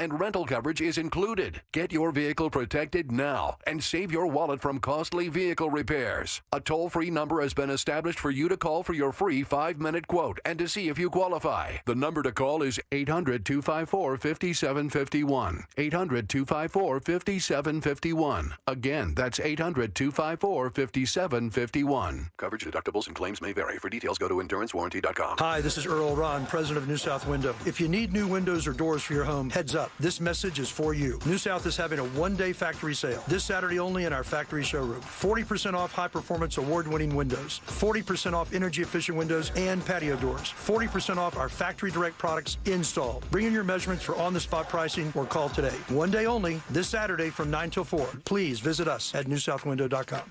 and rental coverage is included. Get your vehicle protected now and save your wallet from costly vehicle repairs. A toll-free number has been established for you to call for your free 5-minute quote and to see if you qualify. The number to call is 800-254-5751. 800-254-5751. Again, that's 800-254-5751. Coverage, deductibles, and claims may vary. For details, go to endurancewarranty.com. Hi, this is Earl Ron, president of New South Window. If you need new windows or doors for your home, heads up. This message is for you. New South is having a one-day factory sale this Saturday only in our factory showroom. 40% off high-performance award-winning windows, 40% off energy-efficient windows and patio doors, 40% off our factory direct products installed. Bring in your measurements for on-the-spot pricing or call today. One day only, this Saturday from 9 till 4. Please visit us at newsouthwindow.com.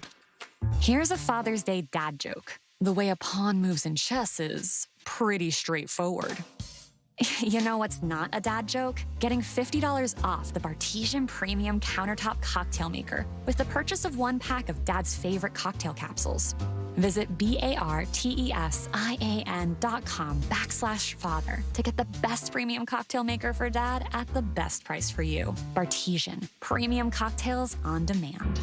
Here's a Father's Day dad joke. The way a pawn moves in chess is pretty straightforward. You know what's not a dad joke? Getting $50 off the Bartesian Premium Countertop Cocktail Maker with the purchase of 1 pack of Dad's favorite cocktail capsules. Visit BARTESIAN.com/father to get the best premium cocktail maker for Dad at the best price for you. Bartesian, premium cocktails on demand.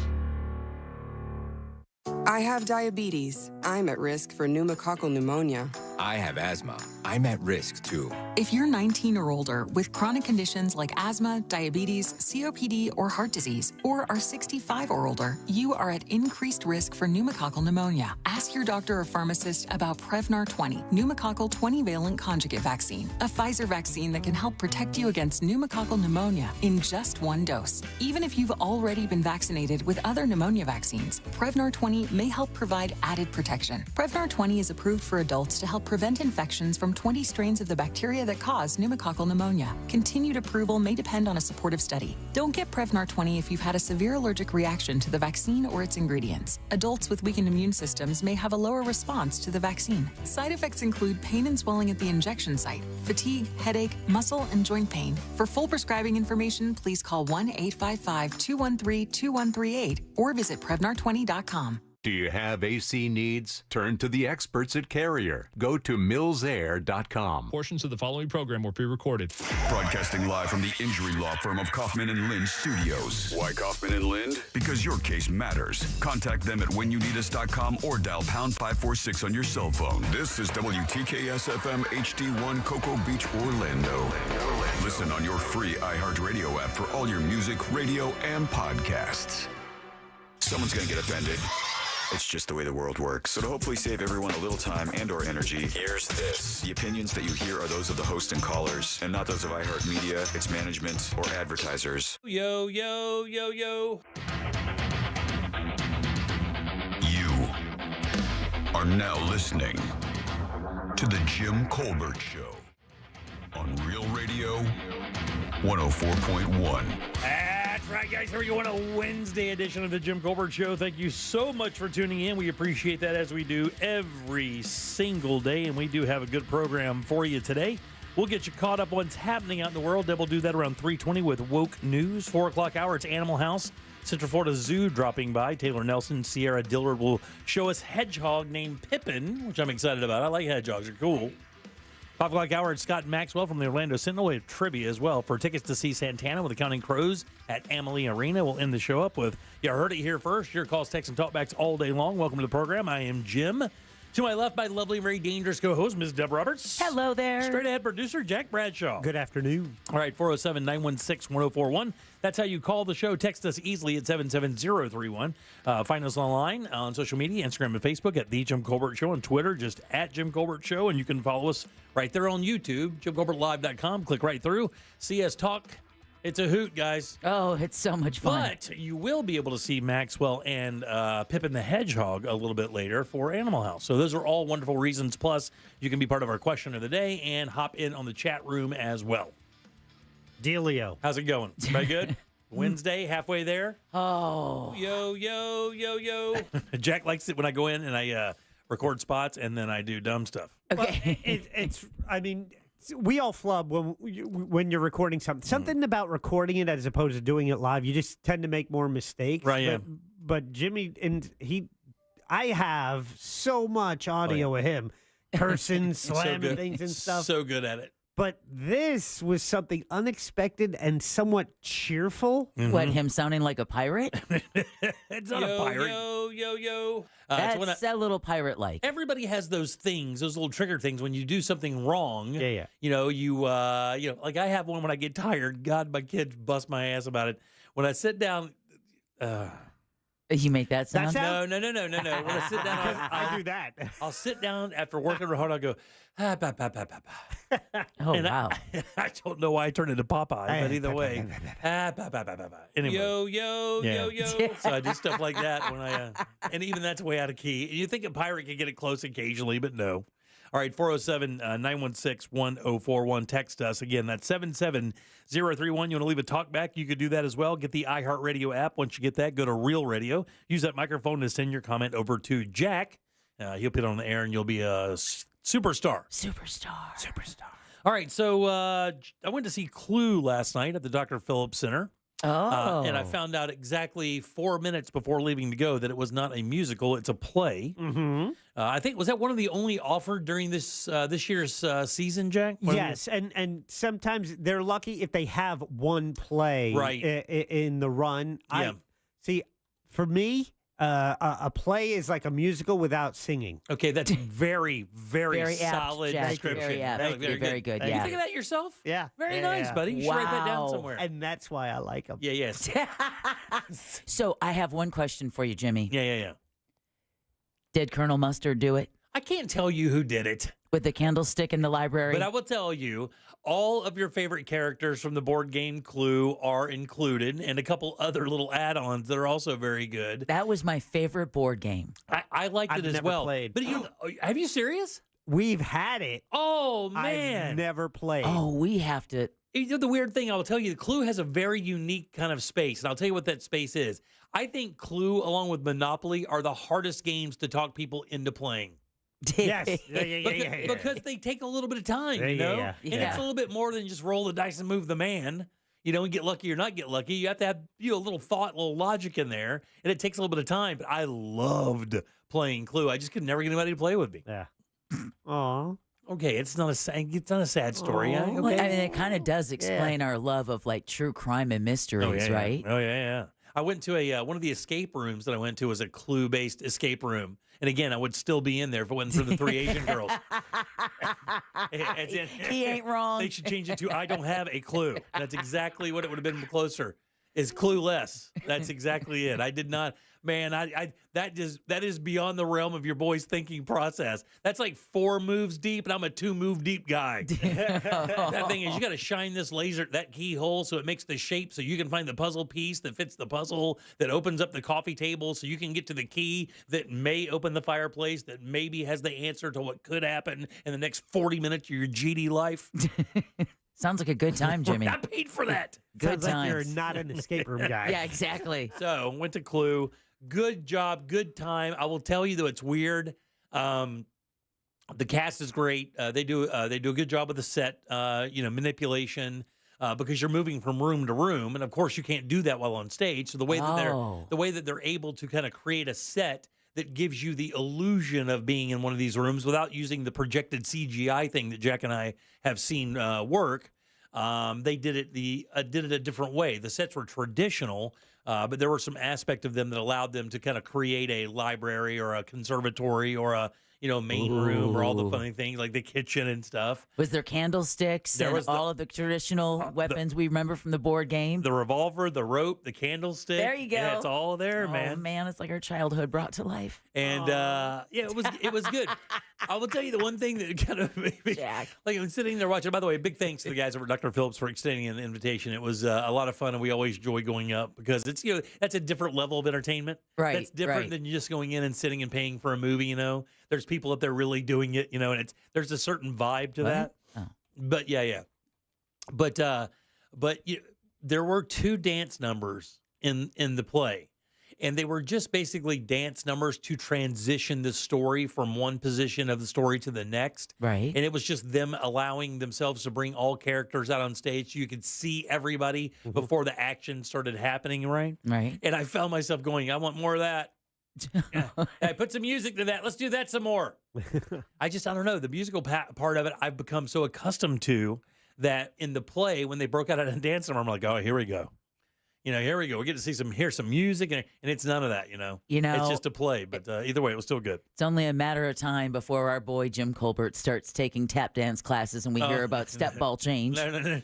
I have diabetes. I'm at risk for pneumococcal pneumonia. I have asthma. I'm at risk too. If you're 19 or older with chronic conditions like asthma, diabetes, COPD, or heart disease, or are 65 or older, you are at increased risk for pneumococcal pneumonia. Ask your doctor or pharmacist about Prevnar 20, pneumococcal 20-valent conjugate vaccine, a Pfizer vaccine that can help protect you against pneumococcal pneumonia in just 1 dose. Even if you've already been vaccinated with other pneumonia vaccines, Prevnar 20 may help provide added protection. Prevnar 20 is approved for adults to help prevent infections from 20 strains of the bacteria that cause pneumococcal pneumonia. Continued approval may depend on a supportive study. Don't get Prevnar 20 if you've had a severe allergic reaction to the vaccine or its ingredients. Adults with weakened immune systems may have a lower response to the vaccine. Side effects include pain and swelling at the injection site, fatigue, headache, muscle, and joint pain. For full prescribing information, please call 1-855-213-2138 or visit Prevnar20.com. Do you have AC needs? Turn to the experts at Carrier. Go to millsair.com. Portions of the following program were pre-recorded. Broadcasting live from the injury law firm of Kaufman & Lind Studios. Why Kaufman & Lind? Because your case matters. Contact them at whenyouneedus.com or dial pound 546 on your cell phone. This is WTKS-FM HD1 Cocoa Beach, Orlando. Listen on your free iHeartRadio app for all your music, radio, and podcasts. Someone's going to get offended. It's just the way the world works. So to hopefully save everyone a little time and or energy, here's this. The opinions that you hear are those of the host and callers, and not those of iHeartMedia, its management, or advertisers. Yo, yo, yo, yo. You are now listening to The Jim Colbert Show on Real Radio 104.1. That's right, guys. Here we go on a Wednesday edition of the Jim Colbert Show. Thank you so much for tuning in. We appreciate that, as we do every single day, and we do have a good program for you today. We'll get you caught up on what's happening out in the world. Then we'll do that around 3:20 with Woke News. 4 o'clock hour, it's Animal House. Central Florida Zoo dropping by. Taylor Nelson, Sierra Dillard will show us hedgehog named Pippin, which I'm excited about. I like hedgehogs. They're cool. 5 o'clock hour, it's Scott Maxwell from the Orlando Sentinel. We have trivia as well for tickets to see Santana with the Counting Crows at Amalie Arena. We'll end the show up with, you heard it here first, your calls, texts, and talkbacks all day long. Welcome to the program. I am Jim. To my left, my lovely, very dangerous co-host, Ms. Deb Roberts. Hello there. Straight ahead producer, Jack Bradshaw. Good afternoon. All right, 407-916-1041. That's how you call the show. Text us easily at 77031. Find us online on social media, Instagram and Facebook at The Jim Colbert Show. On Twitter, just at Jim Colbert Show. And you can follow us right there on YouTube, JimColbertLive.com. Click right through. See us talk. It's a hoot, guys. Oh, it's so much fun. But you will be able to see Maxwell and Pippin the Hedgehog a little bit later for Animal House. So those are all wonderful reasons. Plus, you can be part of our question of the day and hop in on the chat room as well. Dealio. How's it going? Everybody good? Wednesday, halfway there? Oh. Yo, yo, yo, yo. Jack likes it when I go in and I record spots and then I do dumb stuff. Okay. We all flub when you're recording something. Something about recording it as opposed to doing it live. You just tend to make more mistakes. Right, yeah. But Jimmy, I have so much audio of him cursing, slamming things and stuff. So good at it. But this was something unexpected and somewhat cheerful. What, him sounding like a pirate? It's not a pirate. Yo. That's a little pirate-like. Everybody has those things, those little trigger things when you do something wrong. Yeah. You like I have one when I get tired. God, my kids bust my ass about it. When I sit down, You make that sound? No. When I sit down, I do that. I'll sit down after working hard. I'll go, bah, bah, bah, bah, bah, bah. Oh, And wow. I don't know why I turned into Popeye, but either way. Bah, bah, bah, bah, bah. Anyway. Yo. So I do stuff like that when and even that's way out of key. You think a pirate could get it close occasionally, but no. All right, 407-916-1041. Text us. Again, that's 77031. You want to leave a talk back? You could do that as well. Get the iHeartRadio app. Once you get that, go to Real Radio. Use that microphone to send your comment over to Jack. He'll put it on the air, and you'll be a superstar. Superstar. All right, so I went to see Clue last night at the Dr. Phillips Center. Oh. And I found out exactly 4 minutes before leaving to go that it was not a musical; it's a play. Mm-hmm. I think was that one of the only offered during this year's season, Jack? Yes, and sometimes they're lucky if they have one play Right. in the run. Yeah. See, for me, a play is like a musical without singing. Okay, that's very, very Very apt, solid Jack. description. Very apt. That was Very good, You yeah. think of that yourself? Yeah. Very nice, buddy. You should write that down Wow. somewhere. And that's why I like them. Yeah, yes. So I have one question for you, Jimmy. Yeah. Did Colonel Mustard do it I can't tell you who did it, with the candlestick in the library? but I will tell you all of your favorite characters from the board game Clue are included, and a couple other little add-ons that are also very good. That was my favorite board game. I liked I've it as never well. played. But have you serious? We've had it. Oh man, I've never played. Oh, we have to. You know, the weird thing, I will tell you, Clue has a very unique kind of space, and I'll tell you what that space is. I think Clue, along with Monopoly, are the hardest games to talk people into playing. Yes. Yeah. Because they take a little bit of time, you know? Yeah. And it's a little bit more than just roll the dice and move the man, you know, and get lucky or not get lucky. You have to have a little thought, a little logic in there, and it takes a little bit of time. But I loved playing Clue. I just could never get anybody to play with me. Yeah. Aw. Okay, it's not a sad story. Aw. Okay? Well, I mean, it kind of does explain our love of like true crime and mysteries, right? Oh yeah. I went to one of the escape rooms that I went to was a Clue-based escape room, and again, I would still be in there if it wasn't for the three Asian girls. He ain't wrong. They should change it to "I don't have a clue." That's exactly what it would have been closer. Is clueless. That's exactly it. I did not. Man, that is beyond the realm of your boy's thinking process. That's like 4 moves deep, and I'm a 2-move deep guy. That thing is, you got to shine this laser, that keyhole, so it makes the shape, so you can find the puzzle piece that fits the puzzle, that opens up the coffee table, so you can get to the key that may open the fireplace, that maybe has the answer to what could happen in the next 40 minutes of your GD life. Sounds like a good time, Jimmy. I paid for that. Good Sounds like times. you're not an escape room guy. Yeah, exactly. So went to Clue. Good job, good time. I will tell you though, it's weird. The cast is great. They do a good job with the set, manipulation, because you're moving from room to room, and of course you can't do that while on stage. So the way that they're able to kind of create a set that gives you the illusion of being in one of these rooms without using the projected CGI thing that Jack and I have seen work. They did it a different way. The sets were traditional, but there were some aspect of them that allowed them to kind of create a library or a conservatory or a main room or all the funny things like the kitchen and stuff. Was there candlesticks There and was all of the traditional weapons we remember from the board game? The revolver, the rope, the candlestick. There you go. Yeah, it's all there, Oh, man. man, it's like our childhood brought to life. And it was good. I will tell you the one thing that kind of made me like I'm sitting there watching. By the way, big thanks to the guys over at Dr. Phillips for extending an invitation. It was a lot of fun, and we always enjoy going up because it's that's a different level of entertainment. Right, That's different right. than just going in and sitting and paying for a movie. There's people up there really doing it. And there's a certain vibe to that. Oh. But yeah. But there were 2 dance numbers in the play. And they were just basically dance numbers to transition the story from one position of the story to the next. Right. And it was just them allowing themselves to bring all characters out on stage so you could see everybody before the action started happening, right? Right. And I found myself going, I want more of that. Hey, put some music to that. Let's do that some more. I don't know. The musical part of it, I've become so accustomed to that in the play, when they broke out a dance number, I'm like, oh, here we go. Here we go. We get to hear some music, and it's none of that, It's just a play, but either way, it was still good. It's only a matter of time before our boy Jim Colbert starts taking tap dance classes and we hear about step ball change. No. And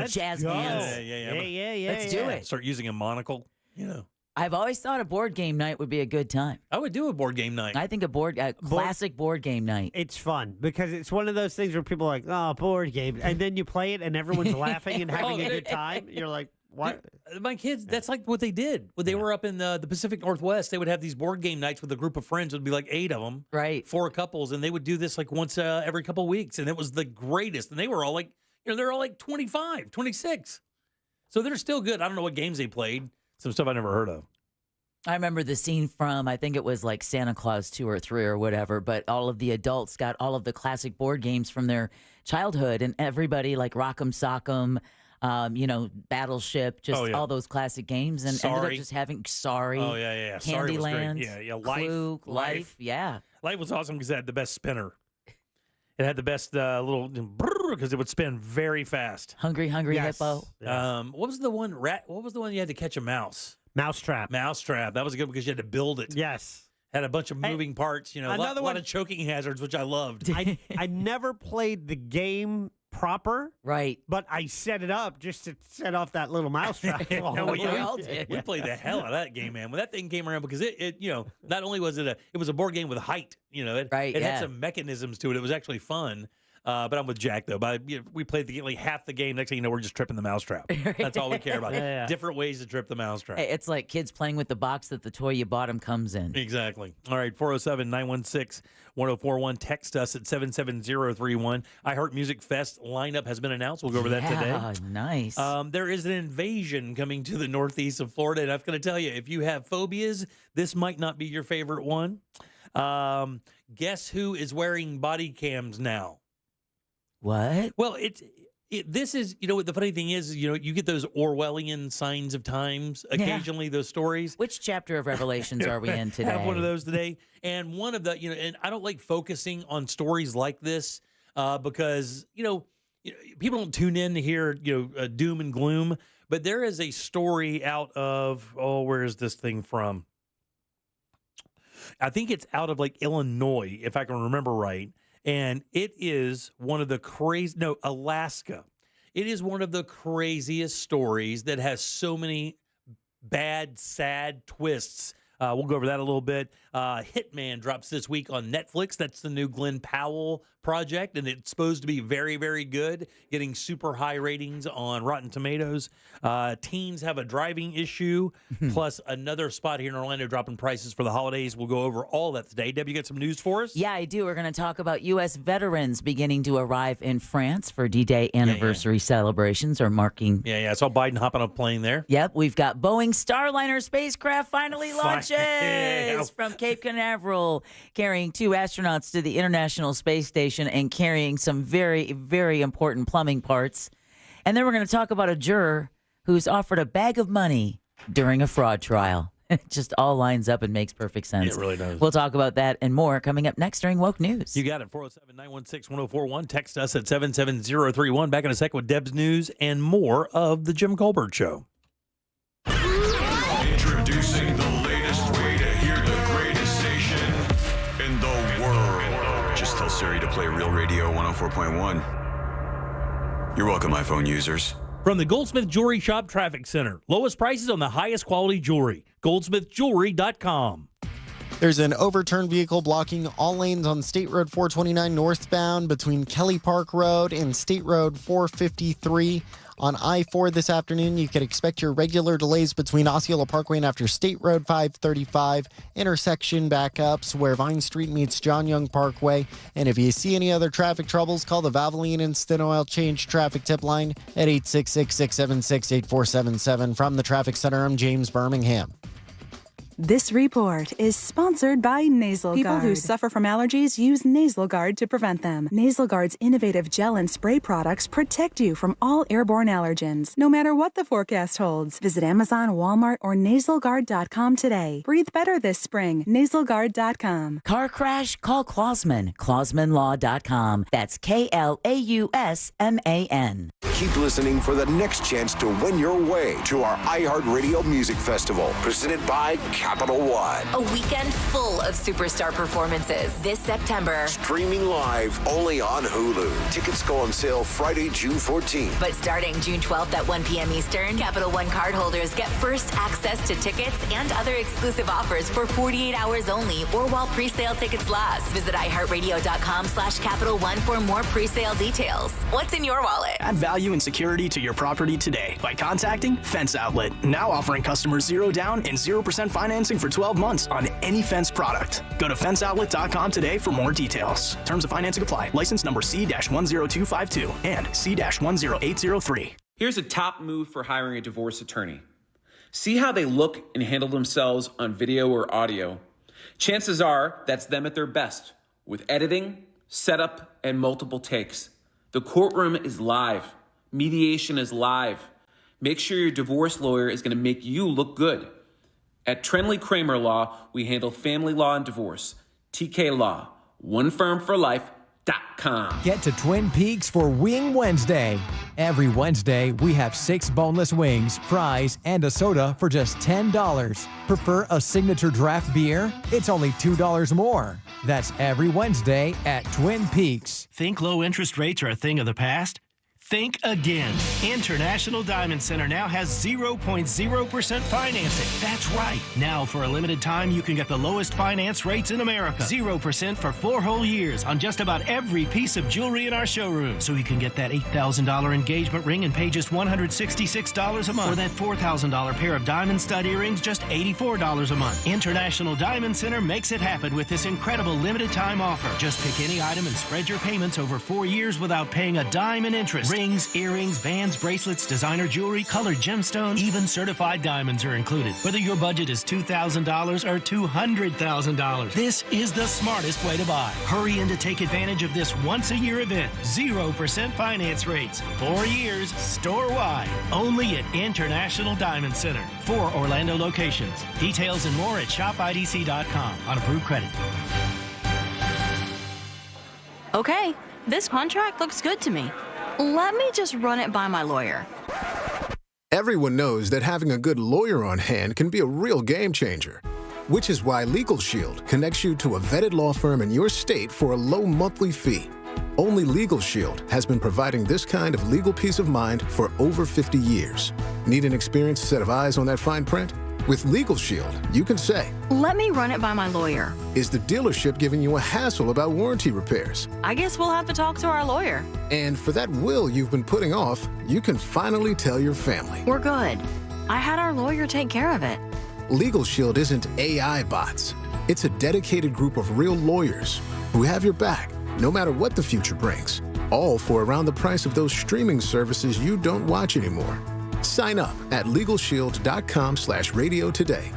jazz hands. Yeah. Let's do it. Start using a monocle, I've always thought a board game night would be a good time. I would do a board game night. I think a classic board game night. It's fun because it's one of those things where people are like, oh, board game. And then you play it and everyone's laughing and having a good time. You're like, what? My kids, that's like what they did. When they were up in the Pacific Northwest, they would have these board game nights with a group of friends. It would be like 8 of them. Right. 4 couples. And they would do this like once every couple of weeks. And it was the greatest. And they were all like, they're all like 25, 26. So they're still good. I don't know what games they played. Some stuff I never heard of. I remember the scene from, I think it was like Santa Claus 2 or 3 or whatever, but all of the adults got all of the classic board games from their childhood, and everybody like Rock'em Sock'em, Battleship, just all those classic games, and ended up just having Sorry. Oh, yeah. Sorry was great. Yeah. Clue, Life, yeah. Life was awesome because it had the best spinner. It had the best little, because it would spin very fast. Hungry Hippo. Yeah. What was the one, what was the one you had to catch a mouse? Mousetrap. That was good because you had to build it. Yes. Had a bunch of moving parts, a lot of choking hazards, which I loved. I never played the game proper. Right. But I set it up just to set off that little mousetrap. We played the hell out of that game, man. When that thing came around, because it not only was it was a board game with height, it had some mechanisms to it. It was actually fun. But I'm with Jack, though. We played like half the game. Next thing you know, we're just tripping the mousetrap. That's all we care about. Different ways to trip the mousetrap. It's like kids playing with the box that the toy you bought them comes in. Exactly. All right, 407-916-1041. Text us at 77031. iHeart Music Fest lineup has been announced. We'll go over that today. Nice. There is an invasion coming to the northeast of Florida, and I'm going to tell you, if you have phobias, this might not be your favorite one. Guess who is wearing body cams now? What? Well, this is, the funny thing is, you get those Orwellian signs of times occasionally, those stories. Which chapter of Revelations are we in today? I have one of those today. And one of the, and I don't like focusing on stories like this because, people don't tune in to hear, doom and gloom. But there is a story out of, where is this thing from? I think it's out of like Illinois, if I can remember right. And it is one of the Alaska. It is one of the craziest stories that has so many bad, sad twists. We'll go over that a little bit. Hitman drops this week on Netflix. That's the new Glenn Powell project, and it's supposed to be very, very good, getting super high ratings on Rotten Tomatoes. Teens have a driving issue, plus another spot here in Orlando dropping prices for the holidays. We'll go over all that today. Deb, you got some news for us? Yeah, I do. We're going to talk about U.S. veterans beginning to arrive in France for D-Day anniversary celebrations or marking. Yeah. I saw Biden hopping on a plane there. Yep. We've got Boeing Starliner spacecraft finally launches from Cape Canaveral, carrying 2 astronauts to the International Space Station and carrying some very, very important plumbing parts. And then we're going to talk about a juror who's offered a bag of money during a fraud trial. It just all lines up and makes perfect sense. It really does. We'll talk about that and more coming up next during Woke News. You got it. 407-916-1041. Text us at 77031. Back in a second with Deb's news and more of The Jim Colbert Show. Introducing the latest way to hear the greatest station in the world. Just tell Siri to play Real Radio 104.1. You're welcome, iPhone users. From the Goldsmith Jewelry Shop Traffic Center. Lowest prices on the highest quality jewelry. GoldsmithJewelry.com. There's an overturned vehicle blocking all lanes on State Road 429 northbound between Kelly Park Road and State Road 453. On I-4 this afternoon, you could expect your regular delays between Osceola Parkway and after State Road 535, intersection backups where Vine Street meets John Young Parkway. And if you see any other traffic troubles, call the Valvoline Instant Oil Change traffic tip line at 866-676-8477. From the Traffic Center, I'm James Birmingham. This report is sponsored by Nasal Guard. People who suffer from allergies use Nasal Guard to prevent them. Nasal Guard's innovative gel and spray products protect you from all airborne allergens, no matter what the forecast holds. Visit Amazon, Walmart, or nasalguard.com today. Breathe better this spring. Nasalguard.com. Car crash? Call Clausman. ClausmanLaw.com. That's KLAUSMAN. Keep listening for the next chance to win your way to our iHeartRadio Music Festival, presented by Capital One. A weekend full of superstar performances this September. Streaming live only on Hulu. Tickets go on sale Friday, June 14th. But starting June 12th at 1 p.m. Eastern, Capital One cardholders get first access to tickets and other exclusive offers for 48 hours only or while pre-sale tickets last. Visit iHeartRadio.com/Capital One for more pre-sale details. What's in your wallet? Add value and security to your property today by contacting Fence Outlet. Now offering customers 0 down and 0% financing for 12 months on any Fence product. Go to fenceoutlet.com today for more details. Terms of financing apply. License number C-10252 and C-10803. Here's a top move for hiring a divorce attorney. See how they look and handle themselves on video or audio. Chances are that's them at their best with editing, setup, and multiple takes. The courtroom is live. Mediation is live. Make sure your divorce lawyer is going to make you look good. At Trenley Kramer Law, we handle family law and divorce. TK Law, one firm for life.com. Get to Twin Peaks for Wing Wednesday. Every Wednesday, we have 6 boneless wings, fries, and a soda for just $10. Prefer a signature draft beer? It's only $2 more. That's every Wednesday at Twin Peaks. Think low interest rates are a thing of the past? Think again. International Diamond Center now has 0.0% financing. That's right. Now, for a limited time, you can get the lowest finance rates in America. 0% for 4 whole years on just about every piece of jewelry in our showroom. So you can get that $8,000 engagement ring and pay just $166 a month. Or that $4,000 pair of diamond stud earrings, just $84 a month. International Diamond Center makes it happen with this incredible limited time offer. Just pick any item and spread your payments over 4 years without paying a dime in interest. Rings, earrings, bands, bracelets, designer jewelry, colored gemstones, even certified diamonds are included. Whether your budget is $2,000 or $200,000, this is the smartest way to buy. Hurry in to take advantage of this once-a-year event. 0% finance rates. 4 years, store-wide. Only at International Diamond Center. 4 Orlando locations. Details and more at shopidc.com on approved credit. Okay, this contract looks good to me. Let me just run it by my lawyer. Everyone knows that having a good lawyer on hand can be a real game changer, which is why Legal Shield connects you to a vetted law firm in your state for a low monthly fee. Only Legal Shield has been providing this kind of legal peace of mind for over 50 years. Need an experienced set of eyes on that fine print? With Legal Shield, you can say, let me run it by my lawyer. Is the dealership giving you a hassle about warranty repairs? I guess we'll have to talk to our lawyer. And for that will you've been putting off, you can finally tell your family. We're good. I had our lawyer take care of it. Legal Shield isn't AI bots. It's a dedicated group of real lawyers who have your back, no matter what the future brings. All for around the price of those streaming services you don't watch anymore. Sign up at LegalShield.com/radio today.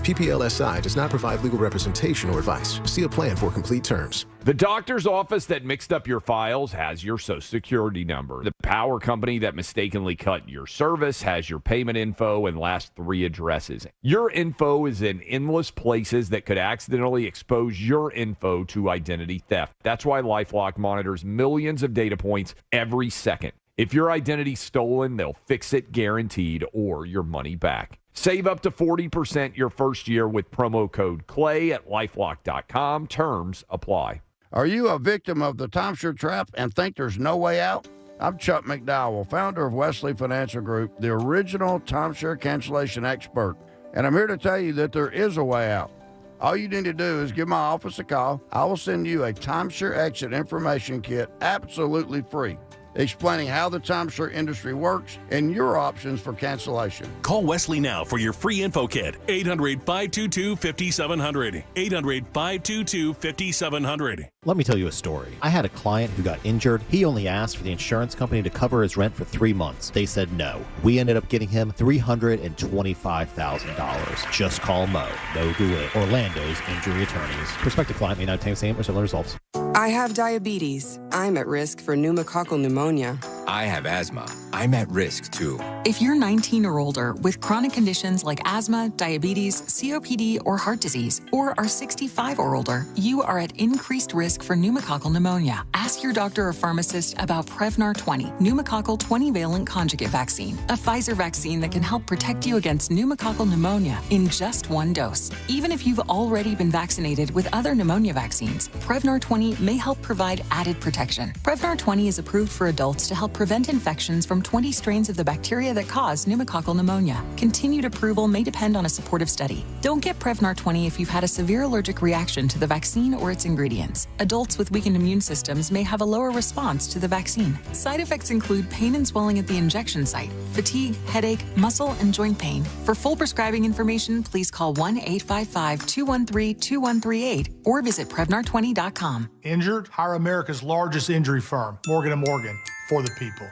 PPLSI does not provide legal representation or advice. See a plan for complete terms. The doctor's office that mixed up your files has your Social Security number. The power company that mistakenly cut your service has your payment info and last 3 addresses. Your info is in endless places that could accidentally expose your info to identity theft. That's why LifeLock monitors millions of data points every second. If your identity's stolen, they'll fix it guaranteed or your money back. Save up to 40% your first year with promo code CLAY at LifeLock.com. Terms apply. Are you a victim of the timeshare trap and think there's no way out? I'm Chuck McDowell, founder of Wesley Financial Group, the original timeshare cancellation expert. And I'm here to tell you that there is a way out. All you need to do is give my office a call. I will send you a timeshare exit information kit absolutely free, explaining how the timeshare industry works and your options for cancellation. Call Wesley now for your free info kit. 800-522-5700. 800-522-5700. Let me tell you a story. I had a client who got injured. He only asked for the insurance company to cover his rent for 3 months. They said no. We ended up getting him $325,000. Just call Mo. Mo Goulet, Orlando's injury attorneys. Prospective client may not obtain the same or similar results. I have diabetes. I'm at risk for pneumococcal pneumonia. I have asthma. I'm at risk too. If you're 19 or older with chronic conditions like asthma, diabetes, COPD, or heart disease, or are 65 or older, you are at increased risk for pneumococcal pneumonia. Ask your doctor or pharmacist about Prevnar 20, pneumococcal 20-valent conjugate vaccine, a Pfizer vaccine that can help protect you against pneumococcal pneumonia in just one dose. Even if you've already been vaccinated with other pneumonia vaccines, Prevnar 20 may help provide added protection. Prevnar 20 is approved for adults to help prevent infections from 20 strains of the bacteria that cause pneumococcal pneumonia. Continued approval may depend on a supportive study. Don't get Prevnar 20 if you've had a severe allergic reaction to the vaccine or its ingredients. Adults with weakened immune systems may have a lower response to the vaccine. Side effects include pain and swelling at the injection site, fatigue, headache, muscle, and joint pain. For full prescribing information, please call 1-855-213-2138 or visit Prevnar20.com. Injured? Hire America's largest injury firm, Morgan & Morgan, for the people.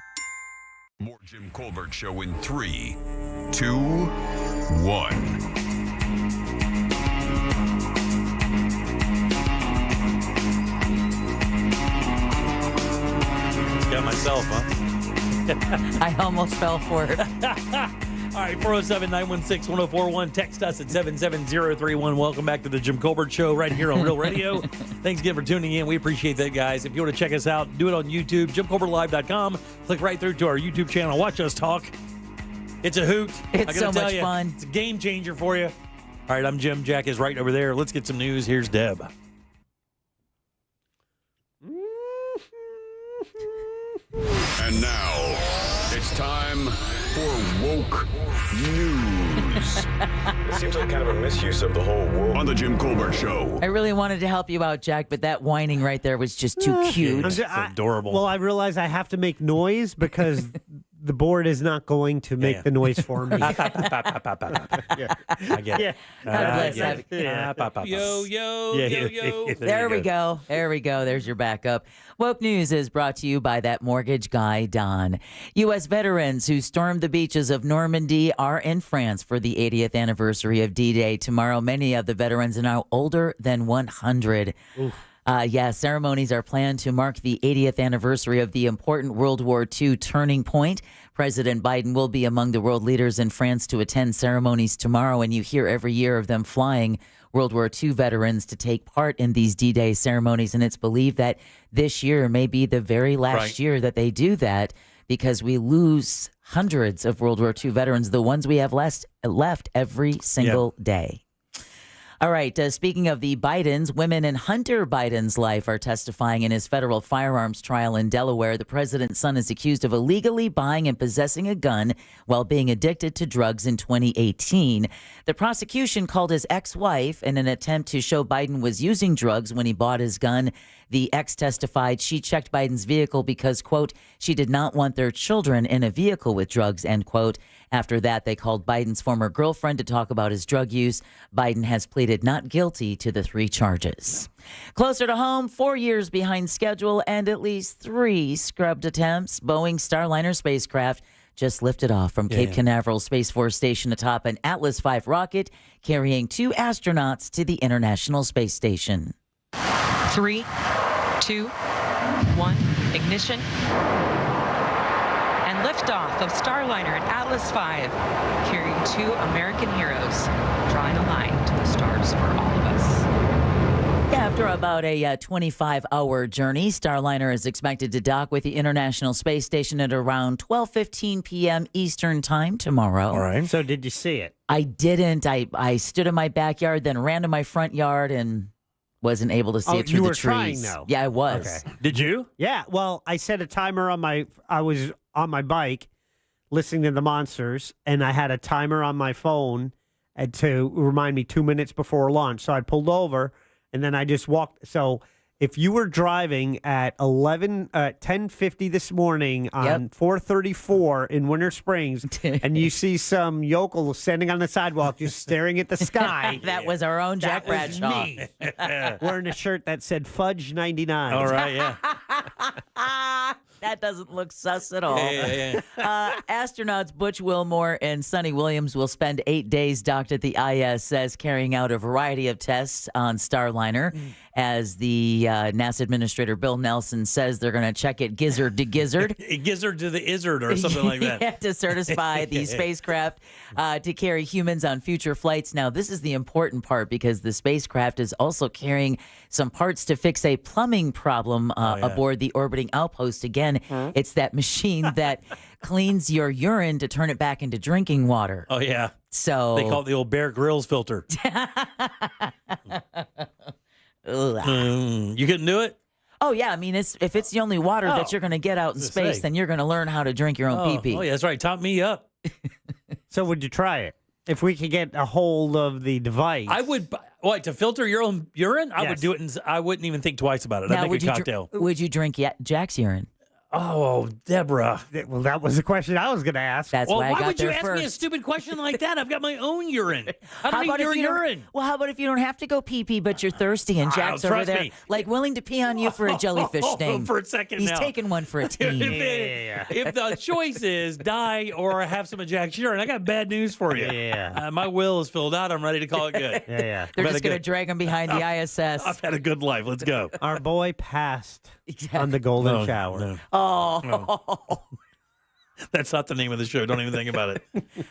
More Jim Colbert Show in 3, 2, 1. Got myself, huh? I almost fell for it. All right, 407-916-1041. Text us at 77031. Welcome back to the Jim Colbert Show right here on Real Radio. Thanks again for tuning in. We appreciate that, guys. If you want to check us out, do it on YouTube, JimColbertLive.com. Click right through to our YouTube channel. Watch us talk. It's a hoot. It's so much fun. It's a game changer for you. All right, I'm Jim. Jack is right over there. Let's get some news. Here's Deb. And now, it's time for Woke News. It seems like kind of a misuse of the whole woke. On the Jim Colbert Show. I really wanted to help you out, Jack, but that whining right there was just too cute. It's adorable. Well, I realize I have to make noise because the board is not going to make the noise for me. I get it. God bless Yo, yo, yo, yo. There we go. There we go. There's your backup. Woke News is brought to you by that mortgage guy, Don. U.S. veterans who stormed the beaches of Normandy are in France for the 80th anniversary of D-Day tomorrow. Many of the veterans are now older than 100. Ceremonies are planned to mark the 80th anniversary of the important World War II turning point. President Biden will be among the world leaders in France to attend ceremonies tomorrow, and you hear every year of them flying World War II veterans to take part in these D-Day ceremonies, and it's believed that this year may be the very last year that they do that because we lose hundreds of World War II veterans, the ones we have left every single day. All right. Speaking of the Bidens, women in Hunter Biden's life are testifying in his federal firearms trial in Delaware. The president's son is accused of illegally buying and possessing a gun while being addicted to drugs in 2018. The prosecution called his ex-wife in an attempt to show Biden was using drugs when he bought his gun. The ex testified she checked Biden's vehicle because, quote, she did not want their children in a vehicle with drugs, end quote. After that, they called Biden's former girlfriend to talk about his drug use. Biden has pleaded not guilty to the 3 charges. Closer to home, 4 years behind schedule and at least 3 scrubbed attempts. Boeing Starliner spacecraft just lifted off from Cape Canaveral Space Force Station atop an Atlas V rocket carrying 2 astronauts to the International Space Station. 3, 2, 1, ignition. And liftoff of Starliner and Atlas V, carrying 2 American heroes, drawing a line to the stars for all of us. After about a 25-hour journey, Starliner is expected to dock with the International Space Station at around 12:15 p.m. Eastern Time tomorrow. All right. So did you see it? I didn't. I stood in my backyard, then ran to my front yard and wasn't able to see it through the trees. You were trying, though? Yeah, I was. Okay. Did you? Yeah. Well, I set a timer on I was on my bike listening to the monsters, and I had a timer on my phone to remind me 2 minutes before launch. So I pulled over, and then I just walked. So If you were driving at 10:50 this morning on 434 in Winter Springs, and you see some yokel standing on the sidewalk just staring at the sky, that was our own Jack Bradshaw. Me. Wearing a shirt that said Fudge 99. All right, yeah. That doesn't look sus at all. Yeah. Astronauts Butch Wilmore and Sonny Williams will spend 8 days docked at the ISS carrying out a variety of tests on Starliner. As the NASA administrator Bill Nelson says, they're going to check it gizzard to gizzard. Gizzard to the izzard or something like that. Yeah, to certify the spacecraft to carry humans on future flights. Now, this is the important part because the spacecraft is also carrying some parts to fix a plumbing problem aboard the orbiting outpost. Again, it's that machine that cleans your urine to turn it back into drinking water. Oh, yeah. So they call it the old Bear Grylls filter. You couldn't do it? Oh, yeah. I mean, if it's the only water that you're going to get out in space, then you're going to learn how to drink your own pee-pee. Oh, yeah, that's right. Top me up. So would you try it? If we could get a hold of the device. I would. What, to filter your own urine? I Yes. would do it, and I wouldn't even think twice about it. Now, I'd make a cocktail. Would you drink Jack's urine? Oh, Deborah. Well, that was the question I was going to ask. That's Well, why I why got would you there ask first. me a stupid question like that? I've got my own urine. I How don't about need if your you don't- urine. Well, how about if you don't have to go pee-pee, but you're thirsty and Jack's over trust there, me. like willing to pee on you for a jellyfish sting? For a second He's now. taking one for a team. If the choice is die or have some of Jack's urine, I got bad news for you. Yeah. My will is filled out. I'm ready to call it good. Yeah. They're just going to drag him behind the ISS. I've had a good life. Let's go. Our boy passed on the golden No, shower. no. Oh. That's not the name of the show. Don't even think about it.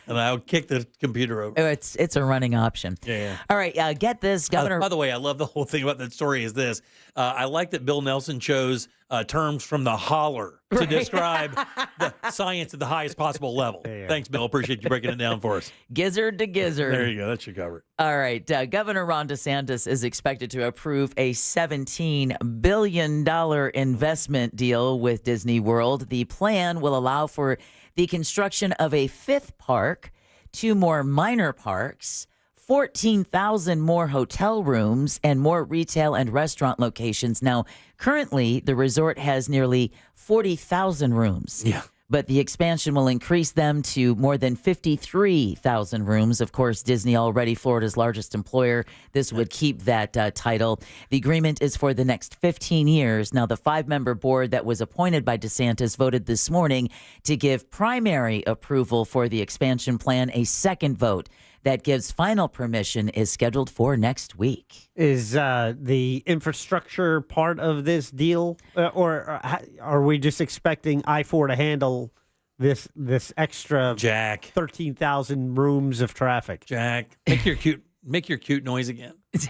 And I'll kick the computer over. It's a running option. Yeah. All right, get this, Governor. By the way, I love the whole thing about that story is this. I like that Bill Nelson chose terms from the holler to describe the science at the highest possible level. Thanks, Bill. Appreciate you breaking it down for us. Gizzard to gizzard. There you go. That should cover it. All right. Governor Ron DeSantis is expected to approve a $17 billion investment deal with Disney World. The plan will allow for the construction of a fifth park, 2 more minor parks, 14,000 more hotel rooms, and more retail and restaurant locations. Now, currently, the resort has nearly 40,000 rooms. Yeah. But the expansion will increase them to more than 53,000 rooms. Of course, Disney, already Florida's largest employer, this would keep that title. The agreement is for the next 15 years. Now, the 5-member board that was appointed by DeSantis voted this morning to give primary approval for the expansion plan. A second vote that gives final permission is scheduled for next week. Is the infrastructure part of this deal, or are we just expecting I-4 to handle this extra Jack 13,000 rooms of traffic? Jack, make your cute noise again. 'Cause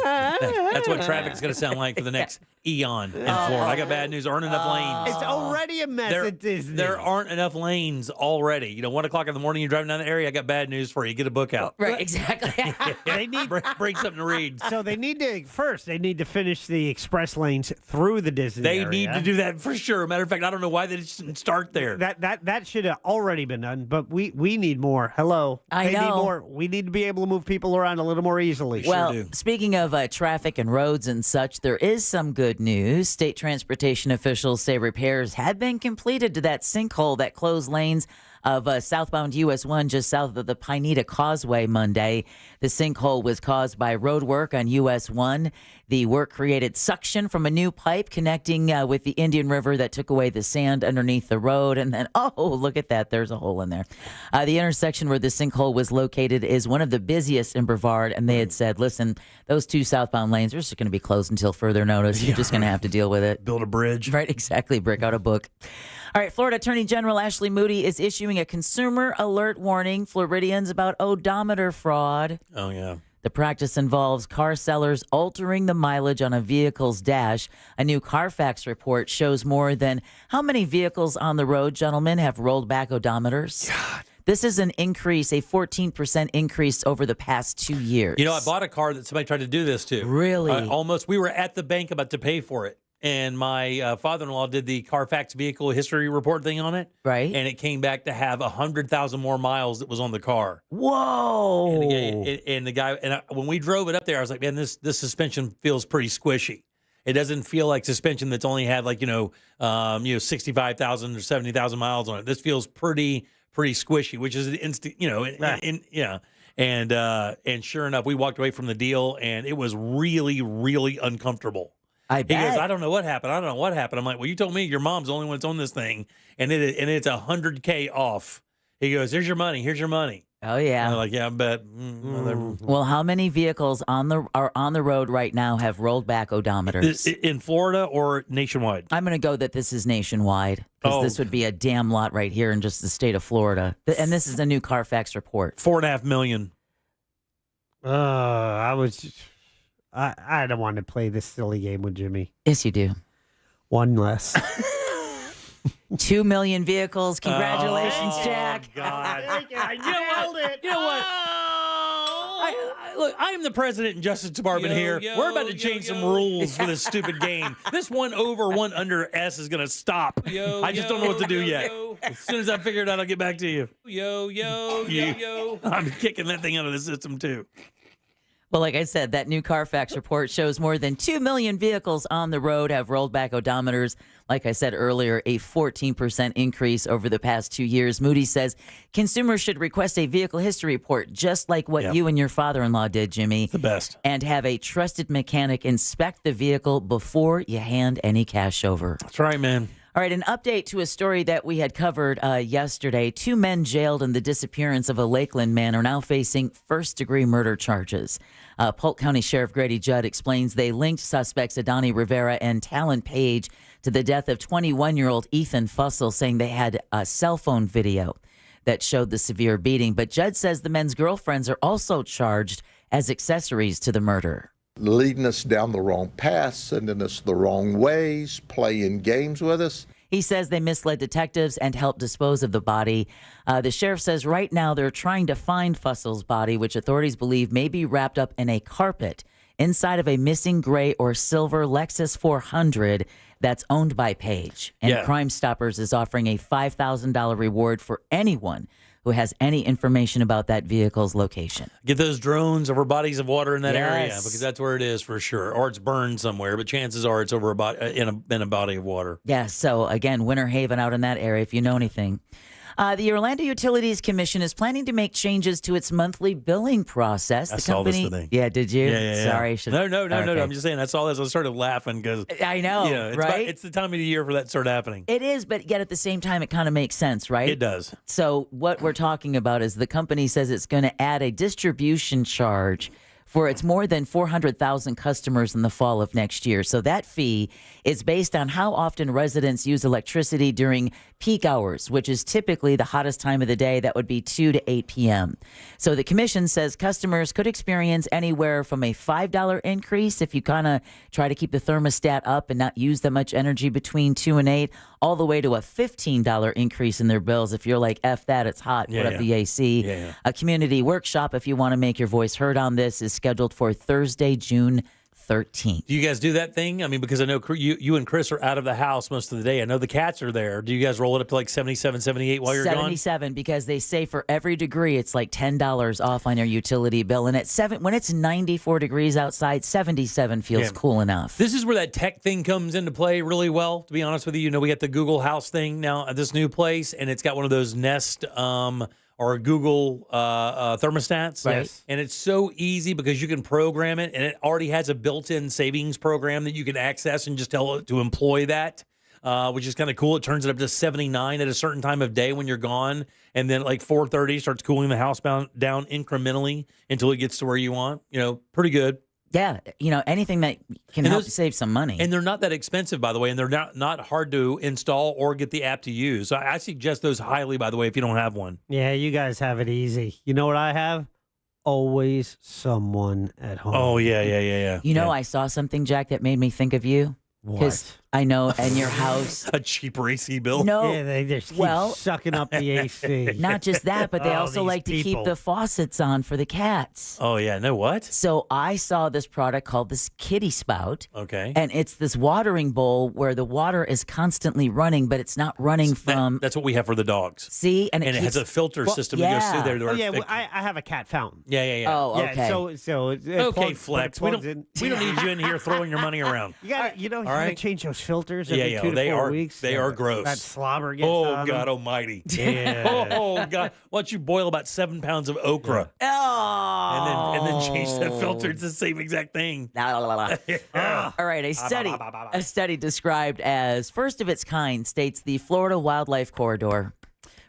that's what traffic's going to sound like for the next eon in Florida. I got bad news. There aren't enough lanes. It's already a mess at Disney. There aren't enough lanes already. 1 o'clock in the morning, you're driving down the area. I got bad news for you. Get a book out. Right, exactly. They need bring something to read. So they need to finish the express lanes through the Disney They area. need to do that for sure. Matter of fact, I don't know why they didn't start there. That should have already been done, but we need more. Hello. I They know. need more. We need to be able to move people around a little more easily. Well, speaking of traffic and roads and such, there is some good news. State transportation officials say repairs have been completed to that sinkhole that closed lanes of southbound US 1 just south of the Pineda Causeway Monday. The sinkhole was caused by road work on US 1. The work created suction from a new pipe connecting with the Indian River that took away the sand underneath the road. And then, oh, look at that. There's a hole in there. The intersection where the sinkhole was located is one of the busiest in Brevard. And they had said, listen, those 2 southbound lanes are just going to be closed until further notice. You're just going to have to deal with it. Build a bridge. Right, exactly. Brick out a book. All right, Florida Attorney General Ashley Moody is issuing a consumer alert warning Floridians about odometer fraud. Oh, yeah. The practice involves car sellers altering the mileage on a vehicle's dash. A new Carfax report shows more than how many vehicles on the road, gentlemen, have rolled back odometers. God. This is an increase, a 14% increase over the past 2 years. I bought a car that somebody tried to do this to. Really? We were at the bank about to pay for it. and my father-in-law did the Carfax vehicle history report thing on it. Right. And it came back to have 100,000 more miles that was on the car. Whoa. And the guy, when we drove it up there, I was like, man, this suspension feels pretty squishy. It doesn't feel like suspension that's only had 65,000 or 70,000 miles on it. This feels pretty squishy, which is an instant, And sure enough, we walked away from the deal, and it was really, really uncomfortable. I bet. He goes, I don't know what happened. I'm like, well, you told me your mom's the only one that's on this thing, and it's $100K off. He goes, here's your money. Oh yeah. And I'm like, yeah, I bet. Well, how many vehicles are on the road right now have rolled back odometers? In Florida or nationwide? I'm going to go that this is nationwide because this would be a damn lot right here in just the state of Florida. And this is a new Carfax report. 4.5 million. I don't want to play this silly game with Jimmy. Yes, you do. One less. 2 million vehicles. Congratulations, Jack. God. I nailed it. You know what? Look, I am the president and Justice Department here. We're about to change some rules for this stupid game. This 1 over 1 under S is going to stop. I just don't know what to do yet. As soon as I figure it out, I'll get back to you. I'm kicking that thing out of the system, too. Well, like I said, that new Carfax report shows more than 2 million vehicles on the road have rolled back odometers. Like I said earlier, a 14% increase over the past 2 years. Moody's says consumers should request a vehicle history report, just like what you and your father-in-law did, Jimmy. The best. And have a trusted mechanic inspect the vehicle before you hand any cash over. That's right, man. All right, an update to a story that we had covered yesterday. 2 men jailed in the disappearance of a Lakeland man are now facing first-degree murder charges. Polk County Sheriff Grady Judd explains they linked suspects Adani Rivera and Talon Page to the death of 21-year-old Ethan Fussell, saying they had a cell phone video that showed the severe beating. But Judd says the men's girlfriends are also charged as accessories to the murder. Leading us down the wrong path, sending us the wrong ways, playing games with us. He says they misled detectives and helped dispose of the body. The sheriff says right now they're trying to find Fussell's body, which authorities believe may be wrapped up in a carpet inside of a missing gray or silver Lexus 400 that's owned by Page. And Crime Stoppers is offering a $5,000 reward for anyone who has any information about that vehicle's location. Get those drones over bodies of water in that area, because that's where it is for sure. Or it's burned somewhere, but chances are it's over in a body of water. Yeah, so again, Winter Haven out in that area, if you know anything. The Orlando Utilities Commission is planning to make changes to its monthly billing process. I saw this today. Yeah, did you? Yeah. Sorry. No. I'm just saying I saw this. I started laughing because I know, right? It's the time of the year for that to start happening. It is, but yet at the same time, it kind of makes sense, right? It does. So what we're talking about is the company says it's going to add a distribution charge for its more than 400,000 customers in the fall of next year. So that fee is based on how often residents use electricity during peak hours, which is typically the hottest time of the day. That would be 2 to 8 p.m. So the commission says customers could experience anywhere from a $5 increase if you kind of try to keep the thermostat up and not use that much energy between 2 and 8, all the way to a $15 increase in their bills if you're like, F that, it's hot, put up the AC. A community workshop, if you want to make your voice heard on this, is scheduled for Thursday, June 13th. Do you guys do that thing? I mean, because I know you and Chris are out of the house most of the day. I know the cats are there. Do you guys roll it up to like 77, 78 while you're 77, because they say for every degree, it's like $10 off on your utility bill. And when it's 94 degrees outside, 77 feels cool enough. This is where that tech thing comes into play really well, to be honest with you. You know, we got the Google House thing now at this new place, and it's got one of those Nest or Google thermostats. Right. And it's so easy because you can program it, and it already has a built-in savings program that you can access and just tell it to employ that, which is kind of cool. It turns it up to 79 at a certain time of day when you're gone, and then at like 4:30 starts cooling the house down incrementally until it gets to where you want. You know, pretty good. Yeah, anything that can help save some money. And they're not that expensive, by the way, and they're not hard to install or get the app to use. So I suggest those highly, by the way, if you don't have one. Yeah, you guys have it easy. You know what I have? Always someone at home. Oh, yeah. I saw something, Jack, that made me think of you. What? I know, and your house. A cheaper AC bill. No. Yeah, they just keep Well, sucking up the AC. Not just that, but they also these like to keep people. the faucets on for the cats. Oh, yeah. No, what? So I saw this product called this Kitty Spout. Okay. And it's this watering bowl where the water is constantly running, but it's not running from. That's what we have for the dogs. See? And it has a filter system that goes through there. To Oh, yeah, our- well, I have a cat fountain. Yeah. Oh, okay. Yeah, so it Okay, plugs- Flex. but We it don't plugs in. need you in here throwing your money around. You got you All gotta right. change those filters every Yeah, 2 to they 4 are. weeks. They are gross. That slobber gets Oh on God them. Almighty! Yeah. Oh God! Why don't you boil about 7 pounds of okra Oh. and then change that filter? It's the same exact thing. All right, a study described as first of its kind states the Florida Wildlife Corridor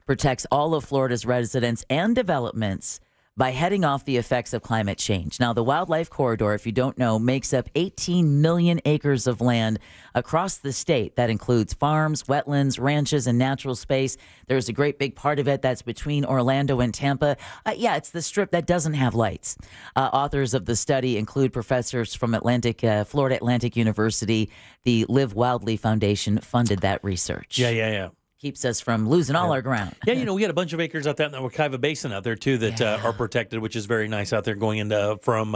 protects all of Florida's residents and developments by heading off the effects of climate change. Now, the Wildlife Corridor, if you don't know, makes up 18 million acres of land across the state. That includes farms, wetlands, ranches, and natural space. There's a great big part of it that's between Orlando and Tampa. It's the strip that doesn't have lights. Authors of the study include professors from Florida Atlantic University. The Live Wildly Foundation funded that research. Yeah. Keeps us from losing all our ground. Yeah, we got a bunch of acres out there in the Wekiva Basin out there too that are protected, which is very nice out there going into from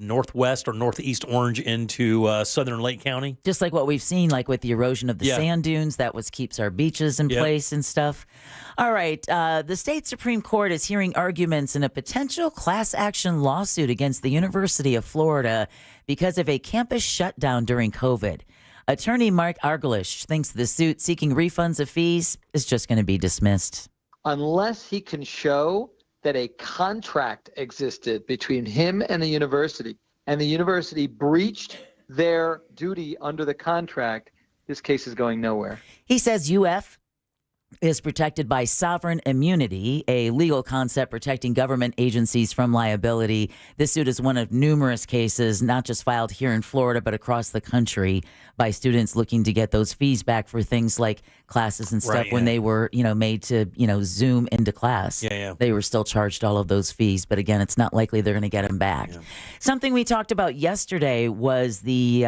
northwest or northeast Orange into southern Lake County. Just like what we've seen, like with the erosion of the Yeah. sand dunes, that keeps our beaches in place and stuff. All right, the state Supreme Court is hearing arguments in a potential class action lawsuit against the University of Florida because of a campus shutdown during COVID. Attorney Mark Argalish thinks the suit seeking refunds of fees is just going to be dismissed. Unless he can show that a contract existed between him and the university breached their duty under the contract, this case is going nowhere. He says UF is protected by sovereign immunity, a legal concept protecting government agencies from liability. This suit is one of numerous cases, not just filed here in Florida, but across the country by students looking to get those fees back for things like classes and stuff when they were, made to, Zoom into class. Yeah. They were still charged all of those fees. But again, it's not likely they're going to get them back. Yeah. Something we talked about yesterday was the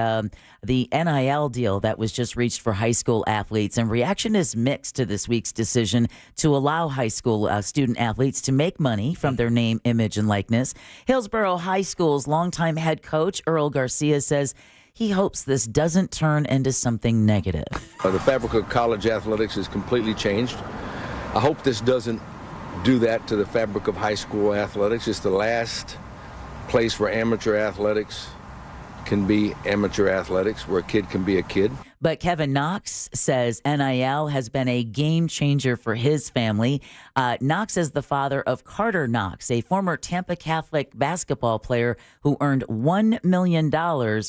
NIL deal that was just reached for high school athletes. And reaction is mixed to this week's decision to allow high school student athletes to make money from their name, image, and likeness. Hillsborough High School's longtime head coach, Earl Garcia, says he hopes this doesn't turn into something negative. The fabric of college athletics is completely changed. I hope this doesn't do that to the fabric of high school athletics. It's the last place where amateur athletics can be amateur athletics, where a kid can be a kid. But Kevin Knox says NIL has been a game changer for his family. Knox is the father of Carter Knox, a former Tampa Catholic basketball player who earned $1 million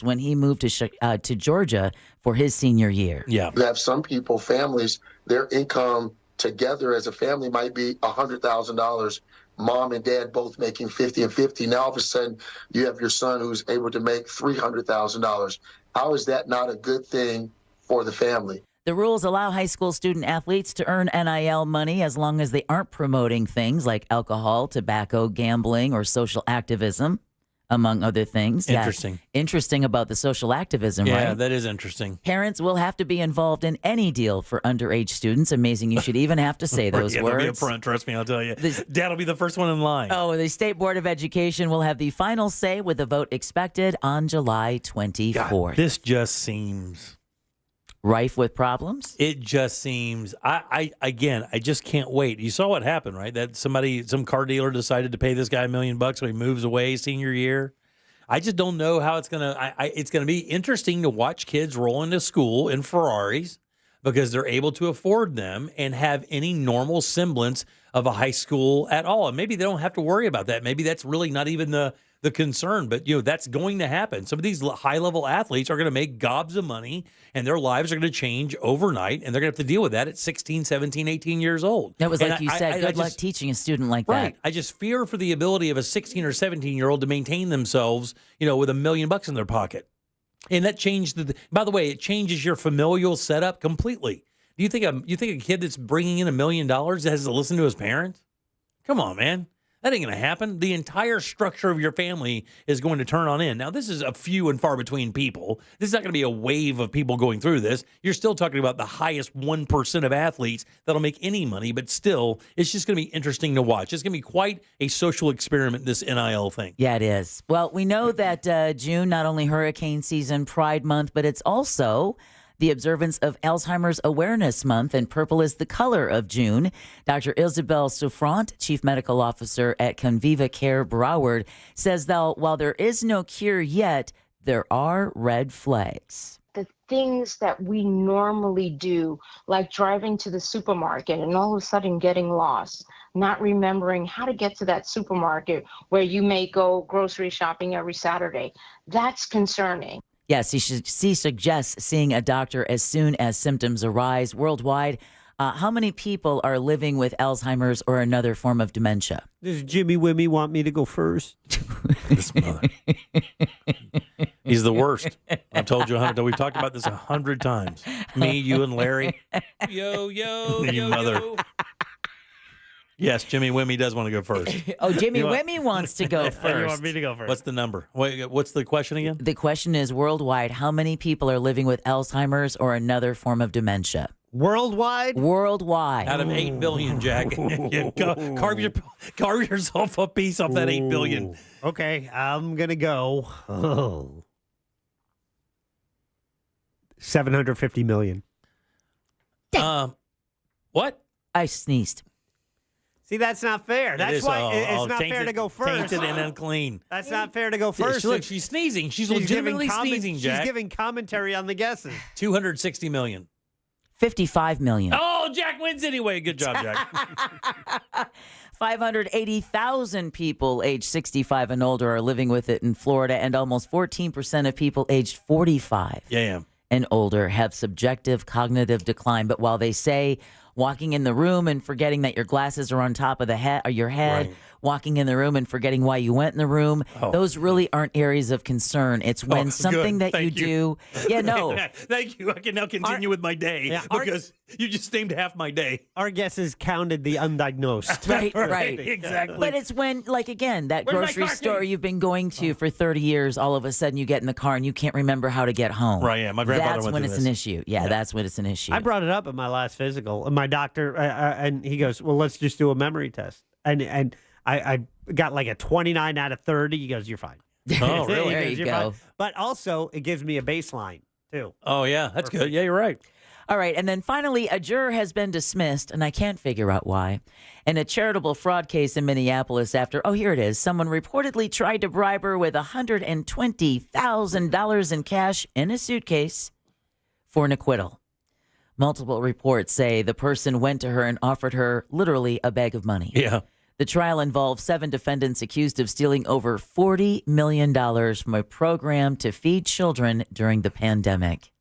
when he moved to Georgia for his senior year. Yeah. You have some people, families, their income together as a family might be $100,000. Mom and dad both making 50 and 50. Now all of a sudden you have your son who's able to make $300,000. How is that not a good thing for the family? The rules allow high school student athletes to earn NIL money as long as they aren't promoting things like alcohol, tobacco, gambling, or social activism, among other things. Interesting. Yeah. Interesting about the social activism, right? Yeah, that is interesting. Parents will have to be involved in any deal for underage students. Amazing you should even have to say those yeah, words. They'll be up front, trust me, I'll tell you. Dad will be the first one in line. Oh, the State Board of Education will have the final say with a vote expected on July 24th. God, this just seems rife with problems. It just seems, I just can't wait. You saw what happened, right? That some car dealer decided to pay this guy $1 million so he moves away senior year. I just don't know how it's gonna. It's gonna be interesting to watch kids roll into school in Ferraris because they're able to afford them and have any normal semblance of a high school at all. And maybe they don't have to worry about that. Maybe that's really not even the concern, but that's going to happen. Some of these high-level athletes are going to make gobs of money, and their lives are going to change overnight, and they're going to have to deal with that at 16, 17, 18 years old. That was like you said, good luck teaching a student like that. I just fear for the ability of a 16 or 17-year-old to maintain themselves, with $1 million in their pocket. And that changed by the way, it changes your familial setup completely. Do you think a kid that's bringing in $1 million has to listen to his parents? Come on, man. That ain't going to happen. The entire structure of your family is going to turn on end. Now, this is a few and far between people. This is not going to be a wave of people going through this. You're still talking about the highest 1% of athletes that'll make any money, but still, it's just going to be interesting to watch. It's going to be quite a social experiment, this NIL thing. Yeah, it is. Well, we know that June, not only hurricane season, Pride Month, but it's also the observance of Alzheimer's Awareness Month, and purple is the color of June. Dr. Isabel Souffrant, Chief Medical Officer at Conviva Care Broward, says that while there is no cure yet, there are red flags. The things that we normally do, like driving to the supermarket and all of a sudden getting lost, not remembering how to get to that supermarket where you may go grocery shopping every Saturday, that's concerning. Yes, she suggests seeing a doctor as soon as symptoms arise. Worldwide, how many people are living with Alzheimer's or another form of dementia? Does Jimmy Wimmy want me to go first? This mother. He's the worst. I've told you 100 times. We've talked about this 100 times. Me, you, and Larry. Yo, you mother. Yo. Yes, Jimmy Wimmy does want to go first. Oh, Jimmy Wimmy wants to go first. You want me to go first? What's the number? Wait, what's the question again? The question is worldwide, how many people are living with Alzheimer's or another form of dementia? Worldwide? Worldwide. Out of 8 billion, Jack. Carve yourself a piece off that 8 billion. Okay, I'm going to go 750 million. What? I sneezed. See, that's not fair. That's why it's not fair to go first. Tainted and unclean. That's not fair to go first. Look, she's sneezing. She's legitimately sneezing, Jack. She's giving commentary on the guesses. 260 million. 55 million. Oh, Jack wins anyway. Good job, Jack. 580,000 people aged 65 and older are living with it in Florida, and almost 14% of people aged 45 and older have subjective cognitive decline. But while they say walking in the room and forgetting that your glasses are on top of the head or your head, right. Walking in the room and forgetting why you went in the room, those really aren't areas of concern. It's when something that you do. Yeah, no. Thank you. I can now continue with my day because you just named half my day. Our guesses counted the undiagnosed. Right. Exactly. But it's when, like, again, that grocery store you've been going to for 30 years, all of a sudden you get in the car and you can't remember how to get home. Right, yeah. My grandfather That's went when through it's this. an issue. Yeah, that's when it's an issue. I brought it up at my last physical, and my doctor, and he goes, well, let's just do a memory test. And I got like a 29 out of 30. He goes, you're fine. Oh, really? There you go. Fine. But also, it gives me a baseline, too. Oh, yeah. That's good. Yeah, you're right. All right. And then finally, a juror has been dismissed, and I can't figure out why, in a charitable fraud case in Minneapolis after, here it is. Someone reportedly tried to bribe her with $120,000 in cash in a suitcase for an acquittal. Multiple reports say the person went to her and offered her literally a bag of money. Yeah. The trial involved 7 defendants accused of stealing over $40 million from a program to feed children during the pandemic.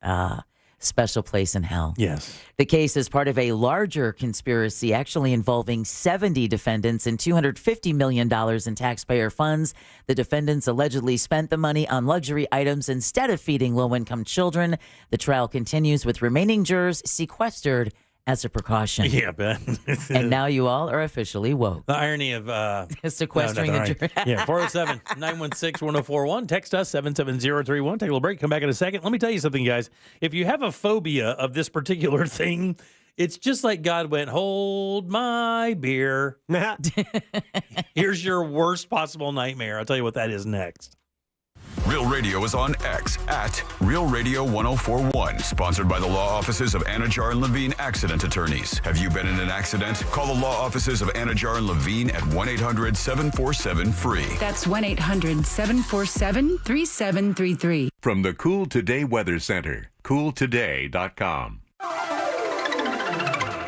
Special place in hell. Yes. The case is part of a larger conspiracy actually involving 70 defendants and $250 million in taxpayer funds. The defendants allegedly spent the money on luxury items instead of feeding low-income children. The trial continues with remaining jurors sequestered as a precaution. Yeah, Ben. And now you all are officially woke. The irony of sequestering a jury. Yeah, 407-916-1041. Text us 77031. Take a little break. Come back in a second. Let me tell you something, guys. If you have a phobia of this particular thing, it's just like God went, hold my beer. Here's your worst possible nightmare. I'll tell you what that is next. Real Radio is on X at Real Radio 1041. Sponsored by the law offices of Anajar and Levine Accident Attorneys. Have you been in an accident? Call the law offices of Anajar and Levine at 1-800-747-FREE. That's 1-800-747-3733. From the Cool Today Weather Center, cooltoday.com.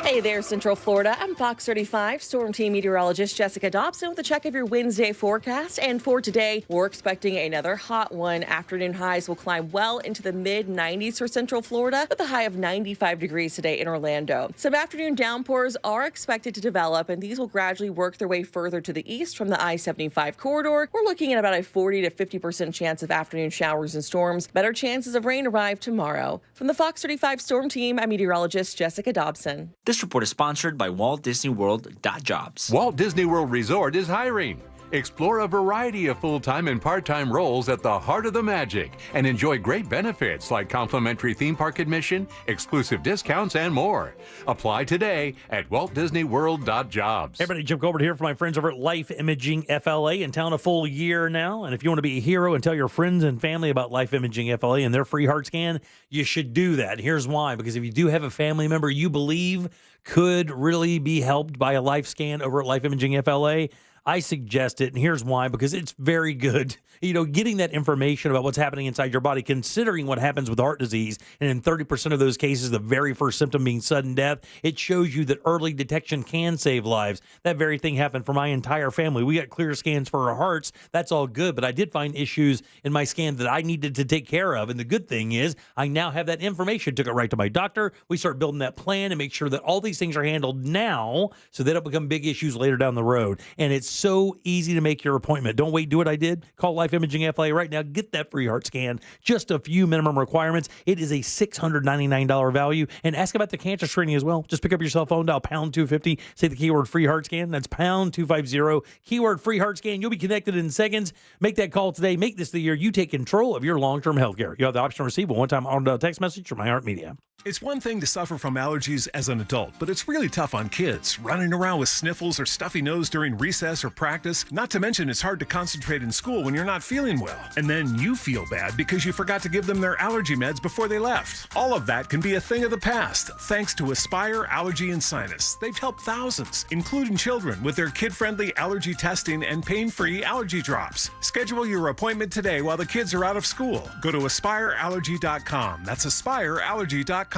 Hey there, Central Florida. I'm Fox 35 Storm Team Meteorologist Jessica Dobson with a check of your Wednesday forecast. And for today, we're expecting another hot one. Afternoon highs will climb well into the mid-90s for Central Florida with a high of 95 degrees today in Orlando. Some afternoon downpours are expected to develop, and these will gradually work their way further to the east from the I-75 corridor. We're looking at about a 40 to 50% chance of afternoon showers and storms. Better chances of rain arrive tomorrow. From the Fox 35 Storm Team, I'm meteorologist Jessica Dobson. This This report is sponsored by Walt Disney World.jobs. Walt Disney World Resort is hiring. Explore a variety of full-time and part-time roles at the heart of the magic and enjoy great benefits like complimentary theme park admission, exclusive discounts, and more. Apply today at waltdisneyworld.jobs. Hey everybody, Jim Colbert here for my friends over at Life Imaging FLA, in town a full year now. And if you want to be a hero and tell your friends and family about Life Imaging FLA and their free heart scan, you should do that. Here's why. Because if you do have a family member you believe could really be helped by a life scan over at Life Imaging FLA, I suggest it, and here's why, because it's very good. You know, getting that information about what's happening inside your body, considering what happens with heart disease, and in 30% of those cases, the very first symptom being sudden death, it shows you that early detection can save lives. That very thing happened for my entire family. We got clear scans for our hearts. That's all good, but I did find issues in my scan that I needed to take care of, and the good thing is I now have that information. Took it right to my doctor. We start building that plan and make sure that all these things are handled now so they don't become big issues later down the road. And it's so easy to make your appointment. Don't wait. Do what I did. Call Life Imaging FLA right now. Get that free heart scan. Just a few minimum requirements. It is a $699 value. And ask about the cancer screening as well. Just pick up your cell phone, dial pound 250, say the keyword free heart scan. That's pound 250, keyword free heart scan. You'll be connected in seconds. Make that call today. Make this the year you take control of your long-term health care. You have the option to receive a one-time auto text message from iHeartMedia. It's one thing to suffer from allergies as an adult, but it's really tough on kids, running around with sniffles or stuffy nose during recess or practice. Not to mention it's hard to concentrate in school when you're not feeling well. And then you feel bad because you forgot to give them their allergy meds before they left. All of that can be a thing of the past, thanks to Aspire Allergy and Sinus. They've helped thousands, including children, with their kid-friendly allergy testing and pain-free allergy drops. Schedule your appointment today while the kids are out of school. Go to aspireallergy.com. That's aspireallergy.com.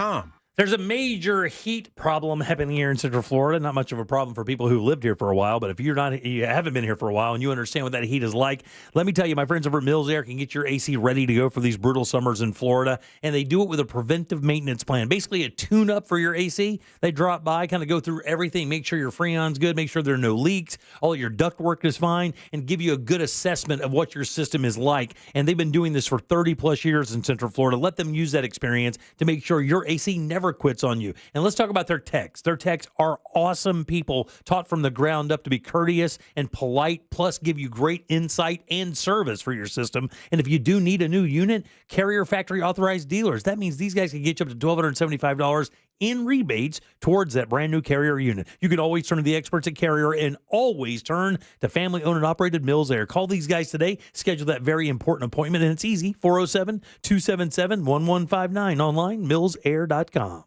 There's a major heat problem happening here in Central Florida. Not much of a problem for people who lived here for a while, but if you haven't been here for a while and you understand what that heat is like, let me tell you, my friends over at Mills Air can get your AC ready to go for these brutal summers in Florida, and they do it with a preventive maintenance plan, basically a tune-up for your AC. They drop by, kind of go through everything, make sure your Freon's good, make sure there are no leaks, all your duct work is fine, and give you a good assessment of what your system is like. And they've been doing this for 30-plus years in Central Florida. Let them use that experience to make sure your AC never quits on you. And let's talk about their techs. Their techs are awesome people, taught from the ground up to be courteous and polite, plus give you great insight and service for your system. And if you do need a new unit, Carrier factory authorized dealers. That means these guys can get you up to $1,275 in rebates towards that brand new Carrier unit. You can always turn to the experts at Carrier and always turn to family-owned and operated Mills Air. Call these guys today. Schedule that very important appointment, and it's easy. 407-277-1159. Online, millsair.com.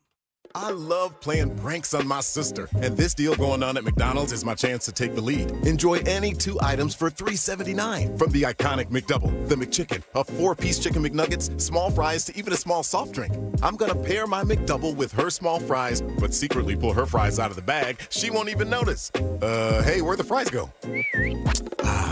I love playing pranks on my sister, and this deal going on at McDonald's is my chance to take the lead. Enjoy any 2 items for $3.79. From the iconic McDouble, the McChicken, a 4-piece chicken McNuggets, small fries, to even a small soft drink. I'm gonna pair my McDouble with her small fries, but secretly pull her fries out of the bag. She won't even notice. Hey, where'd the fries go?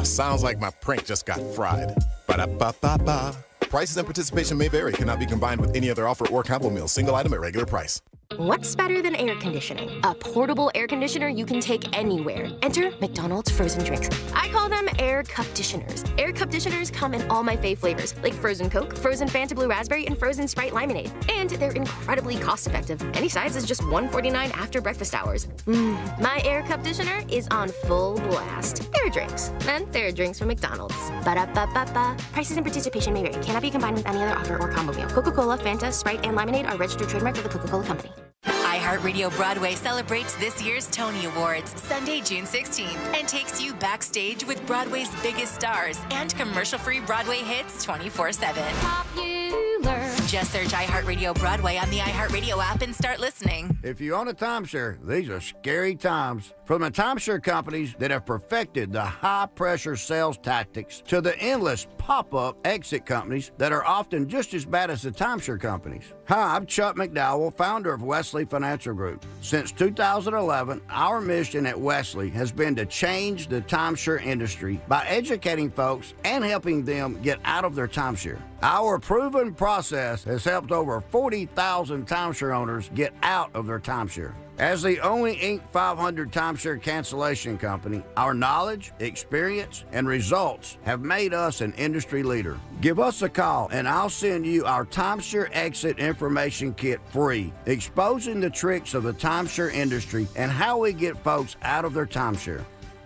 Sounds like my prank just got fried. Ba-da-ba-ba-ba. Prices and participation may vary. Cannot be combined with any other offer or combo meal. Single item at regular price. What's better than air conditioning? A portable air conditioner you can take anywhere. Enter McDonald's frozen drinks. I call them air cup-ditioners. Air cup-ditioners come in all my fave flavors, like frozen Coke, frozen Fanta Blue Raspberry, and frozen Sprite Limonade. And they're incredibly cost-effective. Any size is just $1.49 after breakfast hours. My air cup-ditioner is on full blast. Air drinks. And they're drinks from McDonald's. Ba-da-ba-ba-ba. Prices and participation may vary. Cannot be combined with any other offer or combo meal. Coca-Cola, Fanta, Sprite, and Limonade are registered trademarks of the Coca-Cola Company. iHeartRadio Broadway celebrates this year's Tony Awards Sunday, June 16th, and takes you backstage with Broadway's biggest stars and commercial-free Broadway hits 24/7. Popular. Just search iHeartRadio Broadway on the iHeartRadio app and start listening. If you own a timeshare, these are scary times. From the timeshare companies that have perfected the high-pressure sales tactics to the endless pop-up exit companies that are often just as bad as the timeshare companies. Hi, I'm Chuck McDowell, founder of Wesley Financial Group. Since 2011, our mission at Wesley has been to change the timeshare industry by educating folks and helping them get out of their timeshare. Our proven process has helped over 40,000 timeshare owners get out of their timeshare. As the only Inc. 500 timeshare cancellation company, our knowledge, experience, and results have made us an industry leader. Give us a call and I'll send you our timeshare exit information kit free, exposing the tricks of the timeshare industry and how we get folks out of their timeshare.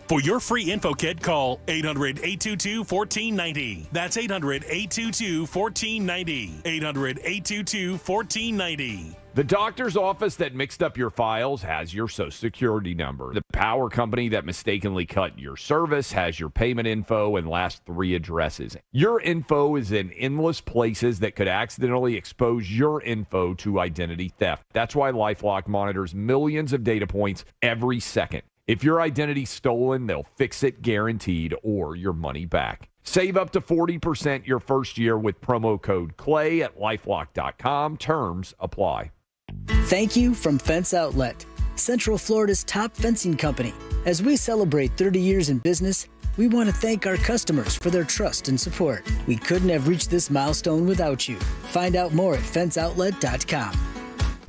For your free info kit, call 800-822-1490. That's 800-822-1490. 800-822-1490. The doctor's office that mixed up your files has your Social Security number. The power company that mistakenly cut your service has your payment info and last 3 addresses. Your info is in endless places that could accidentally expose your info to identity theft. That's why LifeLock monitors millions of data points every second. If your identity's stolen, they'll fix it guaranteed or your money back. Save up to 40% your first year with promo code CLAY at LifeLock.com. Terms apply. Thank you from Fence Outlet, Central Florida's top fencing company. As we celebrate 30 years in business, we want to thank our customers for their trust and support. We couldn't have reached this milestone without you. Find out more at fenceoutlet.com.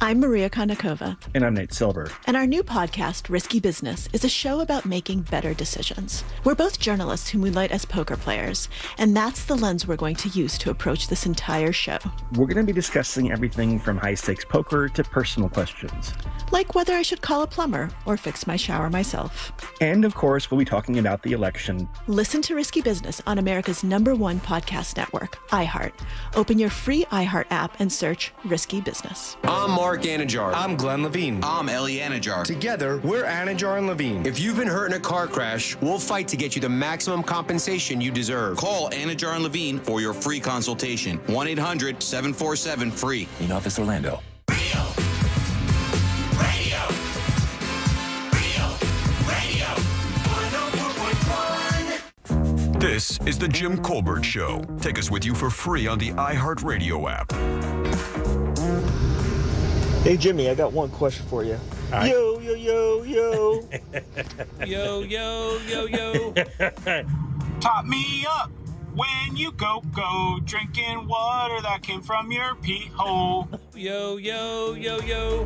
I'm Maria Kondakova. And I'm Nate Silver. And our new podcast, Risky Business, is a show about making better decisions. We're both journalists whom we light as poker players, and that's the lens we're going to use to approach this entire show. We're going to be discussing everything from high-stakes poker to personal questions. Like whether I should call a plumber or fix my shower myself. And, of course, we'll be talking about the election. Listen to Risky Business on America's #1 podcast network, iHeart. Open your free iHeart app and search Risky Business. I'm Mark Anajar. I'm Glenn Levine. I'm Ellie Anajar. Together, we're Anajar and Levine. If you've been hurt in a car crash, we'll fight to get you the maximum compensation you deserve. Call Anajar and Levine for your free consultation. 1-800-747-FREE. In Office Orlando. This is the Jim Colbert Show. Take us with you for free on the iHeartRadio app. Hey, Jimmy, I got one question for you. Right. Yo, yo, yo, yo. Yo, yo, yo, yo. Top me up when you go drinking water that came from your pee hole. Yo, yo, yo, yo.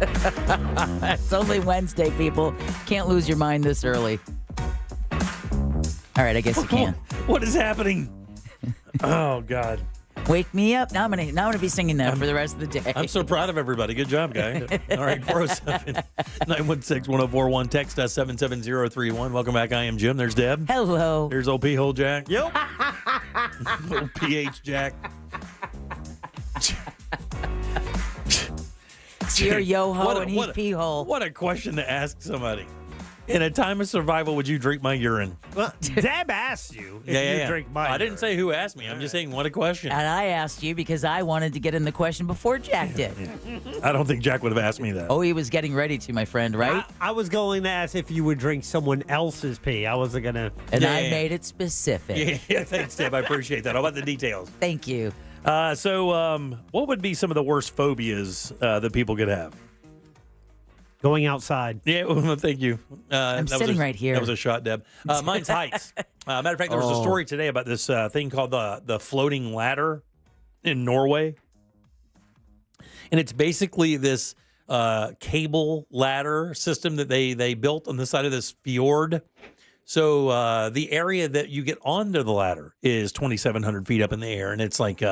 It's only Wednesday, people. Can't lose your mind this early. All right, I guess you can. What is happening? Oh, God. Wake me up. Now I'm gonna be singing that for the rest of the day. I'm so proud of everybody. Good job, guy. All right, 407-916-1041. Text us 77031. Welcome back. I am Jim. There's Deb. Hello. There's old P-hole Jack. Yep. Old PH Jack. You're yo-ho and he's pee-hole. What a question to ask somebody. In a time of survival, would you drink my urine? Well, Deb asked you if you drink my urine. I didn't say who asked me. I'm just saying what a question. And I asked you because I wanted to get in the question before Jack did. I don't think Jack would have asked me that. Oh, he was getting ready to, my friend, right? I was going to ask if you would drink someone else's pee. I wasn't going to. And I made it specific. Yeah, thanks, Deb. I appreciate that. How about the details? Thank you. So what would be some of the worst phobias that people could have? Going outside. Yeah, well, thank you. I'm sitting right here. That was a shot, Deb. Mine's heights. Matter of fact, there was a story today about this thing called the floating ladder in Norway. And it's basically this cable ladder system that they built on the side of this fjord. So the area that you get onto the ladder is 2,700 feet up in the air. And it's like...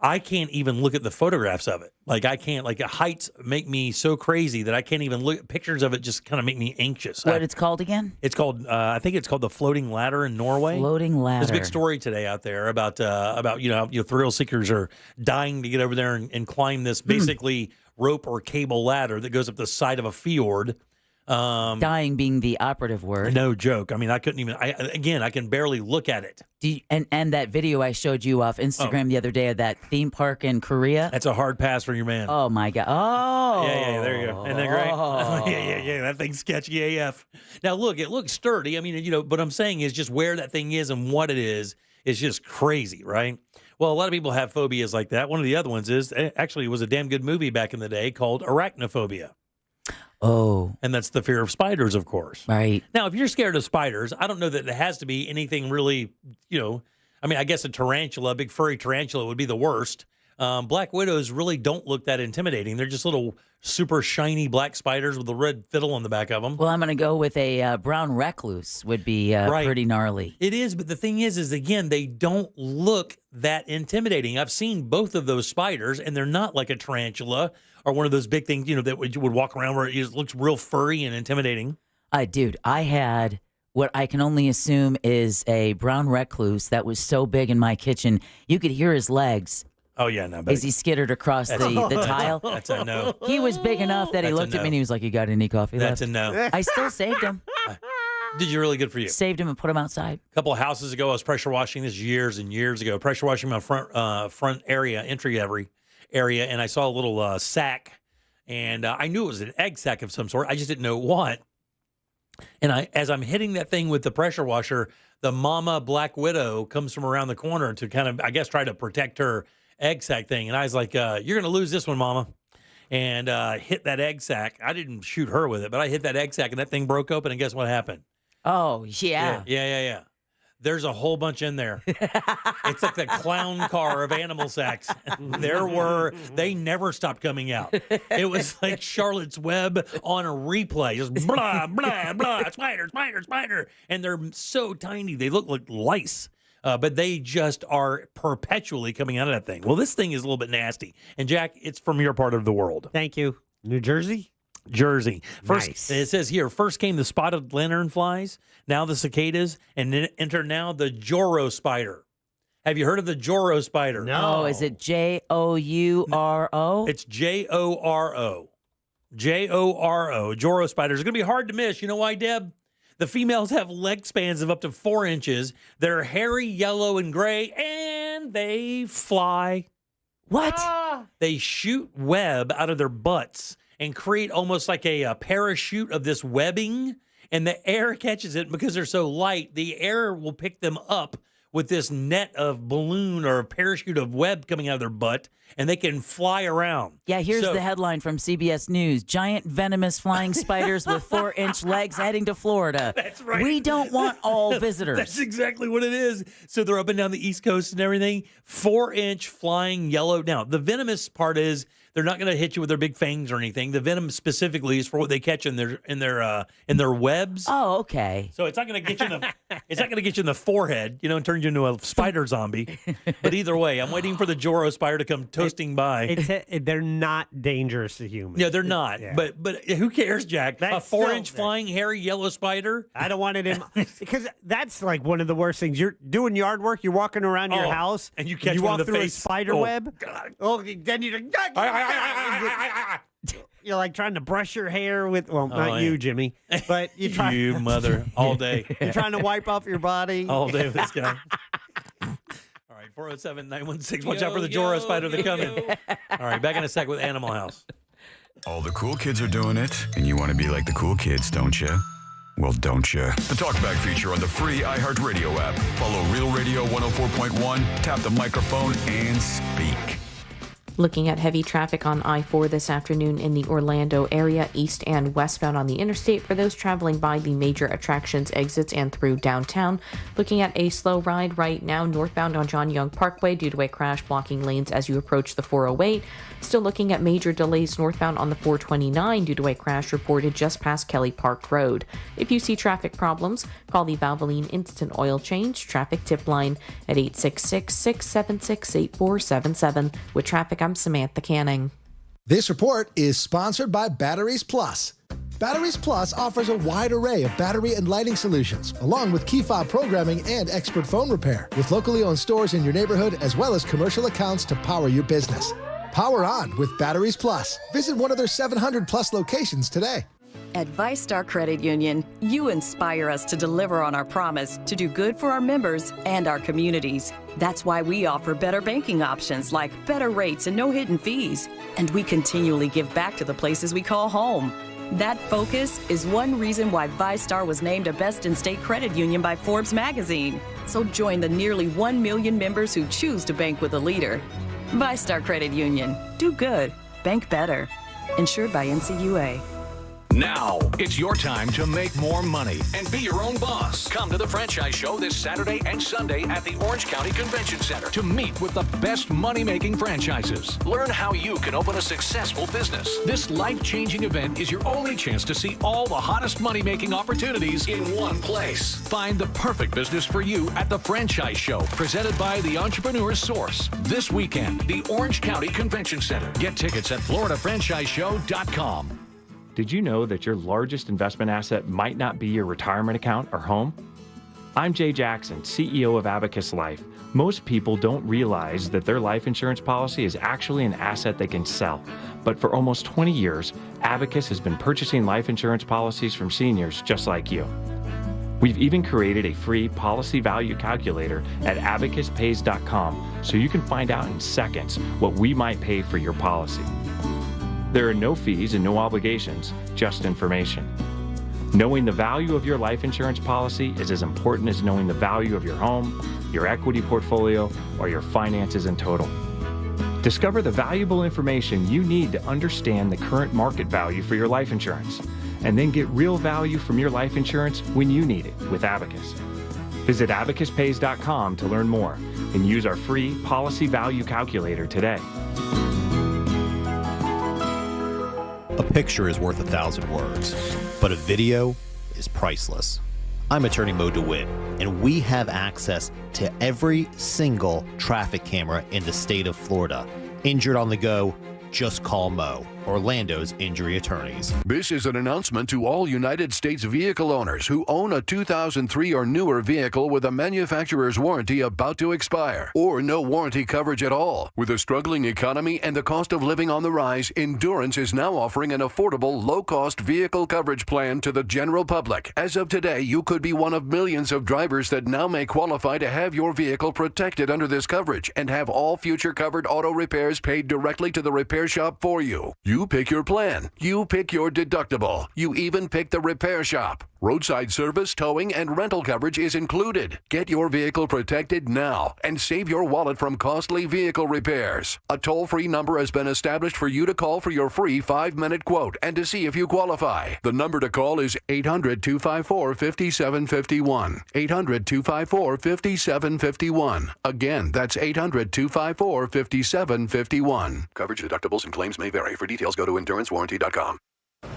I can't even look at the photographs of it. Like I can't, like heights make me so crazy that I can't even look at pictures of it. Just kind of make me anxious. What it's called again? It's called, I think it's called the floating ladder in Norway. Floating ladder. There's a big story today out there about thrill seekers are dying to get over there and climb this basically rope or cable ladder that goes up the side of a fjord. Dying being the operative word. No joke. I mean, I couldn't even. I can barely look at it. And that video I showed you off Instagram the other day of that theme park in Korea. That's a hard pass for your man. Oh my God. Oh. Yeah. There you go. Isn't that great? Oh. Yeah. That thing's sketchy AF. Now look, it looks sturdy. I mean, what I'm saying is just where that thing is and what it is just crazy, right? Well, a lot of people have phobias like that. One of the other ones is actually it was a damn good movie back in the day called Arachnophobia. Oh. And that's the fear of spiders, of course. Right. Now, if you're scared of spiders, I don't know that it has to be anything really, I mean, I guess a tarantula, a big furry tarantula would be the worst. Black widows really don't look that intimidating. They're just little super shiny black spiders with a red fiddle on the back of them. Well, I'm going to go with a brown recluse would be pretty gnarly. It is, but the thing is again, they don't look that intimidating. I've seen both of those spiders, and they're not like a tarantula or one of those big things, that would walk around where it looks real furry and intimidating. Dude, I had what I can only assume is a brown recluse that was so big in my kitchen, you could hear his legs. Oh, yeah, no. As he skittered across the tile. That's a no. He was big enough that he looked at me and he was like, "You got any coffee left?" That's a no. I still saved him. Did you? Really good for you. Saved him and put him outside. A couple of houses ago, I was pressure washing this years and years ago. Pressure washing my front area, entry area, and I saw a little sack, and I knew it was an egg sack of some sort. I just didn't know what. And as I'm hitting that thing with the pressure washer, the mama black widow comes from around the corner to kind of, I guess, try to protect her egg sack thing. And I was like, you're going to lose this one, mama. And hit that egg sack. I didn't shoot her with it, but I hit that egg sack and that thing broke open. And guess what happened? Oh, yeah. Yeah. There's a whole bunch in there. It's like the clown car of animal sacks. They never stopped coming out. It was like Charlotte's Web on a replay. Just blah, blah, blah, spider. And they're so tiny. They look like lice. But they just are perpetually coming out of that thing. Well, this thing is a little bit nasty. And, Jack, it's from your part of the world. Thank you. New Jersey? Jersey. First, nice. It says here, first came the spotted lanternflies, now the cicadas, and then enter now the Joro spider. Have you heard of the Joro spider? No. Oh, is it Jouro? It's Joro. Joro. Joro spiders are going to be hard to miss. You know why, Deb? The females have leg spans of up to 4 inches. They're hairy, yellow, and gray, and they fly. What? They shoot web out of their butts and create almost like a parachute of this webbing, and the air catches it. Because they're so light, the air will pick them up with this net of balloon or parachute of web coming out of their butt, and they can fly around. Yeah, here's the headline from CBS News. Giant venomous flying spiders with 4-inch legs heading to Florida. That's right. We don't want all visitors. That's exactly what it is. So they're up and down the East Coast and everything. 4-inch flying yellow. Now, the venomous part is they're not going to hit you with their big fangs or anything. The venom specifically is for what they catch in their webs. Oh, okay. So it's not going to get you in the forehead, and turn you into a spider zombie. But either way, I'm waiting for the Joro spider to come toasting by. They're not dangerous to humans. Yeah, they're not. Yeah. But who cares, Jack? That's a 4-inch flying hairy yellow spider? I don't want it in because that's like one of the worst things. You're doing yard work, you're walking around your house, and you catch you one walk in the through face. a spider web. God. Oh, then you're like trying to brush your hair with, not you, Jimmy, but you try. You mother, all day. You're trying to wipe off your body. All day with this guy. All right, 407-916. Watch out for the Joro spider that come in. All right, back in a sec with Animal House. All the cool kids are doing it, and you want to be like the cool kids, don't you? Well, don't you? The Talkback feature on the free iHeartRadio app. Follow Real Radio 104.1, tap the microphone, and speak. Looking at heavy traffic on I-4 this afternoon in the Orlando area, east and westbound on the interstate for those traveling by the major attractions exits and through downtown. Looking at a slow ride right now northbound on John Young Parkway due to a crash blocking lanes as you approach the 408. Still looking at major delays northbound on the 429 due to a crash reported just past Kelly Park Road. If you see traffic problems, call the Valvoline Instant Oil Change traffic tip line at 866-676-8477. With traffic, I'm Samantha Canning. This report is sponsored by Batteries Plus. Batteries Plus offers a wide array of battery and lighting solutions, along with key fob programming and expert phone repair, with locally owned stores in your neighborhood as well as commercial accounts to power your business. Power on with Batteries Plus. Visit one of their 700 plus locations today. At ViStar Credit Union, you inspire us to deliver on our promise to do good for our members and our communities. That's why we offer better banking options like better rates and no hidden fees. And we continually give back to the places we call home. That focus is one reason why ViStar was named a Best in State Credit Union by Forbes magazine. So join the nearly 1 million members who choose to bank with a leader. ViStar Credit Union. Do good. Bank better. Insured by NCUA. Now, it's your time to make more money and be your own boss. Come to the Franchise Show this Saturday and Sunday at the Orange County Convention Center to meet with the best money-making franchises. Learn how you can open a successful business. This life-changing event is your only chance to see all the hottest money-making opportunities in one place. Find the perfect business for you at the Franchise Show, presented by the Entrepreneur's Source. This weekend, the Orange County Convention Center. Get tickets at FloridaFranchiseShow.com. Did you know that your largest investment asset might not be your retirement account or home? I'm Jay Jackson, CEO of Abacus Life. Most people don't realize that their life insurance policy is actually an asset they can sell. But for almost 20 years, Abacus has been purchasing life insurance policies from seniors just like you. We've even created a free policy value calculator at abacuspays.com so you can find out in seconds what we might pay for your policy. There are no fees and no obligations, just information. Knowing the value of your life insurance policy is as important as knowing the value of your home, your equity portfolio, or your finances in total. Discover the valuable information you need to understand the current market value for your life insurance, and then get real value from your life insurance when you need it with Abacus. Visit abacuspays.com to learn more and use our free policy value calculator today. A picture is worth 1,000 words, but a video is priceless. I'm attorney Mo DeWitt, and we have access to every single traffic camera in the state of Florida. Injured on the go? Just call Mo, Orlando's injury attorneys. This is an announcement to all United States vehicle owners who own a 2003 or newer vehicle with a manufacturer's warranty about to expire, or no warranty coverage at all. With a struggling economy and the cost of living on the rise, Endurance is now offering an affordable, low-cost vehicle coverage plan to the general public. As of today, you could be one of millions of drivers that now may qualify to have your vehicle protected under this coverage and have all future covered auto repairs paid directly to the repair shop for you. You pick your plan. You pick your deductible. You even pick the repair shop. Roadside service, towing, and rental coverage is included. Get your vehicle protected now and save your wallet from costly vehicle repairs. A toll-free number has been established for you to call for your free 5-minute quote and to see if you qualify. The number to call is 800-254-5751. 800-254-5751. Again, that's 800-254-5751. Coverage, deductibles, and claims may vary. For details, go to endurancewarranty.com.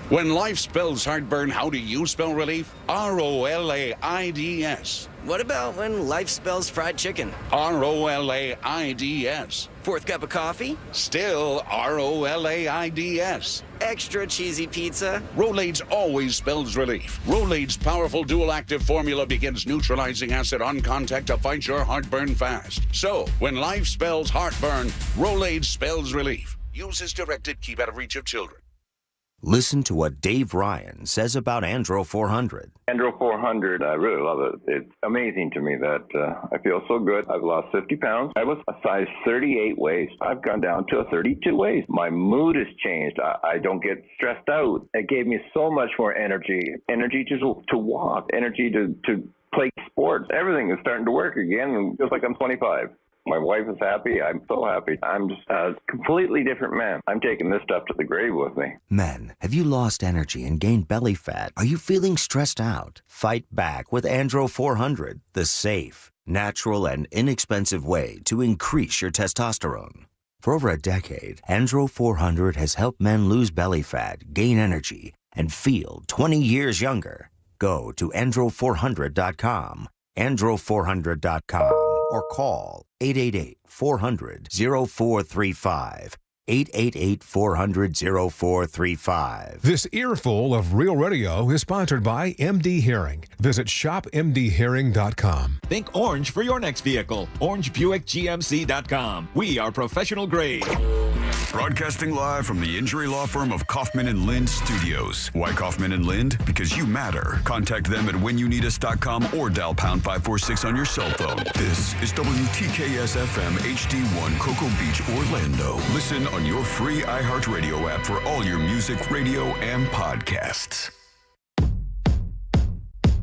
When life spells heartburn, how do you spell relief? R-O-L-A-I-D-S. What about when life spells fried chicken? R-O-L-A-I-D-S. Fourth cup of coffee? Still R-O-L-A-I-D-S. Extra cheesy pizza? Rolaids always spells relief. Rolaids' powerful dual-active formula begins neutralizing acid on contact to fight your heartburn fast. So, when life spells heartburn, Rolaids spells relief. Use as directed. Keep out of reach of children. Listen to what Dave Ryan says about Andro 400. Andro 400, I really love it. It's amazing to me that I feel so good. I've lost 50 pounds. I was a size 38 waist. I've gone down to a 32 waist. My mood has changed. I don't get stressed out. It gave me so much more energy to walk, energy to play sports. Everything is starting to work again, and it feels like I'm 25. My wife is happy. I'm so happy. I'm just a completely different man. I'm taking this stuff to the grave with me. Men, have you lost energy and gained belly fat? Are you feeling stressed out? Fight back with Andro 400, the safe, natural, and inexpensive way to increase your testosterone. For over a decade, Andro 400 has helped men lose belly fat, gain energy, and feel 20 years younger. Go to andro400.com, andro400.com, or call 888-400-0435. 888-400-0435. This earful of Real Radio is sponsored by MD Hearing. Visit shopmdhearing.com. Think orange for your next vehicle. OrangeBuickGMC.com. We are professional grade. Broadcasting live from the injury law firm of Kaufman & Lind Studios. Why Kaufman & Lind? Because you matter. Contact them at whenyouneedus.com or dial pound 546 on your cell phone. This is WTKS-FM HD1 Cocoa Beach, Orlando. Listen on your free iHeartRadio app for all your music, radio, and podcasts.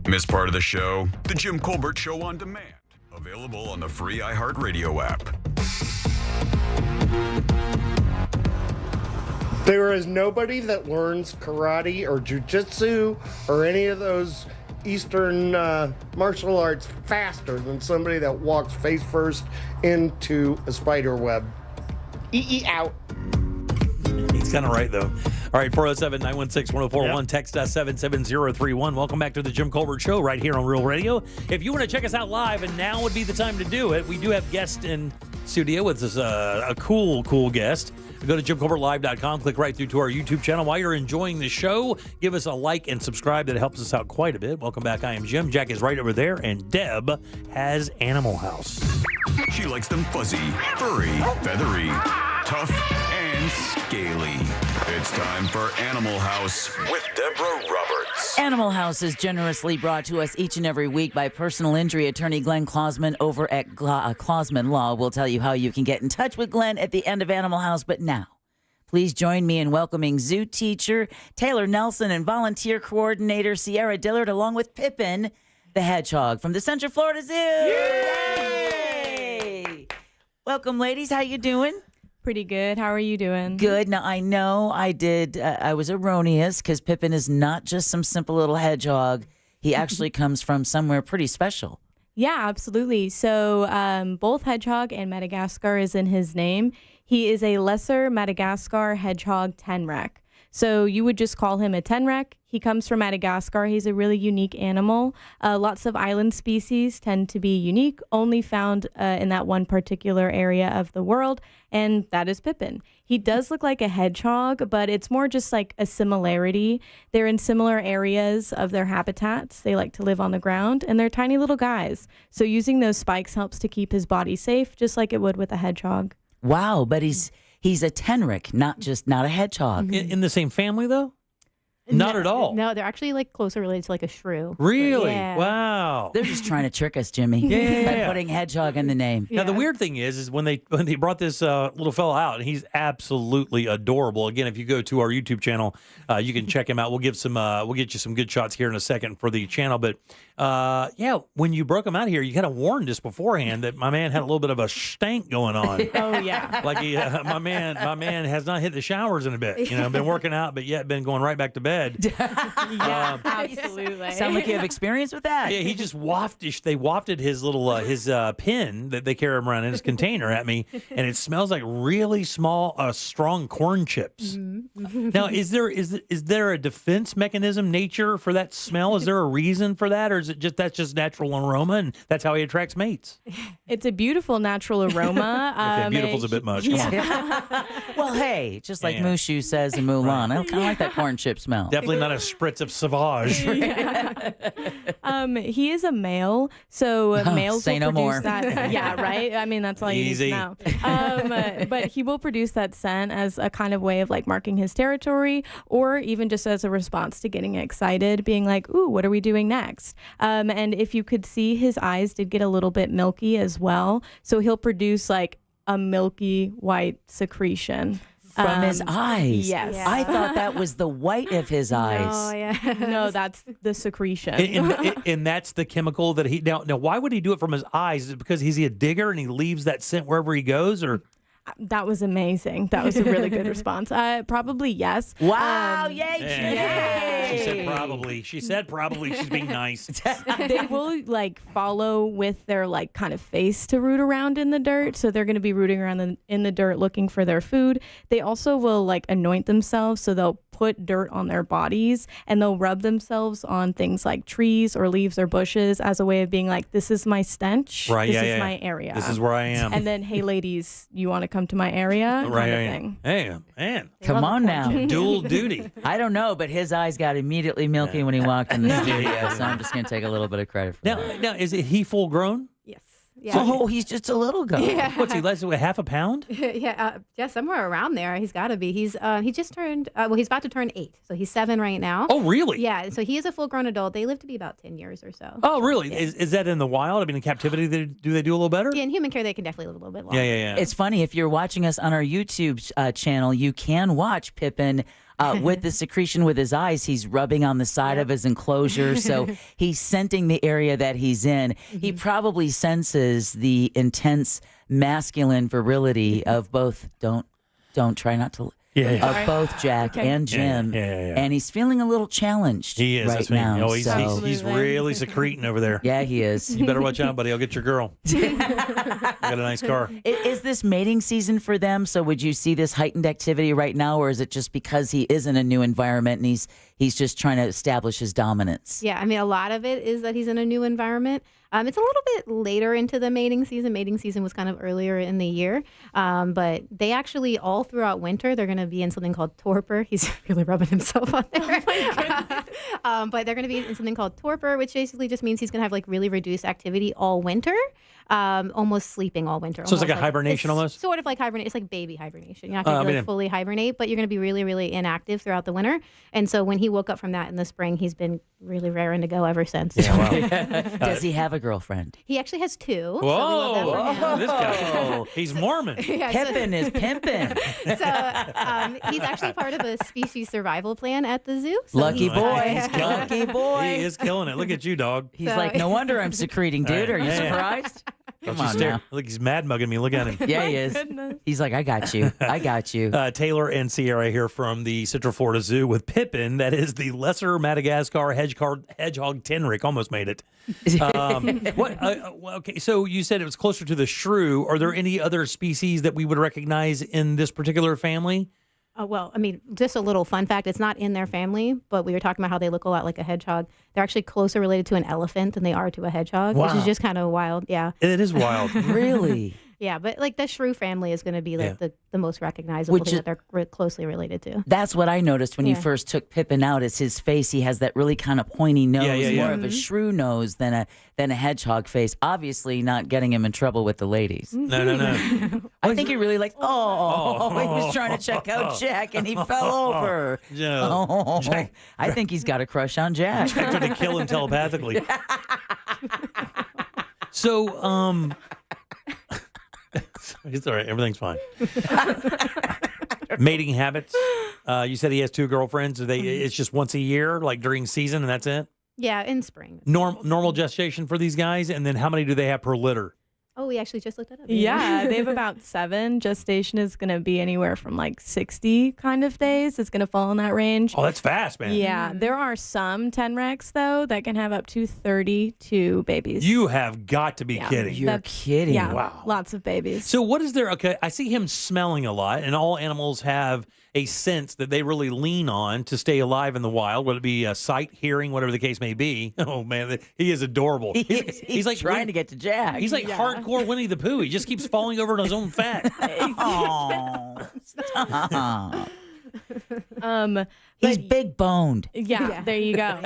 Miss part of the show? The Jim Colbert Show on Demand. Available on the free iHeartRadio app. There is nobody that learns karate or jujitsu or any of those Eastern martial arts faster than somebody that walks face first into a spider web. Out. He's kind of right, though. All right, 407-916-1041. Text us 77031. Welcome back to the Jim Colbert Show right here on Real Radio. If you want to check us out live, and now would be the time to do it, we do have guests in studio with us, a cool guest. Go to JimColbertLive.com, click right through to our YouTube channel. While you're enjoying the show, give us a like and subscribe. That helps us out quite a bit. Welcome back. I am Jim. Jack is right over there, and Deb has Animal House. She likes them fuzzy, furry, feathery, tough, and scaly. It's time for Animal House with Deborah Roberts. Animal House is generously brought to us each and every week by personal injury attorney Glenn Klausman over at Klausman Law. We'll tell you how you can get in touch with Glenn at the end of Animal House. But now, please join me in welcoming zoo teacher Taylor Nelson and volunteer coordinator Sierra Dillard, along with Pippin, the hedgehog from the Central Florida Zoo. Yay! Welcome, ladies. How you doing? Pretty good. How are you doing? Good. Now, I know I was erroneous because Pippin is not just some simple little hedgehog. He actually comes from somewhere pretty special. Yeah, absolutely. So both hedgehog and Madagascar is in his name. He is a lesser Madagascar hedgehog tenrec. So you would just call him a tenrec. He comes from Madagascar. He's a really unique animal. Lots of island species tend to be unique, only found in that one particular area of the world, and that is Pippin. He does look like a hedgehog, but it's more just like a similarity. They're in similar areas of their habitats. They like to live on the ground, and they're tiny little guys. So using those spikes helps to keep his body safe, just like it would with a hedgehog. Wow, but he's a tenrec, not a hedgehog. In the same family, though? Not at all. No, they're actually like closer related to like a shrew. Really? Yeah. Wow. They're just trying to trick us, Jimmy. Yeah. By putting hedgehog in the name. Now, the weird thing is when they brought this little fella out, and he's absolutely adorable. Again, if you go to our YouTube channel, you can check him out. We'll get you some good shots here in a second for the channel. But when you broke him out here, you kind of warned us beforehand that my man had a little bit of a stank going on. Oh yeah. Like my man has not hit the showers in a bit. Been working out, but yet been going right back to bed. Yeah, absolutely. Sound like you have experience with that. Yeah, he just wafted his little pin that they carry him around in his container at me, and it smells like really small, strong corn chips. Mm-hmm. Now, is there a defense mechanism, nature for that smell? Is there a reason for that, or is it just natural aroma, and that's how he attracts mates? It's a beautiful natural aroma. Okay, beautiful's a bit much. Come on. Well, hey, just like Mushu says in Mulan, I kind of like that corn chip smell. Definitely not a spritz of Sauvage. He is a male, so males say will no produce more. that. Yeah, right? I mean, that's all you Easy. need to know. But he will produce that scent as a kind of way of like marking his territory, or even just as a response to getting excited, being like, ooh, what are we doing next? And if you could see, his eyes did get a little bit milky as well. So he'll produce like a milky white secretion. From his eyes. Yes. Yeah. I thought that was the white of his eyes. Oh, yeah. No, that's the secretion. And that's the chemical that he now. Why would he do it from his eyes? Is it because he's a digger and he leaves that scent wherever he goes, or? That was amazing. That was a really good response. Probably yes. Wow! Yay! She said probably. She said probably. She's being nice. They will like follow with their like kind of face to root around in the dirt. So they're going to be rooting around in the dirt looking for their food. They also will like anoint themselves. So they'll put dirt on their bodies and they'll rub themselves on things like trees or leaves or bushes as a way of being like, this is my stench. Right. This is my area. This is where I am. And then, hey, ladies, you want to come to my area? Right. Kind of thing. Hey, man. Come on now. Dual duty. I don't know, but his eyes got immediately milky when he walked in the studio, so I'm just going to take a little bit of credit for that. Now, is he full grown? Yes. Yeah. Oh, he's just a little guy. Yeah. What's he, less than half a pound? Yeah, somewhere around there. He's got to be. He just turned. He's about to turn 8, so he's 7 right now. Oh, really? Yeah. So he is a full-grown adult. They live to be about 10 years or so. Oh, really? Yeah. Is that in the wild? I mean, in captivity, do they do a little better? Yeah, in human care, they can definitely live a little bit longer. Yeah. It's funny, if you're watching us on our YouTube channel, you can watch Pippin with the secretion with his eyes. He's rubbing on the side of his enclosure, so he's scenting the area that he's in. He probably senses the intense masculine virility of both. Don't try not to. of both Jack and Jim. And he's feeling a little challenged He is. right now. Oh, he's really secreting over there. Yeah, he is. You better watch out, buddy. I'll get your girl. I got a nice car. Is this mating season for them? So would you see this heightened activity right now, or is it just because he is in a new environment and he's just trying to establish his dominance? Yeah, I mean, a lot of it is that he's in a new environment. It's a little bit later into the mating season. Mating season was kind of earlier in the year. But they actually, all throughout winter, they're going to be in something called torpor. He's really rubbing himself on there. But they're going to be in something called torpor, which basically just means he's going to have like really reduced activity all winter, almost sleeping all winter. So it's like a hibernation almost? Sort of like hibernation. It's like baby hibernation. You're not going to fully hibernate, but you're going to be really, really inactive throughout the winter. And so when he woke up from that in the spring, he's been really raring to go ever since. Yeah, wow. Does he have a girlfriend? He actually has 2. Whoa, So we love that for him. this guy, he's Mormon. Pimpin' is pimpin'. So he's actually part of a species survival plan at the zoo. So Lucky boy. Lucky boy. He is killing it. Look at you, dog. He's like, no wonder I'm secreting, dude. Are you surprised? Don't Come you on stare. now. Look, he's mad mugging me. Look at him. Yeah, he is. He's like, I got you. I got you. Taylor and Sierra here from the Central Florida Zoo with Pippin. That is the lesser Madagascar hedgehog tenric. Almost made it. Okay, so you said it was closer to the shrew. Are there any other species that we would recognize in this particular family? Well, I mean, just a little fun fact. It's not in their family, but we were talking about how they look a lot like a hedgehog. They're actually closer related to an elephant than they are to a hedgehog, which is just kind of wild. Yeah. It is wild. Really? Yeah, but like the shrew family is going to be like the most recognizable thing that they're closely related to. That's what I noticed when you first took Pippin out. Is his face? He has that really kind of pointy nose, more of a shrew nose than a hedgehog face. Obviously, not getting him in trouble with the ladies. No. I think he really liked. He was trying to check out Jack and he fell over. Jack. I think he's got a crush on Jack. Jack tried to kill him telepathically. So, it's all right. Everything's fine. Mating habits. You said he has 2 girlfriends. It's just once a year, like during season, and that's it? Yeah, in spring. Normal gestation for these guys, and then how many do they have per litter? Oh, we actually just looked that up. Yeah, they have about 7. Gestation is going to be anywhere from like 60 kind of days. It's going to fall in that range. Oh, that's fast, man. Yeah, there are some tenrecs, though, that can have up to 32 babies. You have got to be kidding. You're kidding. Yeah, wow. Lots of babies. So what is there? Okay, I see him smelling a lot, and all animals have a sense that they really lean on to stay alive in the wild, whether it be sight, hearing, whatever the case may be. Oh, man, he is adorable. He's like trying to get to Jack. He's like hardcore Winnie the Pooh. He just keeps falling over in his own fat. He's big boned. Yeah, there you go.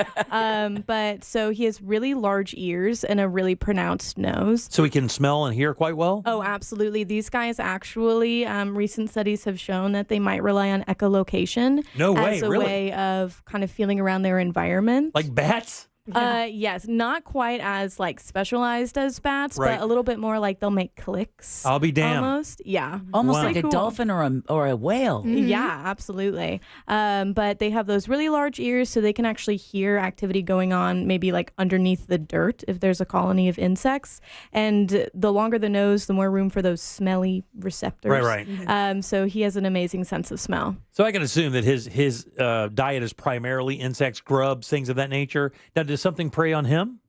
But so he has really large ears and a really pronounced nose. So he can smell and hear quite well? Oh, absolutely. These guys actually, recent studies have shown that they might rely on echolocation as a way of kind of feeling around their environment. Like bats? Yes, not quite as like specialized as bats, Right. but a little bit more like they'll make clicks. I'll be damned. Almost, yeah. Almost Wow. like a Cool. dolphin or a whale. Yeah, absolutely. But they have those really large ears, so they can actually hear activity going on, maybe like underneath the dirt if there's a colony of insects. And the longer the nose, the more room for those smelly receptors. Right. So he has an amazing sense of smell. So I can assume that his diet is primarily insects, grubs, things of that nature. Now, does something prey on him?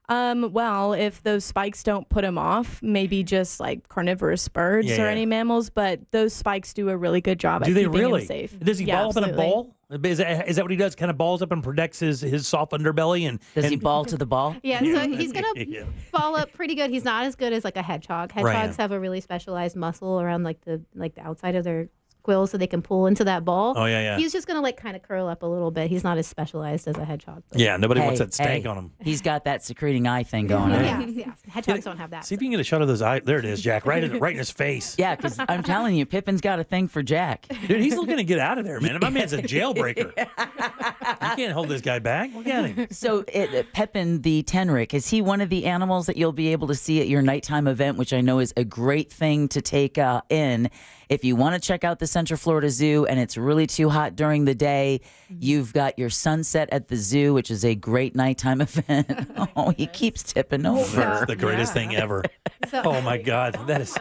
Well, if those spikes don't put him off, maybe just like carnivorous birds or any mammals, but those spikes do a really good job at keeping him safe. Does he ball up in a absolutely. ball? Is that what he does? Kind of balls up and protects his soft underbelly? And Does he ball to the ball? Yeah, so he's going to ball up pretty good. He's not as good as like a hedgehog. Hedgehogs have a really specialized muscle around like the outside of their quills so they can pull into that ball. Oh, yeah. He's just going to like kind of curl up a little bit. He's not as specialized as a hedgehog. But. Yeah, nobody wants that stank on him. He's got that secreting eye thing going on. Yeah. Hedgehogs don't have that. See if you can get a shot of those eyes. There it is, Jack. Right in his face. Yeah, because I'm telling you, Pippin's got a thing for Jack. Dude, he's looking to get out of there, man. My man's a jailbreaker. You can't hold this guy back. Look at him. So, Pippin the tenric, is he one of the animals that you'll be able to see at your nighttime event, which I know is a great thing to take in? If you want to check out the Central Florida Zoo and it's really too hot during the day, you've got your sunset at the zoo, which is a great nighttime event. Oh, he keeps tipping over. That's the greatest thing ever. Oh, my God. That is...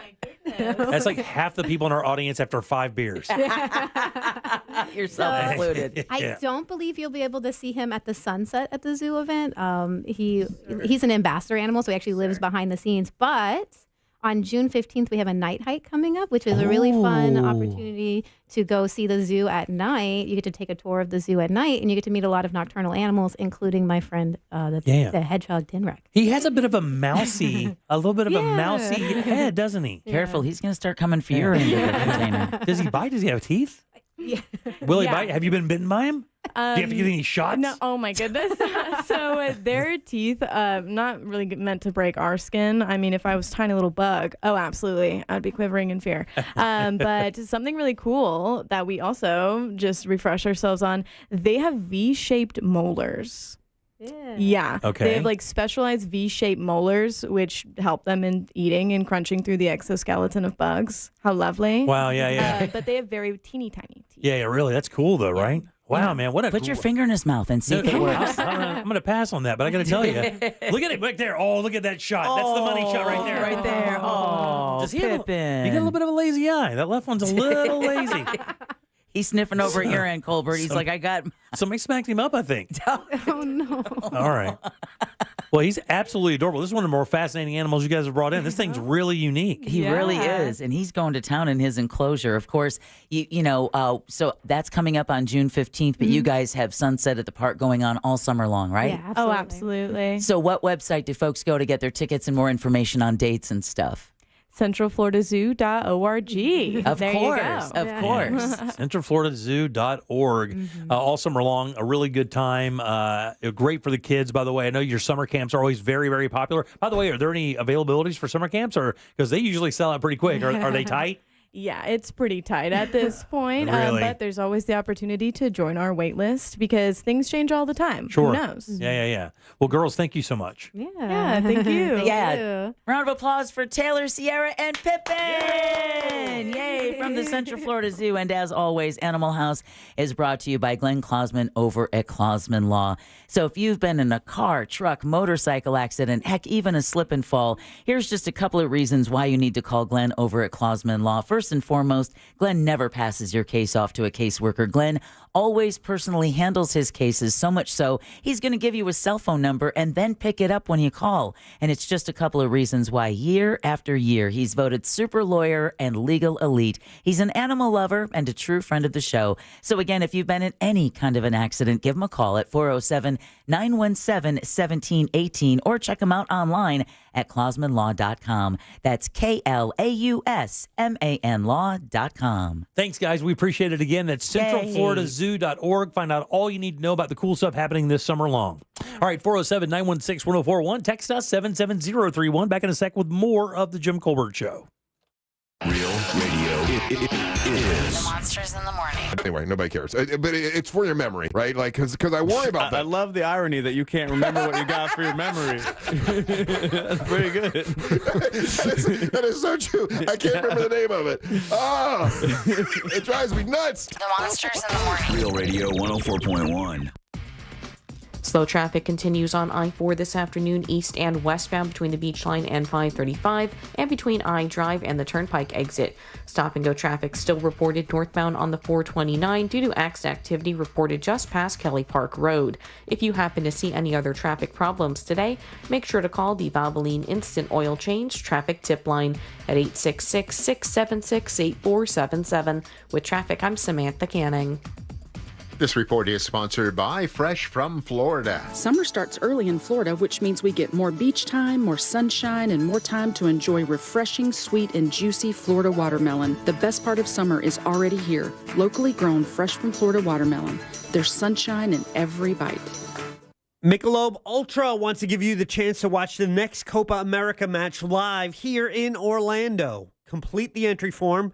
That's like half the people in our audience after 5 beers. Yourself included. I don't believe you'll be able to see him at the sunset at the zoo event. He's an ambassador animal, so he actually lives behind the scenes. But on June 15th, we have a night hike coming up, which is a really fun opportunity to go see the zoo at night. You get to take a tour of the zoo at night, and you get to meet a lot of nocturnal animals, including my friend, the hedgehog Tinrek. He has a bit of a mousy head, doesn't he? Careful, he's going to start coming for your end of the container. Does he bite? Does he have teeth? Yeah. Will he bite? Have you been bitten by him? Do you have to get any shots? No, oh my goodness. So their teeth, not really meant to break our skin. I mean, if I was a tiny little bug, oh, absolutely. I'd be quivering in fear. But something really cool that we also just refresh ourselves on, they have V-shaped molars. Yeah. Okay. They have like specialized V-shaped molars, which help them in eating and crunching through the exoskeleton of bugs. How lovely. Wow, yeah. But they have very teeny tiny teeth. Yeah, really. That's cool, though, right? Wow, man. What a Put your finger in his mouth and see if it works. I'm going to pass on that, but I got to tell you. Look at it back there. Oh, look at that shot. That's the money shot right there. Right there. Oh, Does he have Pippin. you got a little bit of a lazy eye. That left one's a little lazy. He's sniffing over your end, Colbert. He's like, I got... Somebody smacked him up, I think. Oh, no. All right. Well, he's absolutely adorable. This is one of the more fascinating animals you guys have brought in. This thing's really unique. He really is. And he's going to town in his enclosure. Of course, so that's coming up on June 15th, but you guys have Sunset at the Park going on all summer long, right? Yeah, absolutely. Oh, absolutely. So what website do folks go to get their tickets and more information on dates and stuff? CentralFloridaZoo.org. Of There course, you go. of course. CentralFloridaZoo.org. All summer long, a really good time. Great for the kids, by the way. I know your summer camps are always very, very popular. By the way, are there any availabilities for summer camps? Or because they usually sell out pretty quick. Are they tight? Yeah, it's pretty tight at this point. Really? But there's always the opportunity to join our wait list because things change all the time. Sure. Who knows? Yeah. Well, girls, thank you so much. Yeah, thank you. Yeah. Round of applause for Taylor, Sierra, and Pippin. Yay from the Central Florida Zoo. And as always, Animal House is brought to you by Glenn Klausman over at Klausman Law. So if you've been in a car, truck, motorcycle accident, heck, even a slip and fall, here's just a couple of reasons why you need to call Glenn over at Klausman Law. First and foremost, Glenn never passes your case off to a caseworker. Glenn always personally handles his cases, so much so he's going to give you a cell phone number and then pick it up when you call. And it's just a couple of reasons why year after year he's voted super lawyer and legal elite. He's an animal lover and a true friend of the show. So again, if you've been in any kind of an accident, give him a call at 407-917-1718 or check him out online at klausmanlaw.com. That's KLAUSMAN law.com. Thanks, guys. We appreciate it again. That's centralfloridazoo.org. Find out all you need to know about the cool stuff happening this summer long. All right, 407-916-1041. Text us 77031. Back in a sec with more of the Jim Colbert Show. Real radio is The Monsters in the Morning. Anyway, nobody cares. But it's for your memory, right? Like, because I worry about that. I love the irony that you can't remember what you got for your memory. That's pretty good. That is so true. I can't remember the name of it. Oh, it drives me nuts. The Monsters in the Morning. Real Radio 104.1. Slow traffic continues on I-4 this afternoon, east and westbound between the Beach Line and 535, and between I-Drive and the Turnpike exit. Stop-and-go traffic still reported northbound on the 429 due to accident activity reported just past Kelly Park Road. If you happen to see any other traffic problems today, make sure to call the Valvoline Instant Oil Change Traffic Tip Line at 866-676-8477. With traffic, I'm Samantha Canning. This report is sponsored by Fresh from Florida. Summer starts early in Florida, which means we get more beach time, more sunshine, and more time to enjoy refreshing, sweet, and juicy Florida watermelon. The best part of summer is already here. Locally grown, fresh from Florida watermelon. There's sunshine in every bite. Michelob Ultra wants to give you the chance to watch the next Copa America match live here in Orlando. Complete the entry form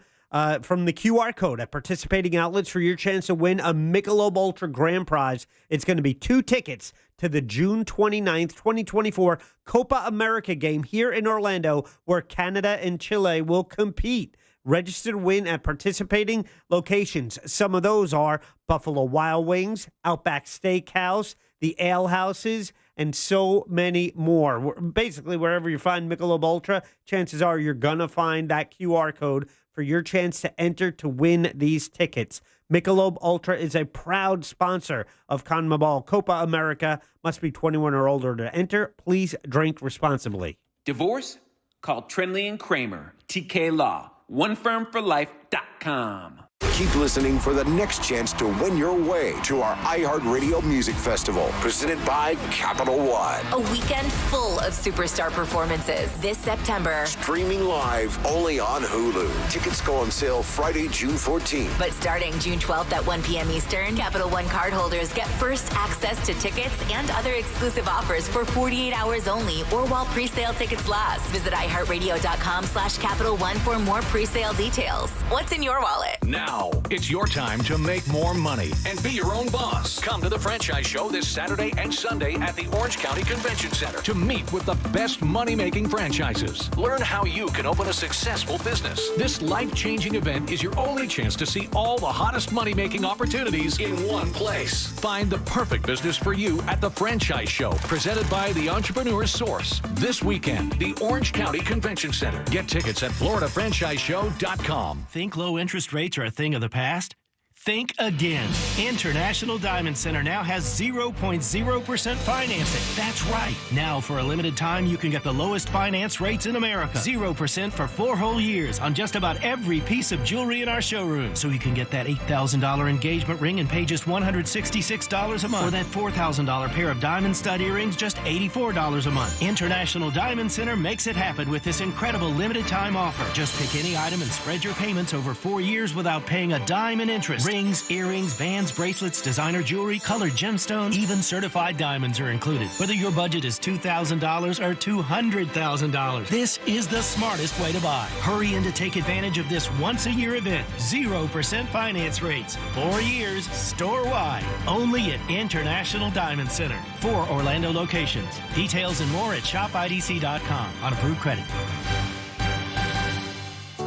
from the QR code at participating outlets for your chance to win a Michelob Ultra grand prize. It's going to be 2 tickets to the June 29th, 2024 Copa America game here in Orlando, where Canada and Chile will compete. Register to win at participating locations. Some of those are Buffalo Wild Wings, Outback Steakhouse, the Ale Houses, and so many more. Basically, wherever you find Michelob Ultra, chances are you're going to find that QR code for your chance to enter to win these tickets. Michelob Ultra is a proud sponsor of CONMEBOL Copa America. Must be 21 or older to enter. Please drink responsibly. Divorce? Call Trinley and Kramer. TK Law. OneFirmForLife.com. Keep listening for the next chance to win your way to our iHeartRadio Music Festival, presented by Capital One. A weekend full of superstar performances this September. Streaming live only on Hulu. Tickets go on sale Friday, June 14th. But starting June 12th at 1 p.m. Eastern, Capital One cardholders get first access to tickets and other exclusive offers for 48 hours only or while pre-sale tickets last. Visit iHeartRadio.com/Capital One for more pre-sale details. What's in your wallet? Now, it's your time to make more money and be your own boss. Come to the Franchise Show this Saturday and Sunday at the Orange County Convention Center to meet with the best money-making franchises. Learn how you can open a successful business. This life-changing event is your only chance to see all the hottest money-making opportunities in one place. Find the perfect business for you at the Franchise Show, presented by the Entrepreneur's Source. This weekend, the Orange County Convention Center. Get tickets at FloridaFranchiseShow.com. Think low interest rates are a thing of the past? Think again. International Diamond Center now has 0.0% financing. That's right. Now, for a limited time, you can get the lowest finance rates in America. 0% for 4 whole years on just about every piece of jewelry in our showroom. So you can get that $8,000 engagement ring and pay just $166 a month. Or that $4,000 pair of diamond stud earrings, just $84 a month. International Diamond Center makes it happen with this incredible limited time offer. Just pick any item and spread your payments over 4 years without paying a dime in interest. Rings, earrings, bands, bracelets, designer jewelry, colored gemstones, even certified diamonds are included. Whether your budget is $2,000 or $200,000, this is the smartest way to buy. Hurry in to take advantage of this once-a-year event. 0% finance rates. 4 years, store-wide. Only at International Diamond Center. 4 Orlando locations. Details and more at shopidc.com on approved credit.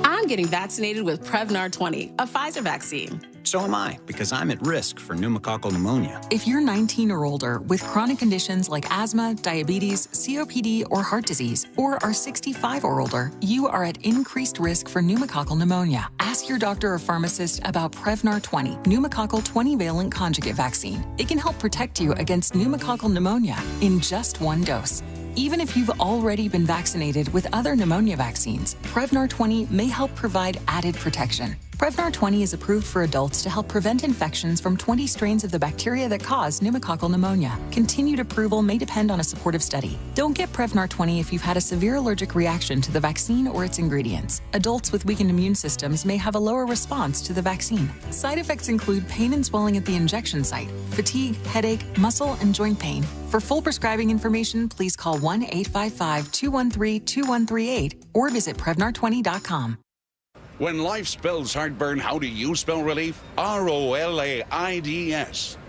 I'm getting vaccinated with Prevnar 20, a Pfizer vaccine. So am I, because I'm at risk for pneumococcal pneumonia. If you're 19 or older with chronic conditions like asthma, diabetes, COPD, or heart disease, or are 65 or older, you are at increased risk for pneumococcal pneumonia. Ask your doctor or pharmacist about Prevnar 20, pneumococcal 20-valent conjugate vaccine. It can help protect you against pneumococcal pneumonia in just 1 dose. Even if you've already been vaccinated with other pneumonia vaccines, Prevnar 20 may help provide added protection. Prevnar 20 is approved for adults to help prevent infections from 20 strains of the bacteria that cause pneumococcal pneumonia. Continued approval may depend on a supportive study. Don't get Prevnar 20 if you've had a severe allergic reaction to the vaccine or its ingredients. Adults with weakened immune systems may have a lower response to the vaccine. Side effects include pain and swelling at the injection site, fatigue, headache, muscle, and joint pain. For full prescribing information, please call 1-855-213-2138 or visit Prevnar20.com. When life spells heartburn, how do you spell relief? ROLAIDS.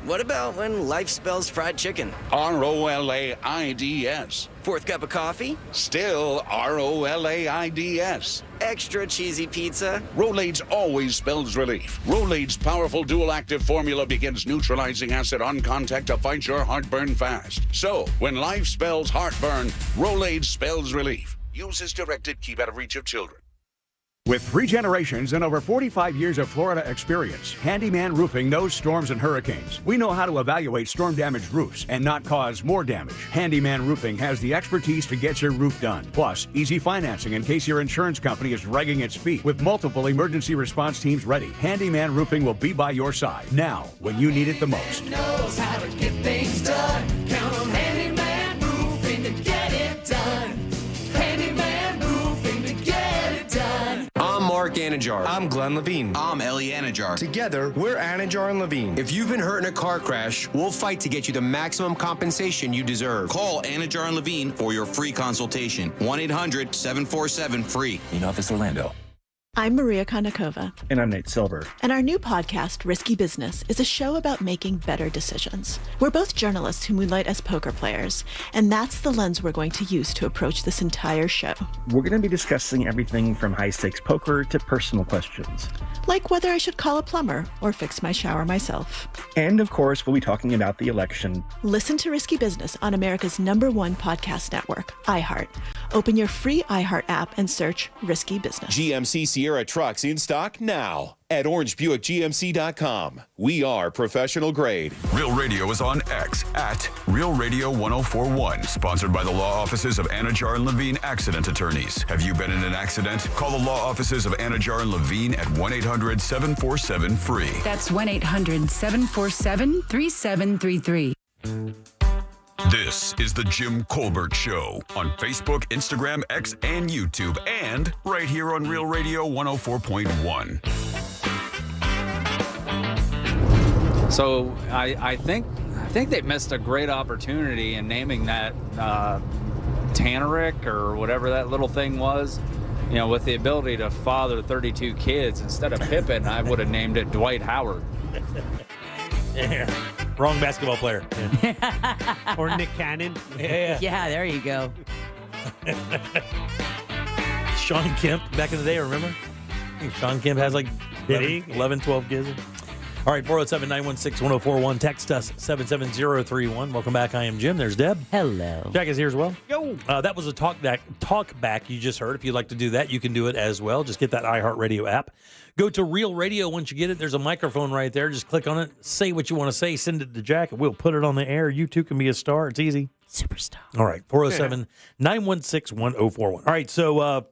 What about when life spells fried chicken? ROLAIDS. 4th cup of coffee? Still ROLAIDS. Extra cheesy pizza? Rolaids always spells relief. Rolaids' powerful dual-active formula begins neutralizing acid on contact to fight your heartburn fast. So, when life spells heartburn, Rolaids spells relief. Use as directed. Keep out of reach of children. With 3 generations and over 45 years of Florida experience, Handyman Roofing knows storms and hurricanes. We know how to evaluate storm-damaged roofs and not cause more damage. Handyman Roofing has the expertise to get your roof done. Plus, easy financing in case your insurance company is dragging its feet. With multiple emergency response teams ready, Handyman Roofing will be by your side now when you need it the most. Knows how to get things done. Count on Handyman Roofing to get it done. Handyman Roofing to get it done. I'm Mark Anajar. I'm Glenn Levine. I'm Ellie Anajar. Together, we're Anajar and Levine. If you've been hurt in a car crash, we'll fight to get you the maximum compensation you deserve. Call Anajar and Levine for your free consultation. 1-800-747-FREE. In office, Orlando. I'm Maria Konnikova. And I'm Nate Silver. And our new podcast, Risky Business, is a show about making better decisions. We're both journalists who moonlight as poker players, and that's the lens we're going to use to approach this entire show. We're going to be discussing everything from high-stakes poker to personal questions. Like whether I should call a plumber or fix my shower myself. And, of course, we'll be talking about the election. Listen to Risky Business on America's #1 podcast network, iHeart. Open your free iHeart app and search Risky Business. GMC Sierra trucks in stock now at orangebuickgmc.com. We are professional grade. Real Radio is on X at Real Radio 1041. Sponsored by the law offices of Anajar and Levine Accident Attorneys. Have you been in an accident? Call the law offices of Anajar and Levine at 1-800-747-FREE. That's 1-800-747-3733. This is the Jim Colbert Show on Facebook, Instagram, X, and YouTube, and right here on Real Radio 104.1. So I think they missed a great opportunity in naming that Taneric or whatever that little thing was. You know, with the ability to father 32 kids, instead of Pippen, I would have named it Dwight Howard. Yeah. Wrong basketball player. Yeah. Or Nick Cannon. Yeah, there you go. Sean Kemp back in the day, remember? I think Sean Kemp has like 11, 12 kids. All right, 407-916-1041. Text us 77031. Welcome back. I am Jim. There's Deb. Hello. Jack is here as well. Yo. That was a talk back you just heard. If you'd like to do that, you can do it as well. Just get that iHeartRadio app. Go to Real Radio. Once you get it, there's a microphone right there. Just click on it. Say what you want to say. Send it to Jack, and we'll put it on the air. You too can be a star. It's easy. Superstar. All right, 407-916-1041. All right, so at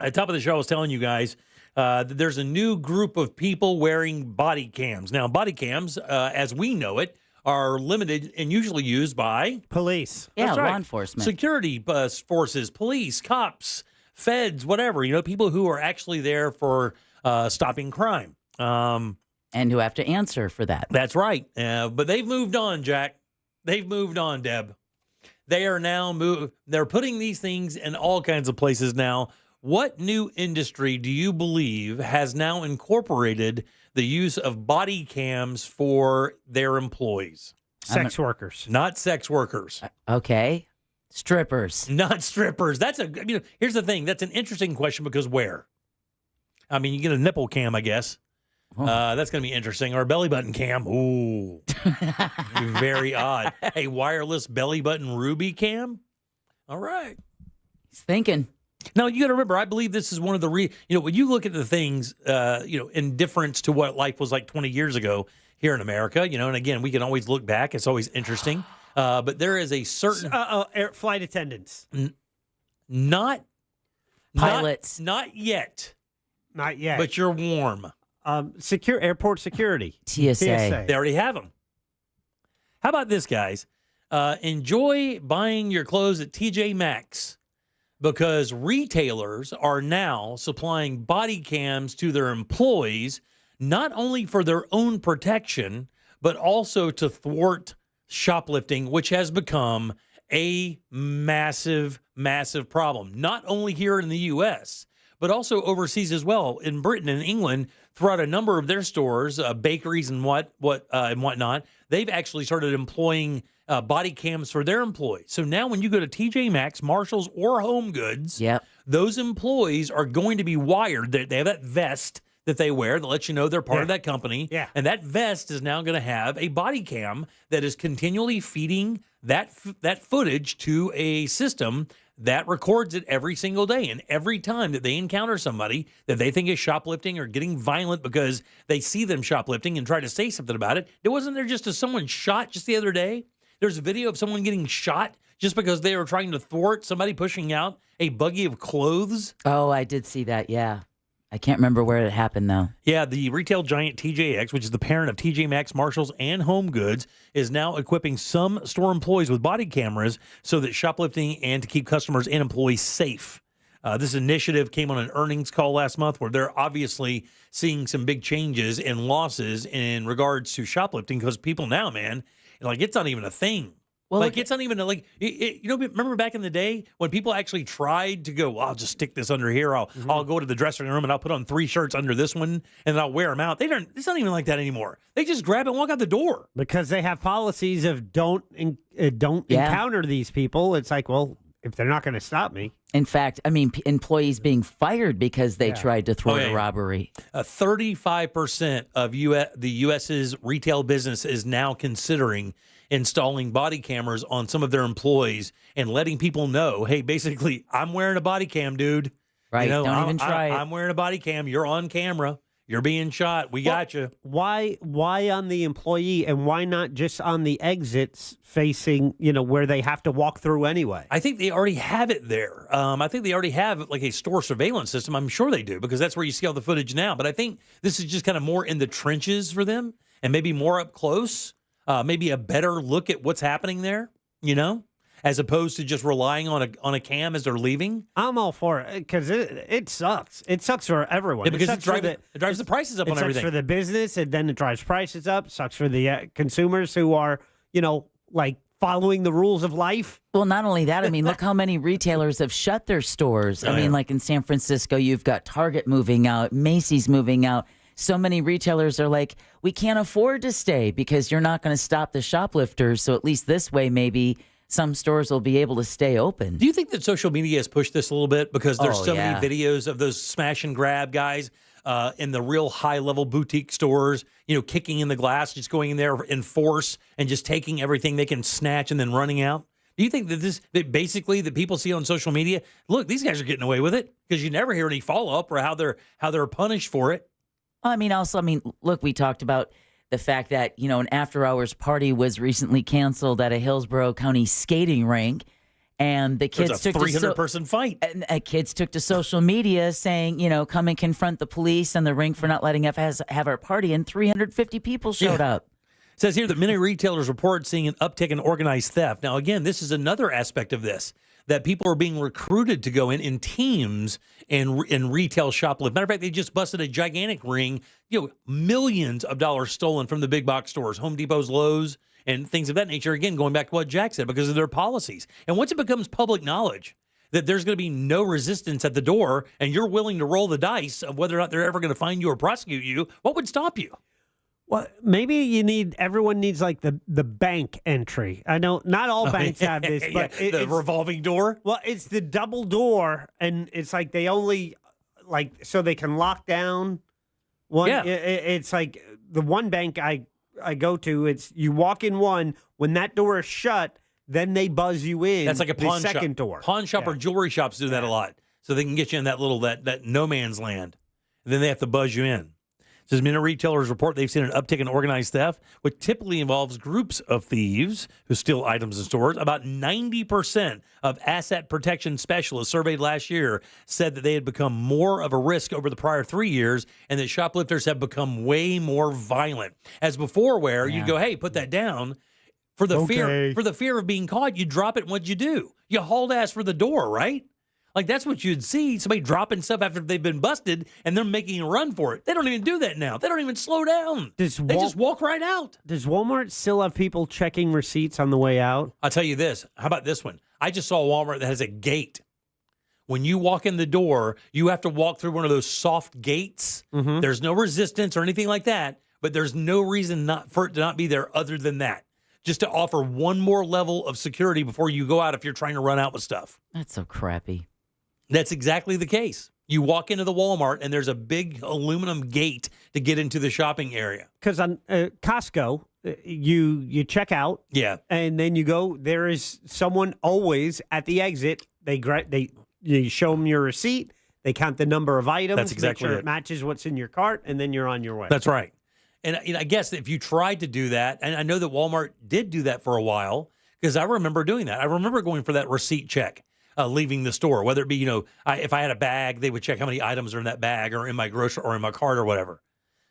the top of the show, I was telling you guys that there's a new group of people wearing body cams. Now, body cams, as we know it, are limited and usually used by police. Yeah, That's right. law enforcement. Security forces, police, cops, feds, whatever. You know, people who are actually there for stopping crime. And who have to answer for that. That's right. But they've moved on, Jack. They've moved on, Deb. They are now they're putting these things in all kinds of places now. What new industry do you believe has now incorporated the use of body cams for their employees? Sex workers. Not sex workers. Okay. Strippers. Not strippers. Here's the thing. That's an interesting question because where? I mean, you get a nipple cam, I guess. That's going to be interesting. Or a belly button cam. Ooh. Very odd. A wireless belly button Ruby cam? All right. He's thinking. Now, you got to remember, I believe this is one of the when you look at the things, in difference to what life was like 20 years ago here in America, and again, we can always look back. It's always interesting. But there is a certain... flight attendants. Not... Pilots. Not yet. Not yet. But you're warm. Airport security. TSA. They already have them. How about this, guys? Enjoy buying your clothes at TJ Maxx because retailers are now supplying body cams to their employees, not only for their own protection, but also to thwart shoplifting, which has become a massive, massive problem, not only here in the U.S., but also overseas as well. In Britain and England, throughout a number of their stores, bakeries and whatnot, they've actually started employing body cams for their employees. So now when you go to TJ Maxx, Marshalls, or Home Goods, those employees are going to be wired. They have that vest that they wear that lets you know they're part of that company. Yeah. And that vest is now going to have a body cam that is continually feeding that footage to a system that records it every single day. And every time that they encounter somebody that they think is shoplifting or getting violent because they see them shoplifting and try to say something about it, wasn't there just someone shot just the other day? There's a video of someone getting shot just because they were trying to thwart somebody pushing out a buggy of clothes. Oh, I did see that, yeah. I can't remember where it happened, though. Yeah, the retail giant TJX, which is the parent of TJ Maxx, Marshalls, and Home Goods, is now equipping some store employees with body cameras so that shoplifting and to keep customers and employees safe. This initiative came on an earnings call last month where they're obviously seeing some big changes and losses in regards to shoplifting because people now, man, it's not even a thing. Well, like it's not even like remember back in the day when people actually tried to go, well, I'll just stick this under here. I'll go to the dressing room and I'll put on 3 shirts under this one and then I'll wear them out. It's not even like that anymore. They just grab it and walk out the door because they have policies of don't encounter these people. It's like, well, if they're not going to stop me. In fact, I mean, employees being fired because they tried to thwart a robbery. 35% of the U.S.'s retail business is now considering installing body cameras on some of their employees and letting people know, hey, basically, I'm wearing a body cam, dude. Right, don't even try it. I'm wearing a body cam. You're on camera. You're being shot. We got you. Why on the employee and why not just on the exits facing, where they have to walk through anyway? I think they already have it there. I think they already have like a store surveillance system. I'm sure they do because that's where you see all the footage now. But I think this is just kind of more in the trenches for them and maybe more up close, maybe a better look at what's happening there, as opposed to just relying on a cam as they're leaving. I'm all for it because it sucks. It sucks for everyone. Yeah, because it drives the prices up on everything. It sucks for the business, and then it drives prices up. It sucks for the consumers who are, following the rules of life. Well, not only that, I mean, look how many retailers have shut their stores. I mean, like in San Francisco, you've got Target moving out, Macy's moving out. So many retailers are like, we can't afford to stay because you're not going to stop the shoplifters. So at least this way, maybe some stores will be able to stay open. Do you think that social media has pushed this a little bit because there's so many videos of those smash and grab guys in the real high-level boutique stores, kicking in the glass, just going in there in force and just taking everything they can snatch and then running out? Do you think that basically that people see on social media, look, these guys are getting away with it because you never hear any follow-up or how they're punished for it? Look, we talked about the fact that, an after-hours party was recently canceled at a Hillsborough County skating rink, and the kids took 300-person fight. And kids took to social media saying, come and confront the police and the rink for not letting us have our party, and 350 people showed up. It says here that many retailers report seeing an uptick in organized theft. Now, again, this is another aspect of this, that people are being recruited to go in teams and retail shoplift. Matter of fact, they just busted a gigantic ring, millions of dollars stolen from the big box stores, Home Depot's, Lowe's, and things of that nature. Again, going back to what Jack said, because of their policies. And once it becomes public knowledge that there's going to be no resistance at the door and you're willing to roll the dice of whether or not they're ever going to find you or prosecute you, what would stop you? Well, maybe everyone needs like the bank entry. I know not all banks have this, but the revolving door. Well, it's the double door, and it's like they only so they can lock down one. Yeah. It's like the one bank I go to. It's you walk in one, when that door is shut, then they buzz you in. That's like a pawn shop. Second door. Pawn shop or jewelry shops do that a lot, so they can get you in that little that no man's land. And then they have to buzz you in. It says many retailers report they've seen an uptick in organized theft, which typically involves groups of thieves who steal items in stores. About 90% of asset protection specialists surveyed last year said that they had become more of a risk over the prior 3 years and that shoplifters have become way more violent. As before, where you'd go, hey, put that down. For the fear of being caught, you drop it, and what'd you do? You hauled ass for the door, right? Like, that's what you'd see, somebody dropping stuff after they've been busted, and they're making a run for it. They don't even do that now. They don't even slow down. They just walk right out. Does Walmart still have people checking receipts on the way out? I'll tell you this. How about this one? I just saw a Walmart that has a gate. When you walk in the door, you have to walk through one of those soft gates. Mm-hmm. There's no resistance or anything like that, but there's no reason for it to not be there other than that. Just to offer one more level of security before you go out if you're trying to run out with stuff. That's so crappy. That's exactly the case. You walk into the Walmart, and there's a big aluminum gate to get into the shopping area. Because on Costco, you check out, and then you go. There is someone always at the exit. You show them your receipt. They count the number of items. That's exactly make sure it matches what's in your cart, and then you're on your way. That's right. And I guess if you tried to do that, and I know that Walmart did do that for a while, because I remember doing that. I remember going for that receipt check. Leaving the store, whether it be, if I had a bag, they would check how many items are in that bag or in my grocery or in my cart or whatever.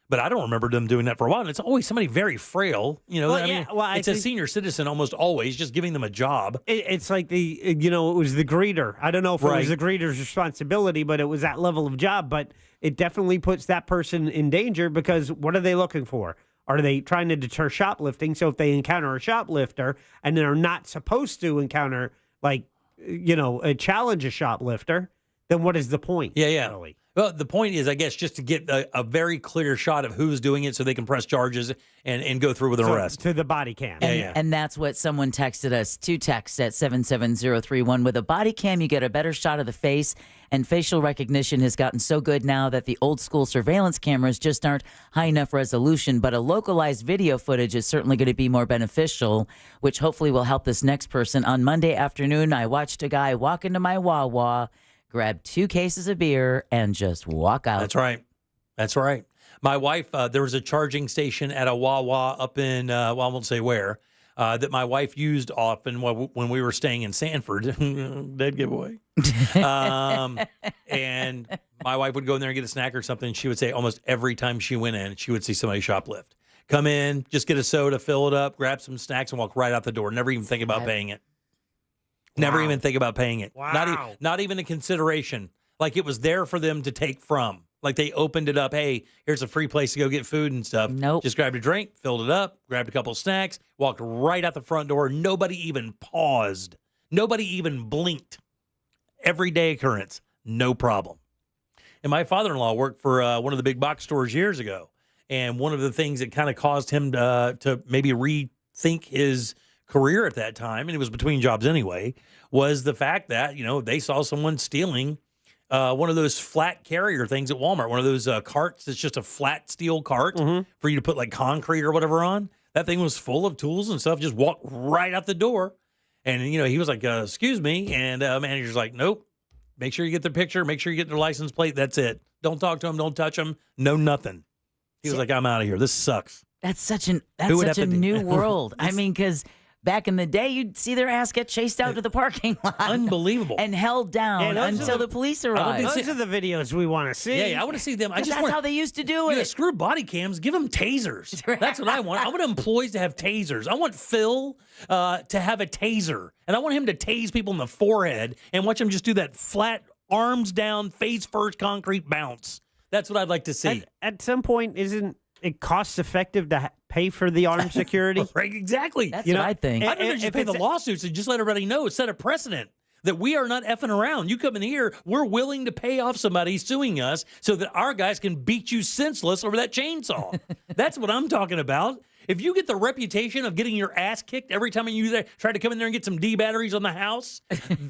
But I don't remember them doing that for a while. And it's always somebody very frail. It's a senior citizen almost always, just giving them a job. It's like it was the greeter. I don't know if it was the greeter's responsibility, but it was that level of job. But it definitely puts that person in danger because what are they looking for? Are they trying to deter shoplifting? So if they encounter a shoplifter and they're not supposed to encounter, challenge a shoplifter, then what is the point? Yeah. Really? Well, the point is, I guess, just to get a very clear shot of who's doing it so they can press charges and go through with an arrest. To the body cam. And that's what someone texted us. 2 texts at 77031. With a body cam, you get a better shot of the face, and facial recognition has gotten so good now that the old school surveillance cameras just aren't high enough resolution. But a localized video footage is certainly going to be more beneficial, which hopefully will help this next person. On Monday afternoon, I watched a guy walk into my Wawa, grab 2 cases of beer, and just walk out. That's right. My wife, there was a charging station at a Wawa up in, I won't say where, that my wife used often when we were staying in Sanford. Dead giveaway. And my wife would go in there and get a snack or something. She would say almost every time she went in, she would see somebody shoplift. Come in, just get a soda, fill it up, grab some snacks, and walk right out the door. Never even think about paying it. Never even think about paying it. Wow. Not even a consideration. Like it was there for them to take from. Like they opened it up. Hey, here's a free place to go get food and stuff. Nope. Just grabbed a drink, filled it up, grabbed a couple of snacks, walked right out the front door. Nobody even paused. Nobody even blinked. Everyday occurrence. No problem. And my father-in-law worked for one of the big box stores years ago. And one of the things that kind of caused him to maybe rethink his career at that time, and it was between jobs anyway, was the fact that, they saw someone stealing one of those flat carrier things at Walmart, one of those carts that's just a flat steel cart for you to put like concrete or whatever on. That thing was full of tools and stuff, just walked right out the door. And, he was like, excuse me. And manager's like, nope, make sure you get their picture, make sure you get their license plate. That's it. Don't talk to them. Don't touch them. No, nothing. He was like, I'm out of here. This sucks. That's such a new world. I mean, because back in the day, you'd see their ass get chased out to the parking lot. Unbelievable. And held down until the police arrived. Those are the videos we want to see. Yeah, I want to see them. That's how they used to do it. Screw body cams. Give them tasers. That's what I want. I want employees to have tasers. I want Phil to have a taser. And I want him to tase people in the forehead and watch him just do that flat, arms down, face first concrete bounce. That's what I'd like to see. At some point, isn't it cost effective to pay for the armed security? Right, exactly. That's what I think. I'd rather just pay the lawsuits and just let everybody know, set a precedent that we are not effing around. You come in here, we're willing to pay off somebody suing us so that our guys can beat you senseless over that chainsaw. That's what I'm talking about. If you get the reputation of getting your ass kicked every time you try to come in there and get some D batteries on the house,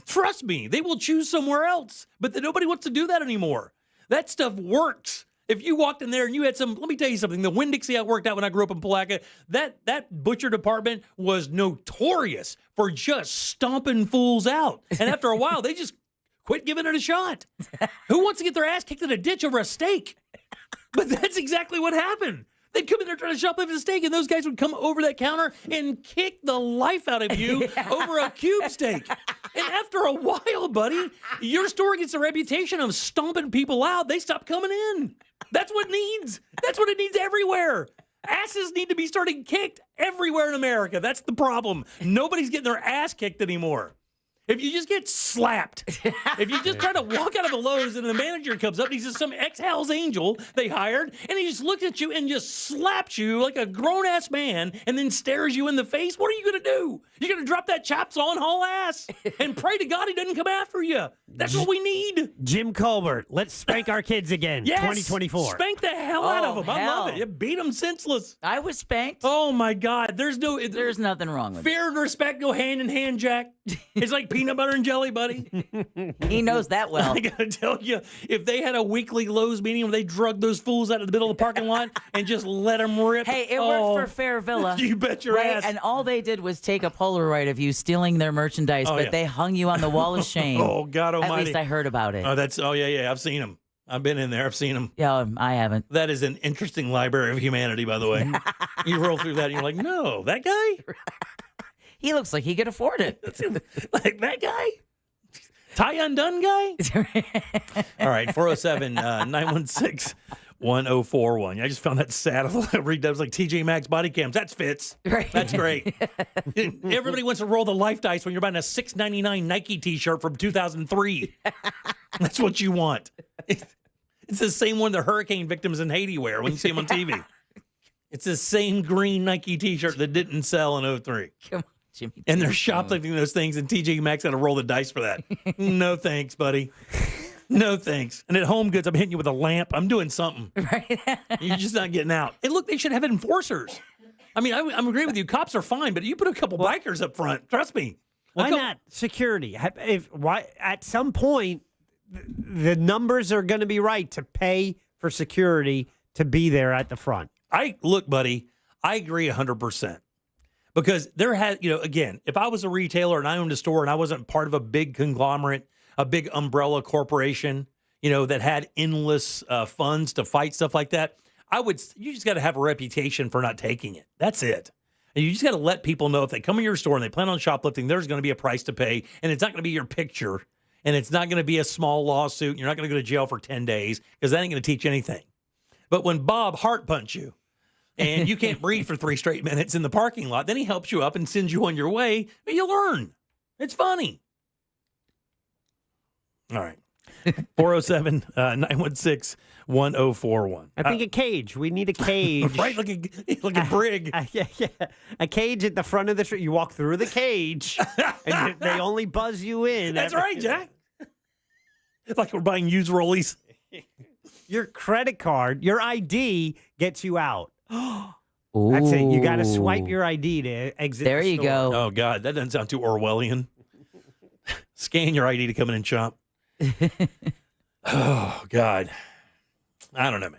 trust me, they will choose somewhere else. But nobody wants to do that anymore. That stuff works. If you walked in there and you had let me tell you something, the Winn-Dixie I worked out when I grew up in Palatka, that butcher department was notorious for just stomping fools out. And after a while, they just quit giving it a shot. Who wants to get their ass kicked in a ditch over a steak? But that's exactly what happened. They'd come in there trying to shoplift a steak, and those guys would come over that counter and kick the life out of you over a cube steak. And after a while, buddy, your store gets a reputation of stomping people out. They stop coming in. That's what it needs. That's what it needs everywhere. Asses need to be starting kicked everywhere in America. That's the problem. Nobody's getting their ass kicked anymore. If you just get slapped, if you just try to walk out of the Lowe's and the manager comes up and he's just some ex-Hell's Angel they hired, and he just looks at you and just slaps you like a grown-ass man and then stares you in the face, what are you going to do? You're going to drop that chops on haul ass and pray to God he doesn't come after you. That's what we need. Jim Colbert, let's spank our kids again. Yes, 2024. Spank the hell out of them. I love it. You beat them senseless. I was spanked. Oh, my God. There's nothing wrong with it. Fear and respect go hand in hand, Jack. It's like peanut butter and jelly, buddy. He knows that well. I gotta tell you, if they had a weekly Lowe's meeting where they drug those fools out of the middle of the parking lot and just let them rip. Hey, it worked for Fair Villa. You bet your ass. And all they did was take a Polaroid of you stealing their merchandise, but they hung you on the wall of shame. Oh, God almighty. At least I heard about it. Yeah. I've seen them. I've been in there. I've seen them. Yeah, I haven't. That is an interesting library of humanity, by the way. You roll through that and you're like, no, that guy? He looks like he could afford it. Like that guy? Tie undone guy? All right, 407-916-1041. I just found that sad. I read that was like TJ Maxx body cams. That fits. Right. That's great. Everybody wants to roll the life dice when you're buying a $6.99 Nike t-shirt from 2003. That's what you want. It's the same one the hurricane victims in Haiti wear when you see them on TV. It's the same green Nike T-shirt that didn't sell in 03. Come on, Jimmy. And they're shoplifting those things, and TJ Maxx got to roll the dice for that. No thanks, buddy. No thanks. And at Home Goods, I'm hitting you with a lamp. I'm doing something. Right. You're just not getting out. Hey, look, they should have enforcers. I mean, I'm agreeing with you. Cops are fine, but you put a couple bikers up front. Trust me. Why not security? Why at some point the numbers are going to be right to pay for security to be there at the front. Look, buddy, I agree 100%. Because there has, again, if I was a retailer and I owned a store and I wasn't part of a big conglomerate, a big umbrella corporation, that had endless funds to fight stuff like that, you just got to have a reputation for not taking it. That's it. And you just got to let people know if they come in your store and they plan on shoplifting, there's going to be a price to pay, and it's not going to be your picture, and it's not going to be a small lawsuit, and you're not going to go to jail for 10 days, because that ain't going to teach anything. But when Bob heart punch you, and you can't breathe for 3 straight minutes in the parking lot, then he helps you up and sends you on your way, and you learn. It's funny. All right. 407-916-1041. I think a cage. We need a cage. Right, like a brig. A cage at the front of the street. You walk through the cage, and they only buzz you in. That's right, Jack. It's like we're buying used rollies. Your credit card, your ID gets you out. That's it. You got to swipe your ID to exit There the you store. go. Oh, God, that doesn't sound too Orwellian. Scan your ID to come in and shop. Oh, God. I don't know, man.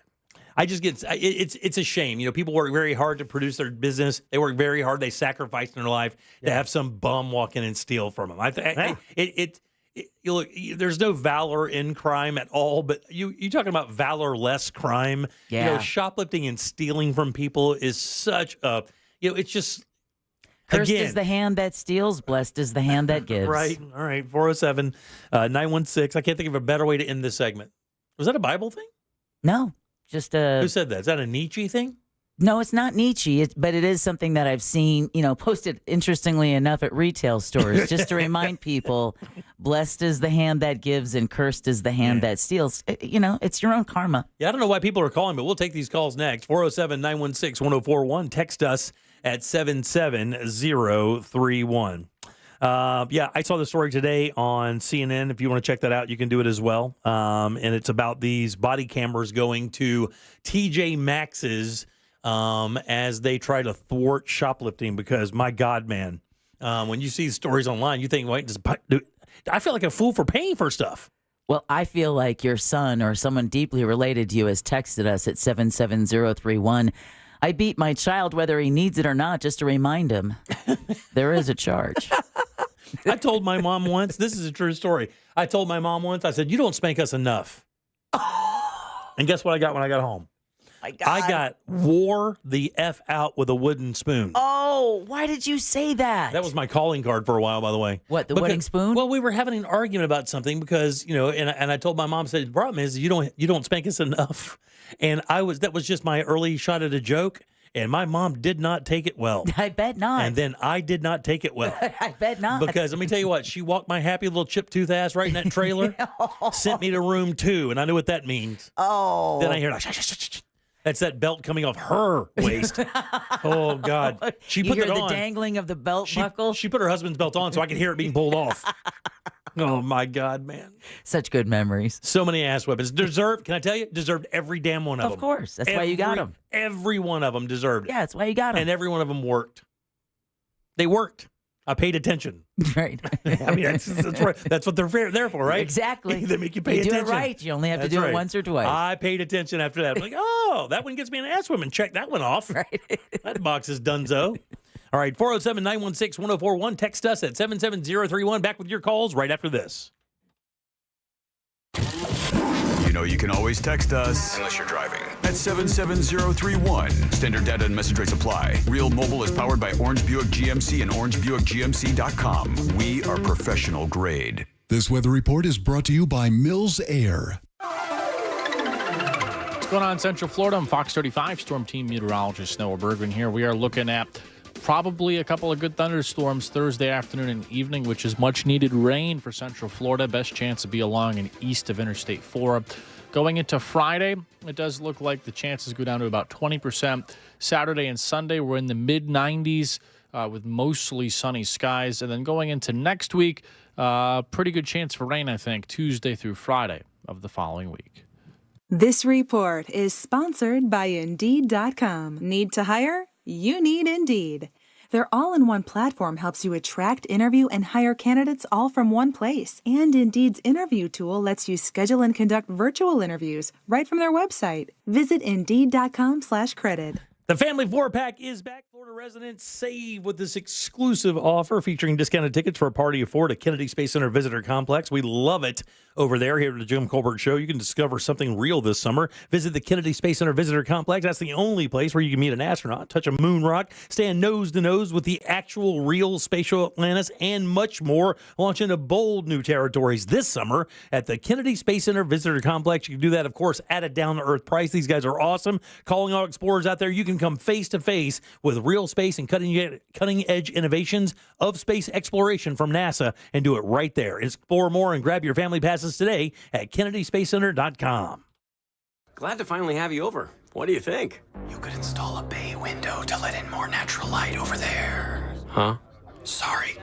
I just get it's a shame. People work very hard to produce their business. They work very hard. They sacrifice in their life to have some bum walk in and steal from them. Look, there's no valor in crime at all, but you talking about valor-less crime. Yeah. Shoplifting and stealing from people is such a, it's just, Cursed again, is the hand that steals, blessed is the hand that gives. Right. All right. 407-916. I can't think of a better way to end this segment. Was that a Bible thing? No, just a... Who said that? Is that a Nietzsche thing? No, it's not Nietzsche, but it is something that I've seen, posted, interestingly enough, at retail stores, just to remind people, blessed is the hand that gives and cursed is the hand that steals. It's your own karma. Yeah, I don't know why people are calling, but we'll take these calls next. 407-916-1041. Text us at 77031. I saw the story today on CNN. If you want to check that out, you can do it as well. And it's about these body cameras going to TJ Maxx's as they try to thwart shoplifting, because my God, man, when you see stories online, you think, wait, I feel like a fool for paying for stuff. Well, I feel like your son or someone deeply related to you has texted us at 77031. I beat my child whether he needs it or not, just to remind him there is a charge. I told my mom once, this is a true story. I told my mom once, I said, you don't spank us enough. And guess what I got when I got home? I got wore the F out with a wooden spoon. Oh, why did you say that? That was my calling card for a while, by the way. What, the wedding spoon? Well, we were having an argument about something because, and I told my mom, said, the problem is you don't spank us enough. And that was just my early shot at a joke. And my mom did not take it well. I bet not. And then I did not take it well. I bet not. Because let me tell you what, she walked my happy little chip tooth ass right in that trailer, sent me to room 2, and I knew what that means. Oh. Then I hear, that's that belt coming off her waist. Oh, God. She put it on. You hear the dangling of the belt buckle? She put her husband's belt on so I could hear it being pulled off. Oh, my God, man. Such good memories. So many ass weapons. Can I tell you? Deserved every damn one of them. Of course. That's why you got them. Every one of them deserved it. Yeah, that's why you got them. And every one of them worked. They worked. I paid attention. Right. I mean, that's what they're there for, right? Exactly. They make you pay attention. You do it right. You only have to do it once or twice. I paid attention after that. I'm like, oh, that one gets me an ass woman. Check that one off. Right. That box is donezo. All right, 407-916-1041. Text us at 77031. Back with your calls right after this. You can always text us, unless you're driving, at 77031. Standard data and message rates apply. Real Mobile is powered by Orange Buick GMC and OrangeBuickGMC.com. We are professional grade. This weather report is brought to you by Mills Air. What's going on in Central Florida? I'm Fox 35 Storm Team Meteorologist Noah Bergman here. We are looking at Probably a couple of good thunderstorms Thursday afternoon and evening, which is much needed rain for Central Florida. Best chance to be along and east of Interstate 4. Going into Friday, it does look like the chances go down to about 20%. Saturday and Sunday, we're in the mid-90s with mostly sunny skies. And then going into next week, pretty good chance for rain, I think, Tuesday through Friday of the following week. This report is sponsored by Indeed.com. Need to hire? You need Indeed. Their all-in-one platform helps you attract, interview, and hire candidates all from one place. And Indeed's interview tool lets you schedule and conduct virtual interviews right from their website. Visit Indeed.com/credit. The Family 4-Pack is back. Florida residents save with this exclusive offer featuring discounted tickets for a party of 4 to Kennedy Space Center Visitor Complex. We love it over there here at the Jim Colbert Show. You can discover something real this summer. Visit the Kennedy Space Center Visitor Complex. That's the only place where you can meet an astronaut, touch a moon rock, stand nose to nose with the actual real spatial Atlantis, and much more. Launch into bold new territories this summer at the Kennedy Space Center Visitor Complex. You can do that, of course, at a down-to-earth price. These guys are awesome. Calling all explorers out there, you can come face-to-face with real space and cutting-edge innovations of space exploration from NASA and do it right there. Explore more and grab your family passes today at KennedySpaceCenter.com. Glad to finally have you over. What do you think? You could install a bay window to let in more natural light over there. Huh? Sorry.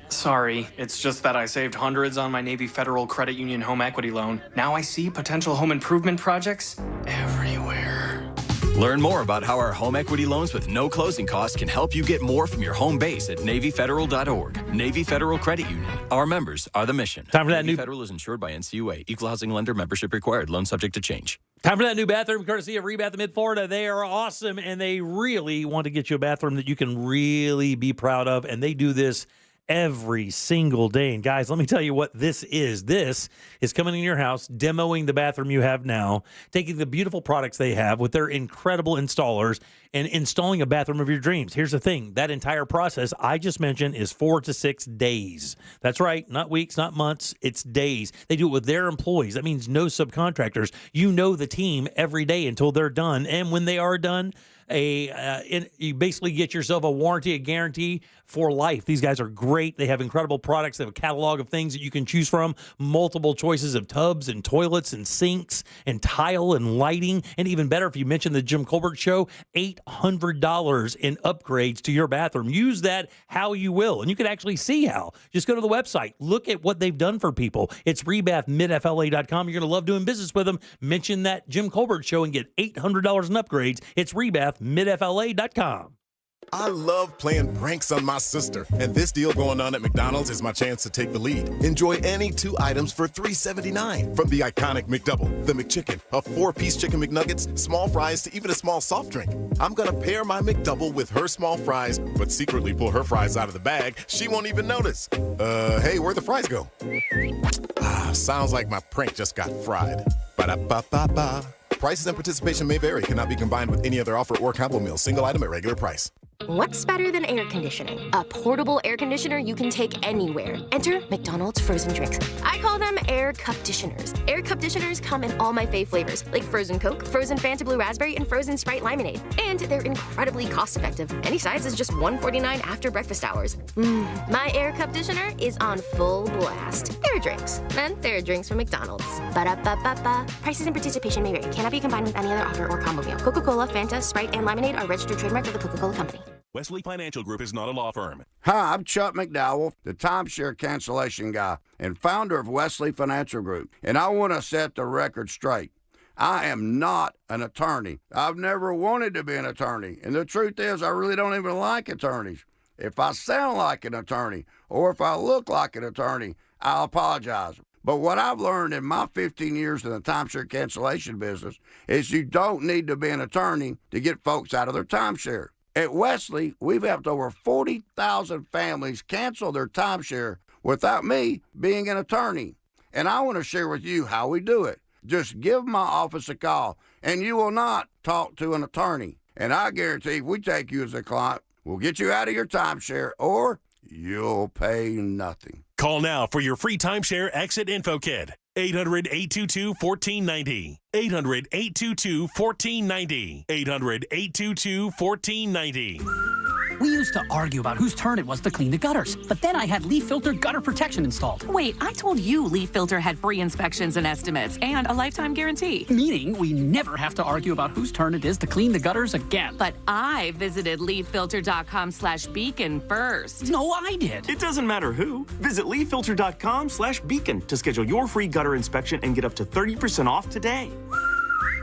Sorry, it's just that I saved hundreds on my Navy Federal Credit Union home equity loan. Now I see potential home improvement projects everywhere. Learn more about how our home equity loans with no closing costs can help you get more from your home base at NavyFederal.org. Navy Federal Credit Union. Our members are the mission. Time for that Navy new Federal is insured by NCUA. Equal housing lender. Membership required. Loan subject to change. Time for that new bathroom, courtesy of Rebath of Mid-Florida. They are awesome, and they really want to get you a bathroom that you can really be proud of, and they do this every single day. And guys, let me tell you what this is. This is coming in your house, demoing the bathroom you have now, taking the beautiful products they have with their incredible installers and installing a bathroom of your dreams. Here's the thing. That entire process I just mentioned is 4 to 6 days. That's right. Not weeks, not months. It's days. They do it with their employees. That means no subcontractors. You know the team every day until they're done. And when they are done, you basically get yourself a warranty, a guarantee for life. These guys are great. They have incredible products. They have a catalog of things that you can choose from, multiple choices of tubs and toilets and sinks and tile and lighting. And even better, if you mention the Jim Colbert Show, $800 in upgrades to your bathroom. Use that how you will. And you can actually see how. Just go to the website. Look at what they've done for people. It's rebathmidfla.com. You're going to love doing business with them. Mention that Jim Colbert Show and get $800 in upgrades. It's rebathmidfla.com. I love playing pranks on my sister, and this deal going on at McDonald's is my chance to take the lead. Enjoy any 2 items for $3.79 from the iconic McDouble, the McChicken, a 4-piece chicken McNuggets, small fries to even a small soft drink. I'm gonna pair my McDouble with her small fries, but secretly pull her fries out of the bag. She won't even notice. Hey, where'd the fries go? Sounds like my prank just got fried. Ba-da-ba-ba-ba. Prices and participation may vary. Cannot be combined with any other offer or combo meal. Single item at regular price. What's better than air conditioning? A portable air conditioner you can take anywhere. Enter McDonald's frozen drinks. I call them air cup-ditioners. Air cup-ditioners come in all my fave flavors, like frozen Coke, frozen Fanta Blue Raspberry, and frozen Sprite Limonade. And they're incredibly cost-effective. Any size is just $1.49 after breakfast hours. My air cup-ditioner is on full blast. There are drinks. And there are drinks from McDonald's. Ba-da-ba-ba-ba. Prices and participation may vary. Cannot be combined with any other offer or combo meal. Coca-Cola, Fanta, Sprite, and Limonade are registered trademarks of the Coca-Cola Company. Wesley Financial Group is not a law firm. Hi, I'm Chuck McDowell, the timeshare cancellation guy and founder of Wesley Financial Group, and I want to set the record straight. I am not an attorney. I've never wanted to be an attorney, and the truth is I really don't even like attorneys. If I sound like an attorney or if I look like an attorney, I'll apologize. But what I've learned in my 15 years in the timeshare cancellation business is you don't need to be an attorney to get folks out of their timeshare. At Wesley, we've helped over 40,000 families cancel their timeshare without me being an attorney. And I want to share with you how we do it. Just give my office a call, and you will not talk to an attorney. And I guarantee if we take you as a client, we'll get you out of your timeshare, or you'll pay nothing. Call now for your free timeshare exit info kit. 800-822-1490. 800-822-1490. 800-822-1490. We used to argue about whose turn it was to clean the gutters, but then I had leaf filter gutter protection installed. Wait, I told you Leaf Filter had free inspections and estimates and a lifetime guarantee. Meaning we never have to argue about whose turn it is to clean the gutters again. But I visited leaffilter.com/beacon first. No, I did. It doesn't matter who. Visit leaffilter.com/beacon to schedule your free gutter inspection and get up to 30% off today.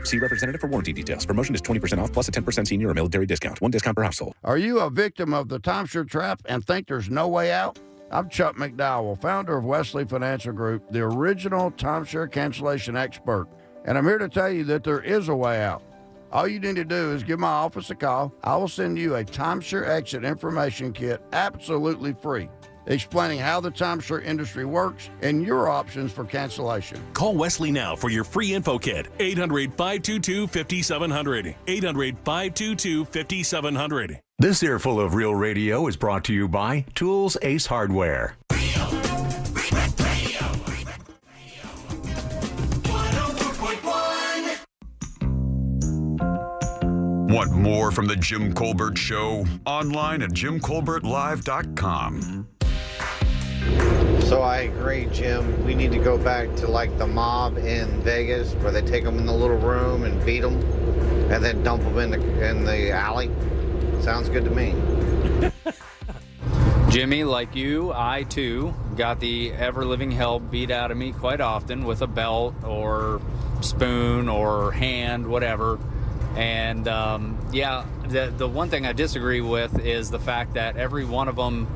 See representative for warranty details. Promotion is 20% off plus a 10% senior or military discount. One discount per household. Are you a victim of the timeshare trap and think there's no way out? I'm Chuck McDowell, founder of Wesley Financial Group, the original timeshare cancellation expert. And I'm here to tell you that there is a way out. All you need to do is give my office a call. I will send you a timeshare exit information kit absolutely free, explaining how the timeshare industry works and your options for cancellation. Call Wesley now for your free info kit. 800-522-5700. 800-522-5700. This earful of Real Radio is brought to you by Tools Ace Hardware. Want more from the Jim Colbert Show? Online at jimcolbertlive.com. So I agree, Jim. We need to go back to like the mob in Vegas where they take them in the little room and beat them and then dump them in the alley. Sounds good to me. Jimmy, like you, I too got the ever-living hell beat out of me quite often with a belt or spoon or hand, whatever. And the one thing I disagree with is the fact that every one of them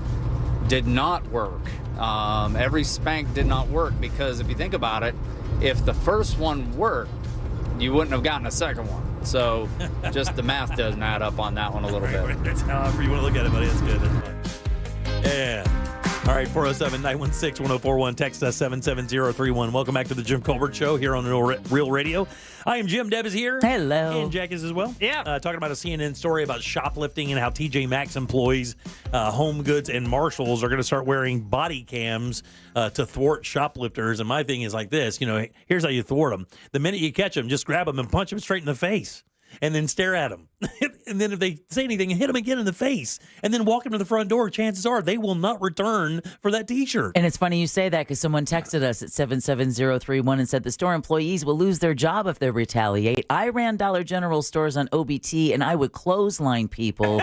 did not work. Every spank did not work, because if you think about it, if the first one worked, you wouldn't have gotten a second one. So just the math doesn't add up on that one a little bit. That's however you want to look at it, buddy. That's good. That's fine. Yeah. All right, 407-916-1041. Text us 77031. Welcome back to the Jim Colbert Show here on Real Radio. I am Jim. Deb is here. Hello. And Jack is as well. Yeah. Talking about a CNN story about shoplifting and how TJ Maxx employees, Home Goods, and Marshalls are going to start wearing body cams to thwart shoplifters. And my thing is like this. Here's how you thwart them. The minute you catch them, just grab them and punch them straight in the face. And then stare at them. And then if they say anything, hit them again in the face. And then walk them to the front door. Chances are they will not return for that T-shirt. And it's funny you say that because someone texted us at 77031 and said the store employees will lose their job if they retaliate. I ran Dollar General stores on OBT, and I would clothesline people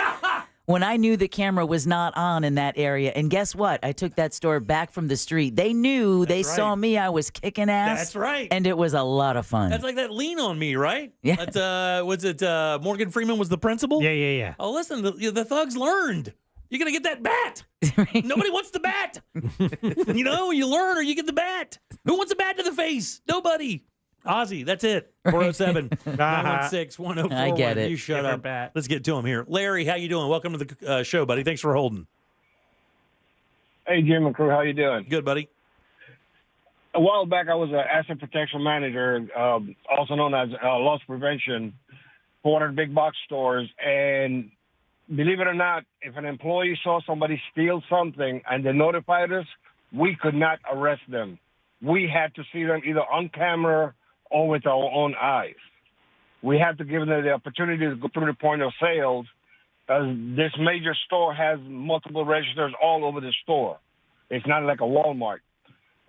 when I knew the camera was not on in that area. And guess what? I took that store back from the street. They knew. They saw me. I was kicking ass. That's right. And it was a lot of fun. That's like that Lean on Me, right? Yeah. Was it Morgan Freeman was the principal? Yeah. Oh, listen, the thugs learned. You're going to get that bat. Nobody wants the bat. You learn or you get the bat. Who wants a bat to the face? Nobody. Ozzy, that's it. 407-916-1041. I get it. You shut up. Let's get to him here. Larry, how you doing? Welcome to the show, buddy. Thanks for holding. Hey, Jim and crew, how you doing? Good, buddy. A while back, I was an asset protection manager, also known as loss prevention, for one of the big box stores. And believe it or not, if an employee saw somebody steal something and they notified us, we could not arrest them. We had to see them either on camera or with our own eyes. We had to give them the opportunity to go through the point of sales, as this major store has multiple registers all over the store. It's not like a Walmart.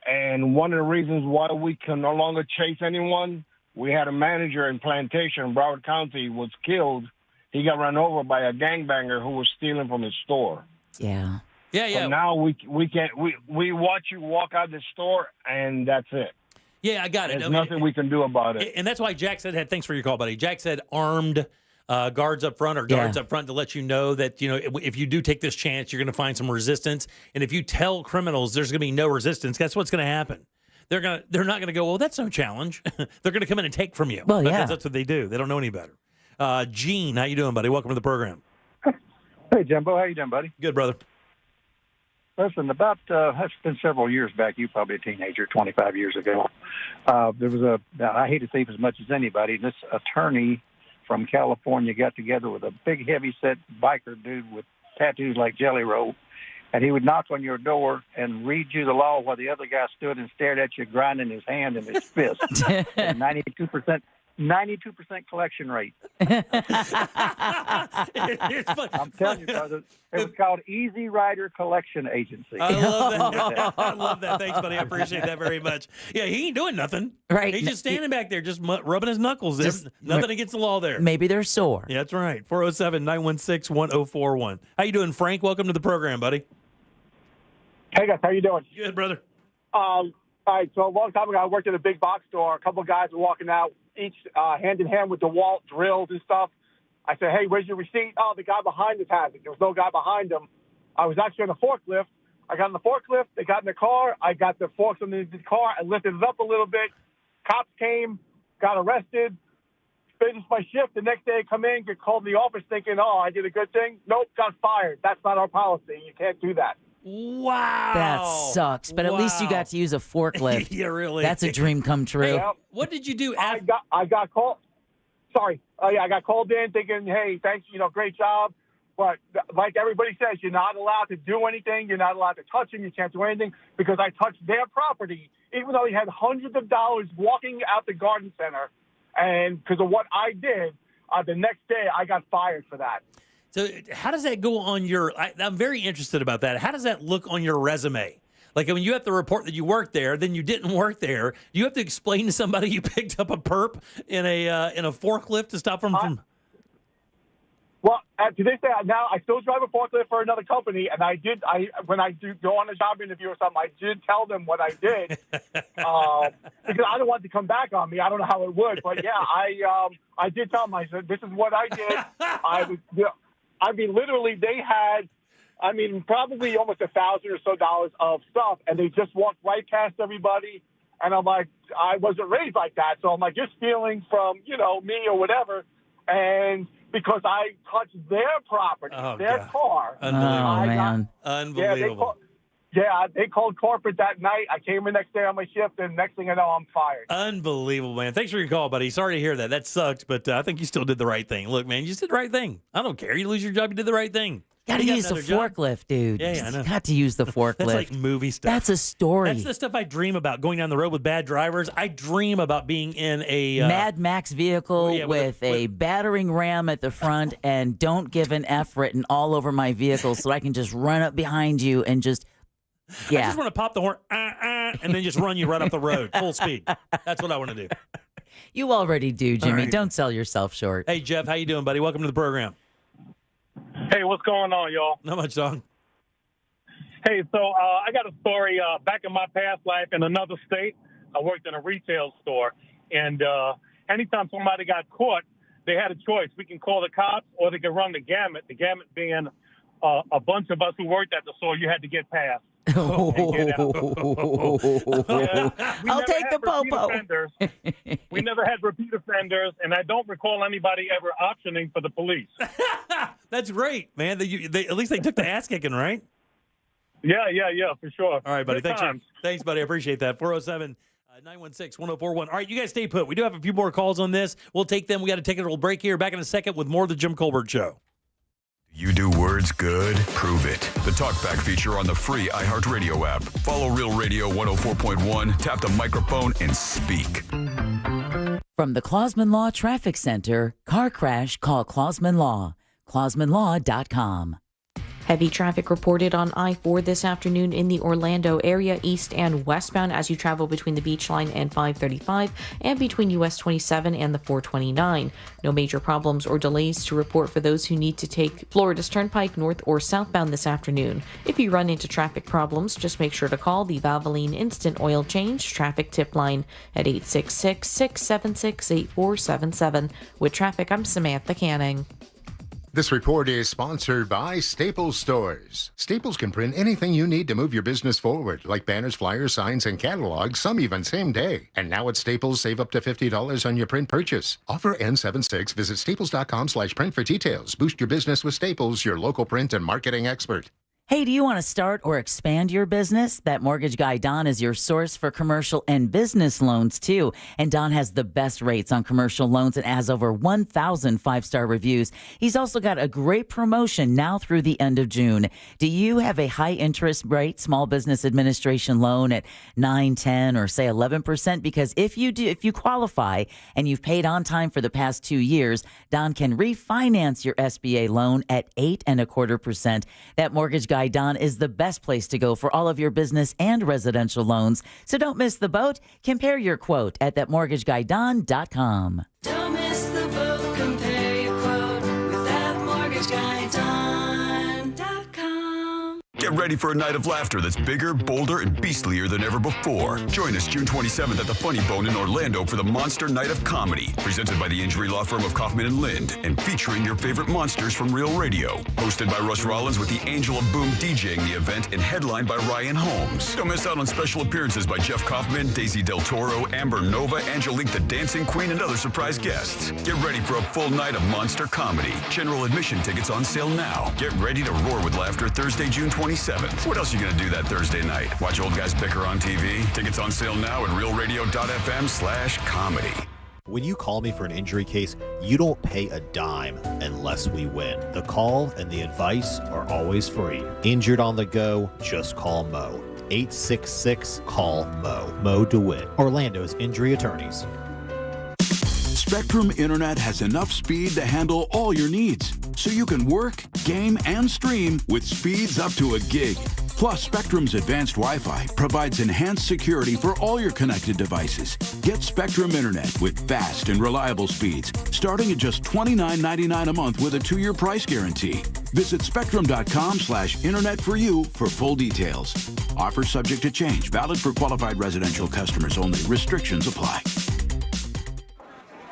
And one of the reasons why we can no longer chase anyone, we had a manager in Plantation, Broward County, was killed. He got run over by a gangbanger who was stealing from his store. Yeah. Yeah. So now we can't, we watch you walk out the store, and that's it. Yeah, I got it. There's nothing we can do about it. And that's why Jack said, thanks for your call, buddy. Jack said armed guards up front or guards up front to let you know that, if you do take this chance, you're going to find some resistance. And if you tell criminals there's going to be no resistance, guess what's going to happen? They're not going to go, well, that's no challenge. They're going to come in and take from you. Well, yeah. Because that's what they do. They don't know any better. Gene, how you doing, buddy? Welcome to the program. Hey, Jimbo. How you doing, buddy? Good, brother. Listen, it's been several years back. You probably a teenager, 25 years ago. There was I hate a thief as much as anybody. This attorney from California got together with a big, heavy-set biker dude with tattoos like Jelly Roll, and he would knock on your door and read you the law while the other guy stood and stared at you, grinding his hand in his fist. And 92% 92% collection rate. It's fun. I'm telling you, brother. It was called Easy Rider Collection Agency. I love that. I love that. Thanks, buddy. I appreciate that very much. Yeah, he ain't doing nothing. Right. He's just standing back there, just rubbing his knuckles. Nothing against the law there. Maybe they're sore. Yeah, that's right. 407-916-1041. How you doing, Frank? Welcome to the program, buddy. Hey, guys. How you doing? Good, brother. All right. So a long time ago, I worked at a big box store. A couple of guys were walking out, each hand in hand with DeWalt drills and stuff. I said, hey, where's your receipt? Oh, the guy behind us has it. There was no guy behind him. I was actually on a forklift. I got in the forklift. They got in the car. I got the forks underneath the car. I lifted it up a little bit. Cops came, got arrested, finished my shift. The next day I come in, get called to the office thinking, oh, I did a good thing. Nope, got fired. That's not our policy. You can't do that. Wow. That sucks. But at least you got to use a forklift. Yeah, really. That's a dream come true. Yeah. What did you do? I got called. Sorry. I got called in thinking, hey, thanks, great job. But like everybody says, you're not allowed to do anything. You're not allowed to touch him. You can't do anything because I touched their property, even though he had hundreds of dollars walking out the garden center. And because of what I did, the next day I got fired for that. So how does that go on your, I'm very interested about that. How does that look on your resume? Like when you have to report that you worked there, then you didn't work there. You have to explain to somebody you picked up a perp in a forklift to stop them from. Well, to this day, now I still drive a forklift for another company, and when I do go on a job interview or something, I did tell them what I did because I don't want it to come back on me. I don't know how it would, but yeah, I did tell them. I said, "This is what I did." Literally, they had. Probably almost $1,000 or so of stuff, and they just walked right past everybody. And I'm like, I wasn't raised like that, so I'm like, you're stealing from me or whatever. And because I touched their property, their car, unbelievable. They called corporate that night. I came in next day on my shift, and next thing I know, I'm fired. Unbelievable, man. Thanks for your call, buddy. Sorry to hear that. That sucked, but I think you still did the right thing. Look, man, you just did the right thing. I don't care. You lose your job, you did the right thing. Got to use the forklift, dude. Yeah, I know. Got to use the forklift. That's like movie stuff. That's a story. That's the stuff I dream about, going down the road with bad drivers. I dream about being in a Mad Max vehicle with a battering ram at the front and don't give an F written all over my vehicle so I can just run up behind you and just, I just want to pop the horn, and then just run you right up the road, full speed. That's what I want to do. You already do, Jimmy. Right. Don't sell yourself short. Hey, Jeff, how you doing, buddy? Welcome to the program. Hey, what's going on, y'all? Not much, dog. Hey, so I got a story. Back in my past life in another state, I worked in a retail store. And anytime somebody got caught, they had a choice. We can call the cops or they can run the gamut being a bunch of us who worked at the store. You had to get past. I'll take the popo. We never had repeat offenders, and I don't recall anybody ever optioning for the police. That's great, man. At least they took the ass kicking, right? Yeah, for sure. All right, buddy. Good times. Thanks, buddy. I appreciate that. 407-916-1041. All right, you guys stay put. We do have a few more calls on this. We'll take them. We got to take a little break here. Back in a second with more of the Jim Colbert Show. You do words good? Prove it. The TalkBack feature on the free iHeartRadio app. Follow Real Radio 104.1, tap the microphone, and speak. From the Clausman Law Traffic Center, car crash, call Clausman Law. ClausmanLaw.com. Heavy traffic reported on I-4 this afternoon in the Orlando area, east and westbound as you travel between the Beach Line and 535 and between US 27 and the 429. No major problems or delays to report for those who need to take Florida's Turnpike north or southbound this afternoon. If you run into traffic problems, just make sure to call the Valvoline Instant Oil Change Traffic Tip Line at 866-676-8477. With traffic, I'm Samantha Canning. This report is sponsored by Staples Stores. Staples can print anything you need to move your business forward, like banners, flyers, signs, and catalogs, some even same day. And now at Staples, save up to $50 on your print purchase. Offer N76. Visit staples.com/print for details. Boost your business with Staples, your local print and marketing expert. Hey, do you want to start or expand your business? That mortgage guy, Don, is your source for commercial and business loans, too. And Don has the best rates on commercial loans and has over 1,000 five-star reviews. He's also got a great promotion now through the end of June. Do you have a high-interest rate small business administration loan at 9, 10, or say 11%? Because if you qualify and you've paid on time for the past 2 years, Don can refinance your SBA loan at 8.25%. That mortgage guy, Don, is the best place to go for all of your business and residential loans. So don't miss the boat. Compare your quote at thatmortgagguydon.com. Don't miss the boat. Compare your quote with thatmortgagguydon.com. Get ready for a night of laughter that's bigger, bolder, and beastlier than ever before. Join us June 27th at the Funny Bone in Orlando for the Monster Night of Comedy, presented by the injury law firm of Kaufman and Lind, and featuring your favorite monsters from Real Radio. Hosted by Russ Rollins with the Angel of Boom DJing the event and headlined by Ryan Holmes. Don't miss out on special appearances by Jeff Kaufman, Daisy Del Toro, Amber Nova, Angelique the Dancing Queen, and other surprise guests. Get ready for a full night of monster comedy. General admission tickets on sale now. Get ready to roar with laughter Thursday, June 27th. What else are you going to do that Thursday night? Watch old guys bicker on TV? Tickets on sale now at realradio.fm/comedy. When you call me for an injury case, you don't pay a dime unless we win. The call and the advice are always free. Injured on the go, just call Mo. 866-CALL-MO. Mo DeWitt, Orlando's injury attorneys. Spectrum Internet has enough speed to handle all your needs, so you can work, game, and stream with speeds up to a gig. Plus, Spectrum's advanced Wi-Fi provides enhanced security for all your connected devices. Get Spectrum Internet with fast and reliable speeds, starting at just $29.99 a month with a 2-year price guarantee. Visit spectrum.com/internet for you for full details. Offer subject to change, valid for qualified residential customers only. Restrictions apply.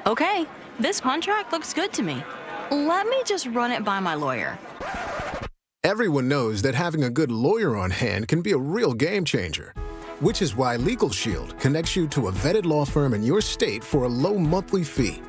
Okay, this contract looks good to me. Let me just run it by my lawyer. Everyone knows that having a good lawyer on hand can be a real game changer, which is why Legal Shield connects you to a vetted law firm in your state for a low monthly fee.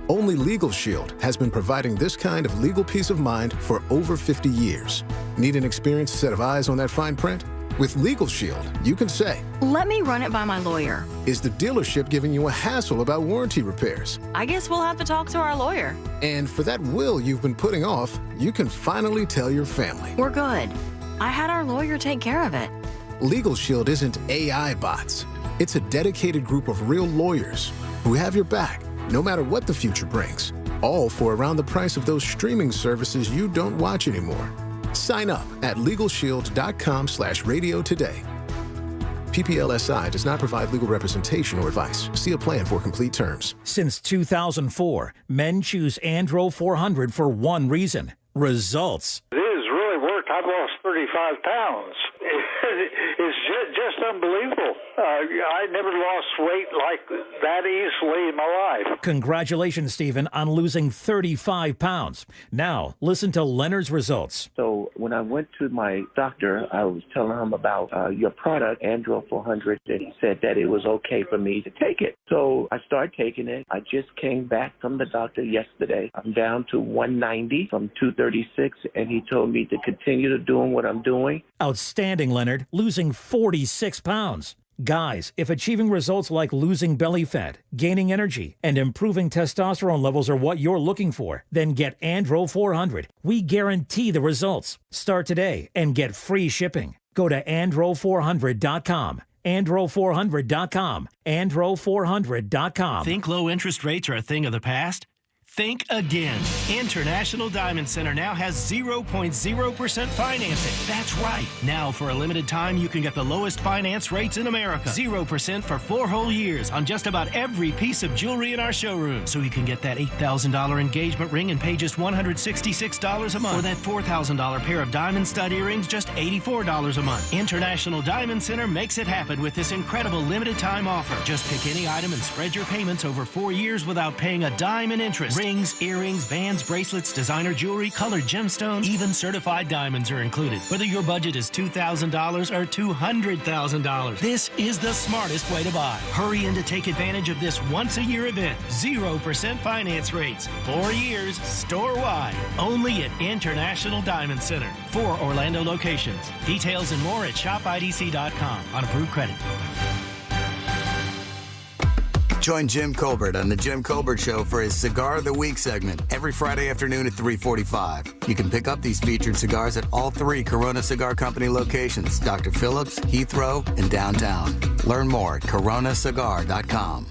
Only Legal Shield has been providing this kind of legal peace of mind for over 50 years. Need an experienced set of eyes on that fine print? With Legal Shield, you can say, let me run it by my lawyer. Is the dealership giving you a hassle about warranty repairs? I guess we'll have to talk to our lawyer. And for that will you've been putting off, you can finally tell your family. We're good. I had our lawyer take care of it. Legal Shield isn't AI bots. It's a dedicated group of real lawyers who have your back, no matter what the future brings, all for around the price of those streaming services you don't watch anymore. Sign up at LegalShield.com/radio today. PPLSI does not provide legal representation or advice. See a plan for complete terms. Since 2004, men choose Andro 400 for one reason: results. It has really worked. I've lost 35 pounds. It's just unbelievable. I never lost weight like that easily in my life. Congratulations, Stephen, on losing 35 pounds. Now, listen to Leonard's results. So when I went to my doctor, I was telling him about your product, Andro 400, and he said that it was okay for me to take it. So I started taking it. I just came back from the doctor yesterday. I'm down to 190 from 236, and he told me to continue to doing what I'm doing. Outstanding, Leonard, losing 46 pounds. Guys, if achieving results like losing belly fat, gaining energy, and improving testosterone levels are what you're looking for, then get Andro 400. We guarantee the results. Start today and get free shipping. Go to andro400.com. andro400.com. andro400.com. Think low interest rates are a thing of the past? Think again. International Diamond Center now has 0.0% financing. That's right. Now, for a limited time, you can get the lowest finance rates in America. 0% for 4 whole years on just about every piece of jewelry in our showroom. So you can get that $8,000 engagement ring and pay just $166 a month. Or that $4,000 pair of diamond stud earrings, just $84 a month. International Diamond Center makes it happen with this incredible limited time offer. Just pick any item and spread your payments over 4 years without paying a dime in interest. Rings, earrings, bands, bracelets, designer jewelry, colored gemstones, even certified diamonds are included. Whether your budget is $2,000 or $200,000, this is the smartest way to buy. Hurry in to take advantage of this once-a-year event. 0% finance rates. 4 years, store-wide. Only at International Diamond Center. 4 Orlando locations. Details and more at shopidc.com on approved credit. Join Jim Colbert on The Jim Colbert Show for his Cigar of the Week segment every Friday afternoon at 3:45. You can pick up these featured cigars at all 3 Corona Cigar Company locations, Dr. Phillips, Heathrow, and downtown. Learn more at coronacigar.com.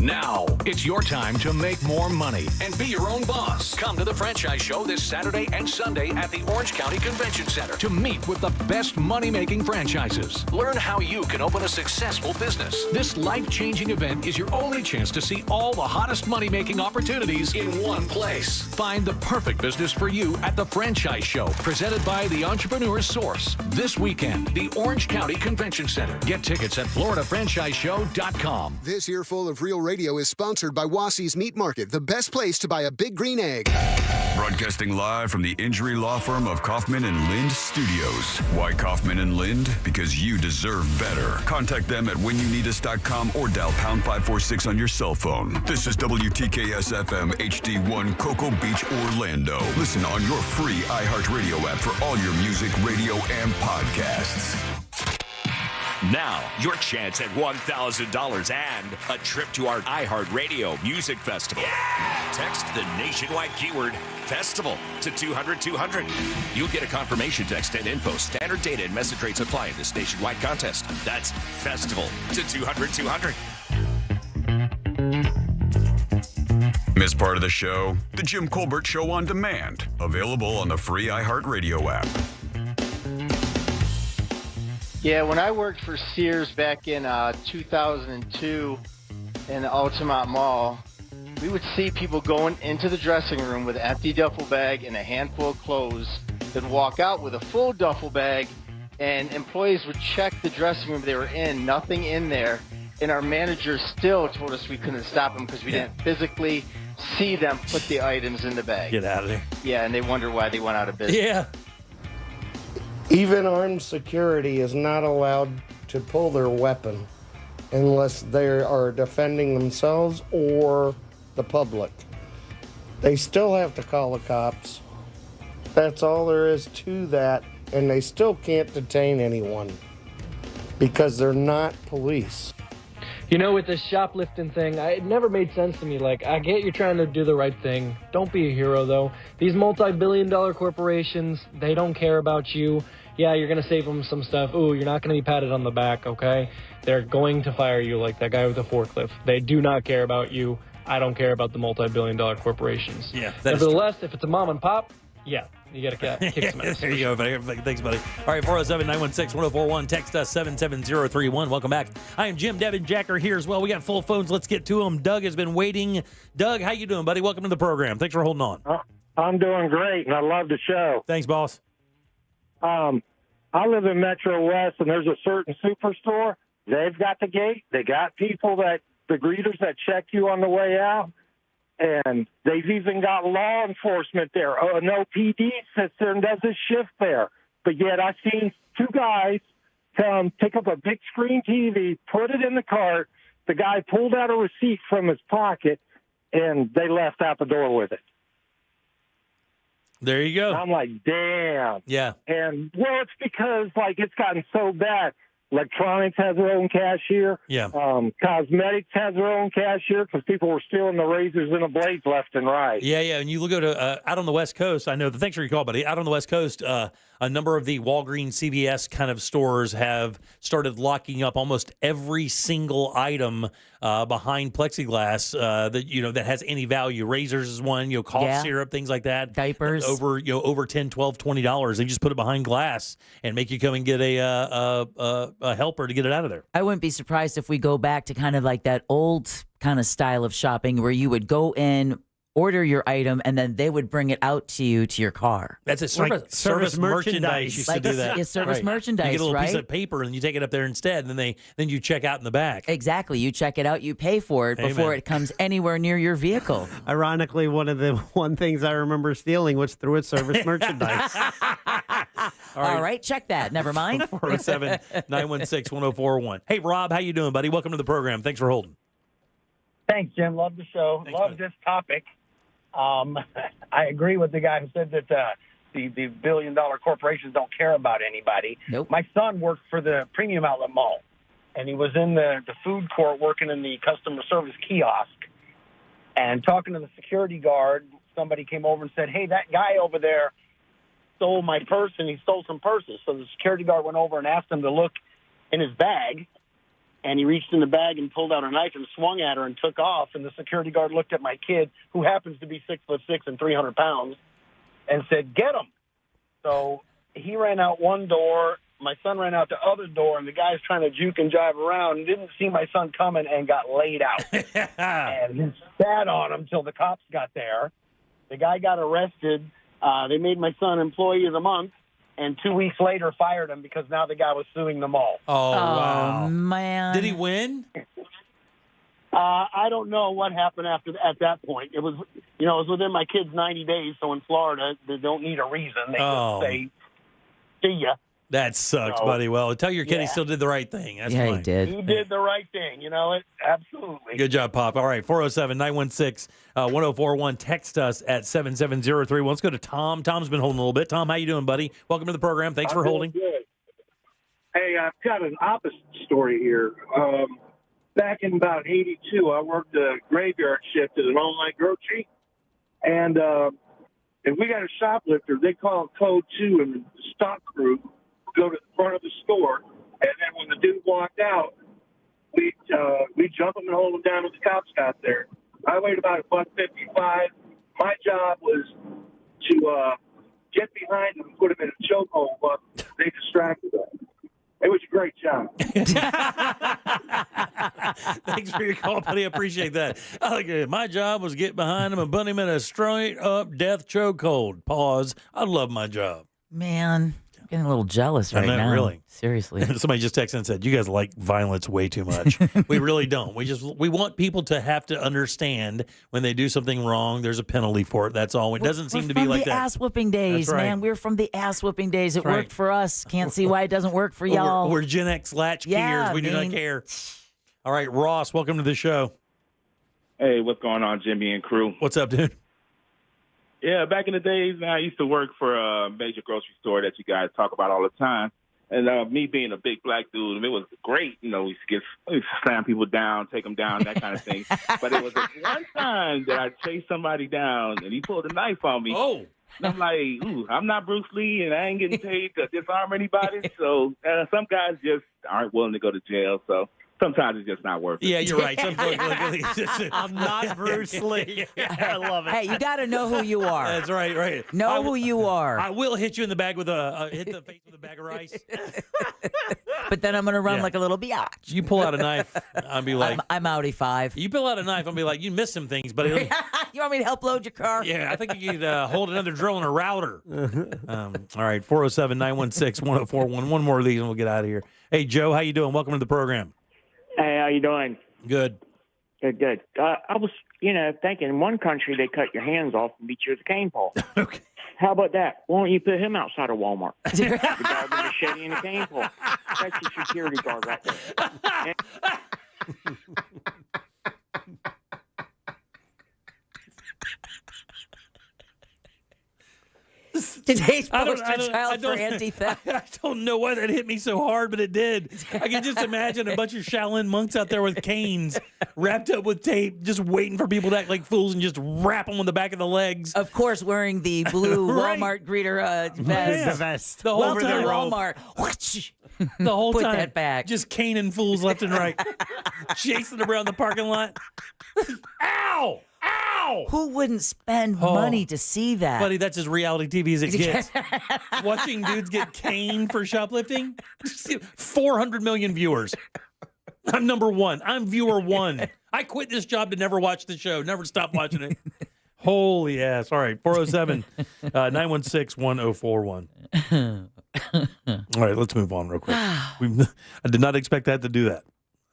Now, it's your time to make more money and be your own boss. Come to the Franchise Show this Saturday and Sunday at the Orange County Convention Center to meet with the best money-making franchises. Learn how you can open a successful business. This life-changing event is your only chance to see all the hottest money-making opportunities in one place. Find the perfect business for you at the Franchise Show, presented by the Entrepreneur's Source. This weekend, the Orange County Convention Center. Get tickets at FloridaFranchiseShow.com. This earful of Real Radio is sponsored by Wassey's Meat Market, the best place to buy a big green egg. Broadcasting live from the injury law firm of Kaufman and Lind Studios. Why Kaufman and Lind? Because you deserve better. Contact them at whenyouneedus.com or dial pound 546 on your cell phone. This is WTKS FM HD1 Cocoa Beach, Orlando. Listen on your free iHeartRadio app for all your music, radio, and podcasts. Now, your chance at $1,000 and a trip to our iHeartRadio Music Festival. Yeah! Text the nationwide keyword FESTIVAL to 200-200. You'll get a confirmation text and info. Standard data and message rates apply in this nationwide contest. That's FESTIVAL to 200-200. Miss part of the show? The Jim Colbert Show on Demand. Available on the free iHeartRadio app. Yeah, when I worked for Sears back in 2002 in the Altamont Mall, we would see people going into the dressing room with an empty duffel bag and a handful of clothes, then walk out with a full duffel bag, and employees would check the dressing room they were in, nothing in there, and our managers still told us we couldn't stop them because we didn't physically see them put the items in the bag. Get out of there. Yeah, and they wonder why they went out of business. Yeah. Even armed security is not allowed to pull their weapon unless they are defending themselves or the public. They still have to call the cops. That's all there is to that, and they still can't detain anyone because they're not police. You know, with this shoplifting thing, it never made sense to me. Like, I get you're trying to do the right thing. Don't be a hero, though. These multi-billion-dollar corporations, they don't care about you. Yeah, you're going to save them some stuff. Ooh, you're not going to be patted on the back, okay? They're going to fire you like that guy with the forklift. They do not care about you. I don't care about the multi-billion-dollar corporations. Yeah. Nevertheless, if it's a mom and pop, yeah, you got to kick some ass. There you go, buddy. Thanks, buddy. All right, 407-916-1041. Text us 77031. Welcome back. I am Jim. Devin Jacker here as well. We got full phones. Let's get to them. Doug has been waiting. Doug, how you doing, buddy? Welcome to the program. Thanks for holding on. I'm doing great, and I love the show. Thanks, boss. I live in Metro West, and there's a certain superstore. They've got the gate. They got people the greeters that check you on the way out, and they've even got law enforcement there. An OPD sits there and does his shift there. But yet I've seen 2 guys come pick up a big screen TV, put it in the cart. The guy pulled out a receipt from his pocket, and they left out the door with it. There you go. I'm like, damn. Yeah. And, well, it's because, like, it's gotten so bad. Electronics has their own cashier. Yeah. Cosmetics has their own cashier because people were stealing the razors and the blades left and right. Yeah, yeah. And you look at out on the West Coast, I know, thanks for your call, buddy. Out on the West Coast, a number of the Walgreens, CVS kind of stores have started locking up almost every single item behind plexiglass that has any value. Razors is one, cough syrup, things like that. Diapers. Over $10, $12, $20. They just put it behind glass and make you come and get a helper to get it out of there. I wouldn't be surprised if we go back to kind of like that old kind of style of shopping where you would go in, order your item, and then they would bring it out to you to your car. That's a service merchandise. Used to do that. Yeah, service merchandise, You get a little piece right? of paper and you take it up there instead, and then you check out in the back. Exactly. You check it out, you pay for it before Amen. it comes anywhere near your vehicle. Ironically, one of the things I remember stealing was through its service merchandise. All right, check that. Never mind. 407-916-1041. Hey, Rob, how you doing, buddy? Welcome to the program. Thanks for holding. Thanks, Jim. Love the show. Love this topic. I agree with the guy who said that the billion-dollar corporations don't care about anybody. Nope. My son worked for the Premium Outlet Mall, and he was in the food court working in the customer service kiosk. And talking to the security guard, somebody came over and said, hey, that guy over there stole my purse, and he stole some purses. So the security guard went over and asked him to look in his bag. And he reached in the bag and pulled out a knife and swung at her and took off. And the security guard looked at my kid, who happens to be 6'6" and 300 pounds, and said, get him. So he ran out one door. My son ran out the other door, and the guy's trying to juke and jive around and didn't see my son coming and got laid out. And he sat on him till the cops got there. The guy got arrested. They made my son employee of the month. And 2 weeks later, fired him because now the guy was suing them all. Oh, wow. Man. Did he win? I don't know what happened at that point. It was, it was within my kid's 90 days. So in Florida, they don't need a reason. They just say, see ya. That sucks, buddy. Well, tell your kid he still did the right thing. That's fine. he did. He did the right thing. Absolutely. Good job, Pop. All right, 407-916-1041. Text us at 77031. Let's go to Tom. Tom's been holding a little bit. Tom, how you doing, buddy? Welcome to the program. Thanks for holding. Good. Hey, I've got an opposite story here. Back in about 82, I worked a graveyard shift at an online grocery. And if we got a shoplifter, they call it code 2, and the stock crew go to the front of the store, and then when the dude walked out, we jump him and hold him down until the cops got there. I weighed about $155. My job was to get behind him and put him in a chokehold while they distracted him. It was a great job. Thanks for your call, buddy. I appreciate that. I like it. My job was get behind him and put him in a straight-up death chokehold. Pause. I love my job. Man, I'm getting a little jealous right now. Really. Seriously. Somebody just texted and said, you guys like violence way too much. We really don't. We want people to have to understand when they do something wrong, there's a penalty for it. That's all. It doesn't seem to be like that. We're from the ass-whooping days, That's right. man. We're from the ass-whooping days. It That's worked for us. Can't see why it doesn't work for y'all. We're Gen X latchkeyers. Yeah, We do not care. All right, Ross, welcome to the show. Hey, what's going on, Jimmy and crew? What's up, dude? Yeah, back in the days, man, I used to work for a major grocery store that you guys talk about all the time. And me being a big black dude, it was great. We used to slam people down, take them down, that kind of thing. But it was one time that I chased somebody down, and he pulled a knife on me. Oh. And I'm like, ooh, I'm not Bruce Lee, and I ain't getting paid to disarm anybody. So some guys just aren't willing to go to jail. So sometimes it's just not worth it. Yeah, you're right. I'm not Bruce Lee. I love it. Hey, you got to know who you are. That's right. Know who you are. I will hit you in the back with hit the face with a bag of rice. But then I'm going to run like a little biatch. You pull out a knife, I'll be like, I'm Audi 5. You pull out a knife, I'll be like, you missed some things, but You want me to help load your car? yeah, I think you could hold another drill and a router. All right, 407-916-1041. One more of these and we'll get out of here. Hey, Joe, how you doing? Welcome to the program. Hey, how you doing? Good. Good. I was, thinking in one country they cut your hands off and beat you with a cane pole. Okay. How about that? Why don't you put him outside of Walmart? The guy with a machete and a cane pole. That's your security guard right there. Today's poster child for anti-theft. I don't know why that hit me so hard, but it did. I can just imagine a bunch of Shaolin monks out there with canes wrapped up with tape, just waiting for people to act like fools and just wrap them on the back of the legs. Of course, wearing the blue Right. Walmart greeter vest. The vest. The whole Welcome to time. Walmart. The whole Put time. that back. Just caning fools left and right. Chasing them around the parking lot. Ow! Ow! Who wouldn't spend money to see that? Buddy, that's as reality TV as it gets. Watching dudes get caned for shoplifting. 400 million viewers. I'm number one. I'm viewer one. I quit this job to never watch the show, never stop watching it. Holy ass. All right, 407-916-1041. All right, let's move on real quick. I did not expect that to do that.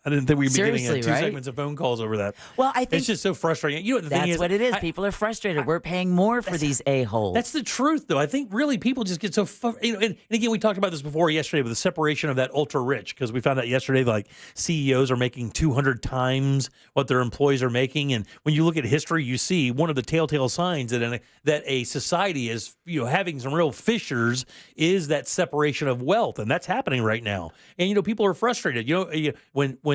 I didn't think we'd be getting 2 segments of phone calls over that. Well, I think it's just so frustrating. You know what the thing that's is? what it is. People are frustrated. We're paying more for these a-holes. That's the truth, though. I think really people just get so and again, we talked about this before yesterday with the separation of that ultra rich, because we found out yesterday like CEOs are making 200 times what their employees are making, and when you look at history, you see one of the telltale signs that a society is having some real fissures is that separation of wealth, and that's happening right now. And people are frustrated.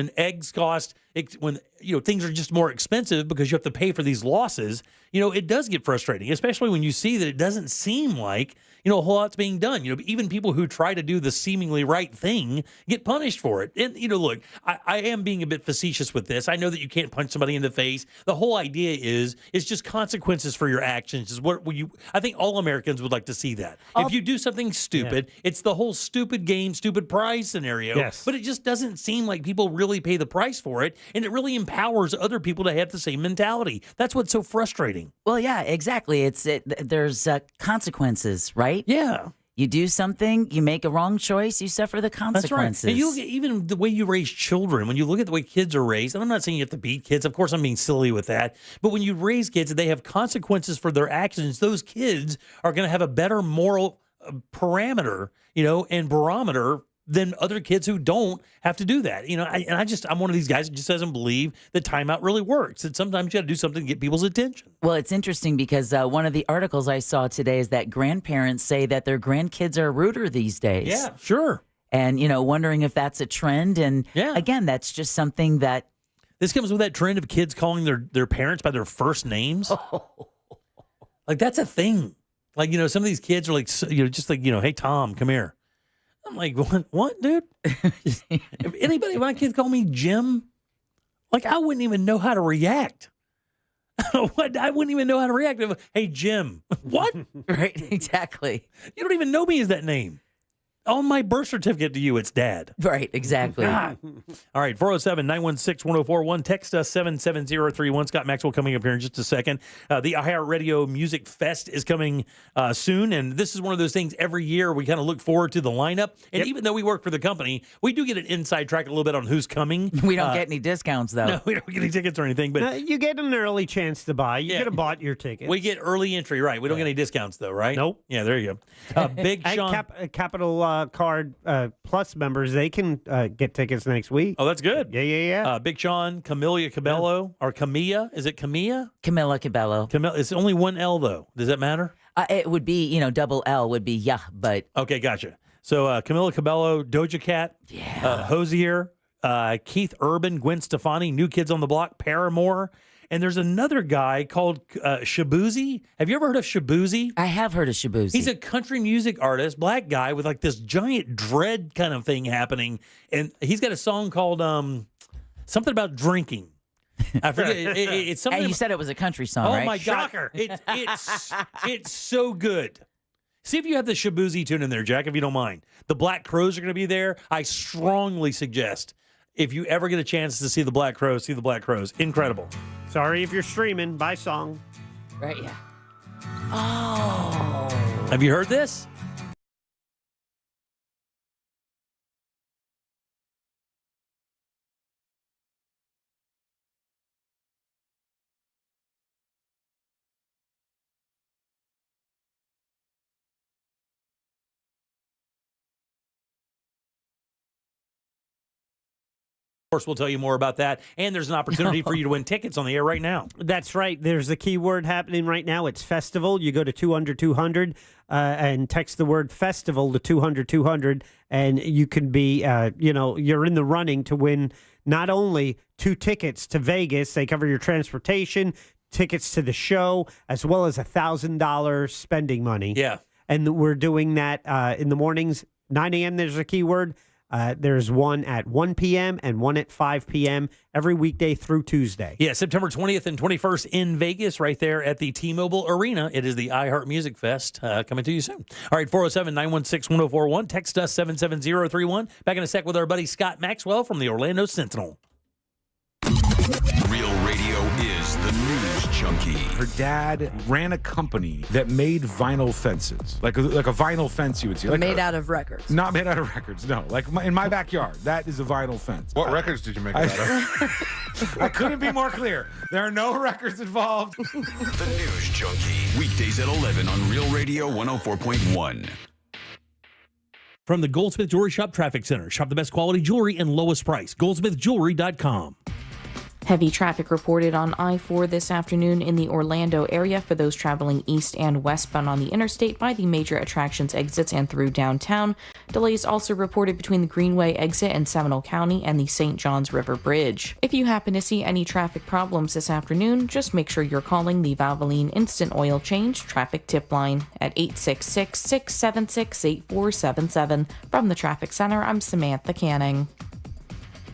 When eggs cost, when things are just more expensive because you have to pay for these losses, it does get frustrating, especially when you see that it doesn't seem like a whole lot's being done. Even people who try to do the seemingly right thing get punished for it. And look, I am being a bit facetious with this. I know that you can't punch somebody in the face. The whole idea is just consequences for your actions. Is what I think all Americans would like to see that. If you do something stupid, it's the whole stupid game, stupid prize scenario. Yes. But it just doesn't seem like people really pay the price for it, and it really empowers other people to have the same mentality. That's what's so frustrating. Well, yeah, exactly. There's consequences, right? Yeah. You do something, you make a wrong choice, you suffer the consequences. That's right. And you look at even the way you raise children, when you look at the way kids are raised, and I'm not saying you have to beat kids. Of course, I'm being silly with that. But when you raise kids, they have consequences for their actions. Those kids are going to have a better moral parameter, and barometer than other kids who don't have to do that. I'm one of these guys that just doesn't believe that timeout really works. That sometimes you got to do something to get people's attention. Well, it's interesting because one of the articles I saw today is that grandparents say that their grandkids are ruder these days. Yeah, sure. And, wondering if that's a trend. And again, that's just something that. This comes with that trend of kids calling their parents by their first names. Like, that's a thing. Like, some of these kids are like, just like, hey, Tom, come here. I'm like, what, dude? If anybody, my kids call me Jim, like, I wouldn't even know how to react. I wouldn't even know how to react. Hey, Jim. What? Right, exactly. You don't even know me as that name. On my birth certificate to you, it's Dad. Right, exactly. God. All right, 407-916-1041. Text us 77031. Scott Maxwell coming up here in just a second. The iHeartRadio Music Fest is coming soon, and this is one of those things every year we kind of look forward to the lineup. And even though we work for the company, we do get an inside track a little bit on who's coming. We don't get any discounts, though. No, we don't get any tickets or anything. But you get an early chance to buy. You could have bought your ticket. We get early entry, right. We don't get any discounts, though, right? Nope. Yeah, there you go. Big Sean. Capital Card Plus members, they can get tickets next week. Oh, that's good. Yeah. Big Sean, Camilla Cabello, or Camilla. Is it Camilla? Camilla Cabello. It's only one L, though. Does that matter? It would be, double L would be, but. Okay, gotcha. So Camilla Cabello, Doja Cat, Hosier, Keith Urban, Gwen Stefani, New Kids on the Block, Paramore. And there's another guy called Shabuzi. Have you ever heard of Shabuzi? I have heard of Shabuzi. He's a country music artist, black guy with like this giant dread kind of thing happening. And he's got a song called something about drinking. I forget. It's something. And you said it was a country song, right? Oh, my God. Shocker. It's so good. See if you have the Shabuzi tune in there, Jack, if you don't mind. The Black Crowes are going to be there. I strongly suggest if you ever get a chance to see the Black Crowes, see the Black Crowes. Incredible. Sorry if you're streaming. Buy song. Right, yeah. Oh. Have you heard this? Of course, we'll tell you more about that. And there's an opportunity for you to win tickets on the air right now. That's right. There's a keyword happening right now. It's festival. You go to 200-200 and text the word festival to 200-200, and you can be, you're in the running to win not only 2 tickets to Vegas. They cover your transportation, tickets to the show, as well as $1,000 spending money. Yeah. And we're doing that in the mornings. 9 a.m. there's a keyword. There's one at 1 p.m. and one at 5 p.m. every weekday through Tuesday. Yeah, September 20th and 21st in Vegas, right there at the T-Mobile Arena. It is the iHeart Music Fest coming to you soon. All right, 407-916-1041. Text us 77031. Back in a sec with our buddy Scott Maxwell from the Orlando Sentinel. Real radio is It's the News Junkie. Her dad ran a company that made vinyl fences, like a vinyl fence you would see. Like made out of records. Not made out of records, no. Like in my backyard, that is a vinyl fence. What records did you make it out of? I couldn't be more clear. There are no records involved. The News Junkie. Weekdays at 11 on Real Radio 104.1. From the Goldsmith Jewelry Shop Traffic Center. Shop the best quality jewelry and lowest price. GoldsmithJewelry.com. Heavy traffic reported on I-4 this afternoon in the Orlando area for those traveling east and westbound on the interstate by the major attractions exits and through downtown. Delays also reported between the Greenway exit in Seminole County and the St. Johns River Bridge. If you happen to see any traffic problems this afternoon, just make sure you're calling the Valvoline Instant Oil Change Traffic Tip Line at 866-676-8477. From the Traffic Center, I'm Samantha Canning.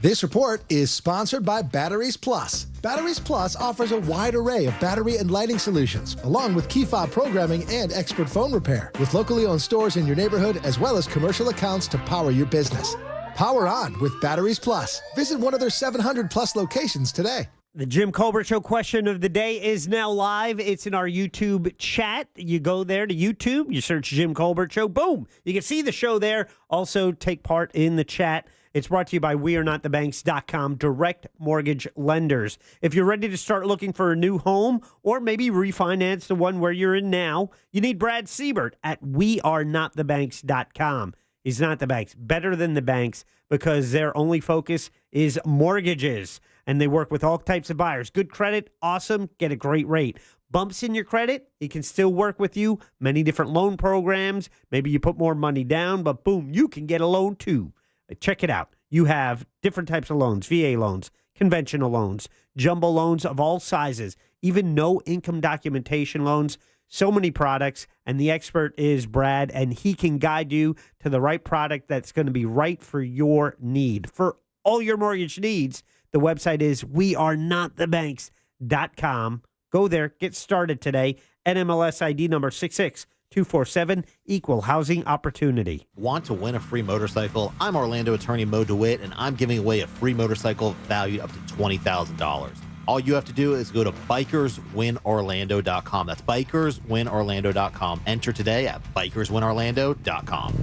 This report is sponsored by Batteries Plus. Batteries Plus offers a wide array of battery and lighting solutions, along with key fob programming and expert phone repair, with locally owned stores in your neighborhood as well as commercial accounts to power your business. Power on with Batteries Plus. Visit one of their 700 plus locations today. The Jim Colbert Show question of the day is now live. It's in our YouTube chat. You go there to YouTube, you search Jim Colbert Show, boom. You can see the show there. Also take part in the chat. It's brought to you by WeAreNotTheBanks.com, direct mortgage lenders. If you're ready to start looking for a new home or maybe refinance the one where you're in now, you need Brad Siebert at WeAreNotTheBanks.com. He's not the banks, better than the banks, because their only focus is mortgages. And they work with all types of buyers. Good credit, awesome, get a great rate. Bumps in your credit, he can still work with you. Many different loan programs. Maybe you put more money down, but boom, you can get a loan too. Check it out. You have different types of loans, VA loans, conventional loans, jumbo loans of all sizes, even no income documentation loans. So many products, and the expert is Brad, and he can guide you to the right product that's going to be right for your need. For all your mortgage needs, the website is wearenotthebanks.com. Go there, get started today. NMLS ID number 66247, equal housing opportunity. Want to win a free motorcycle? I'm Orlando attorney Mo DeWitt, and I'm giving away a free motorcycle valued up to $20,000. All you have to do is go to bikerswinorlando.com. That's bikerswinorlando.com. Enter today at bikerswinorlando.com.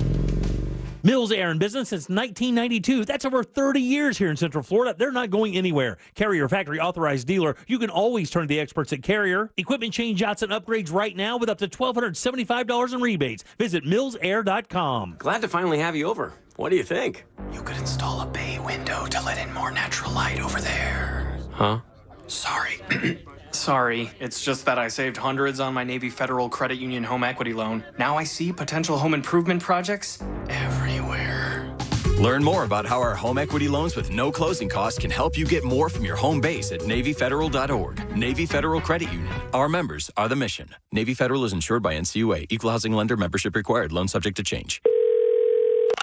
Mills Air in business since 1992. That's over 30 years here in Central Florida. They're not going anywhere. Carrier factory authorized dealer. You can always turn to the experts at Carrier. Equipment change outs and upgrades right now with up to $1,275 in rebates. Visit millsair.com. Glad to finally have you over. What do you think? You could install a bay window to let in more natural light over there. Huh? Sorry. Sorry, it's just that I saved hundreds on my Navy Federal Credit Union home equity loan. Now I see potential home improvement projects everywhere. Learn more about how our home equity loans with no closing costs can help you get more from your home base at NavyFederal.org. Navy Federal Credit Union. Our members are the mission. Navy Federal is insured by NCUA. Equal housing lender membership required. Loan subject to change.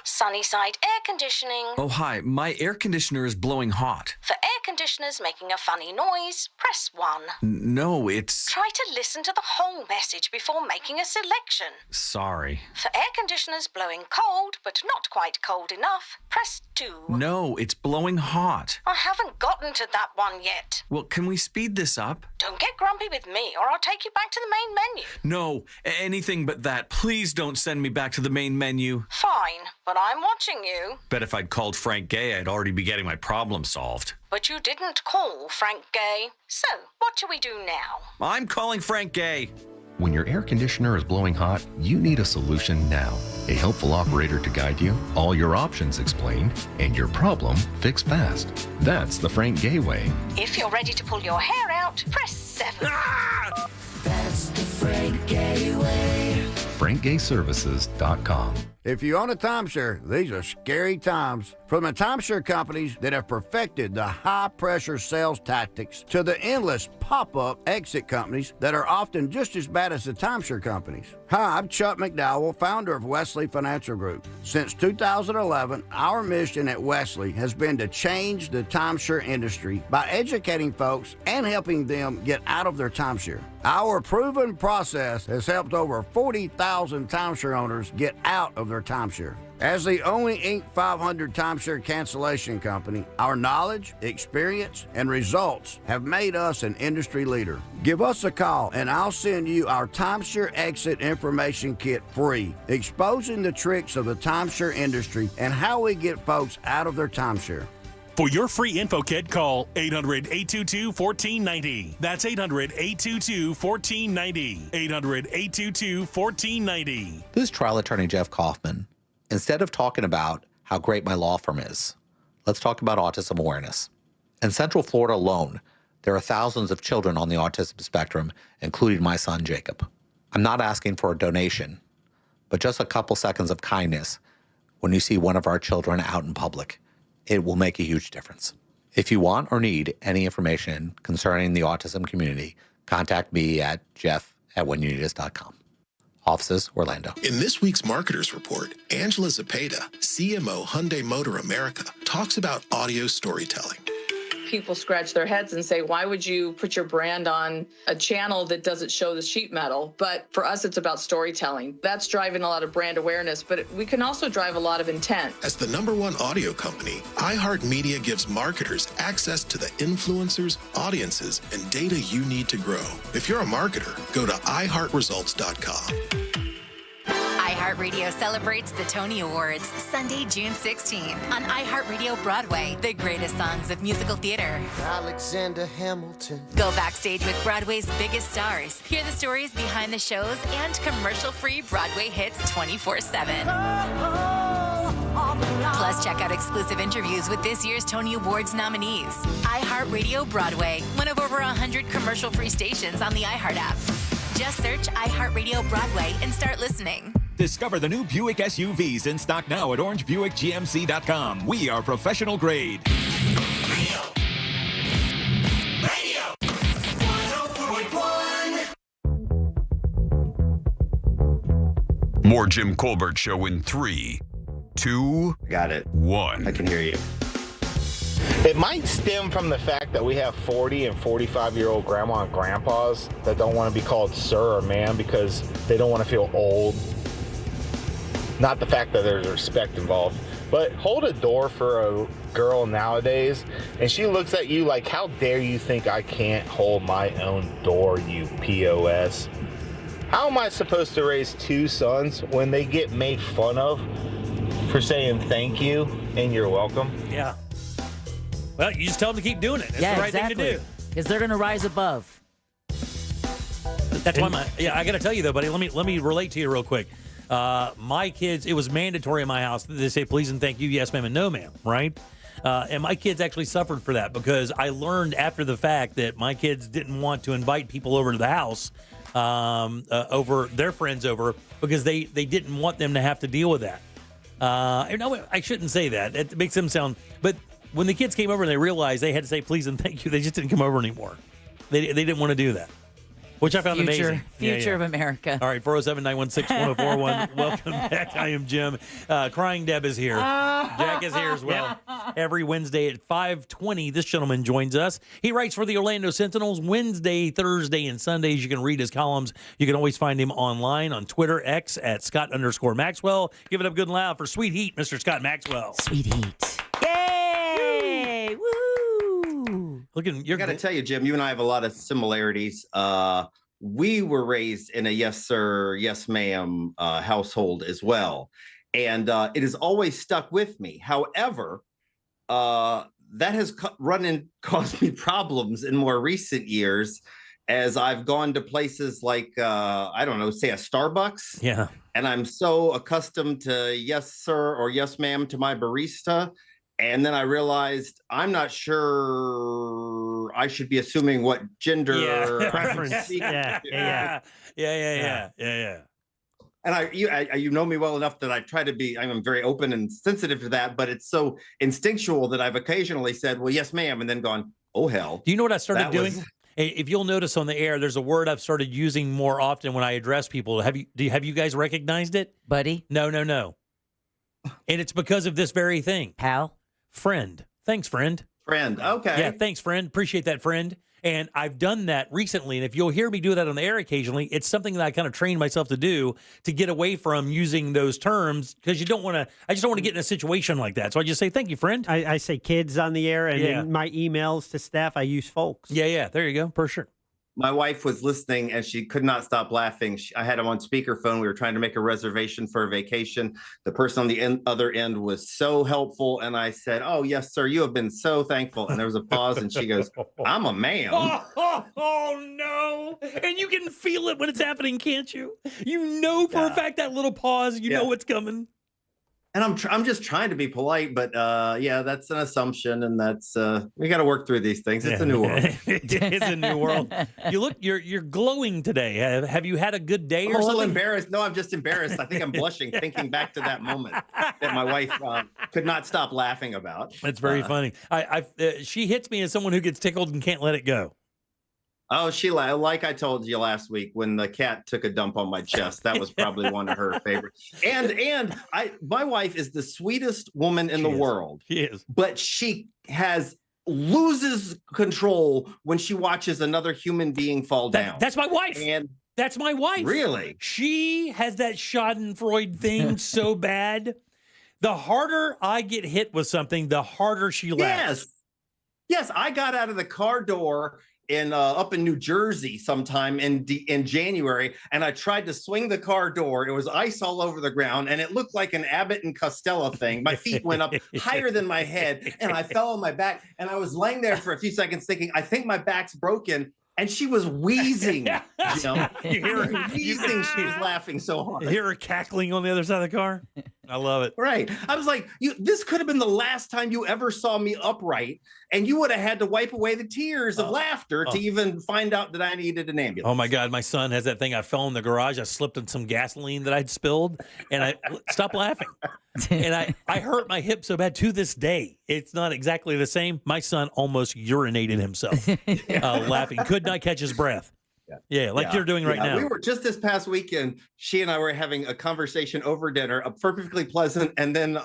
Sunnyside Air Conditioning. Oh, hi. My air conditioner is blowing hot. For air conditioners making a funny noise, press 1. No, it's... Try to listen to the whole message before making a selection. Sorry. For air conditioners blowing cold, but not quite cold enough, press 2. No, it's blowing hot. I haven't gotten to that one yet. Well, can we speed this up? Don't get grumpy with me, or I'll take you back to the main menu. No, anything but that. Please don't send me back to the main menu. Fine, but I'm watching you. Bet if I'd called Frank Gay, I'd already be getting my problem solved. But you didn't call Frank Gay. So, what do we do now? I'm calling Frank Gay. When your air conditioner is blowing hot, you need a solution now. A helpful operator to guide you, all your options explained, and your problem fixed fast. That's the Frank Gay way. If you're ready to pull your hair out, press 7. Ah! That's the Frank Gay way. FrankGayServices.com. If you own a timeshare, these are scary times. From the timeshare companies that have perfected the high-pressure sales tactics to the endless pop-up exit companies that are often just as bad as the timeshare companies. Hi, I'm Chuck McDowell, founder of Wesley Financial Group. Since 2011, our mission at Wesley has been to change the timeshare industry by educating folks and helping them get out of their timeshare. Our proven process has helped over 40,000 timeshare owners get out of their timeshare. As the only Inc. 500 timeshare cancellation company, our knowledge, experience, and results have made us an industry leader. Give us a call and I'll send you our timeshare exit information kit free, exposing the tricks of the timeshare industry and how we get folks out of their timeshare. For your free info kit, call 800-822-1490. That's 800-822-1490. 800-822-1490. This is trial attorney Jeff Kaufman. Instead of talking about how great my law firm is, let's talk about autism awareness. In Central Florida alone, there are thousands of children on the autism spectrum, including my son, Jacob. I'm not asking for a donation, but just a couple seconds of kindness when you see one of our children out in public. It will make a huge difference. If you want or need any information concerning the autism community, contact me at jeff@whenyouneedus.com. Offices, Orlando. In this week's Marketers Report, Angela Zapata, CMO Hyundai Motor America, talks about audio storytelling. People scratch their heads and say, why would you put your brand on a channel that doesn't show the sheet metal? But for us, it's about storytelling. That's driving a lot of brand awareness, but we can also drive a lot of intent. As the #1 audio company, iHeartMedia gives marketers access to the influencers, audiences, and data you need to grow. If you're a marketer, go to iHeartResults.com. iHeartRadio celebrates the Tony Awards Sunday, June 16 on iHeartRadio Broadway, the greatest songs of musical theater. Alexander Hamilton. Go backstage with Broadway's biggest stars. Hear the stories behind the shows and commercial-free Broadway hits 24/7. Plus, check out exclusive interviews with this year's Tony Awards nominees. iHeartRadio Broadway, one of over 100 commercial-free stations on the iHeart app. Just search iHeartRadio Broadway and start listening. Discover the new Buick SUVs in stock now at orangebuickgmc.com. We are professional grade. Radio 104.1. More Jim Colbert Show in 3, 2, got it. 1. I can hear you. It might stem from the fact that we have 40 and 45-year-old grandma and grandpas that don't want to be called sir or ma'am because they don't want to feel old. Not the fact that there's respect involved, but hold a door for a girl nowadays and she looks at you like, how dare you think I can't hold my own door, you POS? How am I supposed to raise 2 sons when they get made fun of for saying thank you and you're welcome? Yeah. Well, you just tell them to keep doing it. It's the right thing to do. Because they're going to rise above. That's why I got to tell you, though, buddy, let me relate to you real quick. My kids, it was mandatory in my house that they say please and thank you, yes, ma'am, and no, ma'am, right? And my kids actually suffered for that because I learned after the fact that my kids didn't want to invite people over to the house, over their friends over, because they didn't want them to have to deal with that. No, I shouldn't say that. It makes them sound, but when the kids came over and they realized they had to say please and thank you, they just didn't come over anymore. They didn't want to do that, which I found amazing. Future of America. All right, 407-916-1041. Welcome back. I am Jim. Crying Deb is here. Jack is here as well. Every Wednesday at 5:20, this gentleman joins us. He writes for the Orlando Sentinels Wednesday, Thursday, and Sundays. You can read his columns. You can always find him online on Twitter, X, at Scott_Maxwell. Give it up good and loud for Sweet Heat, Mr. Scott Maxwell. Sweet Heat. Yay! Woo! I got to tell you, Jim, you and I have a lot of similarities. We were raised in a yes, sir, yes, ma'am household as well. And it has always stuck with me. However, that has caused me problems in more recent years as I've gone to places like, I don't know, say a Starbucks. Yeah. And I'm so accustomed to yes, sir, or yes, ma'am to my barista. And then I realized I'm not sure I should be assuming what gender preference. Yeah. And you know me well enough that I try to be, I'm very open and sensitive to that, but it's so instinctual that I've occasionally said, well, yes, ma'am, and then gone, oh, hell. Do you know what I started doing? If you'll notice on the air, there's a word I've started using more often when I address people. Have you guys recognized it? Buddy? No. And it's because of this very thing. Pal? Friend. Thanks, friend. Friend. Okay. Yeah, thanks, friend. Appreciate that, friend. And I've done that recently. And if you'll hear me do that on the air occasionally, it's something that I kind of trained myself to do to get away from using those terms, because I just don't want to get in a situation like that. So I just say, thank you, friend. I say kids on the air, and in my emails to staff, I use folks. Yeah. There you go. For sure. My wife was listening and she could not stop laughing. I had him on speakerphone. We were trying to make a reservation for a vacation. The person on the other end was so helpful. And I said, "Oh, yes, sir. You have been so thankful." And there was a pause and she goes, "I'm a ma'am." Oh, no. And you can feel it when it's happening, can't you? You know for a fact that little pause, you know what's coming. And I'm just trying to be polite, but that's an assumption, and that's we got to work through these things. It's a new world. It is a new world. You're glowing today. Have you had a good day or I'm a little something? embarrassed. No, I'm just embarrassed. I think I'm blushing thinking back to that moment that my wife could not stop laughing about. That's very funny. She hits me as someone who gets tickled and can't let it go. Oh, Sheila, like I told you last week when the cat took a dump on my chest, that was probably one of her favorites. And my wife is the sweetest woman in the world. She is. But she loses control when she watches another human being fall down. That's my wife. And that's my wife. Really? She has that Schadenfreude thing so bad. The harder I get hit with something, the harder she laughs. Yes, I got out of the car door up in New Jersey sometime in January, and I tried to swing the car door. It was ice all over the ground, and it looked like an Abbott and Costello thing. My feet went up higher than my head, and I fell on my back, and I was laying there for a few seconds thinking, I think my back's broken. And she was wheezing, you know. You hear her wheezing. She was laughing so hard. You hear her cackling on the other side of the car. I love it. Right. I was like, this could have been the last time you ever saw me upright, and you would have had to wipe away the tears of laughter to even find out that I needed an ambulance. Oh my God, my son has that thing. I fell in the garage. I slipped in some gasoline that I'd spilled, and I stopped laughing. And I hurt my hip so bad to this day. It's not exactly the same. My son almost urinated himself laughing. Could not catch his breath. Like you're doing right now. We were just this past weekend. She and I were having a conversation over dinner, perfectly pleasant, and then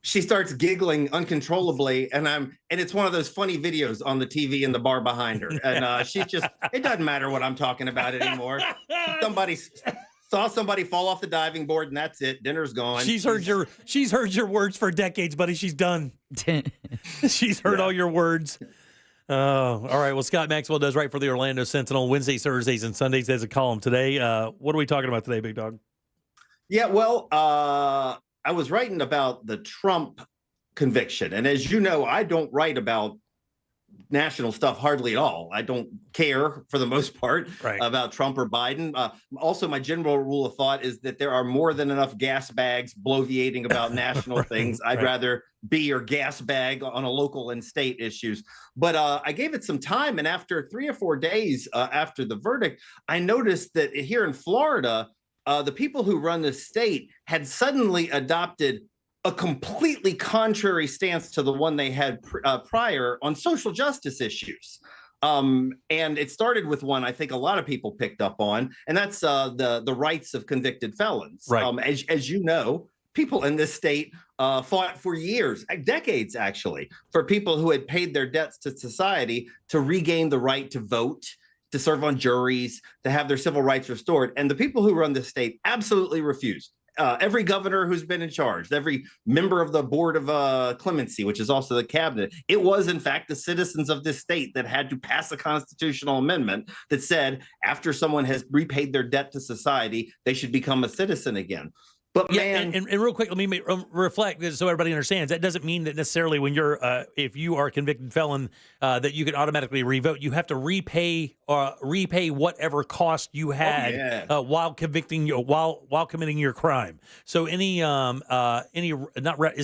she starts giggling uncontrollably, and it's one of those funny videos on the TV in the bar behind her, and she's just, it doesn't matter what I'm talking about anymore. Somebody saw somebody fall off the diving board, and that's it. Dinner's gone. She's heard your words for decades, buddy. She's done. She's heard all your words. Oh, all right. Well, Scott Maxwell does write for the Orlando Sentinel Wednesdays, Thursdays, and Sundays as a column today. What are we talking about today, Big Dog? Yeah, well, I was writing about the Trump conviction. And as you know, I don't write about national stuff hardly at all. I don't care for the most part about Trump or Biden. Also, my general rule of thought is that there are more than enough gas bags bloviating about national things. I'd rather be your gas bag on a local and state issues. But I gave it some time. And after 3 or 4 days after the verdict, I noticed that here in Florida, the people who run the state had suddenly adopted a completely contrary stance to the one they had prior on social justice issues. And it started with one I think a lot of people picked up on, and that's the rights of convicted felons. Right. As you know, people in this state fought for years, decades actually, for people who had paid their debts to society to regain the right to vote, to serve on juries, to have their civil rights restored. And the people who run the state absolutely refused. Every governor who's been in charge, every member of the board of clemency, which is also the cabinet, it was in fact the citizens of this state that had to pass a constitutional amendment that said after someone has repaid their debt to society, they should become a citizen again. But man, and real quick, let me reflect so everybody understands. That doesn't mean that necessarily when you're, if you are a convicted felon, that you can automatically revote. You have to repay whatever cost you had while convicting you, while committing your crime. So is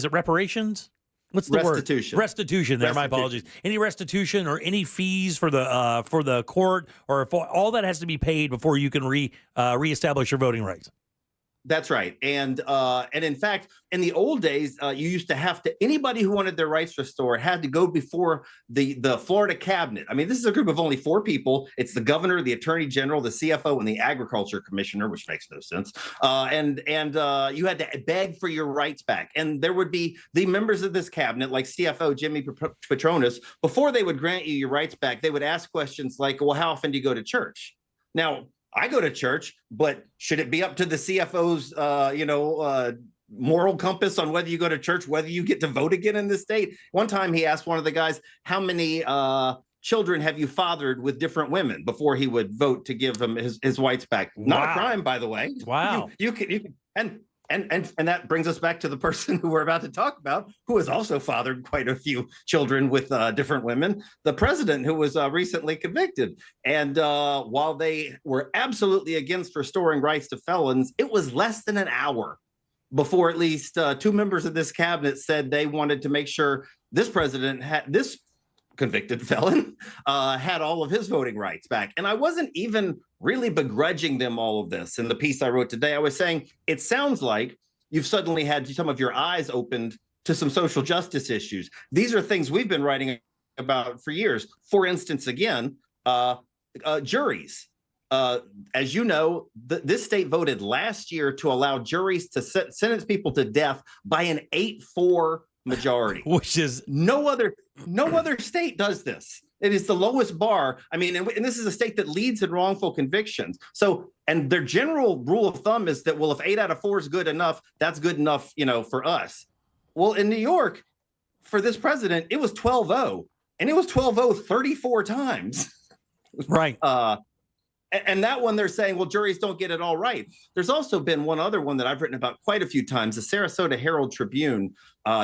it reparations? What's the restitution? Word? Restitution. There, my apologies. Any restitution or any fees for the court or all that has to be paid before you can reestablish your voting rights. That's right. And in fact, in the old days, you used to have to, anybody who wanted their rights restored had to go before the Florida cabinet. I mean, this is a group of only 4 people. It's the governor, the attorney general, the CFO, and the agriculture commissioner, which makes no sense. And you had to beg for your rights back. And there would be the members of this cabinet, like CFO Jimmy Petronas, before they would grant you your rights back, they would ask questions like, well, how often do you go to church? Now, I go to church, but should it be up to the CFO's, moral compass on whether you go to church, whether you get to vote again in this state? One time he asked one of the guys, how many children have you fathered with different women, before he would vote to give him his rights back? Not a crime, by the way. Wow. You can and that brings us back to the person who we're about to talk about, who has also fathered quite a few children with different women, the president, who was recently convicted. And while they were absolutely against restoring rights to felons, it was less than an hour before at least 2 members of this cabinet said they wanted to make sure this president had, this convicted felon, had all of his voting rights back. And I wasn't even really begrudging them all of this. In the piece I wrote today, I was saying, it sounds like you've suddenly had some of your eyes opened to some social justice issues. These are things we've been writing about for years. For instance, again, juries. As you know, this state voted last year to allow juries to sentence people to death by an 8-4 majority, which is no other state does this. It is the lowest bar. I mean, and this is a state that leads in wrongful convictions. So, and their general rule of thumb is that, well, if 8 out of 4 is good enough, that's good enough, for us. Well, in New York, for this president, it was 12-0, and it was 12-0 34 times. Right. And that one, they're saying, well, juries don't get it all right. There's also been one other one that I've written about quite a few times. The Sarasota Herald Tribune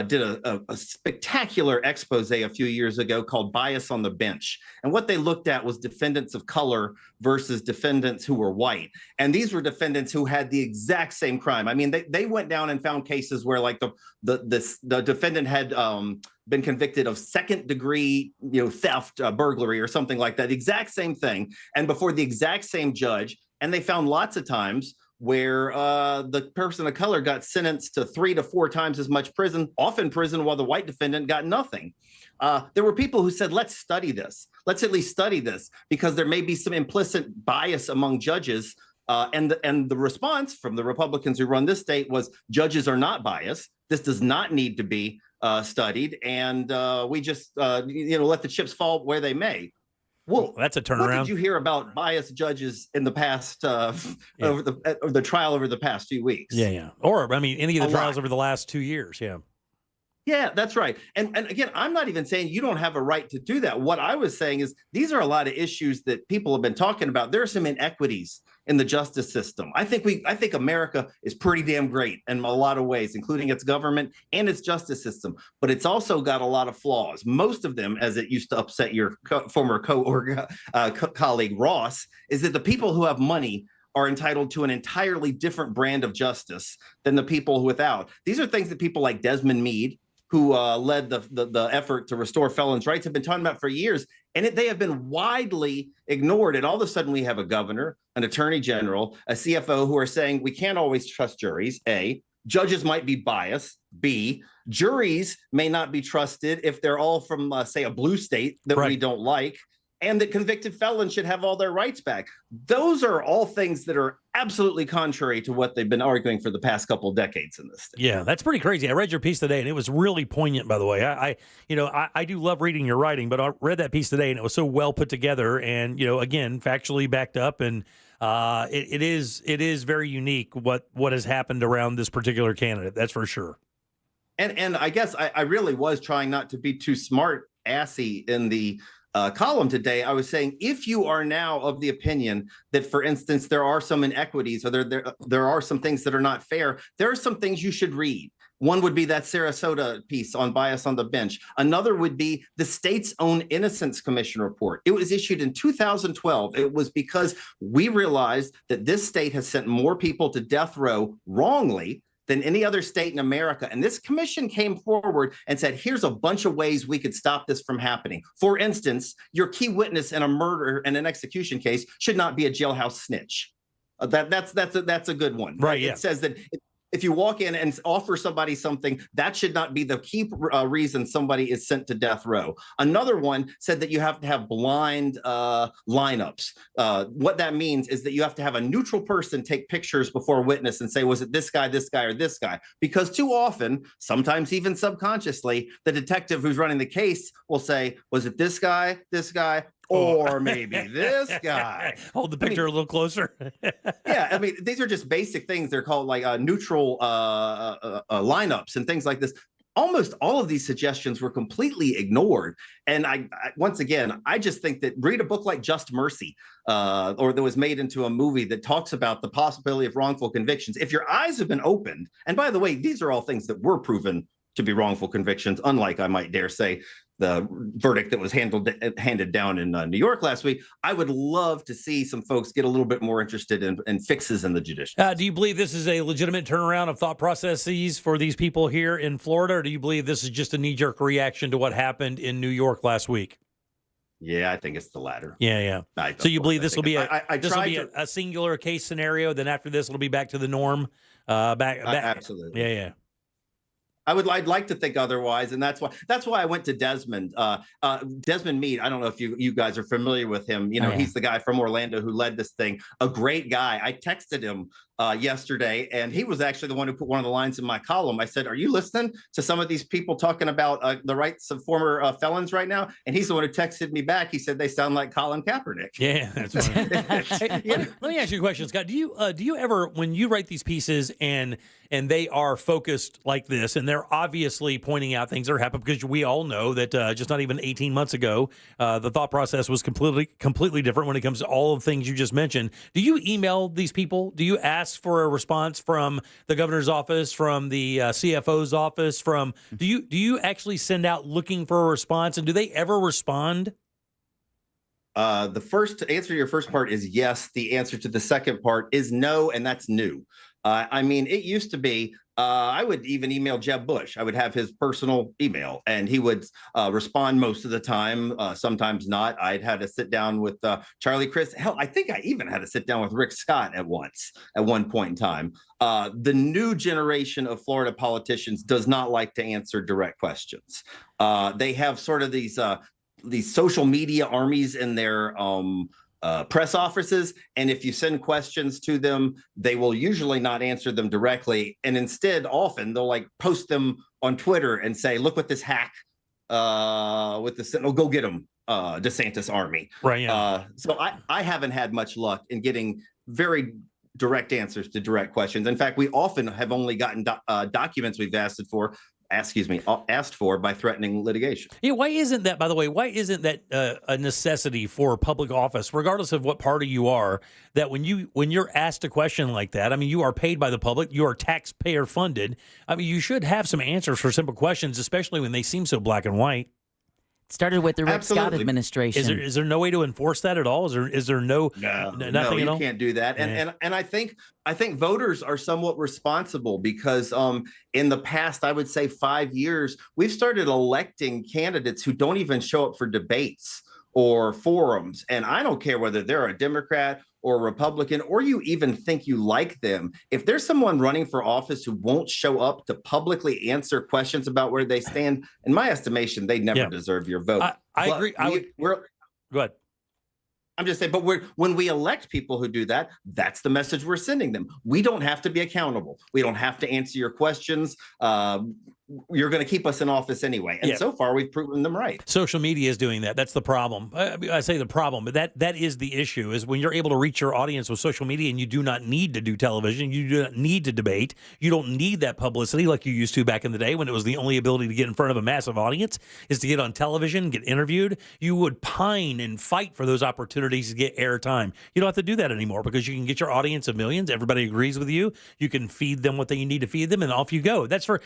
did a spectacular expose a few years ago called Bias on the Bench. And what they looked at was defendants of color versus defendants who were white. And these were defendants who had the exact same crime. I mean, they went down and found cases where, like, the defendant had been convicted of 2nd-degree, theft, burglary, or something like that. The exact same thing, and before the exact same judge. And they found lots of times where the person of color got sentenced to 3 to 4 times as much prison, often prison, while the white defendant got nothing. There were people who said, let's study this. Let's at least study this, because there may be some implicit bias among judges. And the response from the Republicans who run this state was, judges are not biased. This does not need to be studied, and we just let the chips fall where they may. Well, that's a turnaround. What did you hear about biased judges in the past over the trial over the past few weeks? Yeah. Or, I mean, any of the trials over the last 2 years. Yeah. Yeah, that's right. And again, I'm not even saying you don't have a right to do that. What I was saying is, these are a lot of issues that people have been talking about. There are some inequities in the justice system. I think America is pretty damn great in a lot of ways, including its government and its justice system. But it's also got a lot of flaws. Most of them, as it used to upset your former colleague Ross, is that the people who have money are entitled to an entirely different brand of justice than the people without. These are things that people like Desmond Meade, who led the effort to restore felons' rights, have been talking about for years, and they have been widely ignored. And all of a sudden, we have a governor, an attorney general, a CFO who are saying we can't always trust juries. A, judges might be biased. B, juries may not be trusted if they're all from, say, a blue state that we don't like, and that convicted felons should have all their rights back. Those are all things that are absolutely contrary to what they've been arguing for the past couple of decades in this state. Yeah, that's pretty crazy. I read your piece today, and it was really poignant, by the way. I do love reading your writing, but I read that piece today, and it was so well put together and, again, factually backed up. And it is very unique what has happened around this particular candidate. That's for sure. And I guess I really was trying not to be too smart assy in the column today. I was saying, if you are now of the opinion that, for instance, there are some inequities, or there are some things that are not fair, there are some things you should read. One would be that Sarasota piece on bias on the bench. Another would be the state's own Innocence Commission report. It was issued in 2012. It was because we realized that this state has sent more people to death row wrongly than any other state in America. And this commission came forward and said, here's a bunch of ways we could stop this from happening. For instance, your key witness in a murder and an execution case should not be a jailhouse snitch. That's a good one. Right. Yeah. It says that if you walk in and offer somebody something, that should not be the key reason somebody is sent to death row. Another one said that you have to have blind lineups. What that means is that you have to have a neutral person take pictures before a witness and say, was it this guy, or this guy? Because too often, sometimes even subconsciously, the detective who's running the case will say, was it this guy, or maybe this guy? Hold the picture a little closer. Yeah, I mean, these are just basic things. They're called like neutral lineups and things like this. Almost all of these suggestions were completely ignored. And I once again, I just think that read a book like Just Mercy, or that was made into a movie that talks about the possibility of wrongful convictions. If your eyes have been opened, and by the way, these are all things that were proven to be wrongful convictions, unlike, I might dare say, the verdict that was handed down in New York last week. I would love to see some folks get a little bit more interested in fixes in the judiciary. Do you believe this is a legitimate turnaround of thought processes for these people here in Florida, or do you believe this is just a knee-jerk reaction to what happened in New York last week? Yeah, I think it's the latter. Yeah. So you believe this will be a singular case scenario, then after this it'll be back to the norm? Absolutely. Yeah. I'd like to think otherwise, and that's why I went to Desmond. Desmond Meade. I don't know if you guys are familiar with him. He's the guy from Orlando who led this thing. A great guy. I texted him yesterday, and he was actually the one who put one of the lines in my column. I said, "Are you listening to some of these people talking about the rights of former felons right now?" And he's the one who texted me back. He said they sound like Colin Kaepernick. Yeah, that's right. Let me ask you a question, Scott. Do you ever, when you write these pieces and they are focused like this, and they're obviously pointing out things that are happening, because we all know that just not even 18 months ago, the thought process was completely different when it comes to all of the things you just mentioned. Do you email these people? Do you ask for a response from the governor's office, from the CFO's office? Do you actually send out looking for a response, and do they ever respond? The first answer to your first part is yes. The answer to the second part is no, and that's new. I mean, it used to be, I would even email Jeb Bush. I would have his personal email, and he would respond most of the time, sometimes not. I'd had to sit down with Charlie Crist. Hell, I think I even had to sit down with Rick Scott at one point in time. The new generation of Florida politicians does not like to answer direct questions. They have sort of these social media armies in their press offices, and if you send questions to them, they will usually not answer them directly, and instead often they'll like post them on Twitter and say, look what this hack with the Sentinel, go get them, DeSantis army. Right. Yeah. So I haven't had much luck in getting very direct answers to direct questions. In fact, we often have only gotten documents we've asked for by threatening litigation. Yeah, why isn't that, by the way, a necessity for public office, regardless of what party you are, that when you're asked a question like that, I mean, you are paid by the public, you are taxpayer funded. I mean, you should have some answers for simple questions, especially when they seem so black and white. It started with the Rick Scott administration. Is there no way to enforce that at all? Is there nothing at all? You can't do that. And I think voters are somewhat responsible, because in the past, I would say 5 years, we've started electing candidates who don't even show up for debates or forums. And I don't care whether they're a Democrat or a Republican, or you even think you like them. If there's someone running for office who won't show up to publicly answer questions about where they stand, in my estimation, they never deserve your vote. I agree. Go ahead. I'm just saying, but when we elect people who do that, that's the message we're sending them. We don't have to be accountable. We don't have to answer your questions. You're going to keep us in office anyway. And so far, we've proven them right. Social media is doing that. That's the problem. I say the problem, but that is the issue, is when you're able to reach your audience with social media, and you do not need to do television. You do not need to debate. You don't need that publicity like you used to back in the day, when it was the only ability to get in front of a massive audience is to get on television, get interviewed. You would pine and fight for those opportunities to get airtime. You don't have to do that anymore, because you can get your audience of millions. Everybody agrees with you. You can feed them what they need to feed them, and off you go. That's for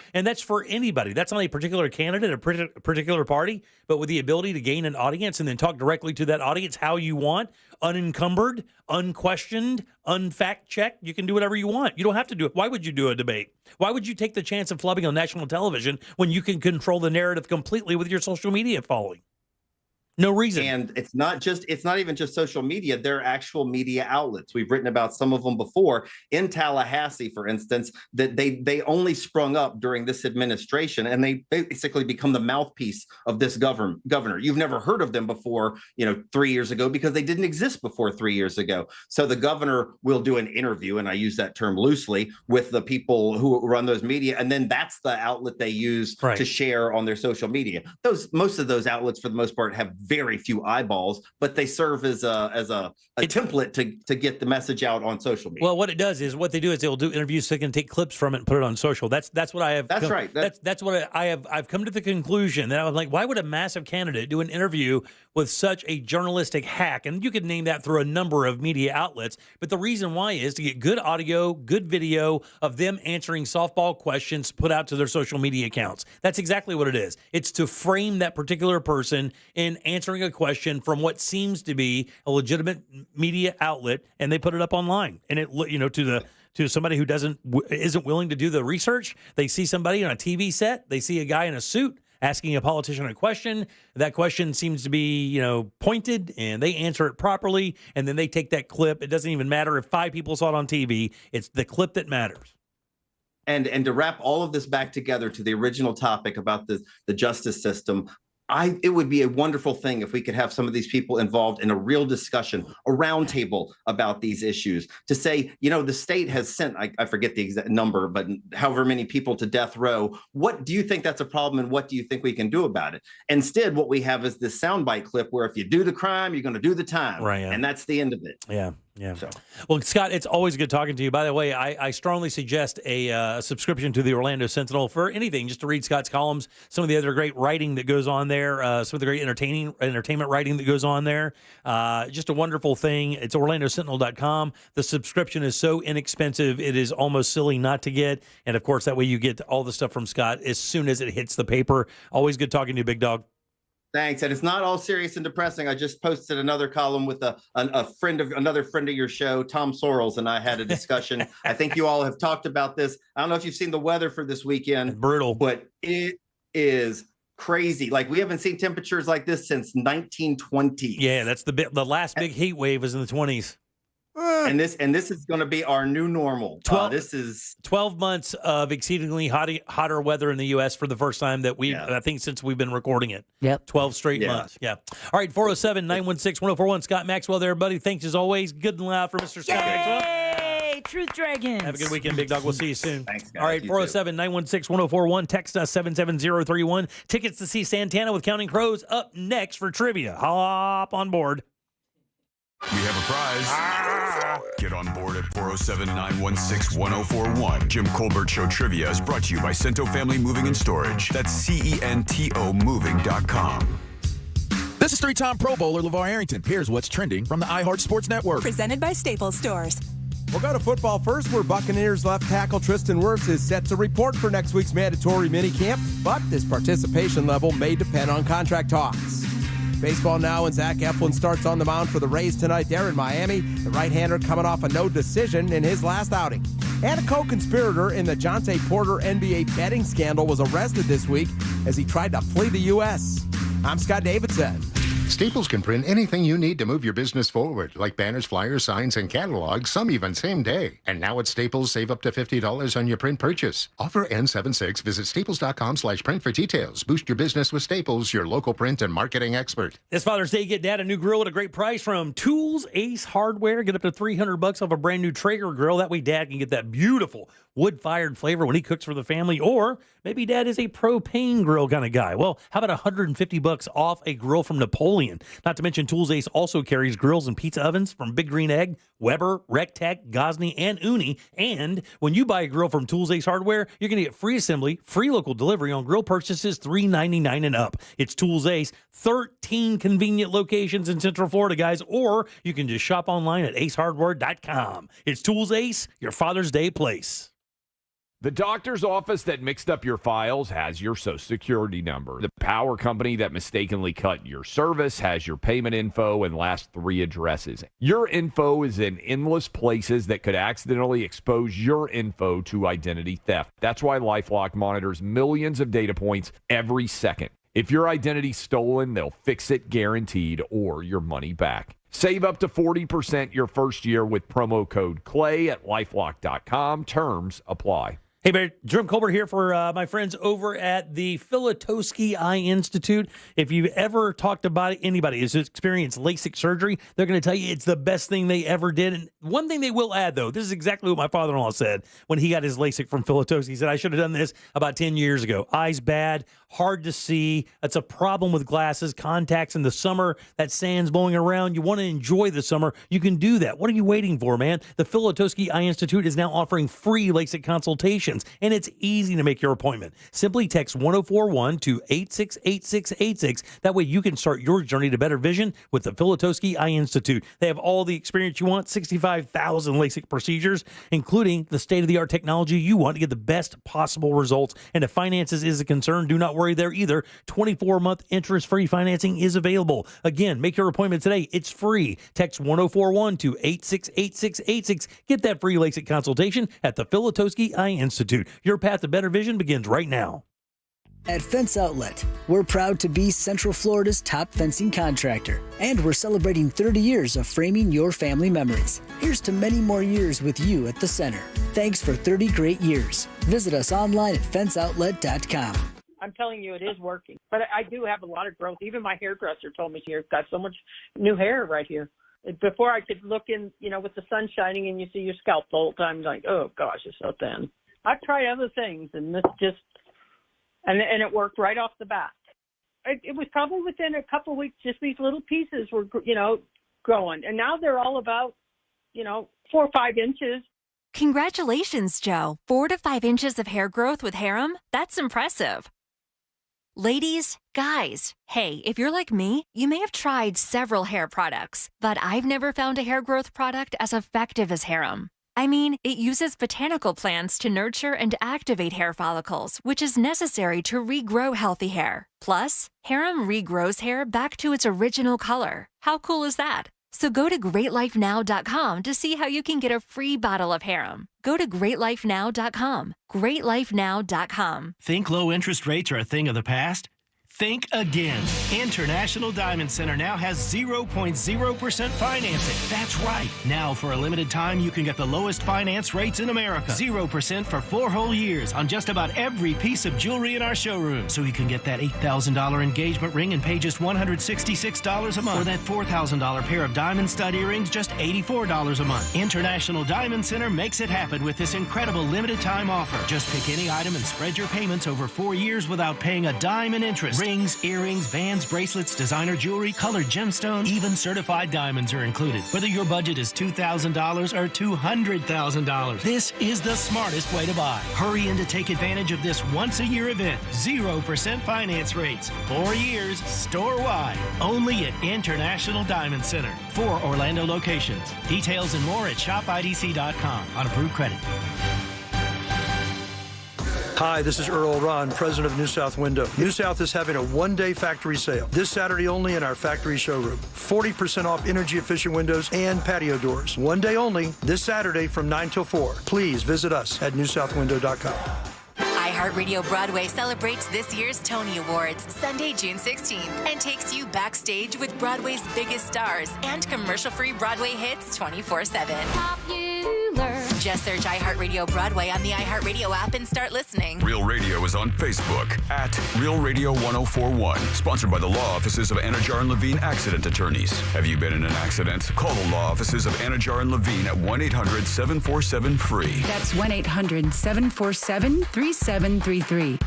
anybody. That's not a particular candidate, a particular party, but with the ability to gain an audience and then talk directly to that audience how you want, unencumbered, unquestioned, unfact-checked. You can do whatever you want. You don't have to do it. Why would you do a debate? Why would you take the chance of flubbing on national television when you can control the narrative completely with your social media following? No reason. And it's not even just social media. They're actual media outlets. We've written about some of them before. In Tallahassee, for instance, that they only sprung up during this administration, and they basically become the mouthpiece of this governor. You've never heard of them before, 3 years ago, because they didn't exist before 3 years ago. So the governor will do an interview, and I use that term loosely, with the people who run those media, and then that's the outlet they use to share on their social media. Most of those outlets, for the most part, have very few eyeballs, but they serve as a template to get the message out on social media. Well, what they do is they'll do interviews so they can take clips from it and put it on social. That's what I have. That's right. That's what I have. I've come to the conclusion that I was like, why would a massive candidate do an interview with such a journalistic hack? And you could name that through a number of media outlets. But the reason why is to get good audio, good video of them answering softball questions put out to their social media accounts. That's exactly what it is. It's to frame that particular person in answering a question from what seems to be a legitimate media outlet, and they put it up online. And it, to somebody who isn't willing to do the research, they see somebody on a TV set, they see a guy in a suit asking a politician a question. That question seems to be, pointed, and they answer it properly, and then they take that clip. It doesn't even matter if 5 people saw it on TV. It's the clip that matters. And to wrap all of this back together to the original topic about the justice system, it would be a wonderful thing if we could have some of these people involved in a real discussion, a roundtable about these issues, to say, the state has sent, I forget the exact number, but however many people to death row. What do you think that's a problem, and what do you think we can do about it? Instead, what we have is this soundbite clip where if you do the crime, you're going to do the time. Right, yeah. And that's the end of it. Yeah. Yeah. So. Well, Scott, it's always good talking to you. By the way, I strongly suggest a subscription to the Orlando Sentinel for anything, just to read Scott's columns, some of the other great writing that goes on there, some of the great entertainment writing that goes on there. Just a wonderful thing. It's OrlandoSentinel.com. The subscription is so inexpensive, it is almost silly not to get. And, of course, that way you get all the stuff from Scott as soon as it hits the paper. Always good talking to you, big dog. Thanks. And it's not all serious and depressing. I just posted another column with another friend of your show, Tom Sorrells, and I had a discussion. I think you all have talked about this. I don't know if you've seen the weather for this weekend. Brutal. But it is crazy. Like, we haven't seen temperatures like this since 1920. Yeah, that's the last big heat wave was in the 20s. And this is going to be our new normal. 12 months of exceedingly hotter weather in the U.S. for the first time I think since we've been recording it. Yep. 12 straight months. Yeah. All right, 407-916-1041. Scott Maxwell there, buddy. Thanks as always. Good and loud for Mr. Scott Maxwell. Yay! Truth Dragons. Have a good weekend, big dog. We'll see you soon. Thanks, guys. All right, 407-916-1041. Text us 77031. Tickets to see Santana with Counting Crows up next for trivia. Hop on board. We have a prize. Get on board at 407-916-1041. Jim Colbert Show Trivia is brought to you by Cento Family Moving and Storage. That's CENTO moving.com. This is 3-time Pro Bowler LeVar Arrington. Here's what's trending from the iHeart Sports Network. Presented by Staples Stores. We'll go to football first, where Buccaneers left tackle Tristan Wirfs is set to report for next week's mandatory minicamp, but this participation level may depend on contract talks. Baseball now, and Zach Eflin starts on the mound for the Rays tonight. They're in Miami. The right-hander coming off a no decision in his last outing. And a co-conspirator in the Jonte Porter NBA betting scandal was arrested this week as he tried to flee the U.S. I'm Scott Davidson. Staples can print anything you need to move your business forward, like banners, flyers, signs, and catalogs, some even same day. And now at Staples, save up to $50 on your print purchase. Offer ends 7/6. Visit staples.com/print for details. Boost your business with Staples, your local print and marketing expert. This Father's Day, get Dad a new grill at a great price from Tools Ace Hardware. Get up to $300 off a brand new Traeger grill. That way Dad can get that beautiful wood-fired flavor when he cooks for the family. Or maybe Dad is a propane grill kind of guy. Well, how about $150 off a grill from Napoleon? Not to mention, Tools Ace also carries grills and pizza ovens from Big Green Egg, Weber, Rectech, Gosney, and Uni. And when you buy a grill from Tools Ace Hardware, you're going to get free assembly, free local delivery on grill purchases $3.99 and up. It's Tools Ace, 13 convenient locations in Central Florida, guys. Or you can just shop online at acehardware.com. It's Tools Ace, your Father's Day place. The doctor's office that mixed up your files has your Social Security number. The power company that mistakenly cut your service has your payment info and last 3 addresses. Your info is in endless places that could accidentally expose your info to identity theft. That's why LifeLock monitors millions of data points every second. If your identity's stolen, they'll fix it guaranteed or your money back. Save up to 40% your first year with promo code CLAY at LifeLock.com. Terms apply. Hey, Barry, Jerome Colbert here for my friends over at the Filatowski Eye Institute. If you've ever talked about anybody who's experienced LASIK surgery, they're going to tell you it's the best thing they ever did. And one thing they will add, though, this is exactly what my father-in-law said when he got his LASIK from Filatowski. He said, I should have done this about 10 years ago. Eyes bad, hard to see. That's a problem with glasses, contacts in the summer. That sand's blowing around. You want to enjoy the summer. You can do that. What are you waiting for, man? The Filatowski Eye Institute is now offering free LASIK consultations. And it's easy to make your appointment. Simply text 1041 to 868686. That way you can start your journey to better vision with the Filatowski Eye Institute. They have all the experience you want, 65,000 LASIK procedures, including the state-of-the-art technology you want to get the best possible results. And if finances is a concern, do not worry there either. 24-month interest-free financing is available. Again, make your appointment today. It's free. Text 1041 to 868686. Get that free LASIK consultation at the Filatowski Eye Institute. Your path to better vision begins right now. At Fence Outlet, we're proud to be Central Florida's top fencing contractor, and we're celebrating 30 years of framing your family memories. Here's to many more years with you at the center. Thanks for 30 great years. Visit us online at fenceoutlet.com. I'm telling you, it is working. But I do have a lot of growth. Even my hairdresser told me, you've got so much new hair right here. Before I could look in, with the sun shining and you see your scalp the whole time, like, oh gosh, it's so thin. I've tried other things, and this just, and it worked right off the bat. It was probably within a couple of weeks, just these little pieces were, growing. And now they're all about, 4 or 5 inches. Congratulations, Joe. 4 to 5 inches of hair growth with Harem? That's impressive. Ladies, guys, hey, if you're like me, you may have tried several hair products, but I've never found a hair growth product as effective as Harem. I mean, it uses botanical plants to nurture and activate hair follicles, which is necessary to regrow healthy hair. Plus, Harem regrows hair back to its original color. How cool is that? So go to greatlifenow.com to see how you can get a free bottle of Harem. Go to greatlifenow.com. greatlifenow.com. Think low interest rates are a thing of the past? Think again. International Diamond Center now has 0.0% financing. That's right. Now, for a limited time, you can get the lowest finance rates in America. 0% for 4 whole years on just about every piece of jewelry in our showroom. So you can get that $8,000 engagement ring and pay just $166 a month. Or that $4,000 pair of diamond stud earrings, just $84 a month. International Diamond Center makes it happen with this incredible limited time offer. Just pick any item and spread your payments over 4 years without paying a dime in interest. Rings, earrings, bands, bracelets, designer jewelry, colored gemstones, even certified diamonds are included. Whether your budget is $2,000 or $200,000, this is the smartest way to buy. Hurry in to take advantage of this once-a-year event. 0% finance rates. 4 years, store-wide. Only at International Diamond Center. 4 Orlando locations. Details and more at shopidc.com on approved credit. Hi, this is Earl Ron, president of New South Window. New South is having a one-day factory sale this Saturday only in our factory showroom. 40% off energy-efficient windows and patio doors. One day only, this Saturday from 9 till 4. Please visit us at newsouthwindow.com. iHeartRadio Broadway celebrates this year's Tony Awards Sunday, June 16th, and takes you backstage with Broadway's biggest stars and commercial-free Broadway hits 24/7. Just search iHeartRadio Broadway on the iHeartRadio app and start listening. Real Radio is on Facebook at Real Radio 1041. Sponsored by the law offices of Anajar and Levine Accident Attorneys. Have you been in an accident? Call the law offices of Anajar and Levine at 1-800-747-FREE. That's 1-800-747-3733.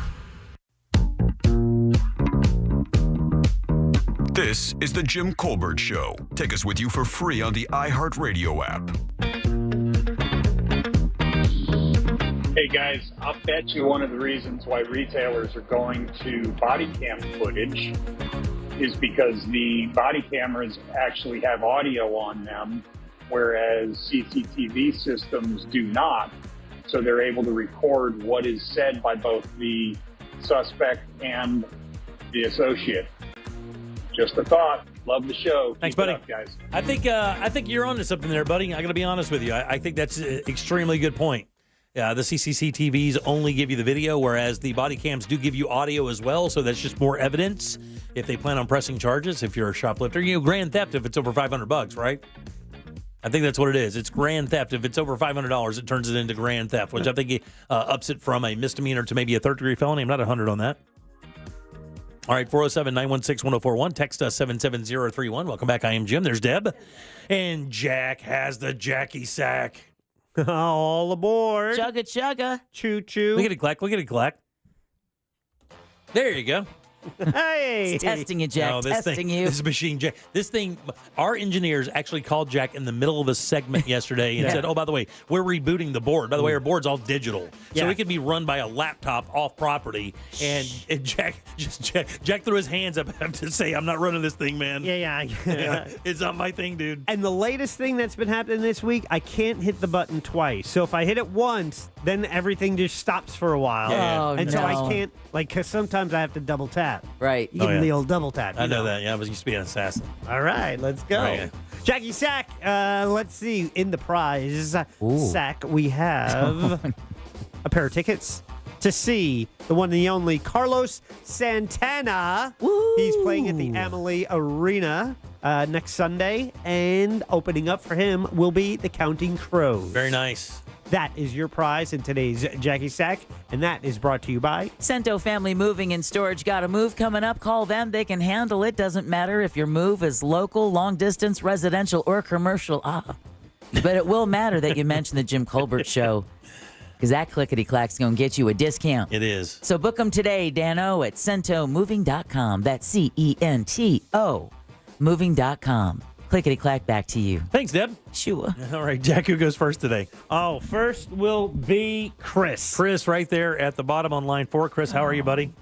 This is the Jim Colbert Show. Take us with you for free on the iHeartRadio app. Hey guys, I'll bet you one of the reasons why retailers are going to body cam footage is because the body cameras actually have audio on them, whereas CCTV systems do not. So they're able to record what is said by both the suspect and the associate. Just a thought. Love the show. Thanks, Keep buddy. it up, guys. I think you're onto something there, buddy. I got to be honest with you. I think that's an extremely good point. The CCC TVs only give you the video, whereas the body cams do give you audio as well. So that's just more evidence if they plan on pressing charges. If you're a shoplifter, grand theft if it's over $500, right? I think that's what it is. It's grand theft. If it's over $500, it turns it into grand theft, which I think ups it from a misdemeanor to maybe a third-degree felony. I'm not 100 on that. All right, 407-916-1041. Text us 77031. Welcome back. I am Jim. There's Deb. And Jack has the Jackie sack. All aboard. Chugga, chugga. Choo-choo. Look at it, Clack. Look at it, Clack. There you go. Hey. It's testing you, Jack. Testing you. This is machine Jack. This thing, our engineers actually called Jack in the middle of a segment yesterday and said, oh, by the way, we're rebooting the board. By the way, our board's all digital. So it can be run by a laptop off property. And Jack threw his hands up to say, I'm not running this thing, man. Yeah. It's not my thing, dude. And the latest thing that's been happening this week, I can't hit the button twice. So if I hit it once, then everything just stops for a while. So I can't, because sometimes I have to double tap. Right. You give him the old double tap. I know that. Yeah, I used to be an assassin. All right, let's go. Right. Jackie Sack, let's see. In the prize sack, we have a pair of tickets to see the one and the only Carlos Santana. Woo. He's playing at the Amalie Arena next Sunday, and opening up for him will be the Counting Crows. Very nice. That is your prize in today's Jackie Sack, and that is brought to you by Cento Family Moving and Storage. Got a move coming up? Call them. They can handle it. Doesn't matter if your move is local, long distance, residential, or commercial. But it will matter that you mentioned the Jim Colbert Show, because that clickety-clack's going to get you a discount. It is. So book them today, Dano, at centomoving.com. That's CENTO moving.com. Clickety-clack, back to you. Thanks, Deb. Sure. All right, Jack, who goes first today? Oh, first will be Chris. Chris, right there at the bottom on line 4. Chris, how are you, buddy?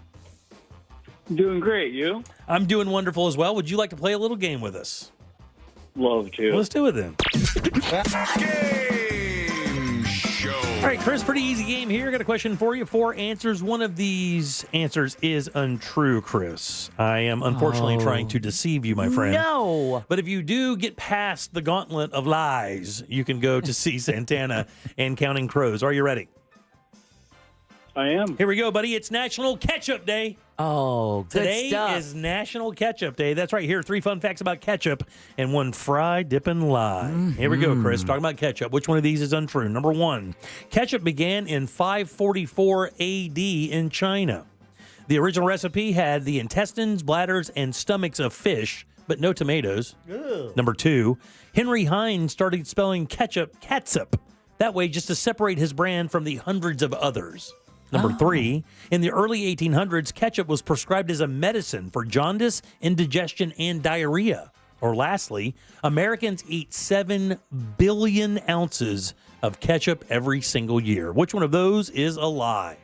Doing great. You? I'm doing wonderful as well. Would you like to play a little game with us? Love to. Let's do it then. Game show. All right, Chris, pretty easy game here. Got a question for you. 4 answers. One of these answers is untrue, Chris. I am unfortunately trying to deceive you, my friend. No. But if you do get past the gauntlet of lies, you can go to see Santana and Counting Crows. Are you ready? I am. Here we go, buddy. It's National Ketchup Day. Oh, good Today stuff. is National Ketchup Day. That's right. Here are 3 fun facts about ketchup and 1 fry, dipping lie. Here we go, Chris. Talking about ketchup. Which one of these is untrue? Number 1, ketchup began in 544 AD in China. The original recipe had the intestines, bladders, and stomachs of fish, but no tomatoes. Ew. Number 2, Henry Heinz started spelling ketchup catsup. That way, just to separate his brand from the hundreds of others. Number 3, in the early 1800s, ketchup was prescribed as a medicine for jaundice, indigestion, and diarrhea. Or lastly, Americans eat 7 billion ounces of ketchup every single year. Which one of those is a lie?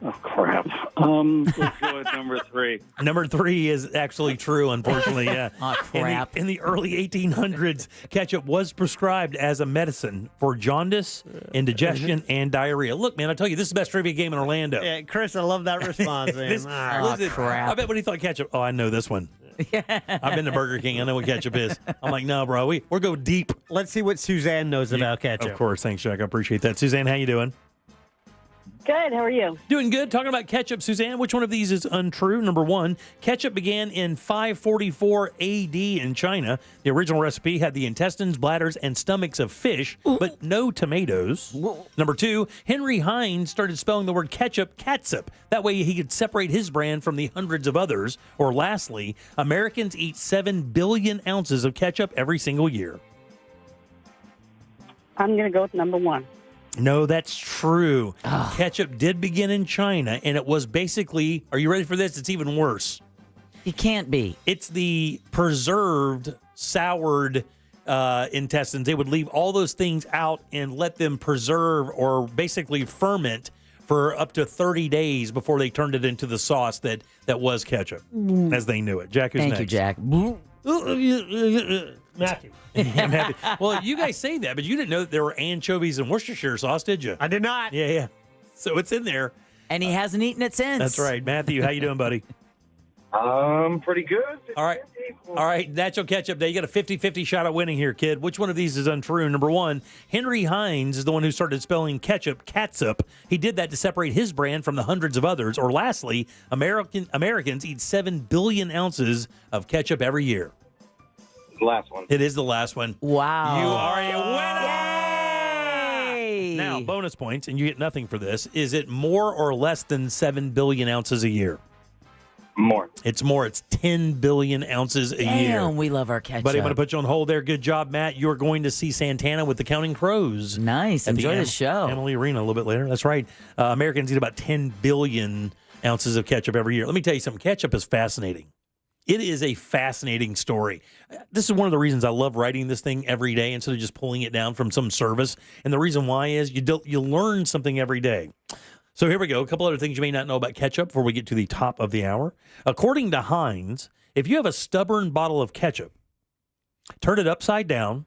Oh, crap. Let's go with number 3. Number 3 is actually true, unfortunately. Yeah. Oh, crap. In the early 1800s, ketchup was prescribed as a medicine for jaundice, indigestion, and diarrhea. Look, man, I tell you, this is the best trivia game in Orlando. Yeah, Chris, I love that response, man. Listen, crap. I bet when he thought ketchup, I know this one. I've been to Burger King. I know what ketchup is. I'm like, no, bro, we're go deep. Let's see what Suzanne knows about ketchup. Of course. Thanks, Jack. I appreciate that. Suzanne, how you doing? Good. How are you? Doing good. Talking about ketchup, Suzanne. Which one of these is untrue? Number 1, ketchup began in 544 AD in China. The original recipe had the intestines, bladders, and stomachs of fish, but no tomatoes. Number 2, Henry Heinz started spelling the word ketchup catsup. That way he could separate his brand from the hundreds of others. Or lastly, Americans eat 7 billion ounces of ketchup every single year. I'm going to go with number 1. No, that's true. Ketchup did begin in China, and it was basically, are you ready for this? It's even worse. It can't be. It's the preserved, soured intestines. They would leave all those things out and let them preserve or basically ferment for up to 30 days before they turned it into the sauce that was ketchup, as they knew it. Jack, who's Thank next? you, Jack. Matthew. I'm happy. Well, you guys say that, but you didn't know that there were anchovies in Worcestershire sauce, did you? I did not. Yeah. So it's in there. And he hasn't eaten it since. That's right. Matthew, how you doing, buddy? Pretty good. All right, Natural Ketchup Day. You got a 50-50 shot at winning here, kid. Which one of these is untrue? Number one, Henry Hines is the one who started spelling ketchup catsup. He did that to separate his brand from the hundreds of others. Or lastly, Americans eat 7 billion ounces of ketchup every year. The last one. It is the last one. Wow. You are a winner! Yay! Now, bonus points, and you get nothing for this. Is it more or less than 7 billion ounces a year? More. It's more. It's 10 billion ounces a year. Damn, we love our ketchup. Buddy, I'm going to put you on hold there. Good job, Matt. You're going to see Santana with the Counting Crows. Nice. Enjoy the show. Emily Arena a little bit later. That's right. Americans eat about 10 billion ounces of ketchup every year. Let me tell you something. Ketchup is fascinating. It is a fascinating story. This is one of the reasons I love writing this thing every day instead of just pulling it down from some service. And the reason why is you learn something every day. So here we go. A couple other things you may not know about ketchup before we get to the top of the hour. According to Heinz, if you have a stubborn bottle of ketchup, turn it upside down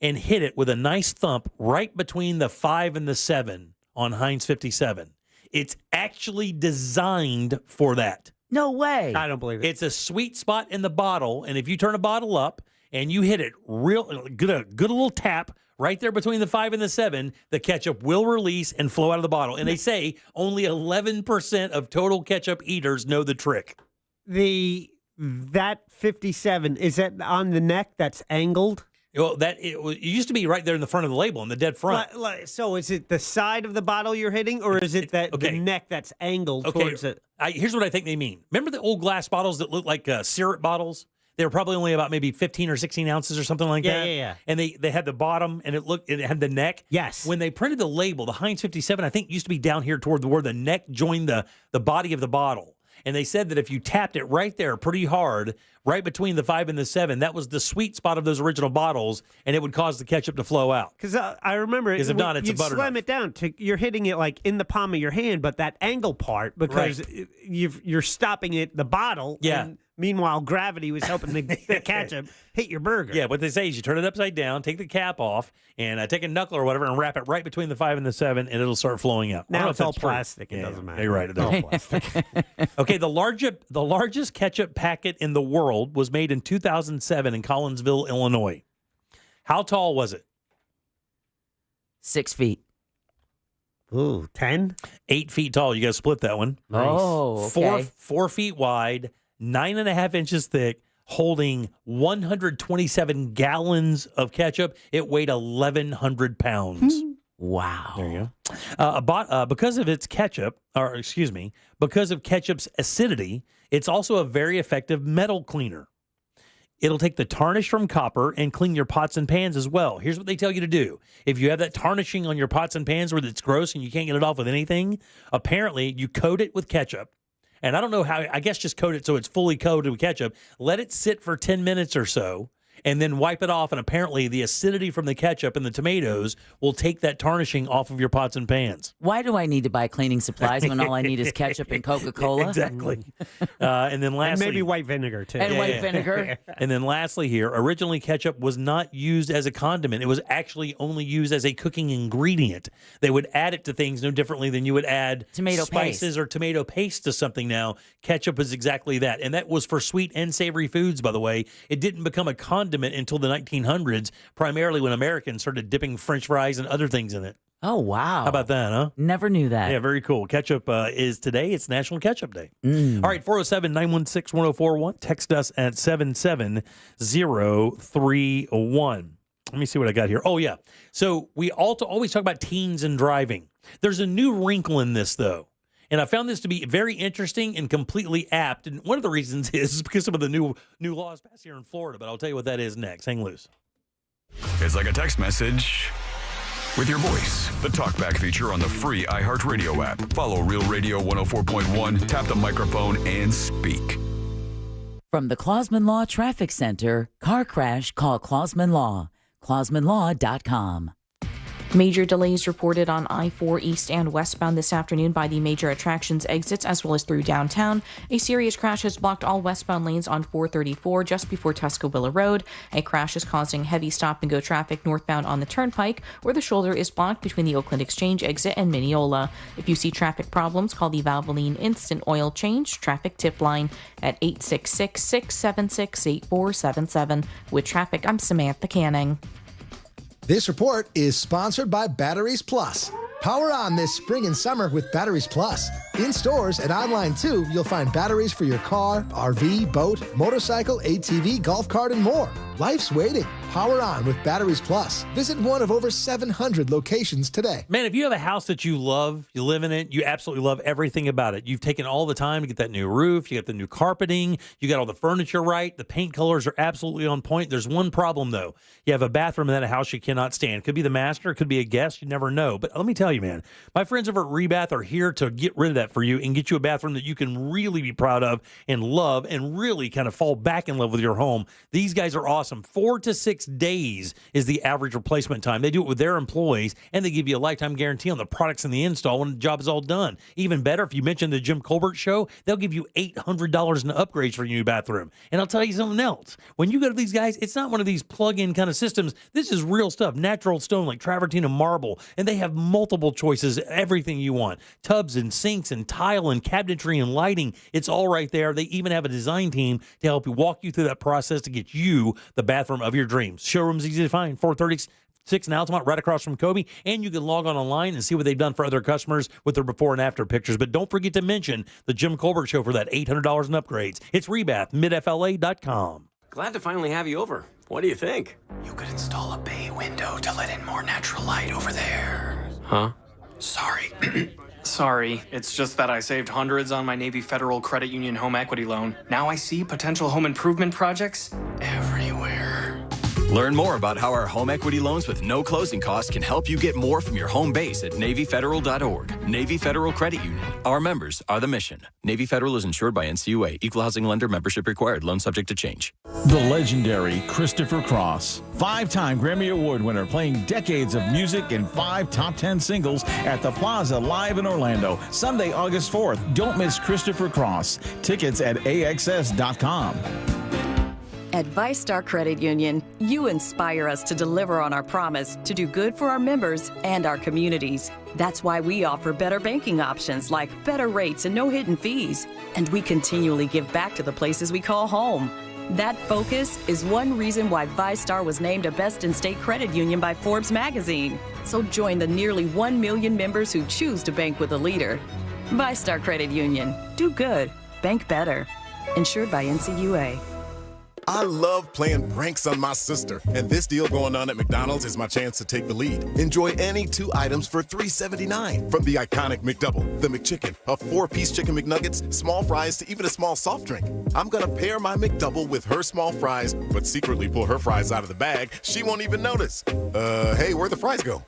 and hit it with a nice thump right between the 5 and the 7 on Heinz 57. It's actually designed for that. No way. I don't believe it. It's a sweet spot in the bottle, and if you turn a bottle up and you hit it real good, a good little tap right there between the 5 and the 7, the ketchup will release and flow out of the bottle. And they say only 11% of total ketchup eaters know the trick. That 57, is that on the neck that's angled? Well, it used to be right there in the front of the label, in the dead front. So is it the side of the bottle you're hitting, or is it the neck that's angled towards it? Here's what I think they mean. Remember the old glass bottles that look like syrup bottles? They were probably only about maybe 15 or 16 ounces or something like that. Yeah. And they had the bottom, and it had the neck. Yes. When they printed the label, the Heinz 57, I think, used to be down here toward where the neck joined the body of the bottle. And they said that if you tapped it right there pretty hard, right between the 5 and the 7, that was the sweet spot of those original bottles, and it would cause the ketchup to flow out. Because I remember, if not, it's a butter slam knife. it down you're hitting it like in the palm of your hand, but that angle part, because you're stopping it, the bottle. Yeah. And meanwhile, gravity was helping the ketchup hit your burger. Yeah, what they say is you turn it upside down, take the cap off, and take a knuckle or whatever and wrap it right between the 5 and the 7, and it'll start flowing out. Now I don't know it's if all that's true. plastic. It doesn't matter. You're right. It's all plastic. Okay, the largest ketchup packet in the world was made in 2007 in Collinsville, Illinois. How tall was it? 6 feet. Ooh, 10? 8 feet tall. You got to split that one. Nice. Oh, okay. 4 feet wide, 9.5 inches thick, holding 127 gallons of ketchup. It weighed 1,100 pounds. Wow. There you go. Because of because of ketchup's acidity, it's also a very effective metal cleaner. It'll take the tarnish from copper and clean your pots and pans as well. Here's what they tell you to do. If you have that tarnishing on your pots and pans where it's gross and you can't get it off with anything, apparently you coat it with ketchup. And I don't know how, I guess just coat it so it's fully coated with ketchup. Let it sit for 10 minutes or so, and then wipe it off. And apparently the acidity from the ketchup and the tomatoes will take that tarnishing off of your pots and pans. Why do I need to buy cleaning supplies when all I need is ketchup and Coca-Cola? Exactly. And then lastly... And maybe white vinegar, too. And white vinegar. And then lastly here, originally ketchup was not used as a condiment. It was actually only used as a cooking ingredient. They would add it to things no differently than you would add tomato spices paste. or tomato paste to something now. Ketchup is exactly that. And that was for sweet and savory foods, by the way. It didn't become a condiment until the 1900s, primarily when Americans started dipping French fries and other things in it. Oh, wow. How about that, huh? Never knew that. Yeah, very cool. Ketchup is today. It's National Ketchup Day. All right, 407-916-1041. Text us at 77031. Let me see what I got here. Oh, yeah. So we always talk about teens and driving. There's a new wrinkle in this, though. And I found this to be very interesting and completely apt. And one of the reasons is because some of the new laws passed here in Florida. But I'll tell you what that is next. Hang loose. It's like a text message with your voice. The TalkBack feature on the free iHeartRadio app. Follow Real Radio 104.1, tap the microphone, and speak. From the Clausman Law Traffic Center, car crash, call Clausman Law. ClausmanLaw.com. Major delays reported on I-4 east and westbound this afternoon by the major attractions exits as well as through downtown. A serious crash has blocked all westbound lanes on 434 just before Tuscaloosa Road. A crash is causing heavy stop-and-go traffic northbound on the Turnpike, where the shoulder is blocked between the Oakland Exchange exit and Mineola. If you see traffic problems, call the Valvoline Instant Oil Change traffic tip line at 866-676-8477. With traffic, I'm Samantha Canning. This report is sponsored by Batteries Plus. Power on this spring and summer with Batteries Plus. In stores and online too, you'll find batteries for your car, RV, boat, motorcycle, ATV, golf cart, and more. Life's waiting. Power on with Batteries Plus. Visit one of over 700 locations today. Man, if you have a house that you love, you live in it, you absolutely love everything about it. You've taken all the time to get that new roof, you got the new carpeting, you got all the furniture right, the paint colors are absolutely on point. There's one problem, though. You have a bathroom in that house you cannot stand. Could be the master, could be a guest, you never know. But let me tell you, man, my friends over at Rebath are here to get rid of that for you and get you a bathroom that you can really be proud of and love and really kind of fall back in love with your home. These guys are awesome. 4 to 6 days is the average replacement time. They do it with their employees, and they give you a lifetime guarantee on the products and the install when the job is all done. Even better, if you mention the Jim Colbert Show, they'll give you $800 in upgrades for your new bathroom. And I'll tell you something else. When you go to these guys, it's not one of these plug-in kind of systems. This is real stuff, natural stone like travertine and marble, and they have multiple choices, everything you want. Tubs and sinks and tile and cabinetry and lighting, it's all right there. They even have a design team to help you walk you through that process to get you the bathroom of your dreams. Showroom's easy to find, 436 in Altamont, right across from Kobe, and you can log on online and see what they've done for other customers with their before and after pictures. But don't forget to mention the Jim Colbert Show for that $800 in upgrades. It's Rebath, midfla.com. Glad to finally have you over. What do you think? You could install a bay window to let in more natural light over there. Huh? Sorry. Sorry, it's just that I saved hundreds on my Navy Federal Credit Union home equity loan. Now I see potential home improvement projects everywhere. Learn more about how our home equity loans with no closing costs can help you get more from your home base at NavyFederal.org. Navy Federal Credit Union. Our members are the mission. Navy Federal is insured by NCUA. Equal housing lender. Membership required. Loan subject to change. The legendary Christopher Cross, 5-time Grammy Award winner, playing decades of music and 5 top 10 singles at the Plaza Live in Orlando, Sunday, August 4th. Don't miss Christopher Cross. Tickets at AXS.com. At ViStar Credit Union, you inspire us to deliver on our promise to do good for our members and our communities. That's why we offer better banking options like better rates and no hidden fees. And we continually give back to the places we call home. That focus is one reason why ViStar was named a Best in State Credit Union by Forbes magazine. So join the nearly 1 million members who choose to bank with a leader. ViStar Credit Union. Do good. Bank better. Insured by NCUA. I love playing pranks on my sister, and this deal going on at McDonald's is my chance to take the lead. Enjoy any 2 items for $3.79. From the iconic McDouble, the McChicken, a 4-piece chicken McNuggets, small fries, to even a small soft drink. I'm gonna pair my McDouble with her small fries, but secretly pull her fries out of the bag. She won't even notice. Hey, where'd the fries go?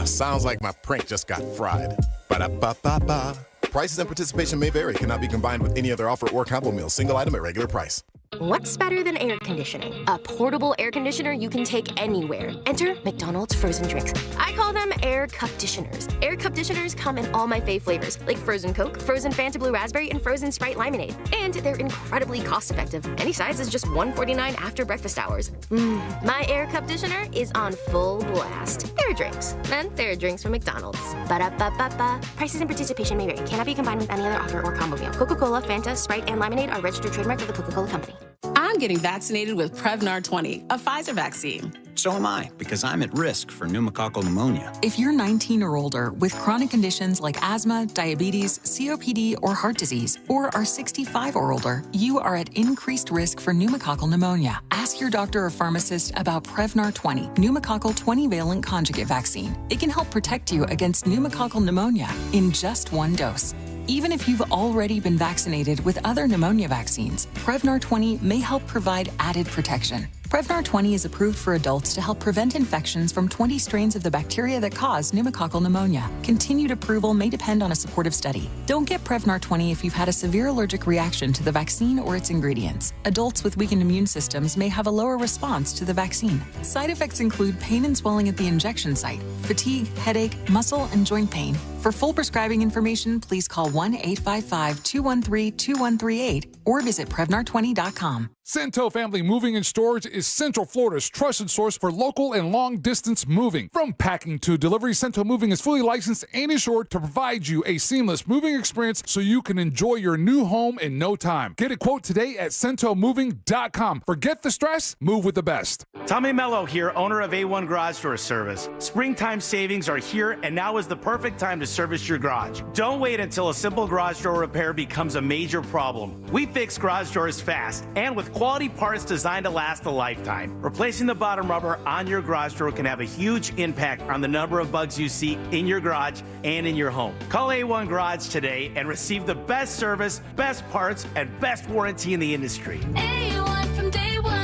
Sounds like my prank just got fried. Ba-da-ba-ba-ba. Prices and participation may vary. Cannot be combined with any other offer or combo meal. Single item at regular price. What's better than air conditioning? A portable air conditioner you can take anywhere. Enter McDonald's frozen drinks. I call them air cup-ditioners. Air cup-ditioners come in all my fave flavors, like frozen Coke, frozen Fanta Blue Raspberry, and frozen Sprite Lemonade. And they're incredibly cost-effective. Any size is just $1.49 after breakfast hours. My air cup-ditioner is on full blast. There are drinks. And there are drinks from McDonald's. Ba-da-ba-ba-ba. Prices and participation may vary. Cannot be combined with any other offer or combo meal. Coca-Cola, Fanta, Sprite, and Lemonade are registered trademarks of the Coca-Cola Company. I'm getting vaccinated with Prevnar 20, a Pfizer vaccine. So am I, because I'm at risk for pneumococcal pneumonia. If you're 19 or older with chronic conditions like asthma, diabetes, COPD, or heart disease, or are 65 or older, you are at increased risk for pneumococcal pneumonia. Ask your doctor or pharmacist about Prevnar 20, pneumococcal 20-valent conjugate vaccine. It can help protect you against pneumococcal pneumonia in just 1 dose. Even if you've already been vaccinated with other pneumonia vaccines, Prevnar 20 may help provide added protection. Prevnar 20 is approved for adults to help prevent infections from 20 strains of the bacteria that cause pneumococcal pneumonia. Continued approval may depend on a supportive study. Don't get Prevnar 20 if you've had a severe allergic reaction to the vaccine or its ingredients. Adults with weakened immune systems may have a lower response to the vaccine. Side effects include pain and swelling at the injection site, fatigue, headache, muscle, and joint pain. For full prescribing information, please call 1-855-213-2138 or visit Prevnar20.com. Cento Family Moving and Storage is Central Florida's trusted source for local and long-distance moving. From packing to delivery, Cento Moving is fully licensed and insured to provide you a seamless moving experience so you can enjoy your new home in no time. Get a quote today at CentoMoving.com. Forget the stress, move with the best. Tommy Mello here, owner of A1 Garage Door Service. Springtime savings are here, and now is the perfect time to service your garage. Don't wait until a simple garage door repair becomes a major problem. We fix garage doors fast and with quality parts designed to last a lifetime. Replacing the bottom rubber on your garage door can have a huge impact on the number of bugs you see in your garage and in your home. Call A1 Garage today and receive the best service, best parts, and best warranty in the industry. A1 from day one.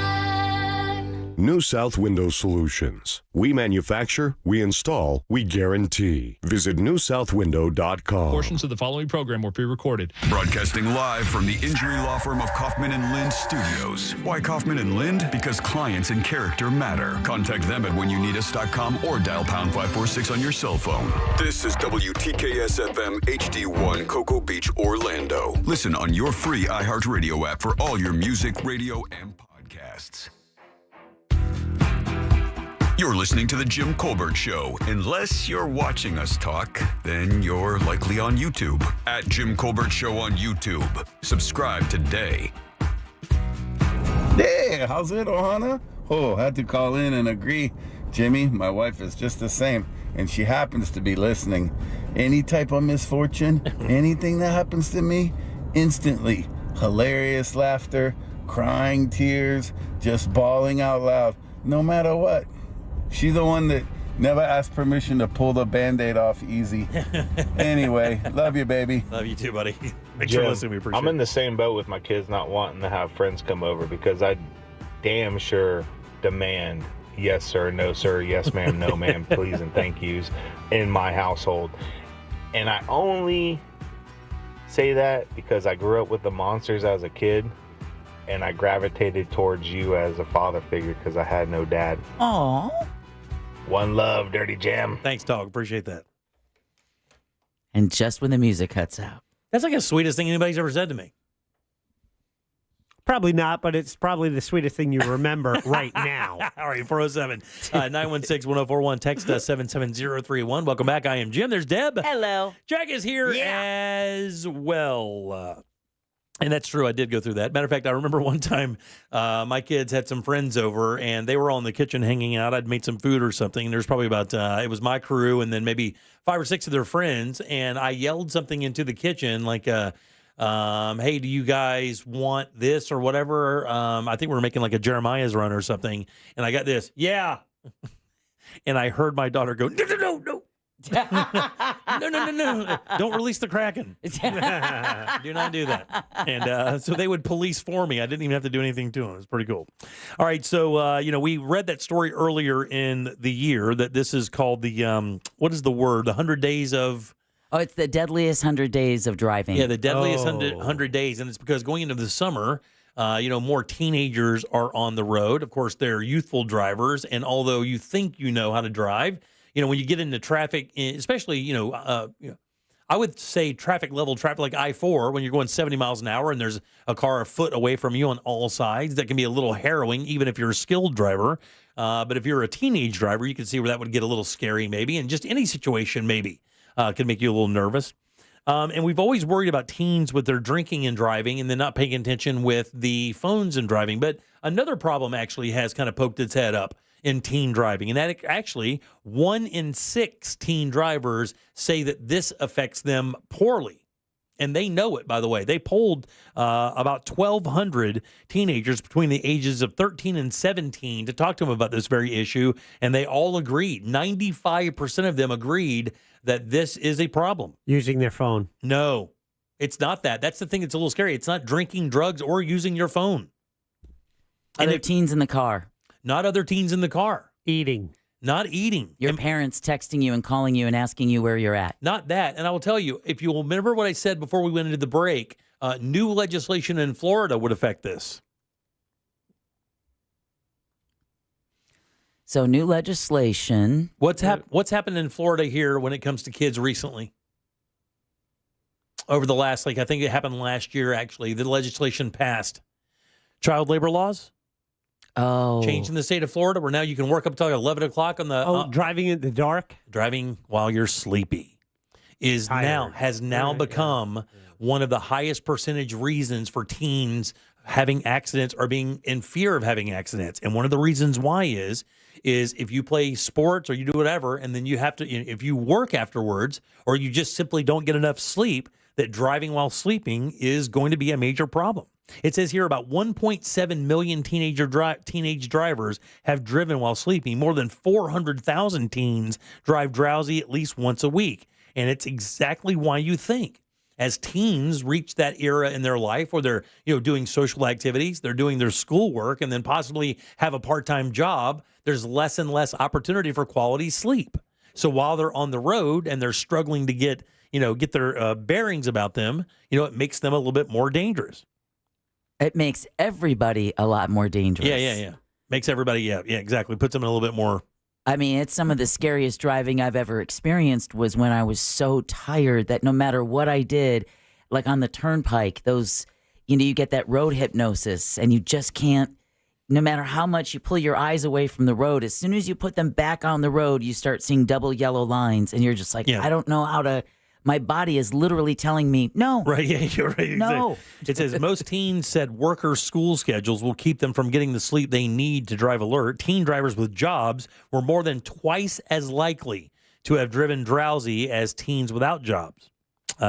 New South Window Solutions. We manufacture, we install, we guarantee. Visit newsouthwindow.com. Portions of the following program were pre-recorded. Broadcasting live from the injury law firm of Kaufman and Lind Studios. Why Kaufman and Lind? Because clients and character matter. Contact them at whenyouneedus.com or dial pound 546 on your cell phone. This is WTKS FM HD1 Cocoa Beach, Orlando. Listen on your free iHeartRadio app for all your music, radio, and podcasts. You're listening to The Jim Colbert Show. Unless you're watching us talk, then you're likely on YouTube. At Jim Colbert Show on YouTube. Subscribe today. Hey, how's it, Ohana? Oh, had to call in and agree. Jimmy, my wife is just the same, and she happens to be listening. Any type of misfortune, anything that happens to me, instantly. Hilarious laughter, crying tears, just bawling out loud, no matter what. She's the one that never asked permission to pull the Band-Aid off easy. Anyway, love you, baby. Love you too, buddy. Thanks Jim, for listening. We appreciate it. I'm in the same boat with my kids not wanting to have friends come over because I damn sure demand yes, sir, no, sir, yes, ma'am, no, ma'am, please, and thank yous in my household. And I only say that because I grew up with the monsters as a kid, and I gravitated towards you as a father figure because I had no dad. Aww. One love, Dirty Jam. Thanks, dog. Appreciate that. And just when the music cuts out. That's like the sweetest thing anybody's ever said to me. Probably not, but it's probably the sweetest thing you remember right now. All right, 407-916-1041. Text us 77031. Welcome back. I am Jim. There's Deb. Hello. Jack is here as well. And that's true. I did go through that. Matter of fact, I remember one time my kids had some friends over, and they were all in the kitchen hanging out. I'd made some food or something. There's probably about, it was my crew and then maybe 5 or 6 of their friends. And I yelled something into the kitchen like, hey, do you guys want this or whatever? I think we were making like a Jeremiah's run or something. And I got this, yeah. And I heard my daughter go, no. No. Don't release the Kraken. Do not do that. And so they would police for me. I didn't even have to do anything to them. It was pretty cool. All right. So, we read that story earlier in the year that this is called the, what is the word? The 100 days of... Oh, it's the deadliest 100 days of driving. Yeah, the deadliest 100 days. And it's because going into the summer, more teenagers are on the road. Of course, they're youthful drivers. And although you think you know how to drive, when you get into traffic, especially, I would say traffic like I-4, when you're going 70 miles an hour and there's a car a foot away from you on all sides, that can be a little harrowing, even if you're a skilled driver. But if you're a teenage driver, you can see where that would get a little scary maybe. And just any situation maybe can make you a little nervous. And we've always worried about teens with their drinking and driving and then not paying attention with the phones and driving. But another problem actually has kind of poked its head up in teen driving. And that actually 1 in 6 teen drivers say that this affects them poorly. And they know it, by the way. They polled about 1,200 teenagers between the ages of 13 and 17 to talk to them about this very issue. And they all agreed. 95% of them agreed that this is a problem. Using their phone. No, it's not that. That's the thing that's a little scary. It's not drinking drugs or using your phone. And they're teens in the car. not other teens in the car. Eating. Not eating. Your parents texting you and calling you and asking you where you're at. Not that. And I will tell you, if you will remember what I said before we went into the break, new legislation in Florida would affect this. So new legislation. What's happened in Florida here when it comes to kids recently? Over the last, I think it happened last year, actually. The legislation passed. Child labor laws. Oh. Changed in the state of Florida where now you can work up until 11 o'clock on the... driving in the dark? Driving while you're sleepy has now become one of the highest percentage reasons for teens having accidents or being in fear of having accidents. And one of the reasons why is if you play sports or you do whatever, and then you have to, if you work afterwards or you just simply don't get enough sleep, that driving while sleeping is going to be a major problem. It says here about 1.7 million teenage drivers have driven while sleeping. More than 400,000 teens drive drowsy at least once a week. And it's exactly why you think as teens reach that era in their life where they're, doing social activities, they're doing their schoolwork, and then possibly have a part-time job, there's less and less opportunity for quality sleep. So while they're on the road and they're struggling to get their bearings about them, it makes them a little bit more dangerous. It makes everybody a lot more dangerous. Yeah. Makes everybody, exactly. Puts them in a little bit more. I mean, it's some of the scariest driving I've ever experienced was when I was so tired that no matter what I did, like on the turnpike, those, you get that road hypnosis and you just can't, no matter how much you pull your eyes away from the road, as soon as you put them back on the road, you start seeing double yellow lines and you're just like, I don't know how to. My body is literally telling me, no. Right, yeah, you're right. No. It says most teens said workers' school schedules will keep them from getting the sleep they need to drive alert. Teen drivers with jobs were more than twice as likely to have driven drowsy as teens without jobs.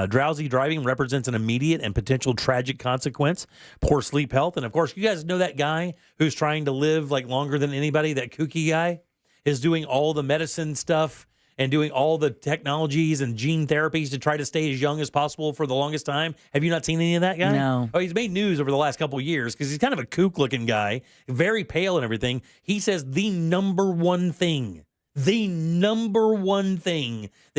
Drowsy driving represents an immediate and potential tragic consequence, poor sleep health. And, of course, you guys know that guy who's trying to live longer than anybody, that kooky guy, is doing all the medicine stuff and doing all the technologies and gene therapies to try to stay as young as possible for the longest time. Have you not seen any of that guy? No. Oh, he's made news over the last couple of years because he's kind of a kook-looking guy, very pale and everything. He says the number one thing that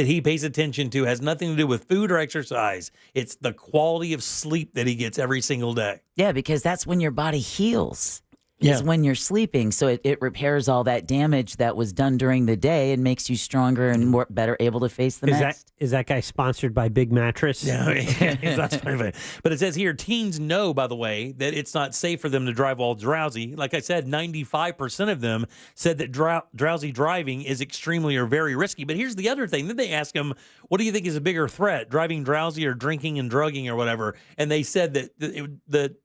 he pays attention to has nothing to do with food or exercise. It's the quality of sleep that he gets every single day. Yeah, because that's when your body heals. Yeah. Is when you're sleeping. So it repairs all that damage that was done during the day and makes you stronger and better able to face the next. Is that guy sponsored by Big Mattress? Yeah, that's funny. But it says here, teens know, by the way, that it's not safe for them to drive while drowsy. Like I said, 95% of them said that drowsy driving is extremely or very risky. But here's the other thing. Then they ask them, what do you think is a bigger threat, driving drowsy or drinking and drugging or whatever? And they said that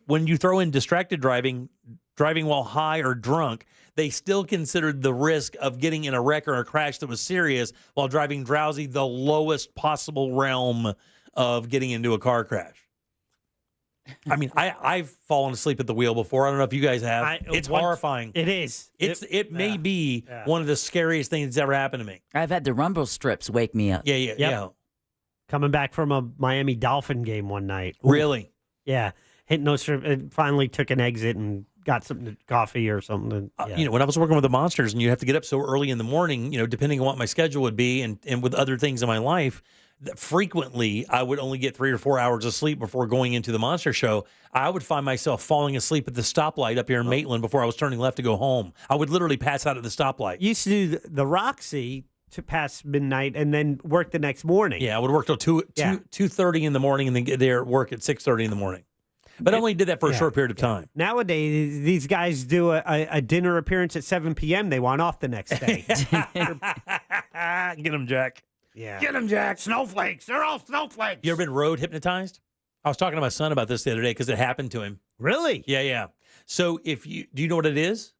when you throw in distracted driving while high or drunk, they still considered the risk of getting in a wreck or a crash that was serious while driving drowsy the lowest possible realm of getting into a car crash. I mean, I've fallen asleep at the wheel before. I don't know if you guys have. It's horrifying. It is. It may be one of the scariest things that's ever happened to me. I've had the rumble strips wake me up. Yeah. Coming back from a Miami Dolphin game one night. Really? Yeah. Hypnostrip, it finally took an exit and got something, coffee or something. When I was working with the Monsters and you have to get up so early in the morning, depending on what my schedule would be and with other things in my life, frequently I would only get 3 or 4 hours of sleep before going into the Monster show. I would find myself falling asleep at the stoplight up here in Maitland before I was turning left to go home. I would literally pass out at the stoplight. Used to do the Roxy to past midnight and then work the next morning. Yeah, I would work till 2:30 in the morning and then get there at work at 6:30 in the morning. But I only did that for a short period of time. Nowadays, these guys do a dinner appearance at 7 p.m. They want off the next day. Get them, Jack. Yeah. Get them, Jack. Snowflakes. They're all snowflakes. You ever been road hypnotized? I was talking to my son about this the other day because it happened to him. Really? Yeah. So do you know what it is?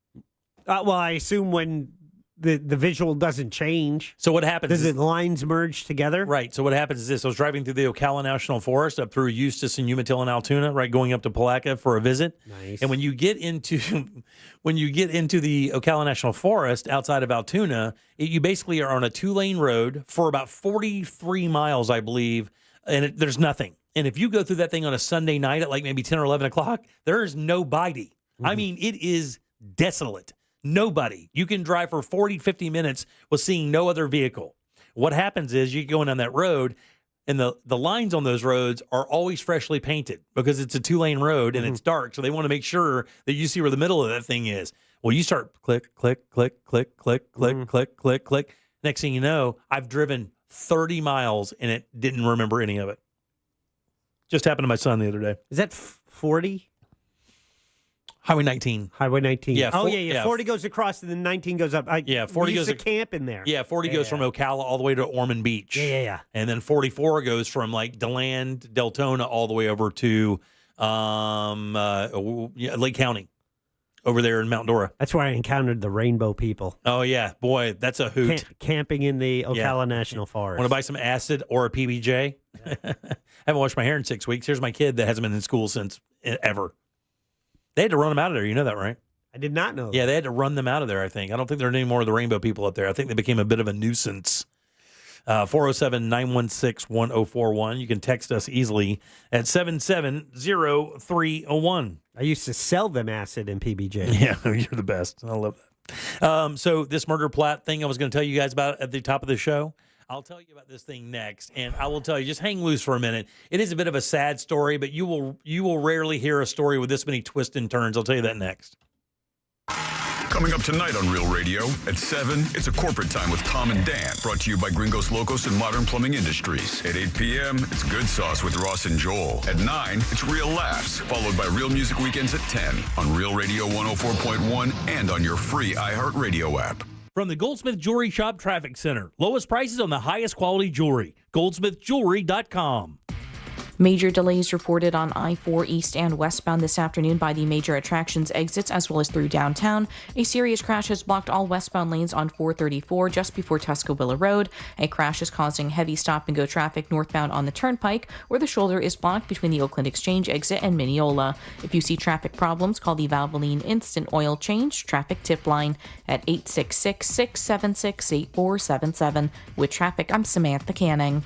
Well, I assume when the visual doesn't change. So what happens? Does the lines merge together? Right. So what happens is this. I was driving through the Ocala National Forest up through Eustis and Umatilla and Altoona, right, going up to Palaca for a visit. Nice. And when you get into the Ocala National Forest outside of Altoona, you basically are on a 2-lane road for about 43 miles, I believe, and there's nothing. And if you go through that thing on a Sunday night at like maybe 10 or 11 o'clock, there is nobody. I mean, it is desolate. Nobody. You can drive for 40, 50 minutes with seeing no other vehicle. What happens is you go down that road, and the lines on those roads are always freshly painted because it's a 2-lane road and it's dark. So they want to make sure that you see where the middle of that thing is. Well, you start click, click, click, click, click, click, click, click, click. Next thing you know, I've driven 30 miles and it didn't remember any of it. Just happened to my son the other day. Is that 40? Highway 19. Highway 19. Yeah. 40 goes across and then 19 goes up. 40 goes goes to camp in there. Yeah, 40 goes from Ocala all the way to Ormond Beach. Yeah. And then 44 goes from like DeLand, Deltona, all the way over to Lake County over there in Mount Dora. That's where I encountered the rainbow people. Oh, yeah. Boy, that's a hoot. Camping in the Ocala National Forest. Want to buy some acid or a PBJ? Haven't washed my hair in 6 weeks. Here's my kid that hasn't been in school since ever. They had to run them out of there. You know that, right? I did not know. Yeah, they had to run them out of there, I think. I don't think there are any more of the rainbow people up there. I think they became a bit of a nuisance. 407-916-1041. You can text us easily at 770-301. I used to sell them acid and PBJ. Yeah, you're the best. I love that. So this murder plot thing I was going to tell you guys about at the top of the show, I'll tell you about this thing next, and I will tell you, just hang loose for a minute. It is a bit of a sad story, but you will rarely hear a story with this many twists and turns. I'll tell you that next. Coming up tonight on Real Radio at 7, it's a corporate time with Tom and Dan, brought to you by Gringos Locos and Modern Plumbing Industries. At 8 p.m., it's Good Sauce with Ross and Joel. At 9, it's Real Laughs, followed by Real Music Weekends at 10 on Real Radio 104.1 and on your free iHeartRadio app. From the Goldsmith Jewelry Shop Traffic Center. Lowest prices on the highest quality jewelry. GoldsmithJewelry.com. Major delays reported on I-4 east and westbound this afternoon by the major attractions exits as well as through downtown. A serious crash has blocked all westbound lanes on 434 just before Tuscaloosa Road. A crash is causing heavy stop-and-go traffic northbound on the Turnpike, where the shoulder is blocked between the Oakland Exchange exit and Mineola. If you see traffic problems, call the Valvoline Instant Oil Change Traffic Tip Line at 866-676-8477. With traffic, I'm Samantha Canning.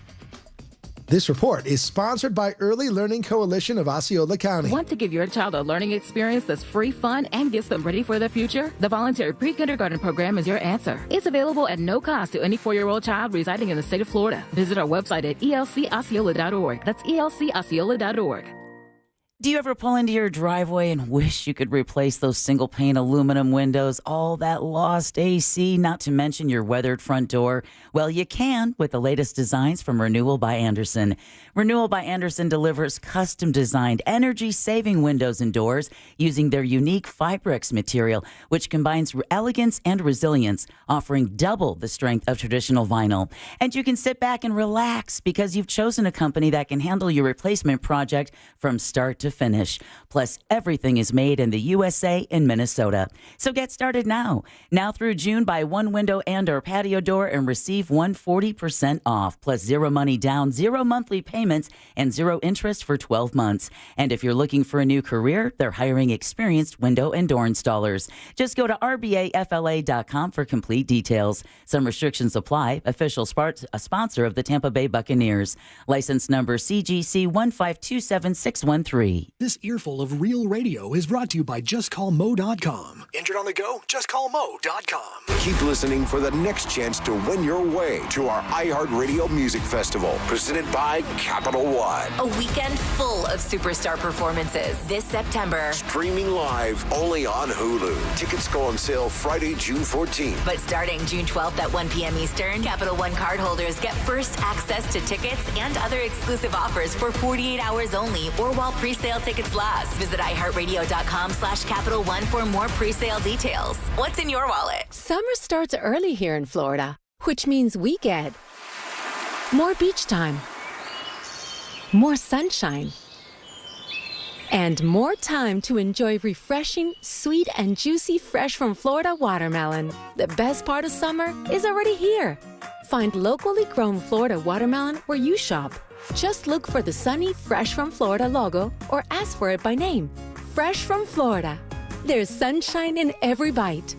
This report is sponsored by Early Learning Coalition of Osceola County. Want to give your child a learning experience that's free, fun, and gets them ready for the future? The voluntary pre-kindergarten program is your answer. It's available at no cost to any 4-year-old child residing in the state of Florida. Visit our website at elcosceola.org. That's elcosceola.org. Do you ever pull into your driveway and wish you could replace those single-pane aluminum windows, all that lost AC, not to mention your weathered front door? Well, you can with the latest designs from Renewal by Andersen. Renewal by Andersen delivers custom-designed, energy-saving windows and doors using their unique Fibrex material, which combines elegance and resilience, offering double the strength of traditional vinyl. And you can sit back and relax because you've chosen a company that can handle your replacement project from start to finish. Plus, everything is made in the USA in Minnesota. So get started now. Now through June, buy one window and or patio door and receive 140% off, plus zero money down, zero monthly payments, and zero interest for 12 months. And if you're looking for a new career, they're hiring experienced window and door installers. Just go to rbafla.com for complete details. Some restrictions apply. Official sponsor of the Tampa Bay Buccaneers. License number CGC 1527613. This earful of Real Radio is brought to you by JustCallMo.com. Injured on the go? JustCallMo.com. Keep listening for the next chance to win your way to our iHeartRadio Music Festival, presented by Capital One. A weekend full of superstar performances this September. Streaming live only on Hulu. Tickets go on sale Friday, June 14th. But starting June 12th at 1 p.m. Eastern, Capital One cardholders get first access to tickets and other exclusive offers for 48 hours only or while pre-sale tickets last. Visit iHeartRadio.com/Capital One for more pre-sale details. What's in your wallet? Summer starts early here in Florida, which means we get more beach time, more sunshine, and more time to enjoy refreshing, sweet, and juicy fresh from Florida watermelon. The best part of summer is already here. Find locally grown Florida watermelon where you shop. Just look for the sunny Fresh from Florida logo or ask for it by name. Fresh from Florida. There's sunshine in every bite.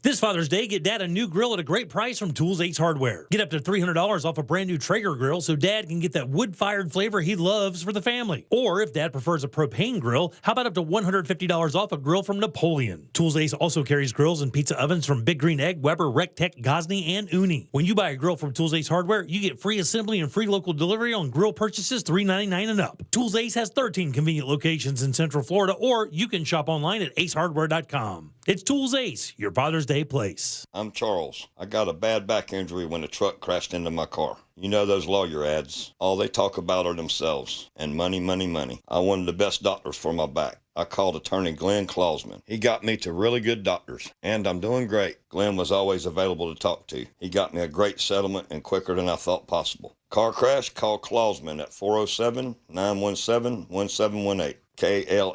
This Father's Day, get Dad a new grill at a great price from Tools Ace Hardware. Get up to $300 off a brand new Traeger grill so Dad can get that wood-fired flavor he loves for the family. Or if Dad prefers a propane grill, how about up to $150 off a grill from Napoleon? Tools Ace also carries grills and pizza ovens from Big Green Egg, Weber, Rectech, Gosney, and Uni. When you buy a grill from Tools Ace Hardware, you get free assembly and free local delivery on grill purchases $3.99 and up. Tools Ace has 13 convenient locations in Central Florida, or you can shop online at acehardware.com. It's Tools Ace, your Father's Day place. I'm Charles. I got a bad back injury when a truck crashed into my car. You know those lawyer ads. All they talk about are themselves and money, money, money. I wanted the best doctors for my back. I called attorney Glenn Clausman. He got me to really good doctors, and I'm doing great. Glenn was always available to talk to. He got me a great settlement and quicker than I thought possible. Car crash? Call Clausman at 407-917-1718. KLAUSMAN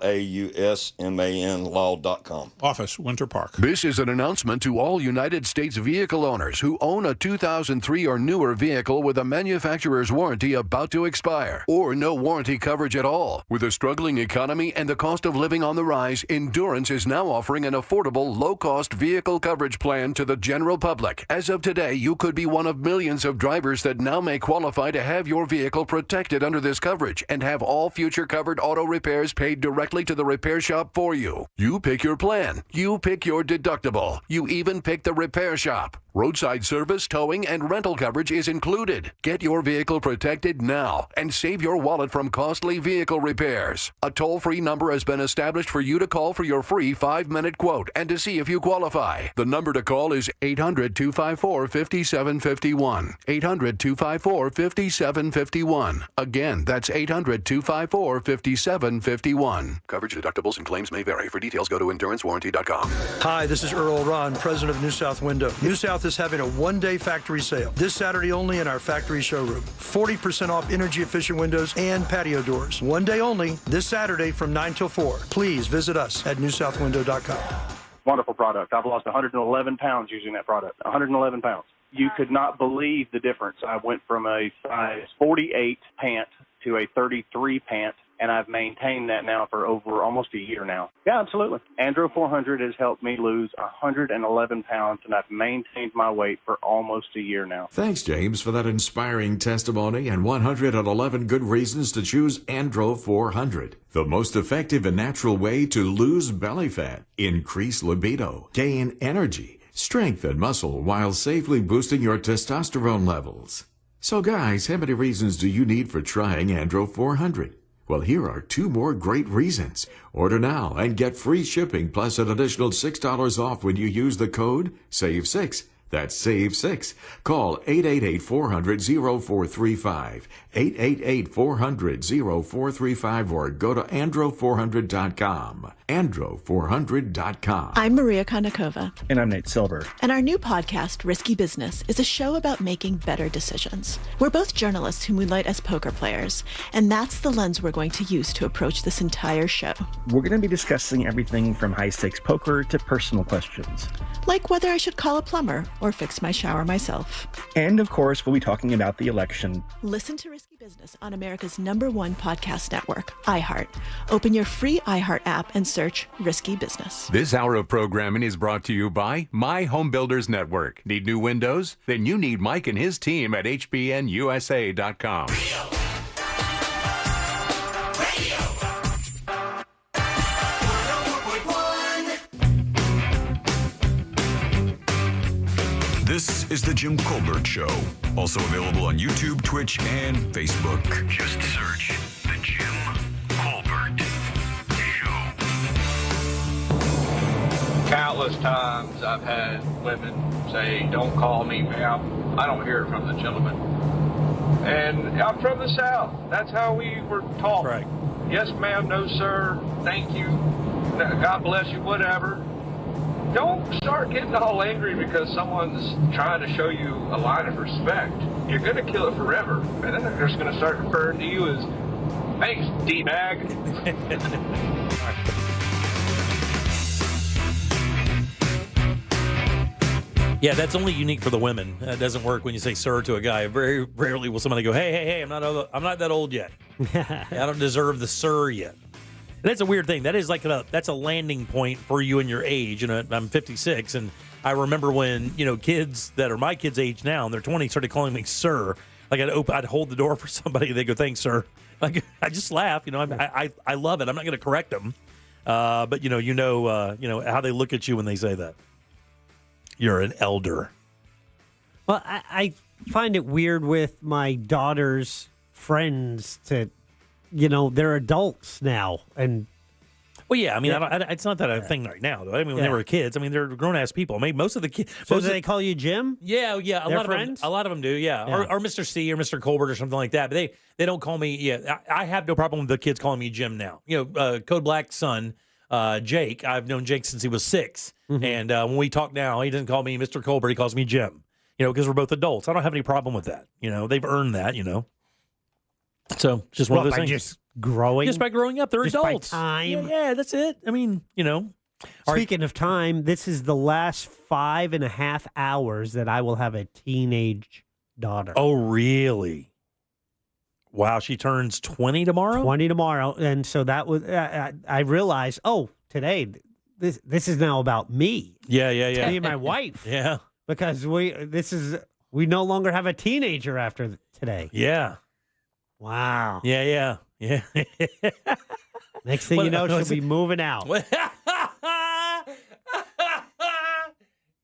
law.com. Office, Winter Park. This is an announcement to all United States vehicle owners who own a 2003 or newer vehicle with a manufacturer's warranty about to expire, or no warranty coverage at all. With a struggling economy and the cost of living on the rise, Endurance is now offering an affordable, low-cost vehicle coverage plan to the general public. As of today, you could be one of millions of drivers that now may qualify to have your vehicle protected under this coverage and have all future covered auto repairs paid directly to the repair shop for you. You pick your plan. You pick your deductible. You even pick the repair shop. Roadside service, towing, and rental coverage is included. Get your vehicle protected now and save your wallet from costly vehicle repairs. A toll-free number has been established for you to call for your free 5-minute quote and to see if you qualify. The number to call is 800-254-5751. 800-254-5751. Again, that's 800-254-5751. Coverage, deductibles, and claims may vary. For details, go to endurancewarranty.com. Hi, this is Earl Ron, president of New South Window. New South is having a one-day factory sale this Saturday only in our factory showroom. 40% off energy-efficient windows and patio doors. One day only, this Saturday from 9 till 4. Please visit us at newsouthwindow.com. Wonderful product. I've lost 111 pounds using that product. 111 pounds. You could not believe the difference. I went from a size 48 pant to a 33 pant, and I've maintained that now for over almost a year now. Yeah, absolutely. Andro 400 has helped me lose 111 pounds, and I've maintained my weight for almost a year now. Thanks, James, for that inspiring testimony and 111 good reasons to choose Andro 400. The most effective and natural way to lose belly fat, increase libido, gain energy, strength, and muscle while safely boosting your testosterone levels. So guys, how many reasons do you need for trying Andro 400? Well, here are 2 more great reasons. Order now and get free shipping plus an additional $6 off when you use the code SAVE6. That's SAVE6. Call 888-400-0435, 888-400-0435, or go to andro400.com. andro400.com. I'm Maria Konnikova. And I'm Nate Silver. And our new podcast, Risky Business, is a show about making better decisions. We're both journalists who moonlight as poker players, and that's the lens we're going to use to approach this entire show. We're going to be discussing everything from high-stakes poker to personal questions. Like whether I should call a plumber or fix my shower myself. And, of course, we'll be talking about the election. Listen to Risky Business on America's #1 podcast network, iHeart. Open your free iHeart app and search Risky Business. This hour of programming is brought to you by My Home Builders Network. Need new windows? Then you need Mike and his team at hbnusa.com. This is The Jim Colbert Show. Also available on YouTube, Twitch, and Facebook. Just search The Jim Colbert Show. Countless times I've had women say, "Don't call me ma'am." I don't hear it from the gentleman. And I'm from the South. That's how we were taught. Right. Yes, ma'am. No, sir. Thank you. God bless you. Whatever. Don't start getting all angry because someone's trying to show you a line of respect. You're going to kill it forever. And then they're just going to start referring to you as, "Thanks, D-bag." Yeah, that's only unique for the women. That doesn't work when you say "sir" to a guy. Very rarely will somebody go, "Hey, I'm not that old yet. I don't deserve the sir yet." And that's a weird thing. That is like that's a landing point for you and your age. I'm 56, and I remember when, kids that are my kids' age now, and they're 20, started calling me sir. Like I'd hold the door for somebody, they go, thanks, sir. Like I just laugh, I love it. I'm not going to correct them. But how they look at you when they say that. You're an elder. Well, I find it weird with my daughter's friends to, they're adults now. And well, yeah, I mean, it's not that a thing right now, though. I mean, when they were kids, they're grown-ass people. I mean, most of the kids... So do they call you Jim? Yeah. A lot of them do, yeah. Or Mr. C or Mr. Colbert or something like that. But they don't call me... Yeah, I have no problem with the kids calling me Jim now. Code Black's son, Jake, I've known Jake since he was 6. Mm-hmm. And when we talk now, he doesn't call me Mr. Colbert, he calls me Jim. Because we're both adults. I don't have any problem with that. They've earned that, So, just one of those things. Just growing? Just by growing up. They're just adults. By time. Yeah, that's it. I mean, Speaking of time, this is the last 5.5 hours that I will have a teenage daughter. Oh, really? Wow, she turns 20 tomorrow? 20 tomorrow. And so that was, I realized, today, this is now about me. Yeah. Me and my wife. Yeah. Because we no longer have a teenager after today. Yeah. Wow. Yeah. Next thing you know, she'll be moving out.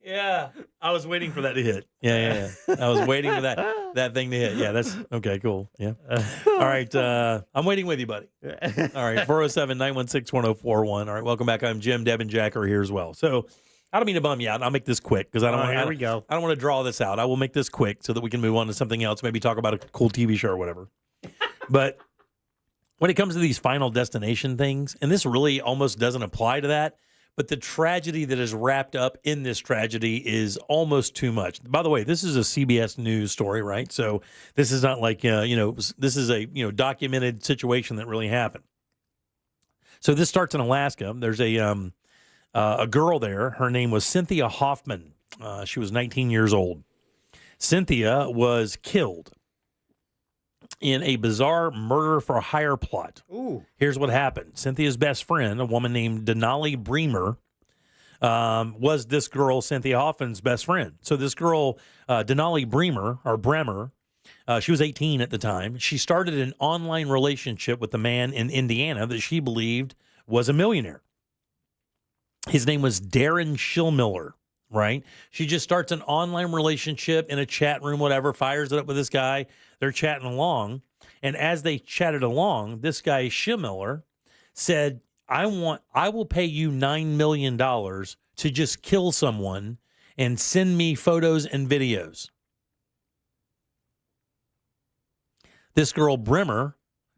Yeah. I was waiting for that to hit. Yeah. I was waiting for that thing to hit. Yeah, that's okay, cool. Yeah. All right. I'm waiting with you, buddy. All right. 407-916-1041. All right. Welcome back. I'm Jim. Deb and Jack are here as well. So I don't mean to bum you out. I'll make this quick because I don't want. Here we go. I don't want to draw this out. I will make this quick so that we can move on to something else. Maybe talk about a cool TV show or whatever. But when it comes to these Final Destination things, and this really almost doesn't apply to that, but the tragedy that is wrapped up in this tragedy is almost too much. By the way, this is a CBS News story, right? So this is not like this is a documented situation that really happened. So this starts in Alaska. There's a girl there. Her name was Cynthia Hoffman. She was 19 years old. Cynthia was killed in a bizarre murder for hire plot. Ooh. Here's what happened. Cynthia's best friend, a woman named Denali Bremer, was this girl, Cynthia Hoffman's best friend. So this girl, Denali Bremer, she was 18 at the time. She started an online relationship with a man in Indiana that she believed was a millionaire. His name was Darren Schillmiller, right? She just starts an online relationship in a chat room, whatever, fires it up with this guy. They're chatting along. And as they chatted along, this guy, Schillmiller, said, I will pay you $9 million to just kill someone and send me photos and videos. This girl, Bremer,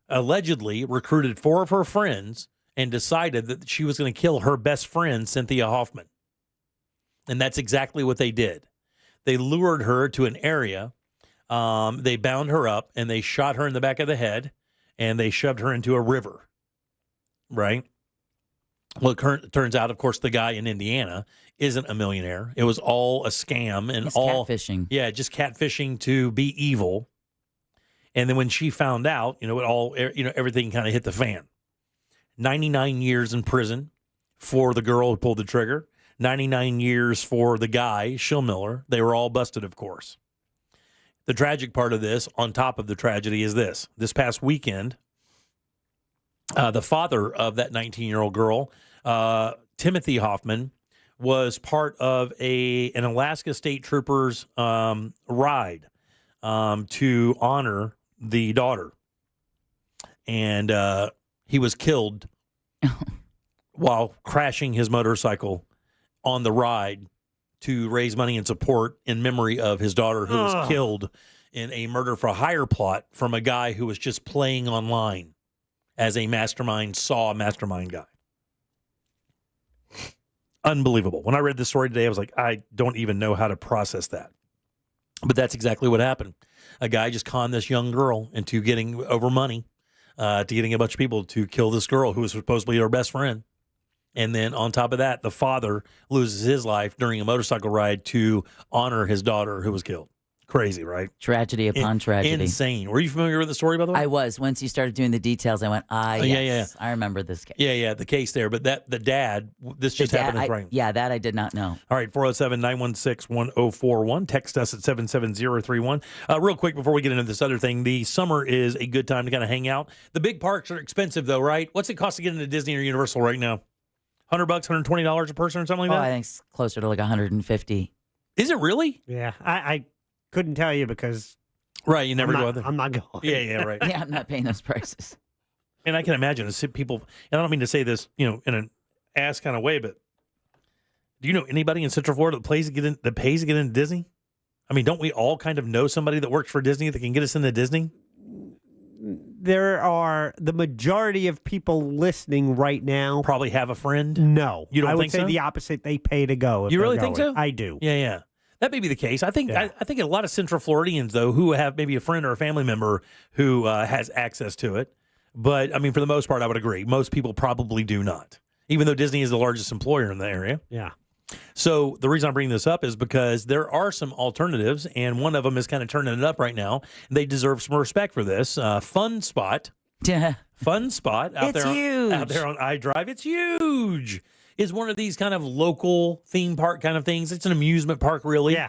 allegedly recruited 4 of her friends and decided that she was going to kill her best friend, Cynthia Hoffman. And that's exactly what they did. They lured her to an area. They bound her up, and they shot her in the back of the head, and they shoved her into a river, right? Well, it turns out, of course, the guy in Indiana isn't a millionaire. It was all a scam. And it's catfishing. Yeah, just catfishing to be evil. And then when she found out, everything kind of hit the fan. 99 years in prison for the girl who pulled the trigger. 99 years for the guy, Schillmiller. They were all busted, of course. The tragic part of this, on top of the tragedy, is this. This past weekend, the father of that 19-year-old girl, Timothy Hoffman, was part of an Alaska State Troopers ride to honor the daughter. And he was killed while crashing his motorcycle on the ride to raise money and support in memory of his daughter who was killed in a murder for hire plot from a guy who was just playing online as a mastermind guy. Unbelievable. When I read this story today, I was like, I don't even know how to process that. But that's exactly what happened. A guy just conned this young girl into getting over money, to getting a bunch of people to kill this girl who was supposedly her best friend. And then on top of that, the father loses his life during a motorcycle ride to honor his daughter who was killed. Crazy, right? Tragedy upon tragedy. Insane. Were you familiar with the story, by the way? I was. Once you started doing the details, I went, yes. I remember this case. Yeah, the case there. But the dad, this just happened in front of him. Yeah, that I did not know. All right, 407-916-1041. Text us at 77031. Real quick before we get into this other thing, the summer is a good time to kind of hang out. The big parks are expensive, though, right? What's it cost to get into Disney or Universal right now? $100, $120 a person or something like that? I think it's closer to like $150. Is it really? Yeah, I couldn't tell you because you never go there. I'm not going. Yeah, right. Yeah, I'm not paying those prices. And I can imagine people, and I don't mean to say this, in an ass kind of way, but do you know anybody in Central Florida that pays to get into Disney? I mean, don't we all kind of know somebody that works for Disney that can get us into Disney? There are the majority of people listening right now probably have a friend. No, you don't I think would say so? the opposite. They pay to go. If You they're really think going. so? I do. Yeah. That may be the case. I think I think a lot of Central Floridians, though, who have maybe a friend or a family member who has access to it. But, I mean, for the most part, I would agree. Most people probably do not, even though Disney is the largest employer in the area. Yeah. So the reason I'm bringing this up is because there are some alternatives, and one of them is kind of turning it up right now. They deserve some respect for this. Fun Spot. Fun Spot out It's huge. out there on iDrive. It's huge. Is one of these kind of local theme park kind of things. It's an amusement park, really. Yeah.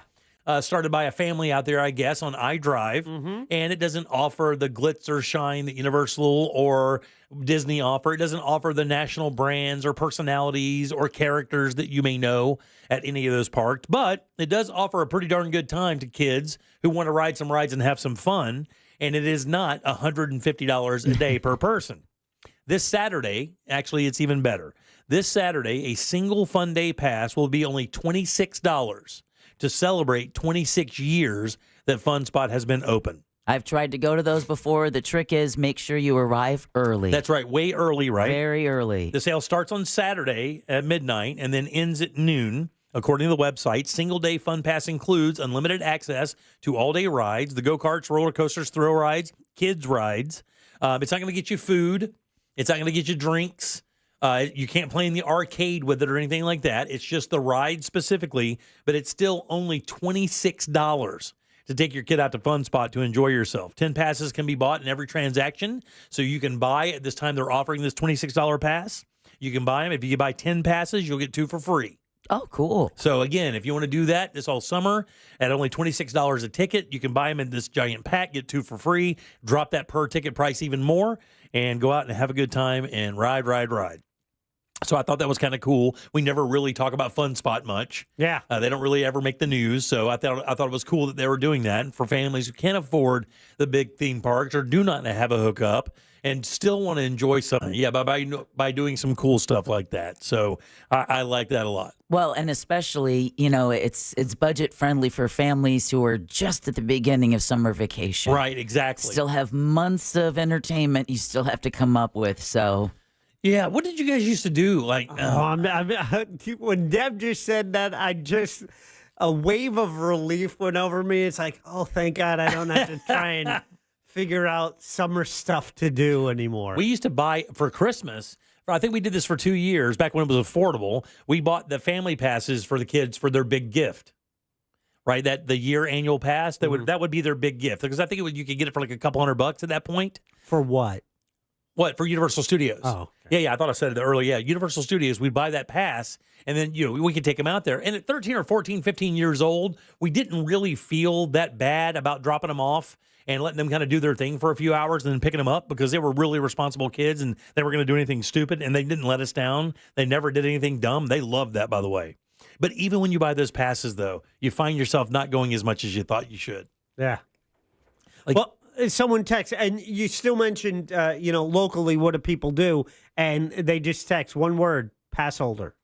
Started by a family out there, I guess, on iDrive. And it doesn't offer the glitz or shine that Universal or Disney offer. It doesn't offer the national brands or personalities or characters that you may know at any of those parks. But it does offer a pretty darn good time to kids who want to ride some rides and have some fun. And it is not $150 a day per person. This Saturday, actually, it's even better. This Saturday, a single fun day pass will be only $26 to celebrate 26 years that Fun Spot has been open. I've tried to go to those before. The trick is make sure you arrive early. That's right, way early, right? Very early. The sale starts on Saturday at midnight and then ends at noon. According to the website, single-day Fun Pass includes unlimited access to all-day rides, the go-karts, roller coasters, thrill rides, kids' rides. It's not going to get you food. It's not going to get you drinks. You can't play in the arcade with it or anything like that. It's just the ride specifically, but it's still only $26 to take your kid out to Fun Spot to enjoy yourself. 10 passes can be bought in every transaction, so you can buy at this time they're offering this $26 pass. You can buy them. If you buy 10 passes, you'll get 2 for free. Oh, cool. So, again, if you want to do that this whole summer at only $26 a ticket, you can buy them in this giant pack, get 2 for free, drop that per ticket price even more, and go out and have a good time and ride. So I thought that was kind of cool. We never really talk about Fun Spot much. Yeah. They don't really ever make the news. So I thought it was cool that they were doing that. And for families who can't afford the big theme parks or do not have a hookup and still want to enjoy something, by doing some cool stuff like that. So I like that a lot. Well, and especially, it's budget friendly for families who are just at the beginning of summer vacation. Right, exactly. Still have months of entertainment you still have to come up with, so... Yeah, what did you guys used to do? When Deb just said that, a wave of relief went over me. It's like, oh, thank God I don't have to try and figure out summer stuff to do anymore. We used to buy for Christmas. I think we did this for 2 years back when it was affordable. We bought the family passes for the kids for their big gift. Right, that the year annual pass that would be their big gift, because I think you could get it for like a couple $100 at that point. For what? What, for Universal Studios? Oh, okay. Yeah. I thought I said it earlier. Yeah, Universal Studios, we'd buy that pass, and then we could take them out there. And at 13 or 14, 15 years old, we didn't really feel that bad about dropping them off and letting them kind of do their thing for a few hours and then picking them up, because they were really responsible kids and they were going to do anything stupid, and they didn't let us down. They never did anything dumb. They loved that, by the way. But even when you buy those passes, though, you find yourself not going as much as you thought you should. Yeah. Well, someone texts, and you still mentioned, locally, what do people do? And they just text one word: pass holder.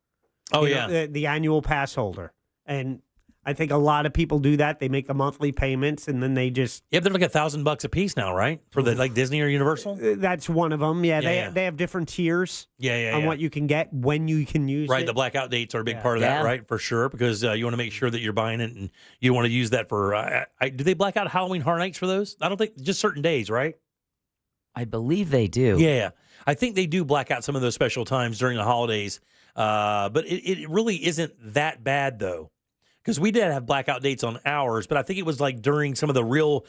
Oh, yeah. The annual pass holder. And I think a lot of people do that. They make the monthly payments, and then they just... Yeah, they're like $1,000 a piece now, right? For the Disney or Universal? That's one of them. Yeah, they have different tiers on what you can get, when you can use it. Right, the blackout dates are a big part of that, right? For sure, because you want to make sure that you're buying it, and you want to use that for... do they black out Halloween Horror Nights for those? I don't think... Just certain days, right? I believe they do. Yeah. I think they do black out some of those special times during the holidays, but it really isn't that bad, though. because we did have blackout dates on ours, but I think it was like during some of the real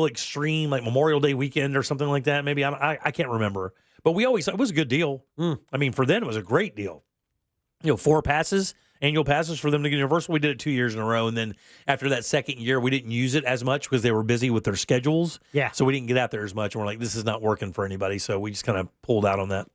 extreme, like Memorial Day weekend or something like that. Maybe I can't remember, but it was a good deal. I mean, for them, it was a great deal. 4 passes, annual passes for them to get Universal. We did it 2 years in a row, and then after that second year, we didn't use it as much because they were busy with their schedules. Yeah, so we didn't get out there as much, and we're like, this is not working for anybody. So we just kind of pulled out on that.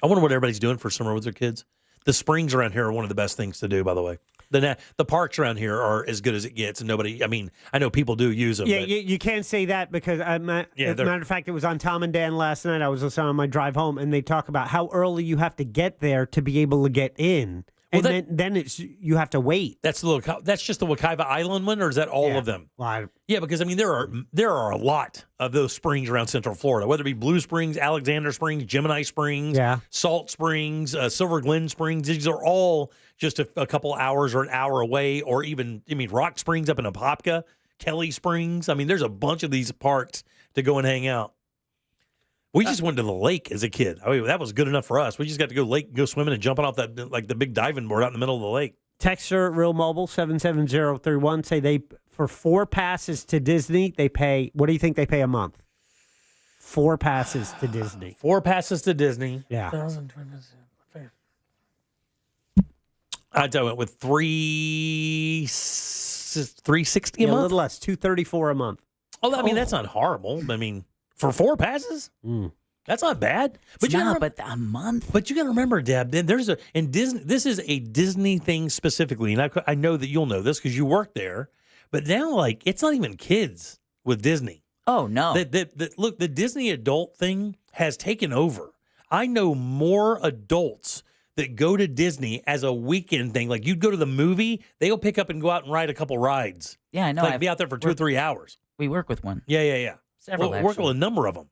I wonder what everybody's doing for summer with their kids. The springs around here are one of the best things to do, by the way. The parks around here are as good as it gets, and nobody, I mean, I know people do use them. Yeah, but you can't say that because, as a matter of fact, it was on Tom and Dan last night. I was listening on my drive home, and they talk about how early you have to get there to be able to get in. Well, And then it's you have to wait. That's just the Wekiva Island one, or is that all of them? Well, yeah, because I mean there are a lot of those springs around Central Florida, whether it be Blue Springs, Alexander Springs, Gemini Springs, Salt Springs, Silver Glen Springs. These are all just a couple hours or an hour away, or even Rock Springs up in Apopka, Kelly Springs. I mean, there's a bunch of these parks to go and hang out. We just went to the lake as a kid. I mean, that was good enough for us. We just got to go swimming and jumping off that, like the big diving board out in the middle of the lake. Texter Real Mobile 77031 say they for 4 passes to Disney they pay. What do you think they pay a month? 4 passes to Disney. 4 passes to Disney. Yeah. I went with $360 a month. A little less, $234 a month. Oh, I mean that's not horrible. I mean. For 4 passes? That's not bad. But a month. But you got to remember, Deb, this is a Disney thing specifically, and I know that you'll know this because you work there. But now, like, it's not even kids with Disney. Oh no! Look, the Disney adult thing has taken over. I know more adults that go to Disney as a weekend thing. Like, you'd go to the movie, they'll pick up and go out and ride a couple rides. Yeah, I know. Like, be out there for 2 or 3 hours. We work with one. Yeah. Several, work with a number of them.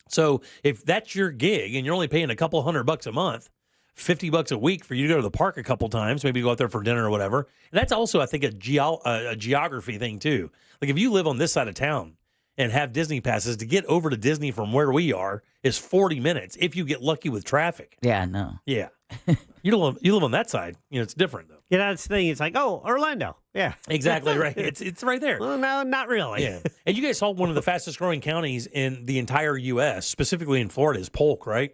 So if that's your gig and you're only paying a couple $100 a month, $50 a week for you to go to the park a couple times, maybe go out there for dinner or whatever. And that's also, I think, a geography thing too. Like if you live on this side of town and have Disney passes, to get over to Disney from where we are is 40 minutes if you get lucky with traffic. Yeah, no. Yeah. You live on that side. It's different though. Yeah, that's the thing. It's like, oh, Orlando. Yeah. Exactly right. It's right there. Well, no, not really. Yeah. And you guys saw one of the fastest growing counties in the entire U.S., specifically in Florida, is Polk, right?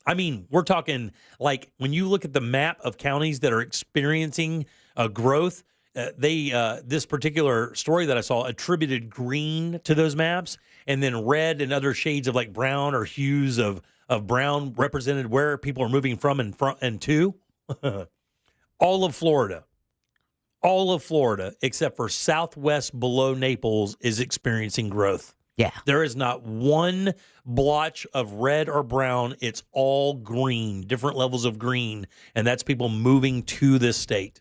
I mean, we're talking like when you look at the map of counties that are experiencing growth, this particular story that I saw attributed green to those maps, and then red and other shades of like brown or hues of brown represented where people are moving from and to. All of Florida, except for southwest below Naples, is experiencing growth. Yeah. There is not one blotch of red or brown. It's all green, different levels of green, and that's people moving to this state.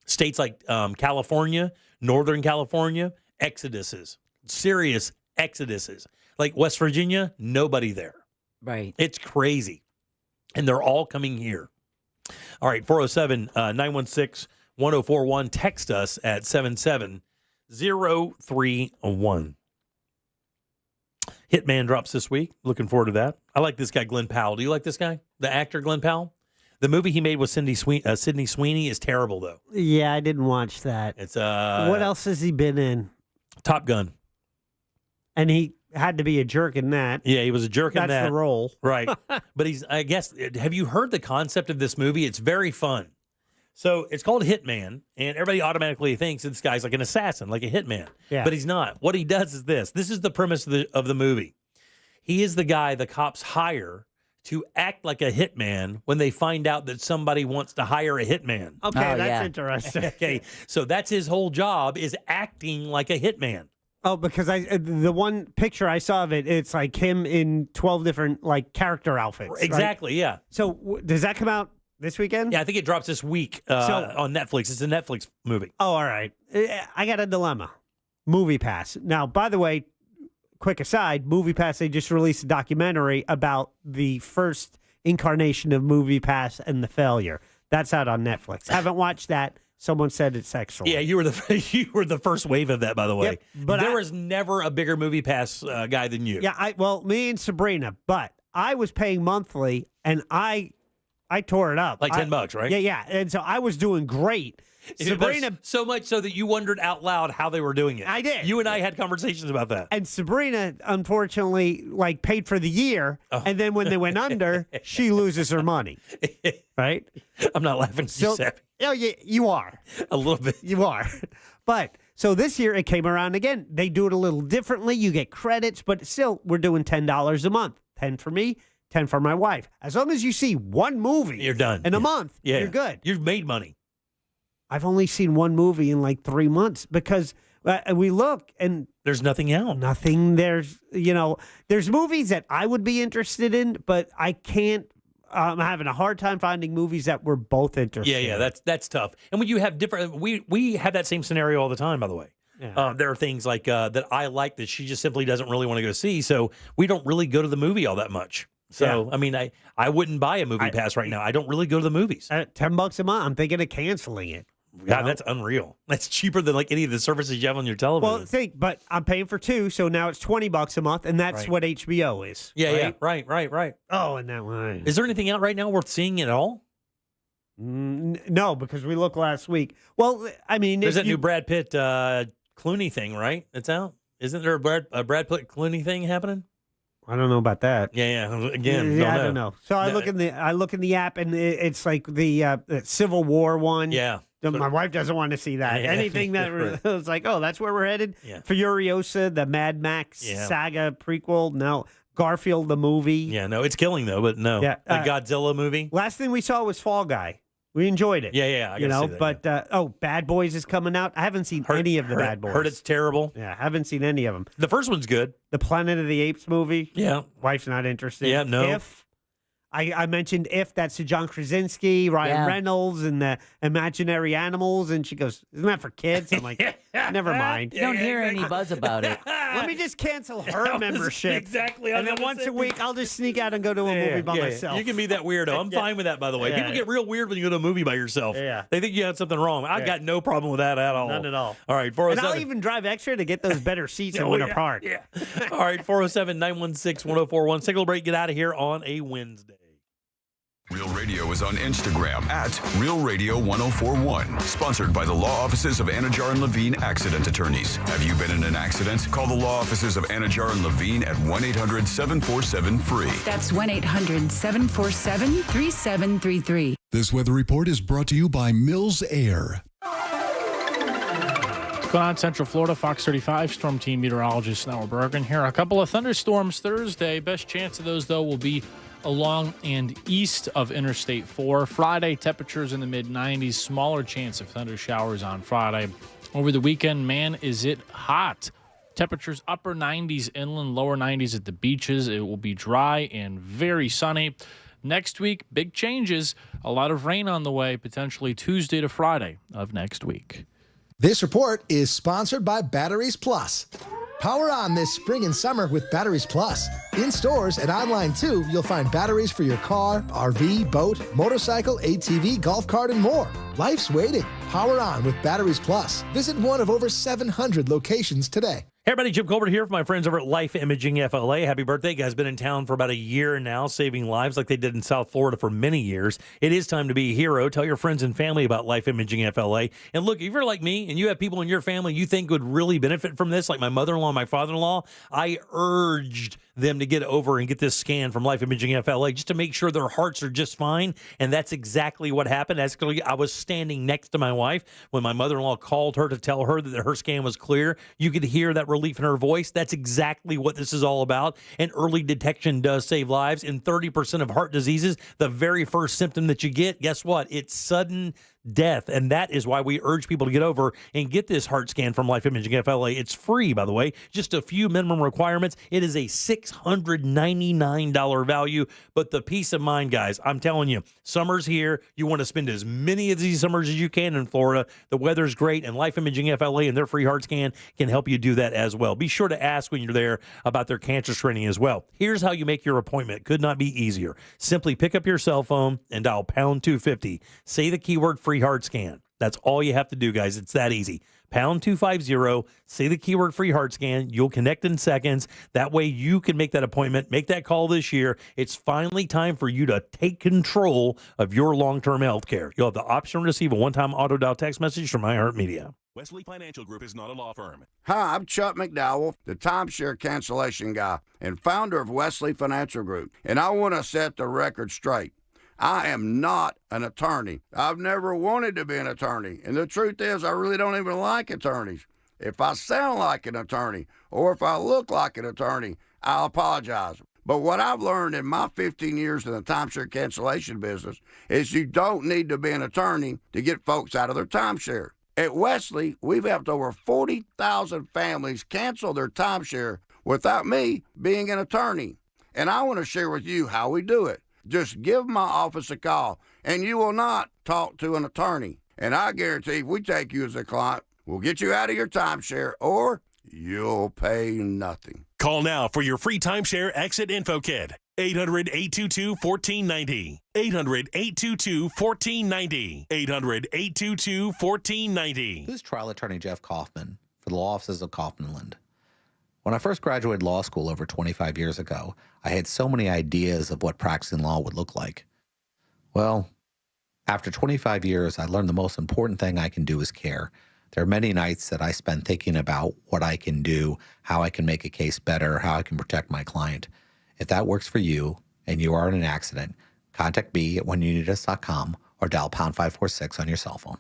States like California, Northern California, exoduses, serious exoduses. Like West Virginia, nobody there. Right. It's crazy. And they're all coming here. All right, 407-916-1041. Text us at 77031. Hitman drops this week. Looking forward to that. I like this guy, Glenn Powell. Do you like this guy? The actor, Glenn Powell? The movie he made with Sydney Sweeney is terrible, though. Yeah, I didn't watch that. It's what else has he been in? Top Gun. And he had to be a jerk in that. Yeah, he was a jerk in that. That's the role. Right. But I guess, have you heard the concept of this movie? It's very fun. So it's called Hitman, and everybody automatically thinks this guy's like an assassin, like a hitman. Yeah. But he's not. What he does is this. This is the premise of the movie. He is the guy the cops hire to act like a hitman when they find out that somebody wants to hire a hitman. Okay, that's interesting. Okay, so that's his whole job, is acting like a hitman. Oh, because the one picture I saw of it, it's like him in 12 different like character outfits. Exactly, right? Yeah. So does that come out this weekend? Yeah, I think it drops this week on Netflix. It's a Netflix movie. Oh, all right. I got a dilemma. Movie Pass. Now, by the way, quick aside, Movie Pass, they just released a documentary about the first incarnation of Movie Pass and the failure. That's out on Netflix. Haven't watched that. Someone said it's excellent. Yeah, you were the first wave of that, by the way. Yep, but there was never a bigger Movie Pass guy than you. Yeah, me and Sabrina, but I was paying monthly, and I I tore it up. Like $10, right? Yeah. And so I was doing great. Sabrina, so much so that you wondered out loud how they were doing it. I did. You and I had conversations about that. And Sabrina, unfortunately, paid for the year, and then when they went under, she loses her money. Right? I'm not laughing. So, yeah, you are. A little bit. You are. But so this year it came around again. They do it a little differently. You get credits, but still, we're doing $10 a month. 10 for me, 10 for my wife. As long as you see one movie, you're done in a month. Yeah. You're good. You've made money. I've only seen one movie in 3 months because we look and there's nothing out. Nothing. There's movies that I would be interested in, but I can't. I'm having a hard time finding movies that we're both interested in. Yeah, that's tough. And when you have different, we have that same scenario all the time, by the way. Yeah. There are things like that I like that she just simply doesn't really want to go see, so we don't really go to the movie all that much. So, I mean, I wouldn't buy a movie pass right now. I don't really go to the movies. $10 a month, I'm thinking of canceling it. God, that's unreal. That's cheaper than any of the services you have on your television. Well, but I'm paying for 2, so now it's $20 a month, and that's what HBO is. Yeah, right? yeah, right. Oh, and that one. Is there anything out right now worth seeing at all? No, because we looked last week. Well, I mean, there's that new Brad Pitt Clooney thing, right? That's out. Isn't there a Brad Pitt Clooney thing happening? I don't know about that. Yeah. Again, I don't know. So I look in the app, and it's like the Civil War one. Yeah. My wife doesn't want to see that. Yeah. Anything that was like, oh, that's where we're headed. Yeah. Furiosa, the Mad Max saga prequel. No, Garfield the movie. Yeah, no, it's killing though. But no, Yeah, the Godzilla movie. Last thing we saw was Fall Guy. We enjoyed it. Yeah. I gotta see that, but Bad Boys is coming out. I haven't seen any of the Bad Boys. Heard it's terrible. Yeah, I haven't seen any of them. The first one's good. The Planet of the Apes movie. Yeah. Wife's not interested. Yeah, no. If I mentioned that's to John Krasinski, Ryan Reynolds, and the Imaginary Animals, and she goes, "Isn't that for kids?" I'm like, "Never mind." You don't hear any buzz about it. Let me just cancel her membership. Exactly. And then once a week, I'll just sneak out and go to a movie by myself. You can be that weirdo. I'm fine with that, by the way. Yeah. People get real weird when you go to a movie by yourself. Yeah. They think you had something wrong. I got no problem with that at all. None at all. All right, And 407. I'll even drive extra to get those better seats at Winter Park. Yeah. All right, 407-916-1041. Take a little break. Get out of here on a Wednesday. Real Radio is on Instagram at Real Radio 1041. Sponsored by the law offices of Anajar and Levine Accident Attorneys. Have you been in an accident? Call the law offices of Anajar and Levine at 1-800-747-FREE. That's 1-800-747-3733. This weather report is brought to you by Mills Air. What's going on, Central Florida? Fox 35 Storm Team Meteorologist Noah Bergen here. A couple of thunderstorms Thursday. Best chance of those, though, will be along and east of Interstate 4. Friday, temperatures in the mid-90s. Smaller chance of thunder showers on Friday. Over the weekend, man, is it hot. Temperatures upper 90s inland, lower 90s at the beaches. It will be dry and very sunny. Next week, big changes. A lot of rain on the way, potentially Tuesday to Friday of next week. This report is sponsored by Batteries Plus. Power on this spring and summer with Batteries Plus. In stores and online too, you'll find batteries for your car, RV, boat, motorcycle, ATV, golf cart, and more. Life's waiting. Power on with Batteries Plus. Visit one of over 700 locations today. Hey everybody, Jim Colbert here for my friends over at Life Imaging FLA. Happy birthday, guys. Been in town for about a year now, saving lives like they did in South Florida for many years. It is time to be a hero. Tell your friends and family about Life Imaging FLA. And look, if you're like me and you have people in your family you think would really benefit from this, like my mother-in-law and my father-in-law, I urged them to get over and get this scan from Life Imaging FLA just to make sure their hearts are just fine. And that's exactly what happened. Actually, I was standing next to my wife when my mother-in-law called her to tell her that her scan was clear. You could hear that relief in her voice. That's exactly what this is all about. And early detection does save lives. In 30% of heart diseases, the very first symptom that you get, guess what? It's sudden death. And that is why we urge people to get over and get this heart scan from Life Imaging FLA. It's free, by the way. Just a few minimum requirements. It is a $699 value. But the peace of mind, guys, I'm telling you, summer's here. You want to spend as many of these summers as you can in Florida. The weather's great, and Life Imaging FLA and their free heart scan can help you do that as well. Be sure to ask when you're there about their cancer screening as well. Here's how you make your appointment. Could not be easier. Simply pick up your cell phone and dial pound 250. Say the keyword free heart scan. That's all you have to do, guys. It's that easy. Pound 250, say the keyword free heart scan. You'll connect in seconds. That way you can make that appointment, make that call this year. It's finally time for you to take control of your long-term health care. You'll have the option to receive a one-time auto-dial text message from iHeartMedia. Wesley Financial Group is not a law firm. Hi, I'm Chuck McDowell, the timeshare cancellation guy and founder of Wesley Financial Group, and I want to set the record straight. I am not an attorney. I've never wanted to be an attorney, and the truth is I really don't even like attorneys. If I sound like an attorney or if I look like an attorney, I'll apologize. But what I've learned in my 15 years in the timeshare cancellation business is you don't need to be an attorney to get folks out of their timeshare. At Wesley, we've helped over 40,000 families cancel their timeshare without me being an attorney. And I want to share with you how we do it. Just give my office a call, and you will not talk to an attorney. And I guarantee if we take you as a client, we'll get you out of your timeshare, or you'll pay nothing. Call now for your free timeshare exit info kit. 800-822-1490. 800-822-1490. 800-822-1490. This is trial attorney Jeff Kaufman for the law offices of Kaufman & Lind. When I first graduated law school over 25 years ago, I had so many ideas of what practicing law would look like. Well, after 25 years, I learned the most important thing I can do is care. There are many nights that I spend thinking about what I can do, how I can make a case better, how I can protect my client. If that works for you and you are in an accident, contact me at whenyouneedus.com or dial pound 546 on your cell phone.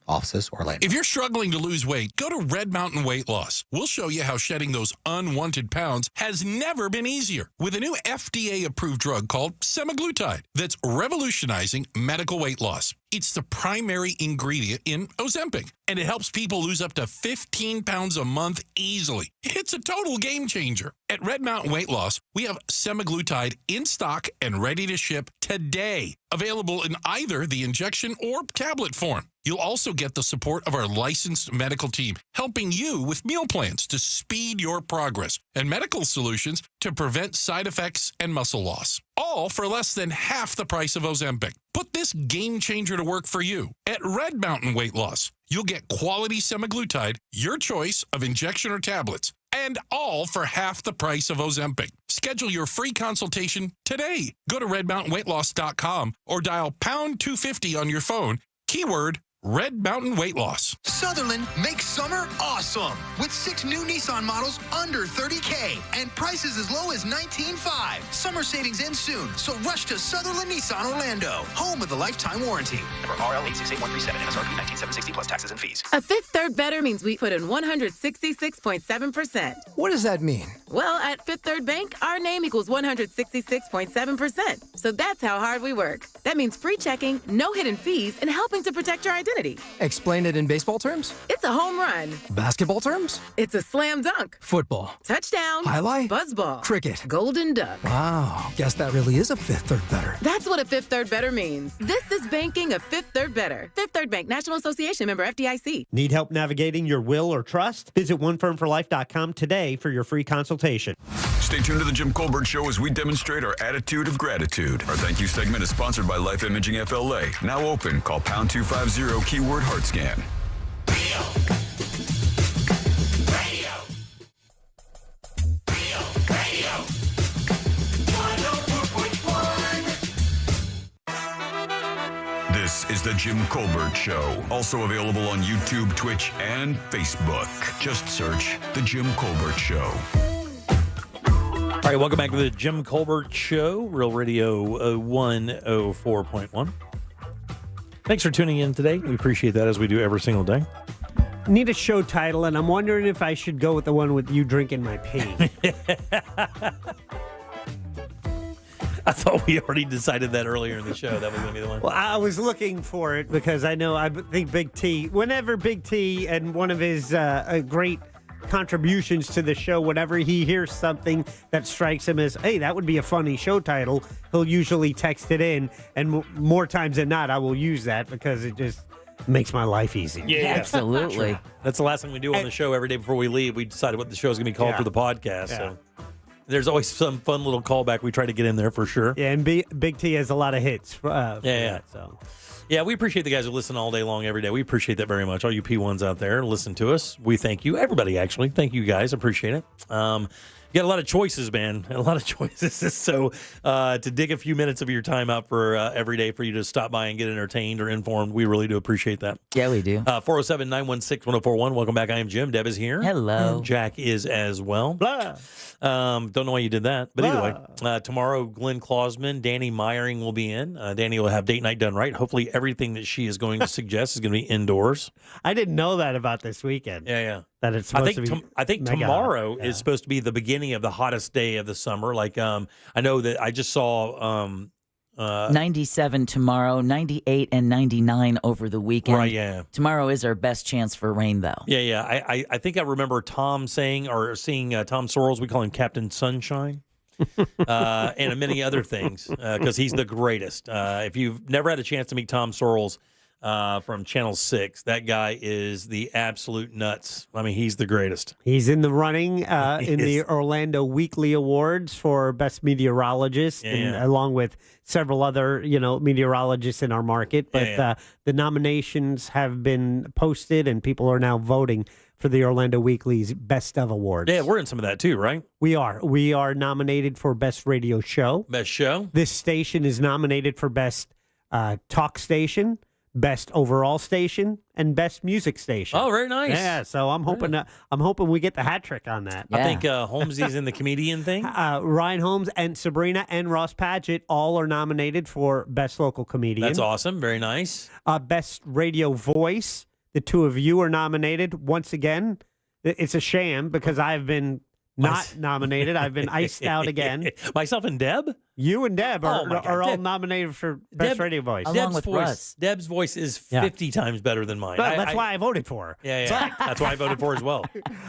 Offices, Orlando. If you're struggling to lose weight, go to Red Mountain Weight Loss. We'll show you how shedding those unwanted pounds has never been easier with a new FDA-approved drug called semaglutide that's revolutionizing medical weight loss. It's the primary ingredient in Ozempic, and it helps people lose up to 15 pounds a month easily. It's a total game changer. At Red Mountain Weight Loss, we have semaglutide in stock and ready to ship today, available in either the injection or tablet form. You'll also get the support of our licensed medical team, helping you with meal plans to speed your progress and medical solutions to prevent side effects and muscle loss. All for less than half the price of Ozempic. Put this game changer to work for you. At Red Mountain Weight Loss, you'll get quality semaglutide, your choice of injection or tablets, and all for half the price of Ozempic. Schedule your free consultation today. Go to redmountainweightloss.com or dial pound 250 on your phone, keyword Red Mountain Weight Loss. Sutherland makes summer awesome with 6 new Nissan models under $30K and prices as low as $19,500. Summer savings end soon, so rush to Sutherland Nissan Orlando, home of the lifetime warranty. Number RL 868137, MSRP 19760 plus taxes and fees. A Fifth Third Better means we put in 166.7%. What does that mean? Well, at Fifth Third Bank, our name equals 166.7%. So that's how hard we work. That means free checking, no hidden fees, and helping to protect your identity. Explain it in baseball terms? It's a home run. Basketball terms? It's a slam dunk. Football. Touchdown. Highlight? Buzzball. Cricket. Golden duck. Wow. Guess that really is a Fifth Third Better. That's what a Fifth Third Better means. This is banking a Fifth Third Better. Fifth Third Bank, National Association member FDIC. Need help navigating your will or trust? Visit onefirmforlife.com today for your free consultation. Stay tuned to the Jim Colbert Show as we demonstrate our attitude of gratitude. Our thank you segment is sponsored by Life Imaging FLA. Now open. Call pound 250 keyword heart scan. This is the Jim Colbert Show. Also available on YouTube, Twitch, and Facebook. Just search the Jim Colbert Show. All right, welcome back to the Jim Colbert Show, Real Radio 104.1. Thanks for tuning in today. We appreciate that as we do every single day. Need a show title, and I'm wondering if I should go with the one with you drinking my pee. I thought we already decided that earlier in the show. That was going to be the one. Well, I was looking for it because I think Big T, whenever Big T and one of his great contributions to the show, whenever he hears something that strikes him as, hey, that would be a funny show title, he'll usually text it in, and more times than not, I will use that because it just makes my life easy. Yeah, absolutely. Sure. That's the last thing we do on the show. Every day before we leave, we decided what the show is going to be called for the podcast. Yeah. So there's always some fun little callback we try to get in there for sure. Yeah, and Big T has a lot of hits. Yeah. So, Yeah, we appreciate the guys who listen all day long, every day. We appreciate that very much. All you P1s out there, listen to us. We thank you. Everybody, actually. Thank you, guys. Appreciate it. You got a lot of choices, man. A lot of choices. So to dig a few minutes of your time out for every day for you to stop by and get entertained or informed, we really do appreciate that. Yeah, we do. 407-916-1041. Welcome back. I am Jim. Deb is here. Hello. Jack is as well. Blah. Don't know why you did that, but either way, tomorrow Glenn Klausman, Danny Meyering will be in. Danny will have date night done right. Hopefully, everything that she is going to suggest is going to be indoors. I didn't know that about this weekend. Yeah. That it's supposed to be. I think mega tomorrow hot. is supposed to be the beginning of the hottest day of the summer. Like, I know that I just saw 97 tomorrow, 98 and 99 over the weekend. Right, yeah. Tomorrow is our best chance for rain, though. Yeah. I think I remember Tom saying or seeing Tom Sorrells. We call him Captain Sunshine. And many other things because he's the greatest. If you've never had a chance to meet Tom Sorrells from Channel 6, that guy is the absolute nuts. I mean, he's the greatest. He's in the running in the Orlando Weekly Awards for Best Meteorologist, along with several other, meteorologists in our market. But the nominations have been posted, and people are now voting for the Orlando Weekly's Best of Awards. Yeah, we're in some of that too, right? We are. We are nominated for Best Radio Show. Best Show. This station is nominated for Best Talk Station, Best Overall Station, and Best Music Station. Oh, very nice. Yeah, so I'm hoping we get the hat trick on that. I think Holmesy's in the comedian thing. Ryan Holmes and Sabrina and Ross Padgett all are nominated for Best Local Comedian. That's awesome. Very nice. Best Radio Voice. The two of you are nominated. Once again, it's a sham because I've been not nominated. I've been iced out again. Myself and Deb? You and Deb are all Deb, nominated for Best Radio Voice. Deb's voice is 50 times better than mine. Well, that's why I voted for her. Yeah. That's why I voted for her as well.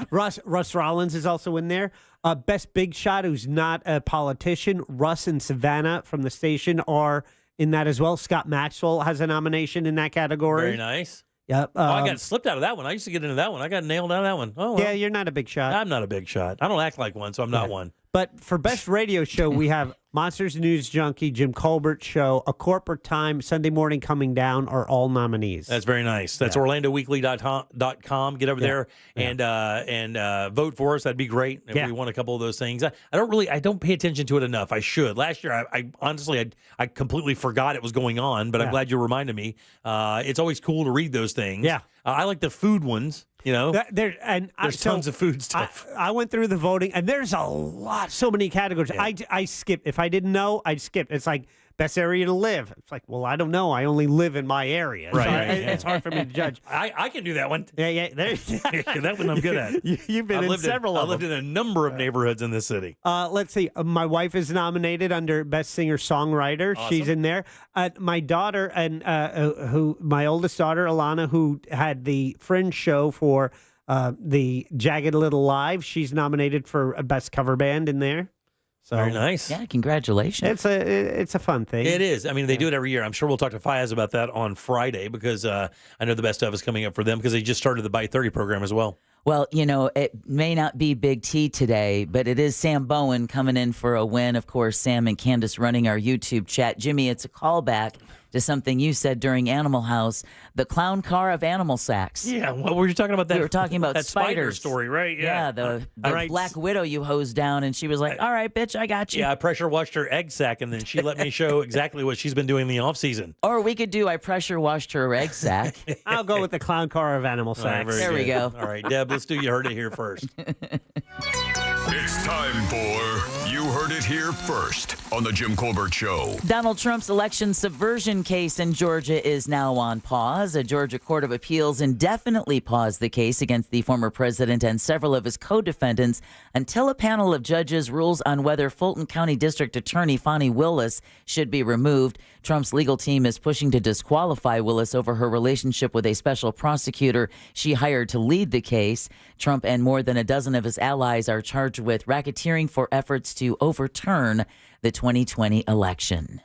Russ Rollins is also in there. Best Big Shot, who's not a politician. Russ and Savannah from the station are in that as well. Scott Maxwell has a nomination in that category. Very nice. Yep. I got slipped out of that one. I used to get into that one. I got nailed out of that one. Oh, well. Yeah, you're not a big shot. I'm not a big shot. I don't act like one, so I'm not one. But for Best Radio Show, we have Monsters News Junkie, Jim Colbert Show, A Corporate Time, Sunday Morning Coming Down are all nominees. That's very nice. That's OrlandoWeekly.com. Get over there and vote for us. That'd be great if we won a couple of those things. I don't pay attention to it enough. I should. Last year, I honestly completely forgot it was going on, but I'm glad you reminded me. It's always cool to read those things. Yeah. I like the food ones. There's tons of food stuff. I went through the voting, and there's so many categories. Yeah. I skipped. If I didn't know, I'd skip. It's like best area to live. It's like, well, I don't know. I only live in my area. Right. So it's hard for me to judge. I can do that one. Yeah. That one I'm good at. You've been in several of them. I lived in a number of neighborhoods in this city. Let's see. My wife is nominated under Best Singer-Songwriter. Awesome. She's in there. My daughter, and my oldest daughter, Alana, who had the Fringe show for the Jagged Little Live, she's nominated for a Best Cover Band in there. So, very nice. Yeah, congratulations. It's a fun thing. It is. I mean, they do it every year. I'm sure we'll talk to Fayaz about that on Friday because I know the best of is coming up for them because they just started the By 30 program as well. Well, it may not be Big T today, but it is Sam Bowen coming in for a win. Of course, Sam and Candace running our YouTube chat. Jimmy, it's a callback to something you said during Animal House, the clown car of animal sacks. Yeah, what were you talking about? We were talking about that spider story, right? Yeah, the Black Widow you hosed down, and she was like, all right, bitch, I got you. Yeah, I pressure washed her egg sack, and then she let me show exactly what she's been doing in the off season. Or we could do I pressure washed her egg sack. I'll go with the clown car of animal sacks. There we go. All right, Deb, let's do You Heard It Here first. It's time for You Heard It Here First on The Jim Colbert Show. Donald Trump's election subversion case in Georgia is now on pause. A Georgia Court of Appeals indefinitely paused the case against the former president and several of his co-defendants until a panel of judges rules on whether Fulton County District Attorney Fani Willis should be removed. Trump's legal team is pushing to disqualify Willis over her relationship with a special prosecutor she hired to lead the case. Trump and more than a dozen of his allies are charged with racketeering for efforts to overturn the 2020 election.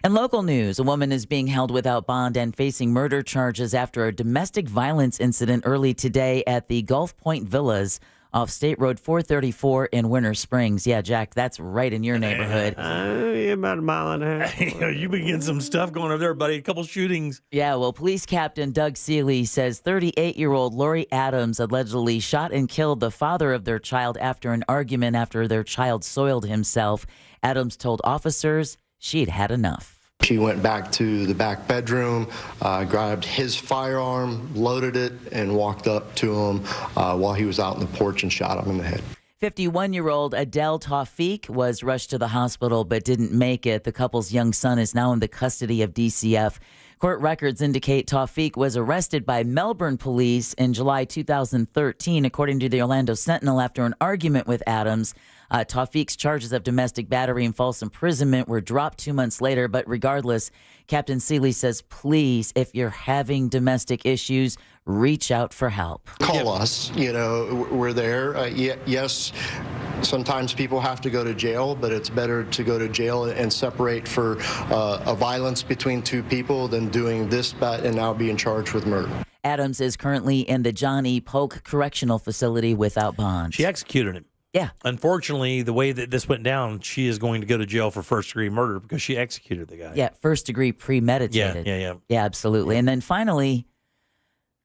In local news, a woman is being held without bond and facing murder charges after a domestic violence incident early today at the Gulf Point Villas off State Road 434 in Winter Springs. Yeah, Jack, that's right in your neighborhood. About a mile and a half. You've been getting some stuff going over there, buddy. A couple shootings. Yeah, well, Police Captain Doug Seeley says 38-year-old Lori Adams allegedly shot and killed the father of their child after an argument after their child soiled himself. Adams told officers she'd had enough. She went back to the back bedroom, grabbed his firearm, loaded it, and walked up to him while he was out on the porch and shot him in the head. 51-year-old Adele Tawfiq was rushed to the hospital but didn't make it. The couple's young son is now in the custody of DCF. Court records indicate Tawfiq was arrested by Melbourne police in July 2013, according to the Orlando Sentinel, after an argument with Adams. Tawfiq's charges of domestic battery and false imprisonment were dropped 2 months later, but regardless, Captain Seeley says, please, if you're having domestic issues, reach out for help. Call us. We're there. Yes, sometimes people have to go to jail, but it's better to go to jail and separate for a violence between two people than doing this and now being charged with murder. Adams is currently in the John E. Polk Correctional Facility without bond. She executed him. Yeah. Unfortunately, the way that this went down, she is going to go to jail for first-degree murder because she executed the guy. Yeah, first-degree premeditated. Yeah, absolutely. And then finally,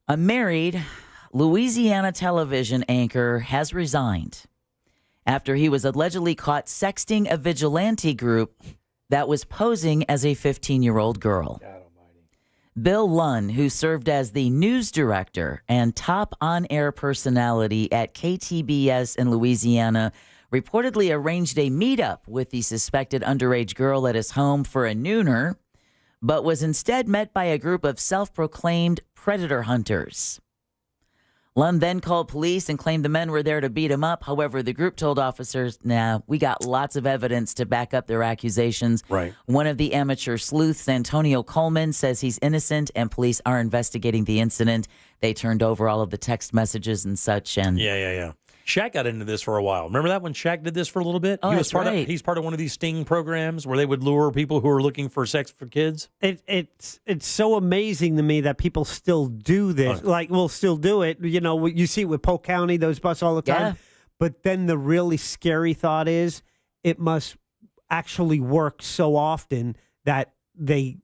a married Louisiana television anchor has resigned after he was allegedly caught sexting a vigilante group that was posing as a 15-year-old girl. Bill Lunn, who served as the news director and top on-air personality at KTBS in Louisiana, reportedly arranged a meetup with the suspected underage girl at his home for a nooner, but was instead met by a group of self-proclaimed predator hunters. Lund then called police and claimed the men were there to beat him up. However, the group told officers, we got lots of evidence to back up their accusations. Right. One of the amateur sleuths, Antonio Coleman, says he's innocent and police are investigating the incident. They turned over all of the text messages and such. And Yeah. Shaq got into this for a while. Remember that when Shaq did this for a little bit? Oh, that's right. He's part of one of these sting programs where they would lure people who are looking for sex for kids. It's so amazing to me that people still do this. We'll still do it. You see it with Polk County, those busts all the time. Yeah. But then the really scary thought is it must actually work so often that they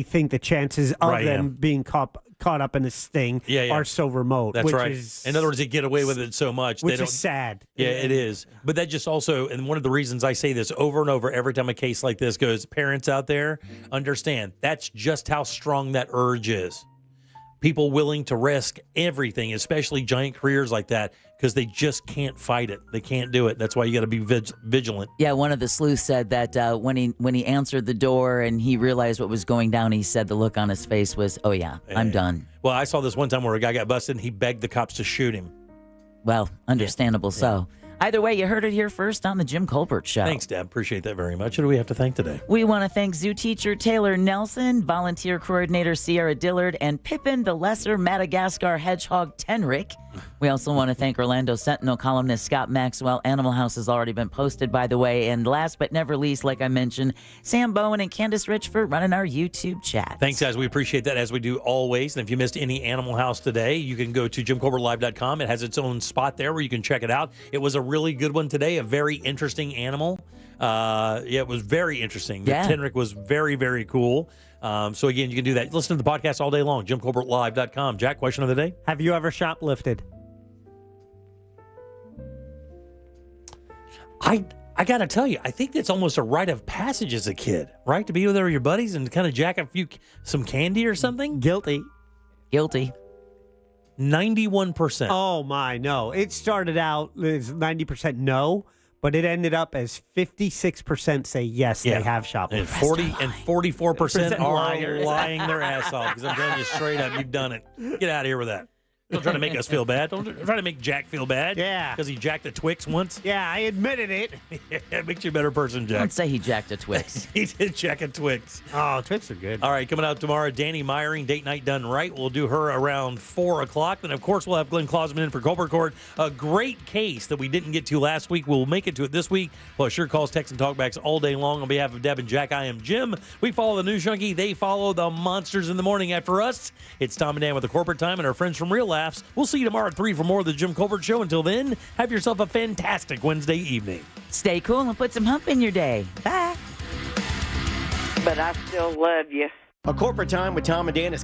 think the chances of them being caught up in a sting are so remote. That's right. In other words, they get away with it so much. Which is sad. Yeah, it is. But that just also, and one of the reasons I say this over and over every time a case like this goes, parents out there, understand that's just how strong that urge is. People willing to risk everything, especially giant careers like that, because they just can't fight it. They can't do it. That's why you got to be vigilant. Yeah, one of the sleuths said that when he answered the door and he realized what was going down, he said the look on his face was, oh, yeah, I'm done. Well, I saw this one time where a guy got busted and he begged the cops to shoot him. Well, understandable so. Either way, you heard it here first on the Jim Colbert Show. Thanks, Deb. Appreciate that very much. Who do we have to thank today? We want to thank zoo teacher Taylor Nelson, volunteer coordinator Sierra Dillard, and Pippin the Lesser Madagascar Hedgehog Tenrick. We also want to thank Orlando Sentinel columnist Scott Maxwell. Animal House has already been posted, by the way. And last but never least, like I mentioned, Sam Bowen and Candace Rich for running our YouTube chat. Thanks, guys. We appreciate that, as we do always. And if you missed any Animal House today, you can go to JimColbertLive.com. It has its own spot there where you can check it out. It was a really good one today, a very interesting animal. It was very interesting. The Tenrick was very, very cool. So, again, you can do that. Listen to the podcast all day long, JimColbertLive.com. Jack, question of the day? Have you ever shoplifted? I got to tell you, I think that's almost a rite of passage as a kid, right? To be with your buddies and kind of jack some candy or something? Guilty. 91%. Oh, my, no. It started out as 90% no, but it ended up as 56% say yes, they have shoplifted. And 44% are liars. lying their ass off, because I'm telling you straight up, you've done it. Get out of here with that. Don't try to make us feel bad. Don't try to make Jack feel bad. Yeah. Because he jacked a Twix once. Yeah, I admitted it. It makes you a better person, Jack. Don't say he jacked a Twix. He did jack a Twix. Oh, Twix are good. All right, coming out tomorrow, Danny Meyering, Date Night Done Right. We'll do her around 4 o'clock. Then, of course, we'll have Glenn Klausman in for Colbert Court. A great case that we didn't get to last week. We'll make it to it this week. Plus, your calls, texts, and talkbacks all day long. On behalf of Deb and Jack, I am Jim. We follow the News Junkie. They follow the monsters in the morning. After us, it's Tom and Dan with the Corporate Time and our friends from Real Life. laughs. We'll see you tomorrow at 3 for more of the Jim Colbert Show. Until then, have yourself a fantastic Wednesday evening. Stay cool and put some hump in your day. Bye. But I still love you. A Corporate Time with Tom and Dan is